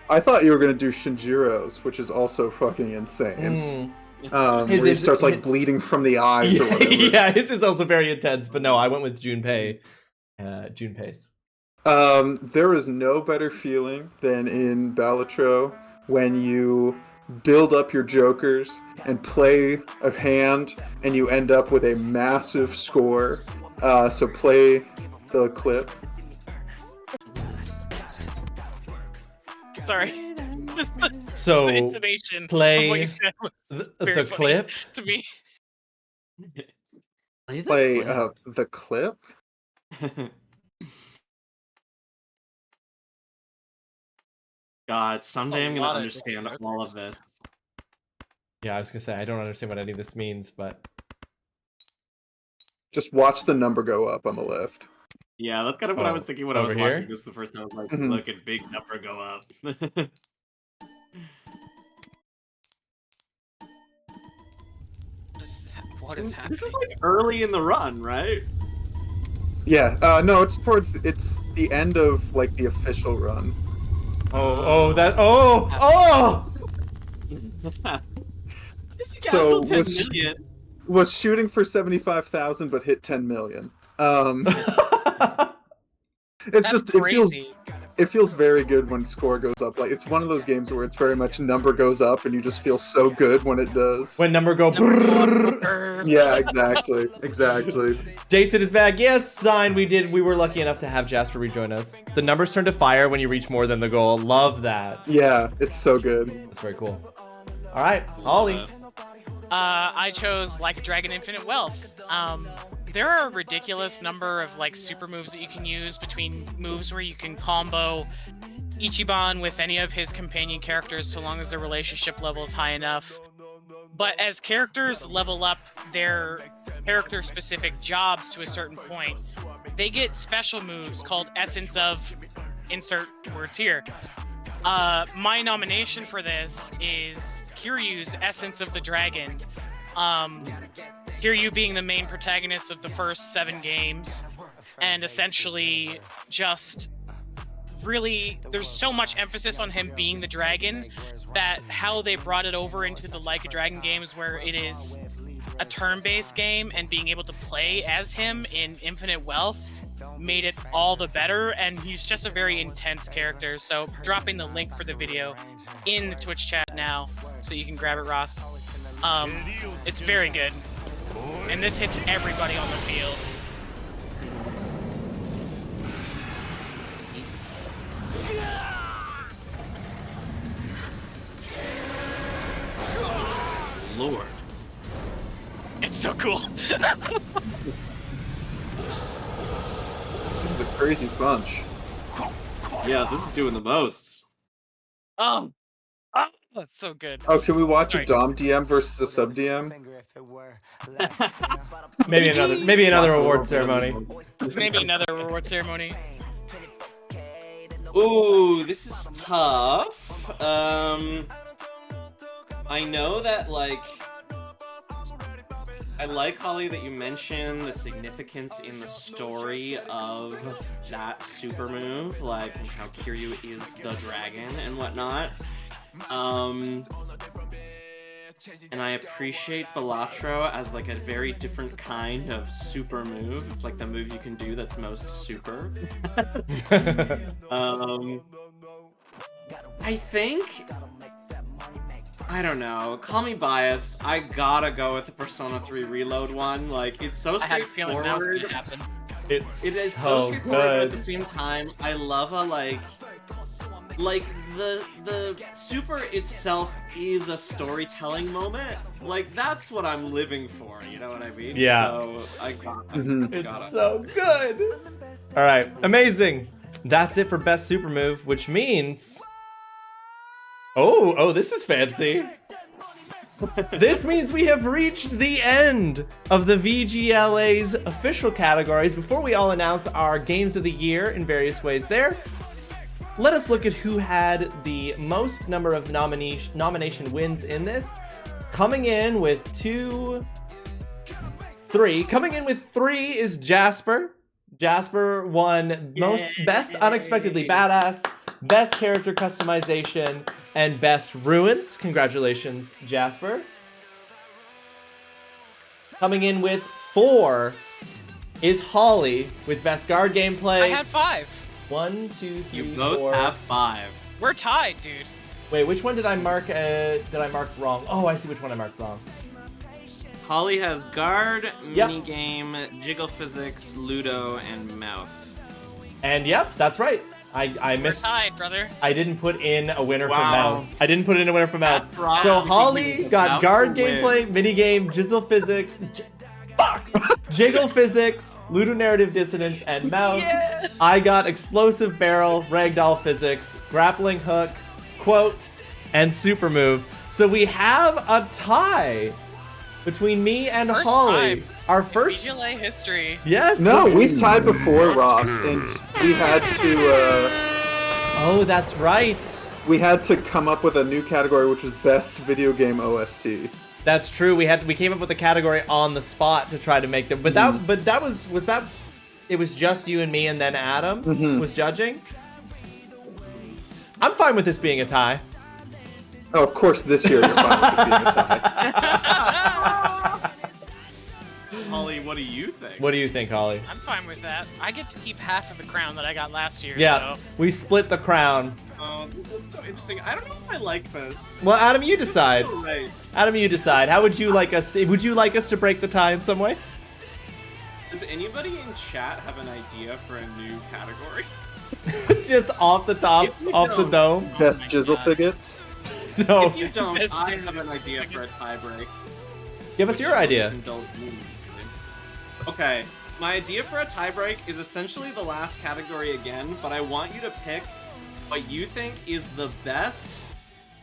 I thought you were gonna do Shinjiro's, which is also fucking insane. Where he starts like bleeding from the eyes or whatever. Yeah, his is also very intense. But no, I went with Junpei. Junpei's. There is no better feeling than in Balatro when you build up your jokers and play a hand and you end up with a massive score. So play the clip. Sorry. Just So the intonation play of what you said was very the funny clip. to me. Play the clip. God, someday I'm a gonna lot of understand all of this. Yeah, I was gonna say I don't understand what any of this means, but Just watch the number go up on the left. Yeah, that's kind of what I was thinking when I was over here? watching this the first time. I was like, Mhm. look at big number go up. What is happening? This is like early in the run, right? Yeah, no, it's the end of like the official run. So was shooting for 75,000 but hit 10 million. It feels very good when score goes up. Like it's one of those games where it's very much number goes up and you just feel so good when it does. When number go Yeah, exactly. Jason is back. Yes, sign. We were lucky enough to have Jasper rejoin us. The numbers turn to fire when you reach more than the goal. Love that. Yeah, it's so good. That's very cool. All right, Ollie. I chose Like a Dragon Infinite Wealth. There are a ridiculous number of like super moves that you can use between moves where you can combo Ichiban with any of his companion characters so long as their relationship level is high enough. But as characters level up their character-specific jobs to a certain point, they get special moves called Essence of... insert words here. My nomination for this is Kiryu's Essence of the Dragon. Kiryu being the main protagonist of the first 7 games. and essentially just really, there's so much emphasis on him being the dragon that how they brought it over into the Like a Dragon games where it is a turn-based game and being able to play as him in Infinite Wealth made it all the better, and he's just a very intense character. So dropping the link for the video in the Twitch chat now so you can grab it, Ross. It's very good, and this hits everybody on the field. Lord. It's so cool. This is a crazy bunch. Yeah, this is doing the most. That's so good. Oh, can we watch a Dom DM versus a Sub DM? Maybe another award ceremony. Maybe another reward ceremony. Ooh, this is tough. I know that, like, I like, Holly, that you mentioned the significance in the story of that super move, like how Kiryu is the dragon and whatnot. And I appreciate Balatro as like a very different kind of super move. It's like the move you can do that's most super. I think, I don't know, call me biased, I gotta go with the Persona 3 Reload one. Like, it's so I had a feeling that was straightforward. gonna happen. It is so straightforward, but at the same time, I love a, like the super itself is a storytelling moment. Like, that's what I'm living for, you know what I mean? Yeah. So, I got it. It's so good. All right, amazing. That's it for best super move, which means... Oh, this is fancy. This means we have reached the end of the VGLA's official categories. Before we all announce our games of the year in various ways there, let us look at who had the most number of nomination wins in this. Coming in with three is Jasper. Jasper won best unexpectedly badass, best character customization, and best ruins. Congratulations, Jasper. Coming in with 4 is Holly with best guard gameplay. I had 5. 1, 2, 3, You both 4. have 5. We're tied, dude. Wait, which one did I mark? Did I mark wrong? Oh, I see which one I marked wrong. Holly has guard, minigame, jiggle physics, Ludo, and mouth. And yep, that's right. I missed. We're tied, brother. I didn't put in a winner for Wow. mouth. I didn't put in a winner for mouth. That's right. So Holly got Mouth guard will win. gameplay, minigame, jizzle physics, jiggle physics, Ludo narrative dissonance, and mouth. Yeah. I got explosive barrel, ragdoll physics, grappling hook, quote, and super move. So we have a tie between me and First Holly. time. Our first. VGLA history. Yes. No, we've tied before, Ross, and we had to. Oh, that's right. We had to come up with a new category, which was best video game OST. That's true. We came up with a category on the spot to try to make them. But that was that. It was just you and me, and then Adam was judging. I'm fine with this being a tie. Oh, of course, this year you're fine with it being a tie. Holly, what do you think? What do you think, Holly? I'm fine with that. I get to keep half of the crown that I got last year. Yeah, So. we split the crown. Oh, this is so interesting. I don't know if I like this. Well, Adam, you decide. This is so right. Adam, you decide. How would you like us? Would you like us to break the tie in some way? Does anybody in chat have an idea for a new category? Just off the top, If you off the don't- dome. Best jizzle figures. No. If you don't, I have an idea for a tiebreak. Give us your idea. Okay, my idea for a tiebreak is essentially the last category again, but I want you to pick what you think is the best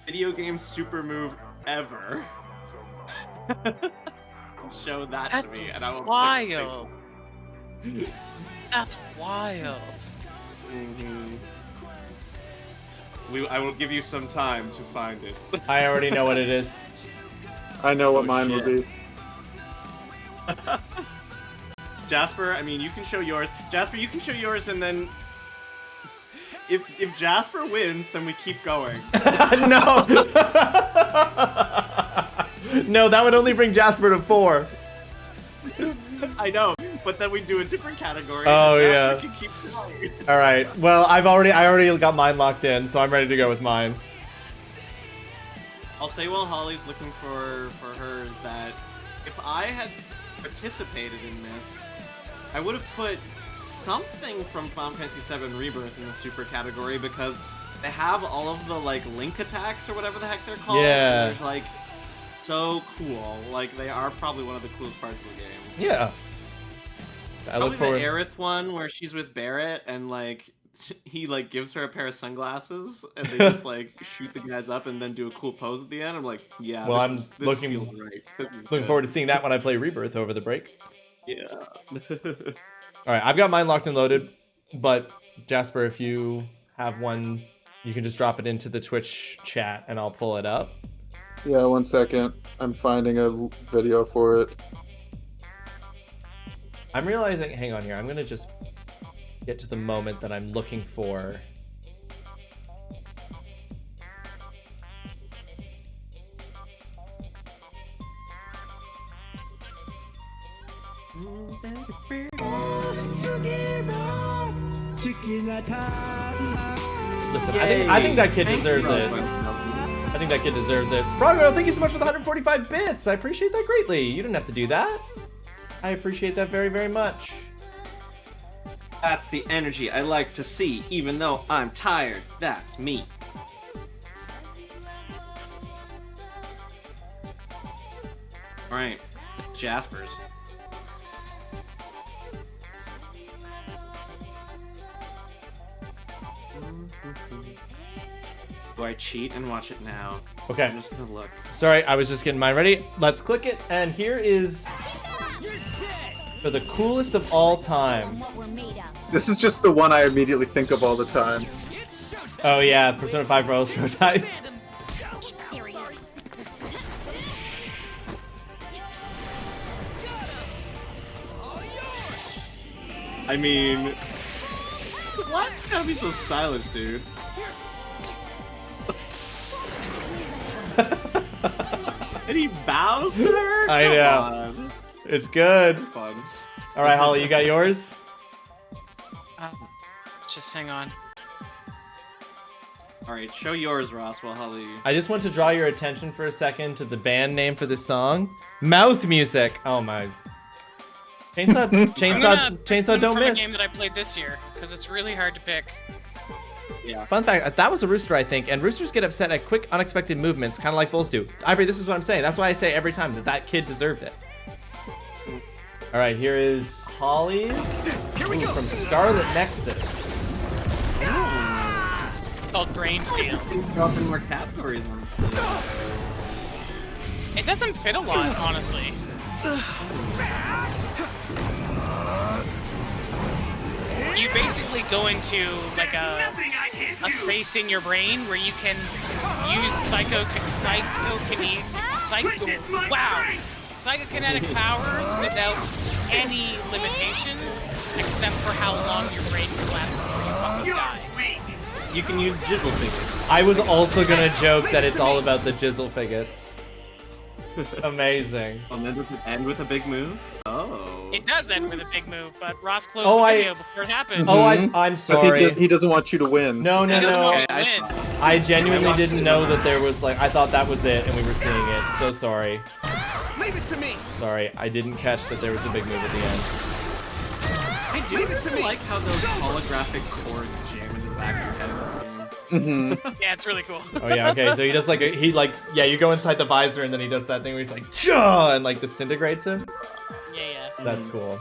video game super move ever. Show that to me, and I will. Wild. That's wild. I will give you some time to find it. I already know what it is. I know what mine would be. Jasper, I mean, you can show yours. Jasper, you can show yours, and then if Jasper wins, then we keep going. No. No, that would only bring Jasper to 4. I know, but then we do a different category. Oh, and yeah. Jasper can keep flying. All right. Well, I already got mine locked in, so I'm ready to go with mine. I'll say while Holly's looking for hers that if I had participated in this, I would have put something from Final Fantasy VII Rebirth in the super category because they have all of the like link attacks or whatever the heck they're called. Yeah. And they're like so cool. Like they are probably one of the coolest parts of the game. Yeah. I Probably look forward. the Aerith one where she's with Barrett and like he like gives her a pair of sunglasses and they just like shoot the guys up and then do a cool pose at the end. I'm like, yeah. Well, this looking feels right. looking forward to seeing that when I play Rebirth over the break. Yeah. All right, I've got mine locked and loaded, but Jasper, if you have one, you can just drop it into the Twitch chat and I'll pull it up. Yeah, 1 second. I'm finding a video for it. I'm realizing, hang on here, I'm gonna just get to the moment that I'm looking for. Listen, I think that kid deserves it. I think that kid deserves it. Frogwell, thank you so much for the 145 bits. I appreciate that greatly. You didn't have to do that. I appreciate that very, very much. That's the energy I like to see, even though I'm tired. That's me. Alright, Jasper's. Do I cheat and watch it now? Okay. I'm just gonna look. Sorry, I was just getting mine ready. Let's click it, and here is for the coolest of all time. This is just the one I immediately think of all the time. Oh yeah, Persona 5 Royal Showtime. I mean, why is it gotta be so stylish, dude? And he bows to her? I Come know. on. It's good. It's fun. All right, Holly, you got yours? Just hang on. Alright, show yours, Ross, while Holly... I just want to draw your attention for a second to the band name for this song. Mouth Music. Oh my. Chainsaw Don't from Miss. a game that I played this year because it's really hard to pick. Yeah. Fun fact, that was a rooster, I think, and roosters get upset at quick, unexpected movements, kind of like bulls do. Ivory, this is what I'm saying. That's why I say every time that kid deserved it. All right, here is Holly's from Scarlet Nexus. Called Brain Field. Dropping more categories on this thing. It doesn't fit a lot, honestly. You basically go into like a space in your brain where you can use psychokinetic powers without any limitations except for how long your brain can last before you fucking die. You can use jizzle figures. I was also gonna joke that it's all about the jizzle figures. Amazing. And end with a big move? Oh. It does end with a big move, but Ross closed Oh, the video before it happened. Oh, I'm sorry. He doesn't want you to win. No. Okay, I genuinely didn't know that there was like, I thought that was it and we were seeing it. So sorry. Leave it to me. Sorry, I didn't catch that there was a big move at the end. I do really like how those holographic chords jam into the back of your head in this game. Yeah, it's really cool. Oh yeah, okay, so he does like, you go inside the visor and then he does that thing where he's like, Chah! And like disintegrates him. Yeah. That's cool.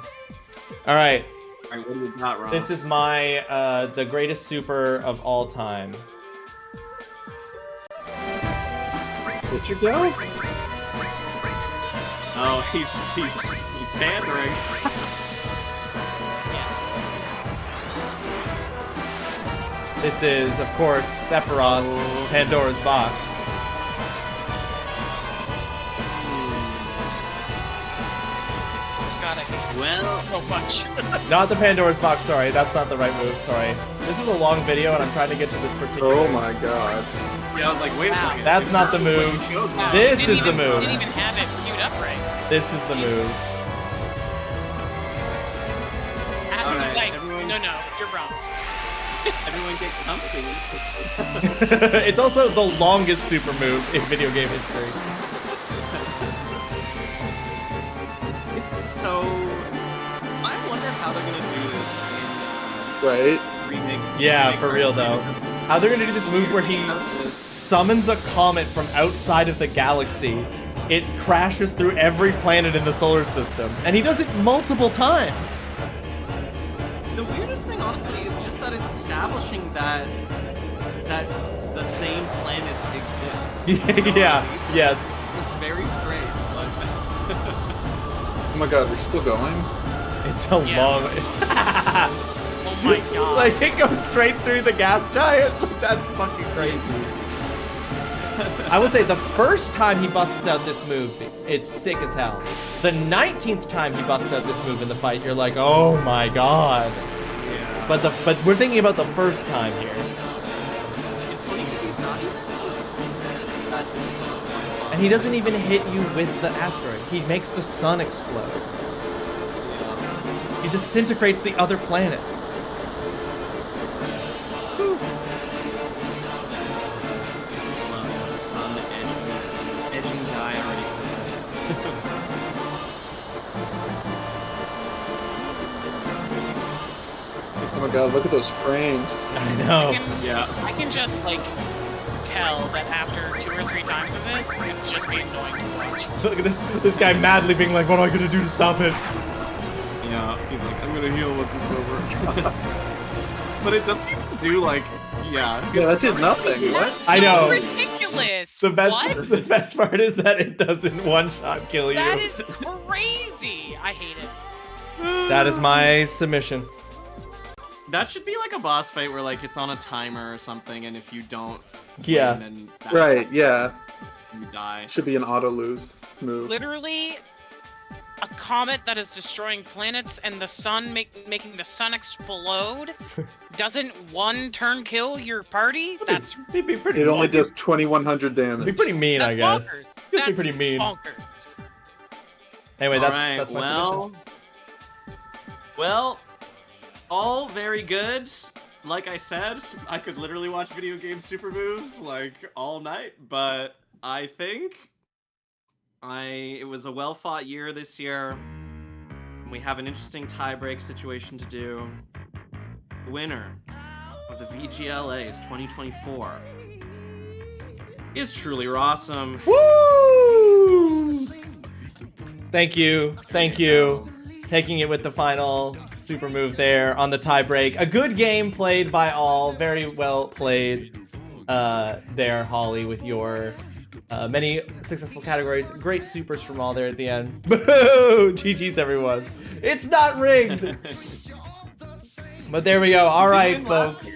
All right. Alright, what do we got, Ross? This is my, the greatest super of all time. Did you go? Oh, he's pandering. This is, of course, Sephiroth's Pandora's Box. God, I hate this. Well, so much. Not the Pandora's box, sorry. That's not the right move, sorry. This is a long video and I'm trying to get to this particular... Oh my god. Yeah, I was like, wait a second. That's not the move. Wow. This is the move. Didn't even have it queued up right. This is the move. Adam was like, everyone- no, you're wrong. Everyone get comfy. It's also the longest super move in video game history. This is so... I wonder how they're gonna do this in remake. Yeah, for real though. How they're gonna do this move where he summons a comet from outside of the galaxy. It crashes through every planet in the solar system. And he does it multiple times. The weirdest thing, honestly, is just that it's establishing that the same planets exist. Yeah, yes. It's very strange. Like, Oh my god, we're still going? It's a long... Oh my god. Like, it goes straight through the gas giant. That's fucking crazy. I will say, the first time he busts out this move, it's sick as hell. The 19th time he busts out this move in the fight, you're like, oh my god. Yeah. But we're thinking about the first time here. It's funny because he's not even that difficult. And he doesn't even hit you with the asteroid. He makes the sun explode. He disintegrates the other planets. Edging guy already. Oh my god, look at those frames. I know. I can just like tell that after 2 or 3 times of this, it'd just be annoying to watch. Look at this guy madly being like, what am I gonna do to stop it? Yeah, he's like, I'm gonna heal once it's over. But it doesn't do like, yeah. Yeah, that did nothing. What? I know. Ridiculous. The best What? part is that it doesn't one-shot kill you. That is crazy. I hate it. That is my submission. That should be like a boss fight where like it's on a timer or something, and if you don't Yeah. win, then that's Right, yeah. you die. Should be an auto-lose move. Literally, a comet that is destroying planets and the sun making the sun explode. Doesn't one turn kill your party? That's It'd be pretty. It only does 2100 damage. It'd be pretty mean, I guess. bonkers. It'd be That's pretty mean. bonkers. Anyway, All right, that's my submission. Well, all very good. Like I said, I could literally watch video game super moves like all night, but I think it was a well-fought year this year. We have an interesting tie-break situation to do. The winner of the VGLAs 2024 is TrulyRawesome. Woo! Thank you. Taking it with the final super move there on the tie break. A good game played by all. Very well played there, Holly, with your many successful categories. Great supers from all there at the end. Boo! GG's, everyone. It's not rigged! But there we go. All right, folks.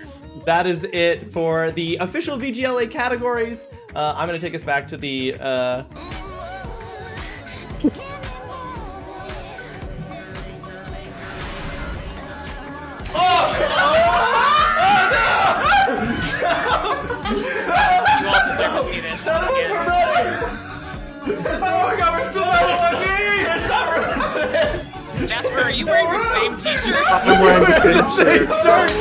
That is it for the official VGLA categories. I'm going to take us back to the... You all deserve to see this once again. Oh my god, we're still on me! It's not ready! Jasper, are you wearing the same t-shirt? I'm wearing the same shirt.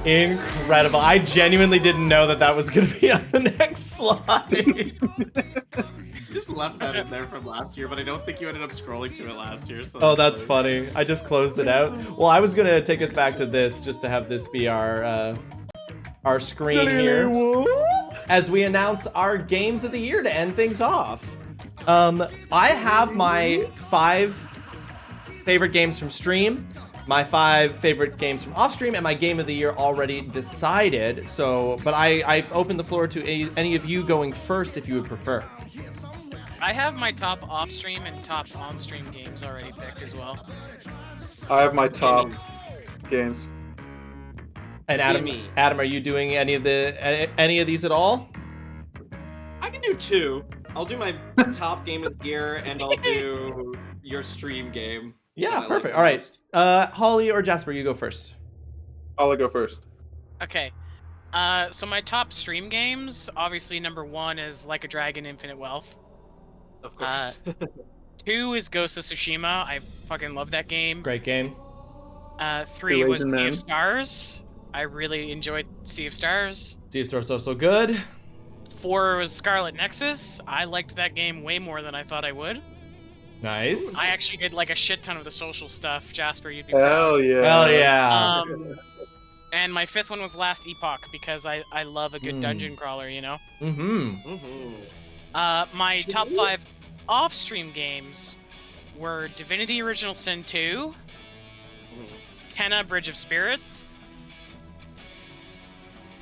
Incredible. I genuinely didn't know that was going to be on the next slide. You just left that in there from last year, but I don't think you ended up scrolling to it last year. So Oh, that's funny. I just closed it out. Well, I was going to take us back to this just to have this be our screen here. As we announce our games of the year to end things off. I have my 5 favorite games from stream, my 5 favorite games from off stream, and my game of the year already decided. But I open the floor to any of you going first if you would prefer. I have my top off-stream and top on-stream games already picked as well. I have my top games. And Adam, are you doing any of these at all? I can do 2. I'll do my top game of the year, and I'll do your stream game. Yeah, perfect. All right. Holly or Jasper, you go first. Holly, go first. Okay. So my top stream games, obviously number 1 is Like a Dragon: Infinite Wealth. Of course. 2 is Ghost of Tsushima. I fucking love that game. Great game. 3 was Sea of Stars. I really enjoyed Sea of Stars. Sea of Stars is also good. 4 was Scarlet Nexus. I liked that game way more than I thought I would. Nice. I actually did like a shit ton of the social stuff. Jasper, you'd be Hell proud. yeah. Hell yeah. And my 5th one was Last Epoch because I love a good dungeon crawler, you know? My top 5 off-stream games were Divinity Original Sin 2, Kenna Bridge of Spirits,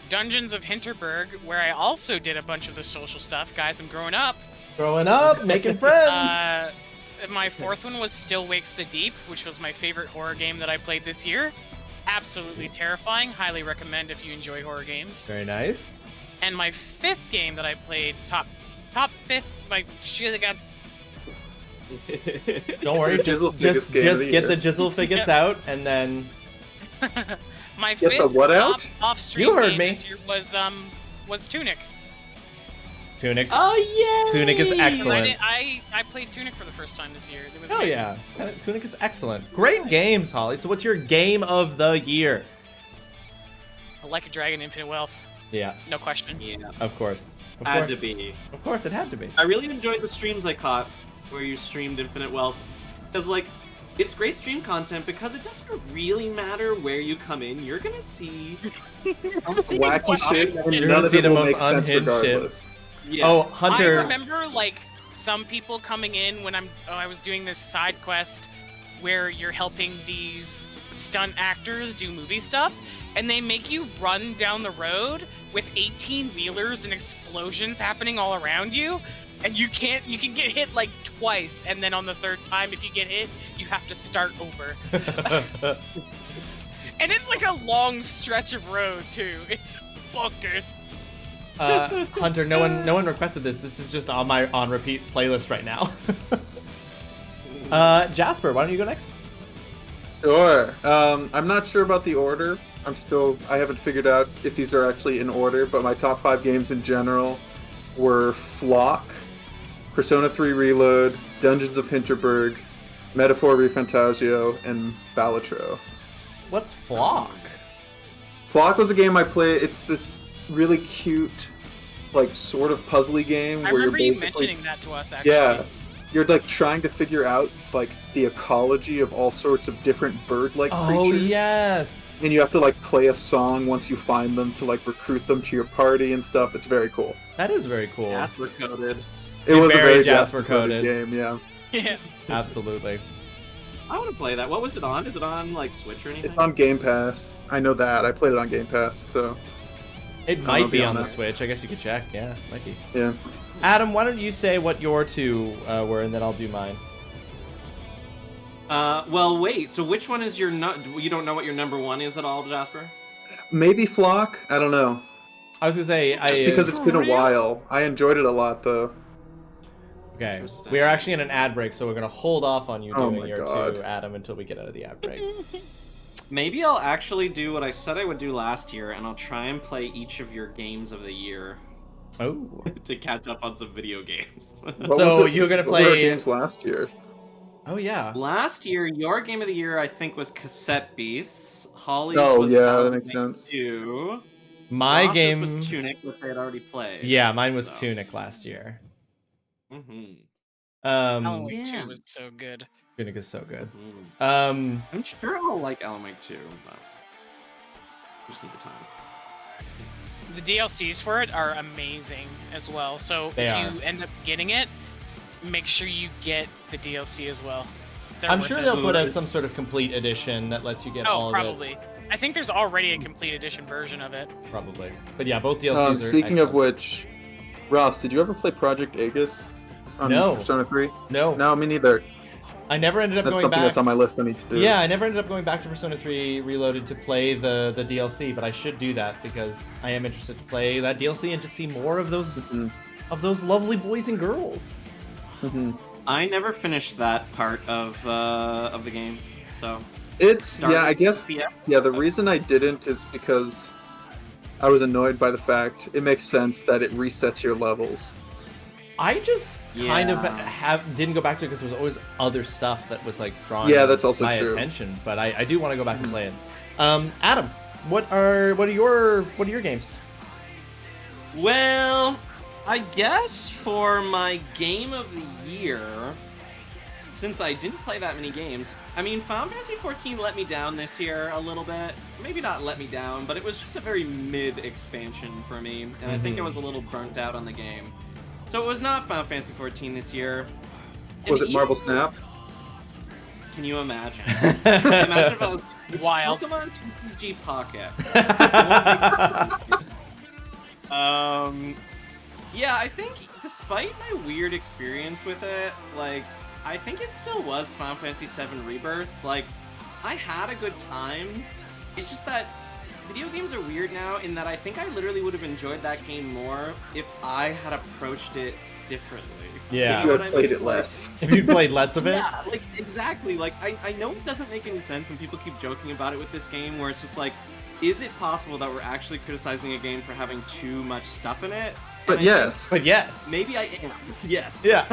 Dungeons of Hinterberg, where I also did a bunch of the social stuff. Guys, I'm growing up. Growing up, making friends. My 4th one was Still Wakes the Deep, which was my favorite horror game that I played this year. Absolutely terrifying. Highly recommend if you enjoy horror games. Very nice. And my 5th game that I played, top 5th, my shit, got. Don't worry, just get the jizzle figures out, and then. My Get 5th the what top out? off-stream You heard game me. this year was Tunic. Tunic. Oh yeah. Tunic is excellent. I played Tunic for the first time this year. It was Oh amazing. yeah, Tunic is excellent. Great games, Holly. So what's your game of the year? Like a Dragon: Infinite Wealth. Yeah. No question. Yeah. Of course. Had to be. Of course, it had to be. I really enjoyed the streams I caught where you streamed Infinite Wealth, because like, it's great stream content because it doesn't really matter where you come in. You're gonna see something Wacky shit, and You're none gonna of see it the will most make sense unhinged shit. regardless. Yeah. Oh, Hunter. I remember like some people coming in when I was doing this side quest where you're helping these stunt actors do movie stuff, and they make you run down the road with 18 wheelers and explosions happening all around you, and you can get hit like twice, and then on the 3rd time, if you get hit, you have to start over. And it's like a long stretch of road too. It's bonkers. Hunter, no one requested this. This is just on my on repeat playlist right now. Jasper, why don't you go next? Sure. I'm not sure about the order. I haven't figured out if these are actually in order, but my top 5 games in general were Flock, Persona 3 Reload, Dungeons of Hinterberg, Metaphor ReFantasio, and Balatro. What's Flock? Flock was a game I played. It's this really cute, like, sort of puzzly game I where you're remember you basically... mentioning that to us, actually. Yeah. You're, like, trying to figure out, like, the ecology of all sorts of different bird-like creatures. Oh, yes! And you have to, like, play a song once you find them to, like, recruit them to your party and stuff. It's very cool. That is very cool. Jasper coded. It was a very Jasper Jasper-coded coded game, yeah. Yeah. Absolutely. I want to play that. What was it on? Is it on like Switch or anything? It's on Game Pass. I know that. I played it on Game Pass, so... It might be on the Switch. I guess you could check. Yeah, might be. Yeah. Adam, why don't you say what your 2 were, and then I'll do mine. Well, wait. So which one is your you don't know what your number 1 is at all, Jasper? Maybe Flock? I don't know. I was gonna say... Just because it's been a while. I enjoyed it a lot, though. Okay. We are actually in an ad break, so we're gonna hold off on you Oh doing my your God. 2, Adam, until we get out of the ad break. Maybe I'll actually do what I said I would do last year, and I'll try and play each of your games of the year. Oh. To catch up on some video games. So you're gonna What were our play games last year? Oh yeah. Last year, your game of the year I think was Cassette Beasts. Holly's Oh, was yeah, that Element makes sense. 2. My Ross's game was Tunic, which I had already played. Yeah, mine was Tunic last year. Alan Wake 2 was so good. Tunic is so good. I'm sure I'll like Alan Wake 2, but just need the time. The DLCs for it are amazing as well. So They if are. you end up getting it, make sure you get the DLC as well. They're I'm worth sure it. they'll put out some sort of complete edition that lets you get all Oh, of it. probably. I think there's already a complete edition version of it. Probably. But yeah, both DLCs are Speaking of excellent. which, Ross, did you ever play Project Aegis on No. Persona 3? No. No, me neither. I never ended up That's going something back. that's on my list I need to do. Yeah, I never ended up going back to Persona 3 Reloaded to play the DLC, but I should do that because I am interested to play that DLC and just see more of those lovely boys and girls. I never finished that part of the game, so It's I guess the reason I didn't is because I was annoyed by the fact it makes sense that it resets your levels. I just kind of didn't go back to it because there was always other stuff that was like drawing that's also my true. attention. But I do want to go back and play it. Adam, what are your games? Well, I guess for my game of the year, since I didn't play that many games, I mean, Final Fantasy XIV let me down this year a little bit. Maybe not let me down, but it was just a very mid expansion for me, and I think I was a little burnt out on the game. So it was not Final Fantasy XIV this year. Was it Marvel Snap? Can you imagine? Imagine if I was Wild. Pokemon TCG Pocket. Yeah, I think despite my weird experience with it, like, I think it still was Final Fantasy VII Rebirth. Like, I had a good time. It's just that video games are weird now in that I think I literally would have enjoyed that game more if I had approached it differently. Yeah. If you had played it less. If you played less of it? Yeah, like, exactly. Like, I know it doesn't make any sense, and people keep joking about it with this game, where it's just like, is it possible that we're actually criticizing a game for having too much stuff in it? But yes. But yes. Maybe I am. Yes. Yeah.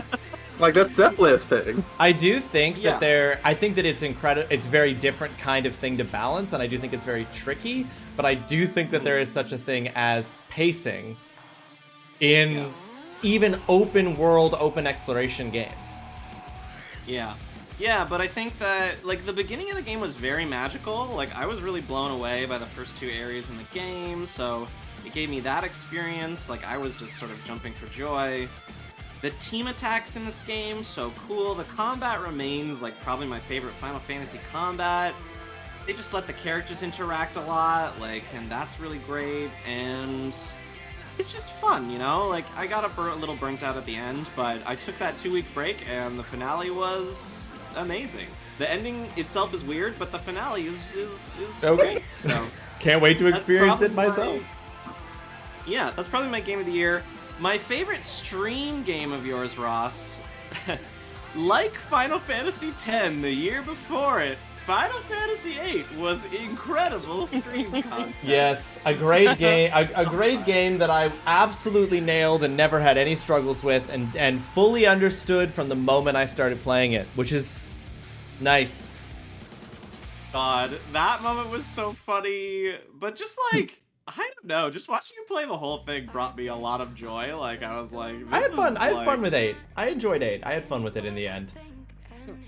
Like, that's definitely a thing. I do think that I think that it's incredible. It's a very different kind of thing to balance, and I do think it's very tricky. But I do think that there is such a thing as pacing in even open world, open exploration games. Yeah. Yeah, but I think that, like, the beginning of the game was very magical. Like, I was really blown away by the first two areas in the game, so it gave me that experience. Like, I was just sort of jumping for joy. The team attacks in this game, so cool. The combat remains, like, probably my favorite Final Fantasy combat. They just let the characters interact a lot, like, and that's really great, and it's just fun, you know? Like, I got a little burnt out at the end, but I took that 2-week break, and the finale was amazing. The ending itself is weird, but the finale is great. So can't wait to experience it myself. Yeah, that's probably my game of the year. My favorite stream game of yours, Ross, like Final Fantasy X the year before it, Final Fantasy VIII was incredible stream content. Yes, a great game, a great game that I absolutely nailed and never had any struggles with, and fully understood from the moment I started playing it, which is nice. God, that moment was so funny, but just like, I don't know, just watching you play the whole thing brought me a lot of joy. Like, I was like, I had fun. I had fun with 8. I enjoyed 8. I had fun with it in the end.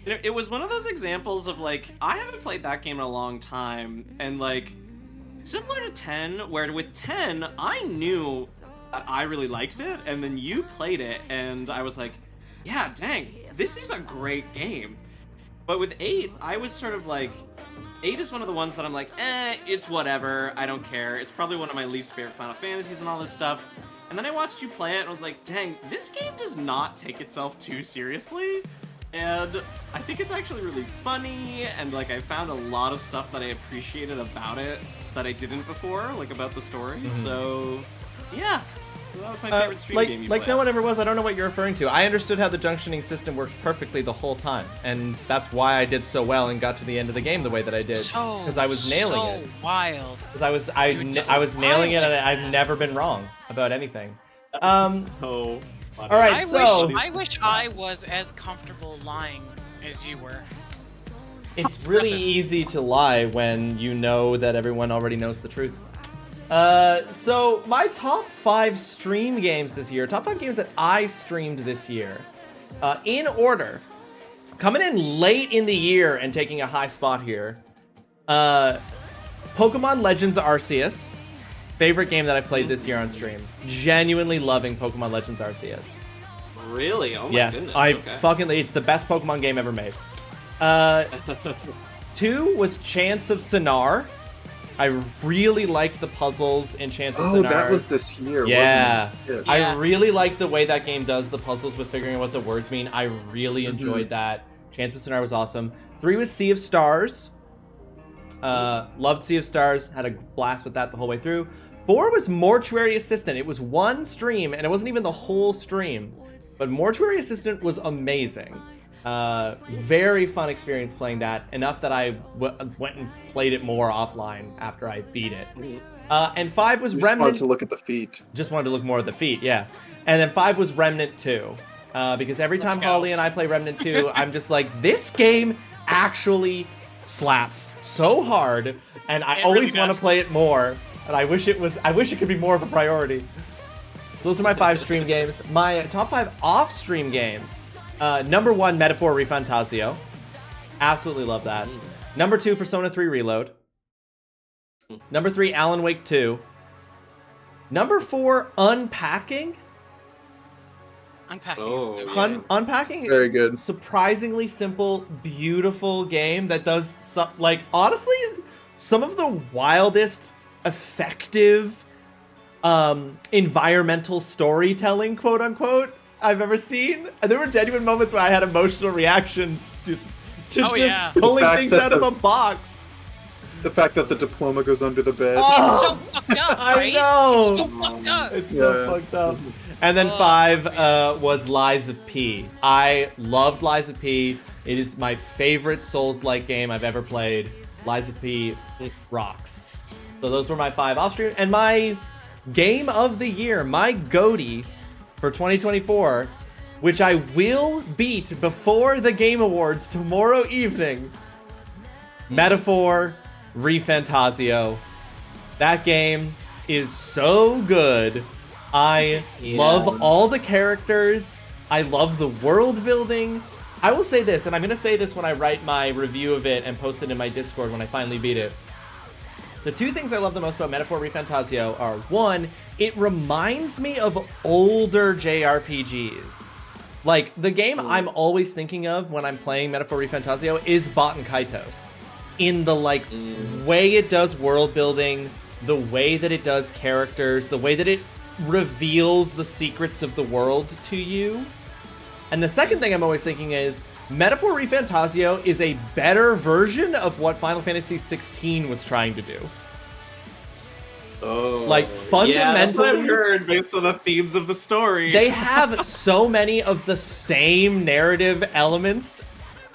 It was one of those examples of, like, I haven't played that game in a long time, and, like, similar to 10, where with 10, I knew that I really liked it, and then you played it, and I was like, yeah, dang, this is a great game. But with 8, I was sort of like, 8 is one of the ones that I'm like, it's whatever, I don't care. It's probably one of my least favorite Final Fantasies and all this stuff. And then I watched you play it, and I was like, dang, this game does not take itself too seriously. And I think it's actually really funny, and, like, I found a lot of stuff that I appreciated about it that I didn't before, like, about the story. So, yeah. So that was my favorite stream game you like played. no one ever was. I don't know what you're referring to. I understood how the junctioning system worked perfectly the whole time, and that's why I did so well and got to the end of the game the way that I did, because I was nailing it. So wild. Because I was nailing it, and I've never been wrong about anything. Oh. All right, I wish I was as comfortable lying as you were. It's really easy to lie when you know that everyone already knows the truth. So my top 5 stream games this year, top 5 games that I streamed this year, in order, coming in late in the year and taking a high spot here, Pokemon Legends Arceus. Favorite game that I played this year on stream. Genuinely loving Pokemon Legends Arceus. Really? Oh my goodness. It's the best Pokemon game ever made. 2 was Chants of Sinar. I really liked the puzzles in Chants of Sinar. Oh, that was this year, yeah. wasn't it? I really liked the way that game does the puzzles with figuring out what the words mean. I really enjoyed that. Chance of Sonar was awesome. 3 was Sea of Stars. Loved Sea of Stars. Had a blast with that the whole way through. 4 was Mortuary Assistant. It was one stream, and it wasn't even the whole stream. But Mortuary Assistant was amazing. Very fun experience playing that. Enough that I went and played it more offline after I beat it. And 5 was Remnant. Just wanted to look at the feet. Just wanted to look more at the feet, yeah. And then 5 was Remnant 2. Because every time Holly and I play Remnant 2, I'm just like, this game actually slaps so hard, and I always want to play it more. And I wish it could be more of a priority. So those are my 5 stream games. My top 5 off-stream games. Number 1, Metaphor ReFantazio. Absolutely love that. Number 2, Persona 3 Reload. Number 3, Alan Wake 2. Number 4, Unpacking. Unpacking. Very good. Surprisingly simple, beautiful game that does some, like, honestly, some of the wildest, effective, environmental storytelling, quote unquote, I've ever seen. And there were genuine moments where I had emotional reactions to pulling things out of a box. The fact that the diploma goes under the bed. It's so fucked up, right? I know. It's so fucked up. It's so fucked up. And then 5 was Lies of P. I loved Lies of P. It is my favorite Souls-like game I've ever played. Lies of P rocks. So those were my 5 off-stream. And my game of the year, my GOTY for 2024, which I will beat before the Game Awards tomorrow evening, Metaphor ReFantazio. That game is so good. I love all the characters. I love the world building. I will say this, and I'm going to say this when I write my review of it and post it in my Discord when I finally beat it. The 2 things I love the most about Metaphor ReFantazio are, 1, it reminds me of older JRPGs. Like, the game I'm always thinking of when I'm playing Metaphor ReFantazio is Baten Kaitos. In the, like, way it does world building, the way that it does characters, the way that it reveals the secrets of the world to you. And the second thing I'm always thinking is, Metaphor ReFantazio is a better version of what Final Fantasy 16 was trying to do. Oh, like, fundamentally, yeah, that's what I've heard based on the themes of the story. They have so many of the same narrative elements,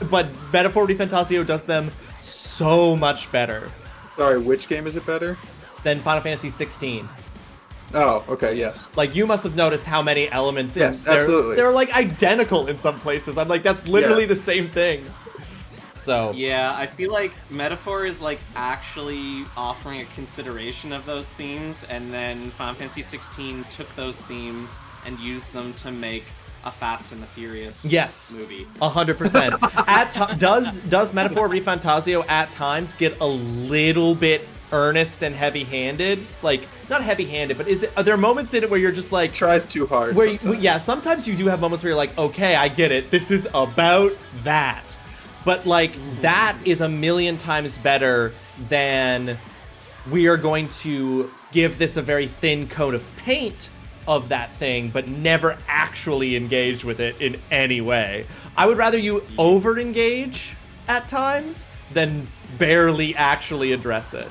but Metaphor ReFantazio does them so much better. Sorry, which game is it better? Than Final Fantasy 16. Oh, okay, yes. Like, you must have noticed how many elements. Yes, absolutely. They're like identical in some places. I'm like, that's literally the same thing. So yeah, I feel like Metaphor is like actually offering a consideration of those themes, and then Final Fantasy 16 took those themes and used them to make a Fast and the Furious movie. 100%. Does Metaphor ReFantazio at times get a little bit earnest and heavy-handed? Like, not heavy-handed, but are there moments in it where you're just like, tries too hard? Sometimes you do have moments where you're like, okay, I get it. This is about that. But like, that is a million times better than we are going to give this a very thin coat of paint of that thing, but never actually engage with it in any way. I would rather you over-engage at times than barely actually address it.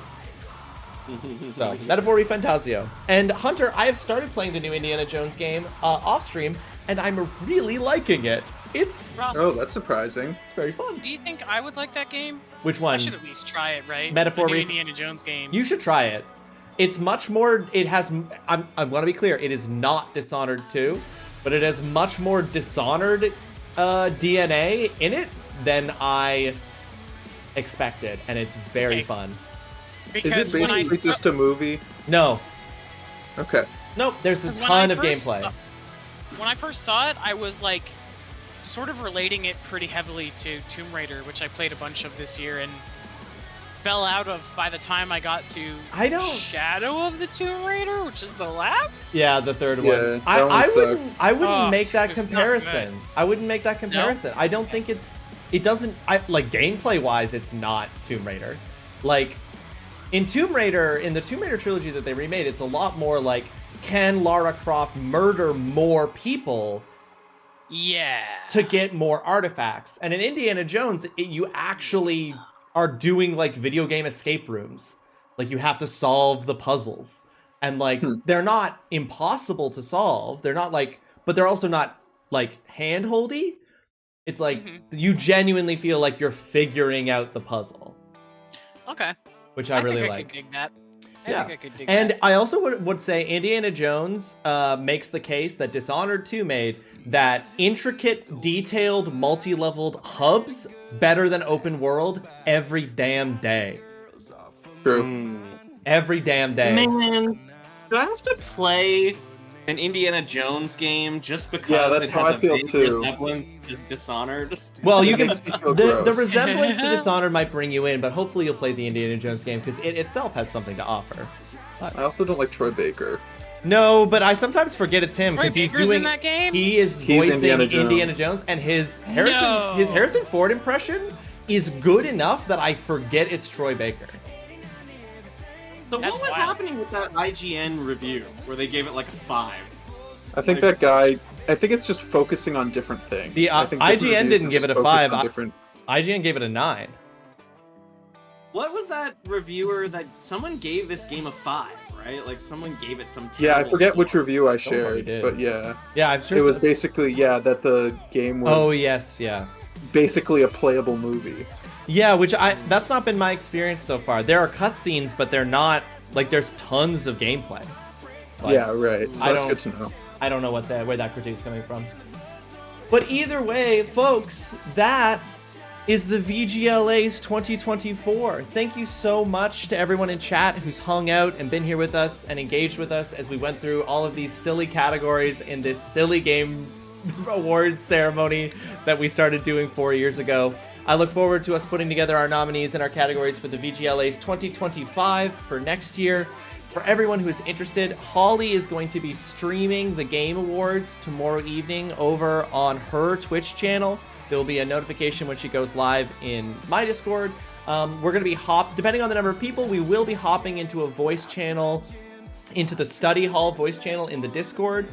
So, Metaphor ReFantazio. And Hunter, I have started playing the new Indiana Jones game off-stream, and I'm really liking it. It's... Ross, oh, that's surprising. It's very fun. Do you think I would like that game? Which one? I should at least try it, right? Metaphor the new Indiana Jones game. You should try it. It's much more... It has... I want to be clear. It is not Dishonored 2, but it has much more Dishonored DNA in it than I expected, and it's very fun. Because is it basically just a movie? No. Okay. Nope, there's a ton of gameplay. When I first saw it, I was like sort of relating it pretty heavily to Tomb Raider, which I played a bunch of this year and fell out of by the time I got to Shadow of the Tomb Raider, which is the last? Yeah, the third one. I wouldn't make that comparison. I wouldn't make that comparison. I don't think it doesn't like gameplay wise it's not Tomb Raider. Like in Tomb Raider, in the Tomb Raider trilogy that they remade, it's a lot more like, can Lara Croft murder more people Yeah. To get more artifacts. And in Indiana Jones, you actually are doing like video game escape rooms. Like you have to solve the puzzles. And like they're not impossible to solve. They're not like, but they're also not like hand-holdy. It's like you genuinely feel like you're figuring out the puzzle. Okay. Which I really think like. I could dig that. Yeah. I think I could dig And that. I also would say Indiana Jones makes the case that Dishonored 2 made that intricate, detailed, multi-leveled hubs better than open world every damn day. True. Every damn day. Man, do I have to play an Indiana Jones game just because Yeah, that's it how has I feel a big too. resemblance to Dishonored? Well, you can. Makes me feel The gross. resemblance to Dishonored might bring you in, but hopefully you'll play the Indiana Jones game because it itself has something to offer. I also don't like Troy Baker. No, but I sometimes forget it's him Troy because he's Baker's doing. in that game? He is He's voicing Indiana Indiana Jones. Jones, and his Harrison No. his Harrison Ford impression is good enough that I forget it's Troy Baker. So That's what was wild. happening with that IGN review where they gave it like a 5? I think that guy. I think it's just focusing on different things. The I think different IGN reviews didn't are give just it a focused 5. on different- IGN gave it a 9. What was that reviewer that someone gave this game a 5, right? Like someone gave it some Yeah, I terrible forget score. which review I Somebody shared, did. but yeah, Yeah, I'm sure it was basically that the game was. Oh yes, yeah. Basically a playable movie. Yeah, which that's not been my experience so far. There are cutscenes, but they're not like there's tons of gameplay. Like, Yeah, right. So I that's don't- good to know. I don't know where that critique's coming from. But either way, folks, that is the VGLAs 2024. Thank you so much to everyone in chat who's hung out and been here with us and engaged with us as we went through all of these silly categories in this silly game awards ceremony that we started doing 4 years ago. I look forward to us putting together our nominees and our categories for the VGLAs 2025 for next year. For everyone who is interested, Holly is going to be streaming the Game Awards tomorrow evening over on her Twitch channel. There will be a notification when she goes live in my Discord. We're going to be depending on the number of people, we will be hopping into a voice channel, into the study hall voice channel in the Discord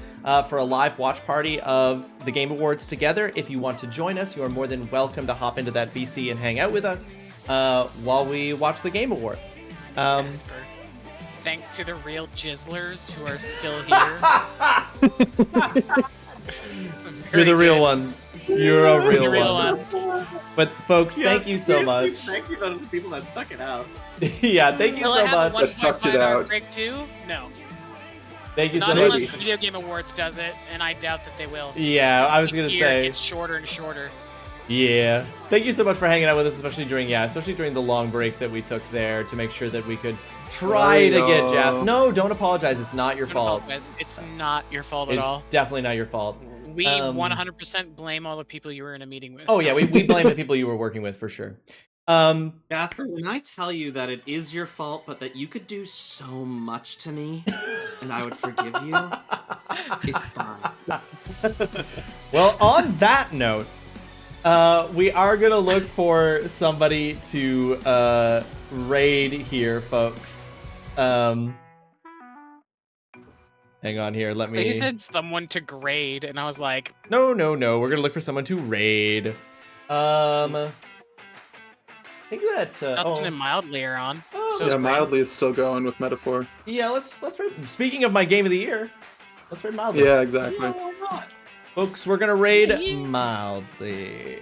for a live watch party of the Game Awards together. If you want to join us, you are more than welcome to hop into that VC and hang out with us while we watch the Game Awards. Jasper. Thanks to the real jizzlers who are still here. You're the real ones. You're a real, The real one. ones. But folks, thank you so much. Thank you to those people that stuck it out. Yeah, thank you Will so I have much. a I sucked it 1.5 hour out. break too? No. Thank you so Not much. unless the Video Game Awards does it, and I doubt that they will. Yeah, I was Each gonna year say. It gets shorter and shorter. Yeah. Thank you so much for hanging out with us, especially during the long break that we took there to make sure that we could try to get Jasper. No, don't apologize. It's not your Don't fault. apologize. It's not your fault at It's all. definitely not your fault. We 100% blame all the people you were in a meeting with. Oh yeah, we blame the people you were working with for sure. Jasper, when I tell you that it is your fault, but that you could do so much to me, and I would forgive you, it's fine. Well, on that note, we are gonna look for somebody to raid here, folks. Hang on here, let me. You said someone to grade, and I was like, No, we're gonna look for someone to raid. I think that's Nothing and Mildly are on. So Yeah, is Brandon. Mildly is still going with Metaphor. Yeah, let's raid. Speaking of my game of the year, let's raid Mildly. Yeah, exactly. Why not? Folks, we're gonna raid Mildly.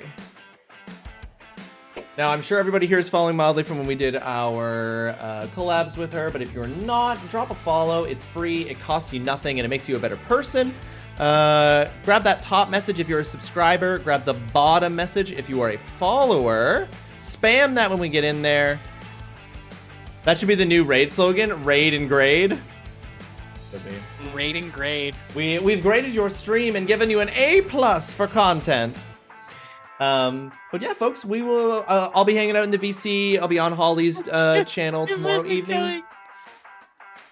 Now, I'm sure everybody here is following Mildly from when we did our collabs with her, but if you're not, drop a follow. It's free, it costs you nothing, and it makes you a better person. Grab that top message if you're a subscriber. Grab the bottom message if you are a follower. Spam that when we get in there. That should be the new raid slogan, raid and grade. Could be. Raid and grade. We've graded your stream and given you an A+ for content. But yeah, folks, we will. I'll be hanging out in the VC. I'll be on Holly's channel tomorrow evening.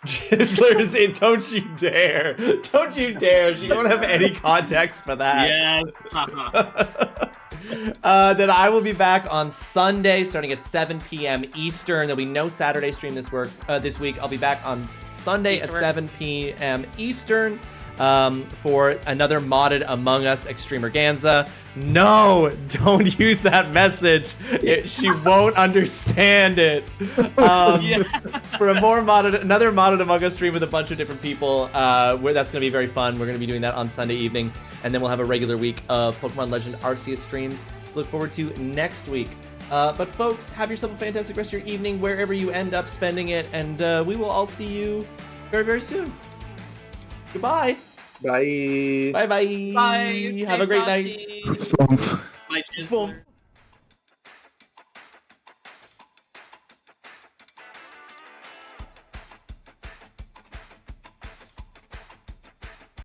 Jizzler's in. Don't you dare! Don't you dare! She don't have any context for that. Yes. Then I will be back on Sunday, starting at 7 p.m. Eastern. There'll be no Saturday stream this week. I'll be back on Sunday at 7 p.m. Eastern. for another modded Among Us Extremerganza. No, don't use that message. She won't understand it. For another modded Among Us stream with a bunch of different people, where that's going to be very fun. We're going to be doing that on Sunday evening, and then we'll have a regular week of Pokemon Legend Arceus streams to look forward to next week. But folks, have yourself a fantastic rest of your evening wherever you end up spending it, and we will all see you very, very soon. Goodbye. Bye. Bye-bye. Bye. Have a great night. My